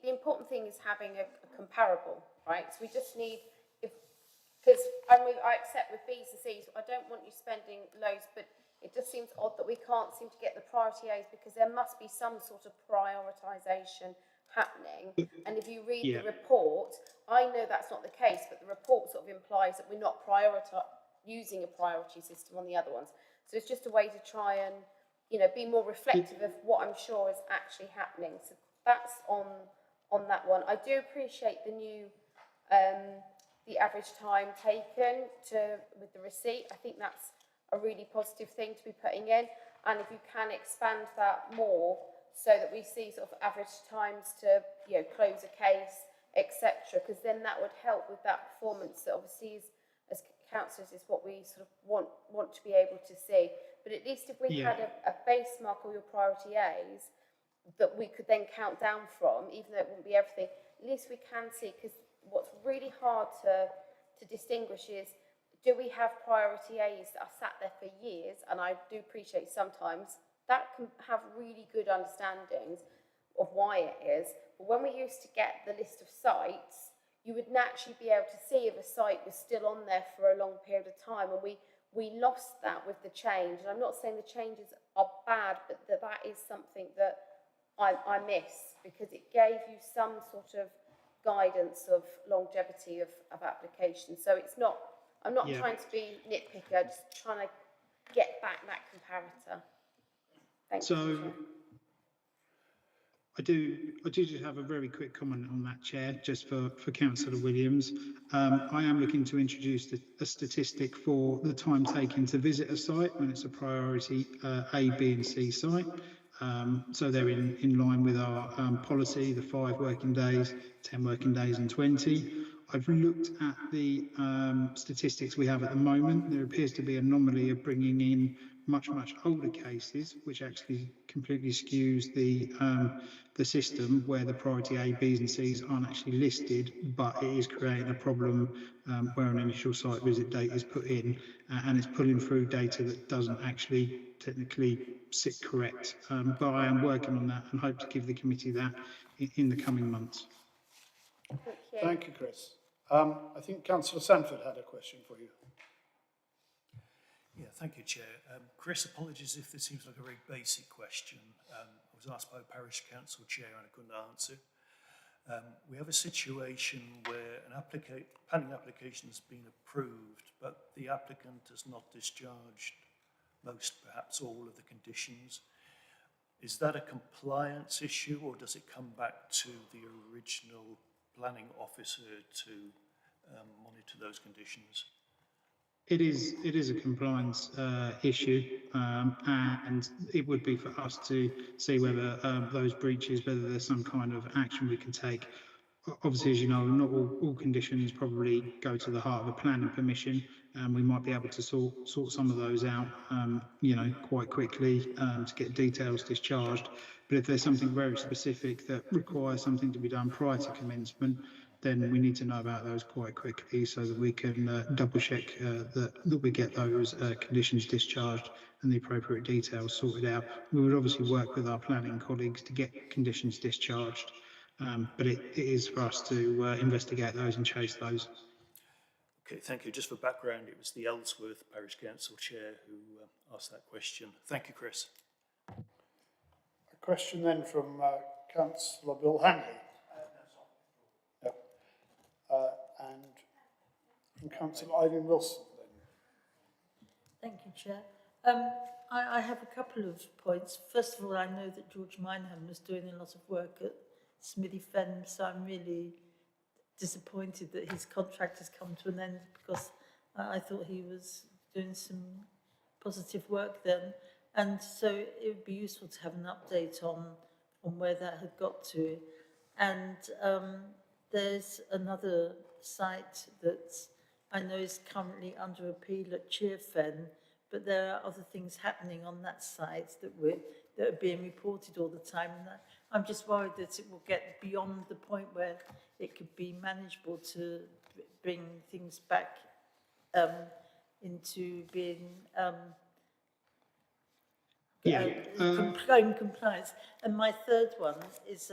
the important thing is having a comparable, right? So we just need, because I accept with B's and C's, I don't want you spending loads, but it just seems odd that we can't seem to get the priority A's, because there must be some sort of prioritisation happening. And if you read Yeah. the report, I know that's not the case, but the report sort of implies that we're not using a priority system on the other ones. So it's just a way to try and, you know, be more reflective of what I'm sure is actually happening. So that's on that one. I do appreciate the new, the average time taken with the receipt. I think that's a really positive thing to be putting in. And if you can expand that more so that we see sort of average times to, you know, close a case, etc., because then that would help with that performance that obviously is, as councillors, is what we sort of want to be able to see. But at least if we had a base mark of your priority A's that we could then count down from, even though it wouldn't be everything, at least we can see, because what's really hard to distinguish is, do we have priority A's that are sat there for years, and I do appreciate sometimes that can have really good understandings of why it is, but when we used to get the list of sites, you would naturally be able to see if a site was still on there for a long period of time, and we lost that with the change. And I'm not saying the changes are bad, but that is something that I miss, because it gave you some sort of guidance of longevity of application. So it's not, I'm not trying to be nitpicky, I'm just trying to get back that comparator. Thank you. I do just have a very quick comment on that, Chair, just for Councillor Williams. I am looking to introduce a statistic for the time taken to visit a site when it's a priority A, B and C site. So they're in line with our policy, the 5 working days, 10 working days and 20. I've looked at the statistics we have at the moment. There appears to be an anomaly of bringing in much older cases, which actually completely skews the system, where the priority A, Bs and Cs aren't actually listed, but it is creating a problem where an initial site visit date is put in, and it's pulling through data that doesn't actually technically sit correct. But I am working on that and hope to give the committee that in the coming months. Thank you, Chris. I think Councillor Sanford had a question for you. Yeah, thank you, Chair. Chris, apologies if this seems like a very basic question. I was asked by a parish council chair and I couldn't answer. We have a situation where an planning application has been approved, but the applicant has not discharged most, perhaps all of the conditions. Is that a compliance issue, or does it come back to the original planning officer to monitor those conditions? It is a compliance issue, and it would be for us to see whether those breaches, whether there's some kind of action we can take. Obviously, as you know, not all conditions probably go to the heart of a planning permission, and we might be able to sort some of those out, you know, quite quickly to get details discharged. But if there's something very specific that requires something to be done prior to commencement, then we need to know about those quite quickly so that we can double check that we get those conditions discharged and the appropriate details sorted out. We would obviously work with our planning colleagues to get conditions discharged, but it is for us to investigate those and chase those. Okay, thank you. Just for background, it was the Ellsworth Parish Council Chair who asked that question. Thank you, Chris. A question then from Councillor Bill Hanley. And from Councillor Eileen Wilson then. Thank you, Chair. I have a couple of points. First of all, I know that George Mineham was doing a lot of work at Smithy Fen, so I'm really disappointed that his contract has come to an end, because I thought he was doing some positive work then. And so it would be useful to have an update on where that had got to. And there's another site that I know is currently under appeal at Cheerfen, but there are other things happening on that site that are being reported all the time. And I'm just worried that it will get beyond the point where it could be manageable to bring things back into being compliance. And my third one is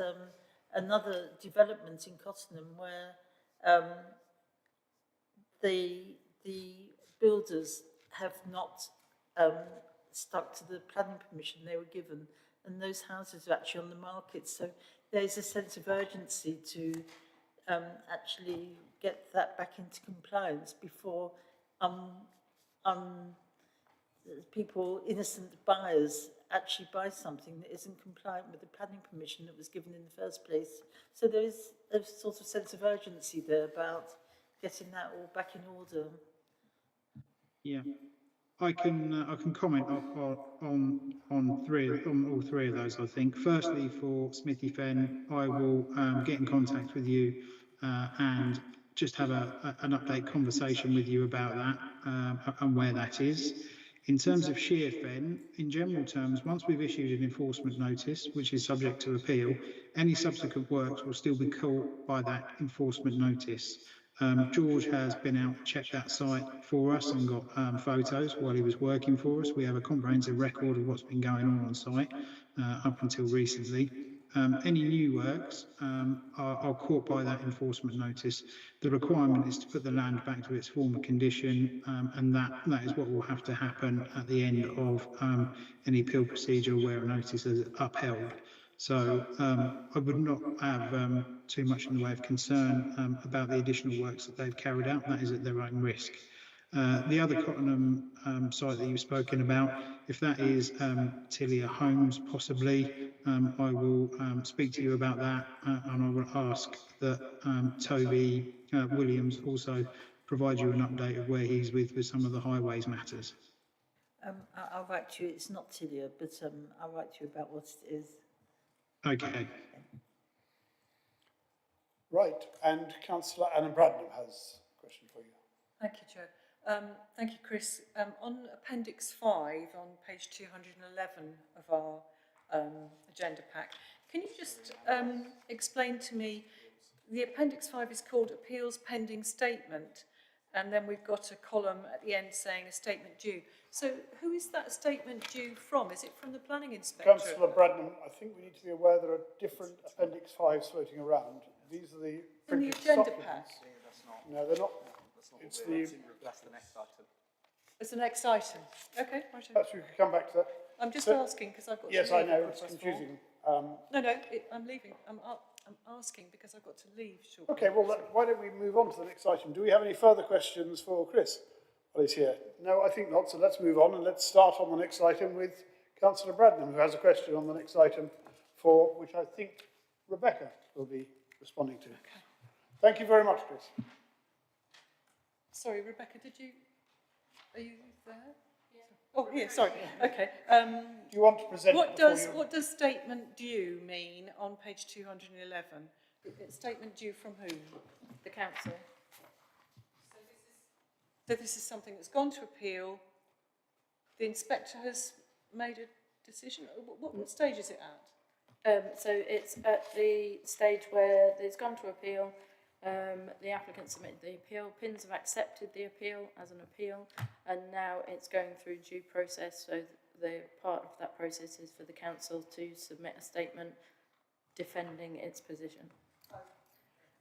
another development in Cottenham where the builders have not stuck to the planning permission they were given, and those houses are actually on the market. So there's a sense of urgency to actually get that back into compliance before people, innocent buyers, actually buy something that isn't compliant with the planning permission that was given in the first place. So there is a sort of sense of urgency there about getting that all back in order. Yeah. I can comment on all three of those. I think firstly for Smithy Fen, I will get in contact with you and just have an update conversation with you about that and where that is. In terms of Sheer Fen, in general terms, once we've issued an enforcement notice, which is subject to appeal, any subsequent works will still be caught by that enforcement notice. George has been out and checked that site for us and got photos while he was working for us. We have a comprehensive record of what's been going on site up until recently. Any new works are caught by that enforcement notice. The requirement is to put the land back to its former condition, and that is what will have to happen at the end of any appeal procedure where a notice is upheld. So I would not have too much in the way of concern about the additional works that they've carried out. That is at their own risk. The other Cottenham site that you've spoken about, if that is Tillia Homes possibly, I will speak to you about that and I will ask that Toby Williams also provide you an update of where he's with some of the highways matters. I'll write to you, it's not Tillia, but I'll write to you about what it is. Okay. Right, and Councillor Anna Bradnam has a question for you. Thank you, Chair. Thank you, Chris. On Appendix 5, on page 211 of our agenda pack, can you just explain to me, the Appendix 5 is called Appeals Pending Statement, and then we've got a column at the end saying a statement due. So who is that statement due from? Is it from the planning inspector? Councillor Bradnam, I think we need to be aware there are different Appendix 5s floating around. These are the in the printed agenda supplements. pack? No, they're not. It's That's the next item. It's the next item. Okay, right. Perhaps we could come back to that. I'm just So- asking because I've got Yes, to leave. I know, at it's 4:15. confusing. I'm leaving. I'm asking because I've got to leave shortly. Okay, well, why don't we move on to the next item? Do we have any further questions for Chris while he's here? No, I think not, so let's move on and let's start on the next item with Councillor Bradnam, who has a question on the next item for which I think Rebecca will be responding to. Okay. Thank you very much, Chris. Sorry, Rebecca, are you there? Yeah. Oh, yeah, sorry. Okay. Do you want to present what does statement due mean on page 211? It's statement due from whom? The council. So this is something that's gone to appeal. The inspector has made a decision. What stage is it at? So it's at the stage where it's gone to appeal. The applicant submitted the appeal. PINs have accepted the appeal as an appeal, and now it's going through due process. So the part of that process is for the council to submit a statement defending its position.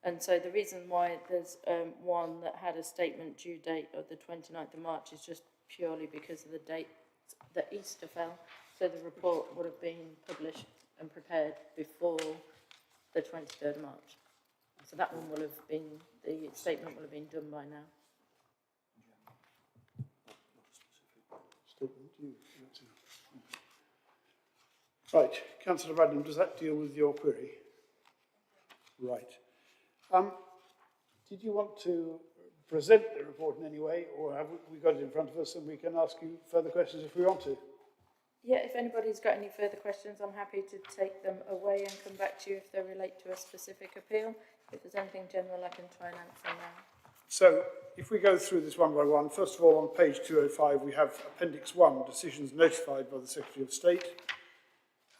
And so the reason why there's one that had a statement due date of the 29th of March is just purely because of the date that Easter fell. So the report would have been published and prepared before the 23rd of March. So that one will have been, the statement will have been done by now. Statement due. Right, Councillor Bradnam, does that deal with your query? Right. Did you want to present the report in any way, or have we got it in front of us and we can ask you further questions if we want to? Yeah, if anybody's got any further questions, I'm happy to take them away and come back to you if they relate to a specific appeal. If there's anything general, I can try and answer now. So, if we go through this one by one, first of all, on page 205, we have Appendix 1, decisions notified by the Secretary of State.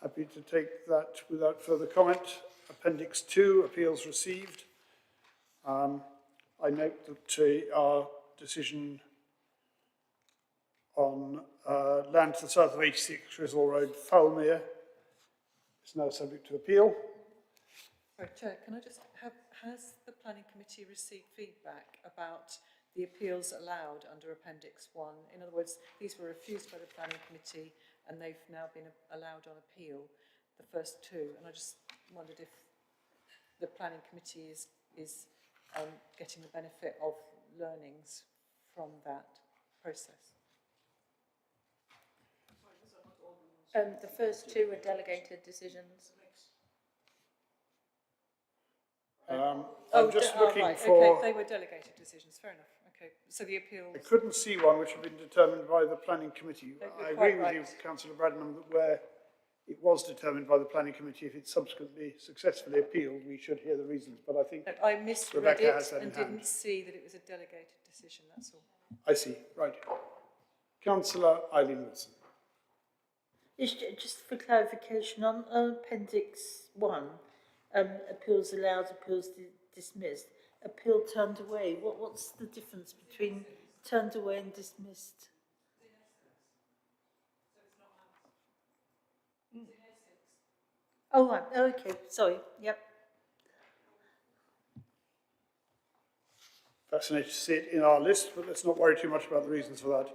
Happy to take that without further comment. Appendix 2, appeals received. I note that our decision on land to the south of 86 Chiswell Road, Foulmere, is now subject to appeal. Sorry, Chair, can I just have, has the Planning Committee received feedback about the appeals allowed under Appendix 1? In other words, these were refused by the Planning Committee and they've now been allowed on appeal. the first two, and I just wondered if the planning committee is getting the benefit of learnings from that process. The first two are delegated decisions. I'm just looking right, for... Okay, they were delegated decisions, fair enough. Okay, so the appeals... I couldn't see one which had been determined by the planning committee. I agree with you, Councillor Bradnam, that where it was determined by the planning committee, if it's subsequently successfully appealed, we should hear the reasons. But I think I misread Rebecca it has that in and hand. didn't see that it was a delegated decision, that's all. I see, right. Councillor Eileen Wilson. It's just for clarification, on Appendix 1, appeals allowed, appeals dismissed, appeal turned away. What's the difference between turned away and dismissed? Oh, right, okay, sorry, yep. Fascinated to see it in our list, but let's not worry too much about the reasons for that.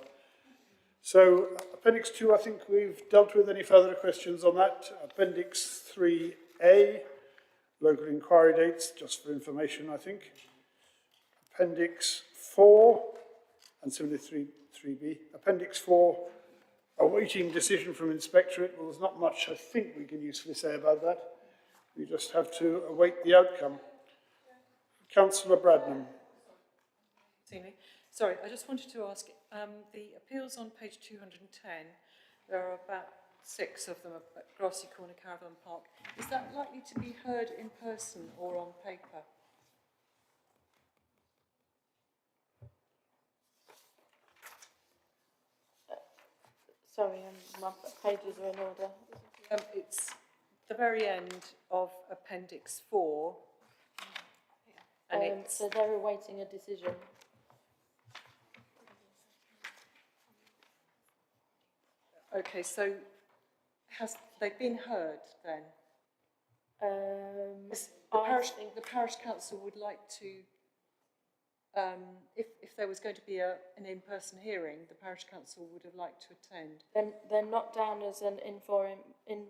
So, Appendix 2, I think we've dealt with. Any further questions on that? Appendix 3A, local inquiry dates, just for information, I think. Appendix 4, and similarly 3B. Appendix 4, awaiting decision from Inspectorate. Well, there's not much I think we can usefully say about that. We just have to await the outcome. Councillor Bradnam. See me? Sorry, I just wanted to ask, the appeals on page 210, there are about 6 of them at Grassy Corner Caravan Park. Is that likely to be heard in person or on paper? Sorry, my pages are in order. It's the very end of Appendix 4. And so they're awaiting a decision. Okay, so they've been heard then? The parish council would like to, if there was going to be an in-person hearing, the parish council would have liked to attend. Then they're not down as an in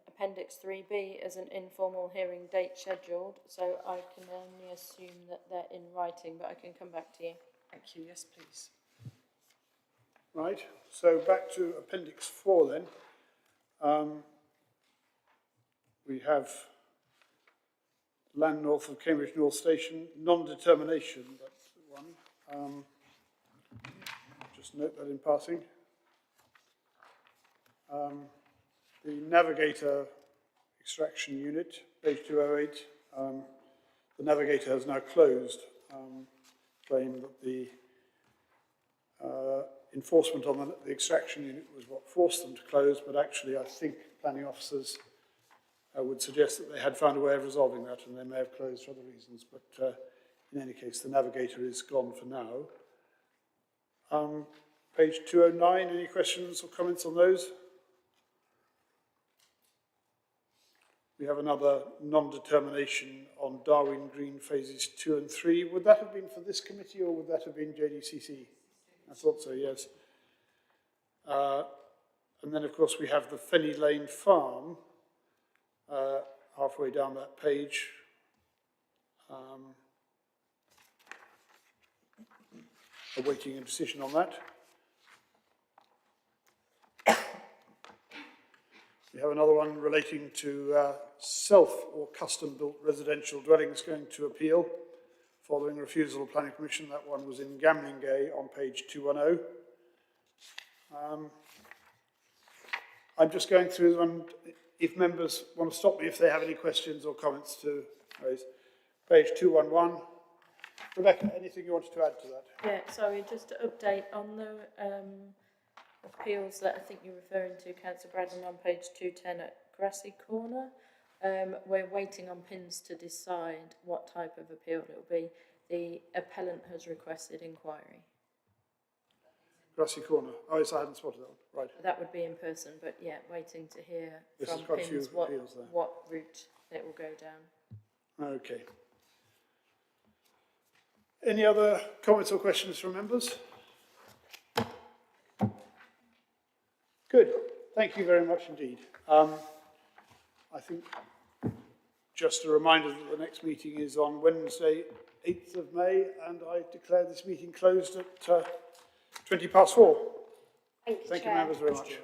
Appendix 3B as an informal hearing date scheduled, so I can only assume that they're in writing, but I can come back to you. Thank you. Yes, please. Right, so back to Appendix 4 then. We have land north of Cambridge North Station, non-determination, that's the one. Just note that in passing. The Navigator extraction unit, page 208, the Navigator has now closed, claim that the enforcement on the extraction unit was what forced them to close, but actually I think planning officers would suggest that they had found a way of resolving that and they may have closed for other reasons, but in any case the Navigator is gone for now. Page 209, any questions or comments on those? We have another non-determination on Darwin Green phases 2 and 3. Would that have been for this committee or would that have been JDCC? I thought so, yes. And then, of course, we have the Fenny Lane Farm, halfway down that page. Awaiting a decision on that. We have another one relating to self- or custom-built residential dwellings going to appeal following refusal of Planning Commission. That one was in Gamlingay on page 210. I'm just going through them, and if members want to stop me if they have any questions or comments to raise. Page 211. Rebecca, anything you wanted to add to that? Yeah, sorry, just to update on the appeals that I think you're referring to, Councillor Braddon, on page 210 at Grassy Corner. We're waiting on PINS to decide what type of appeal it will be. The appellant has requested inquiry. Grassy Corner. Oh, yes, I hadn't spotted that one. Right. That would be in person, but yeah, waiting to hear from PINS what route it will go down. Okay. Any other comments or questions from members? Good. Thank you very much indeed. think just a reminder that the next meeting is on Wednesday, 8th of May, and I declare this meeting closed at 4:20. Thank you, Thank you, Chair. members, very much.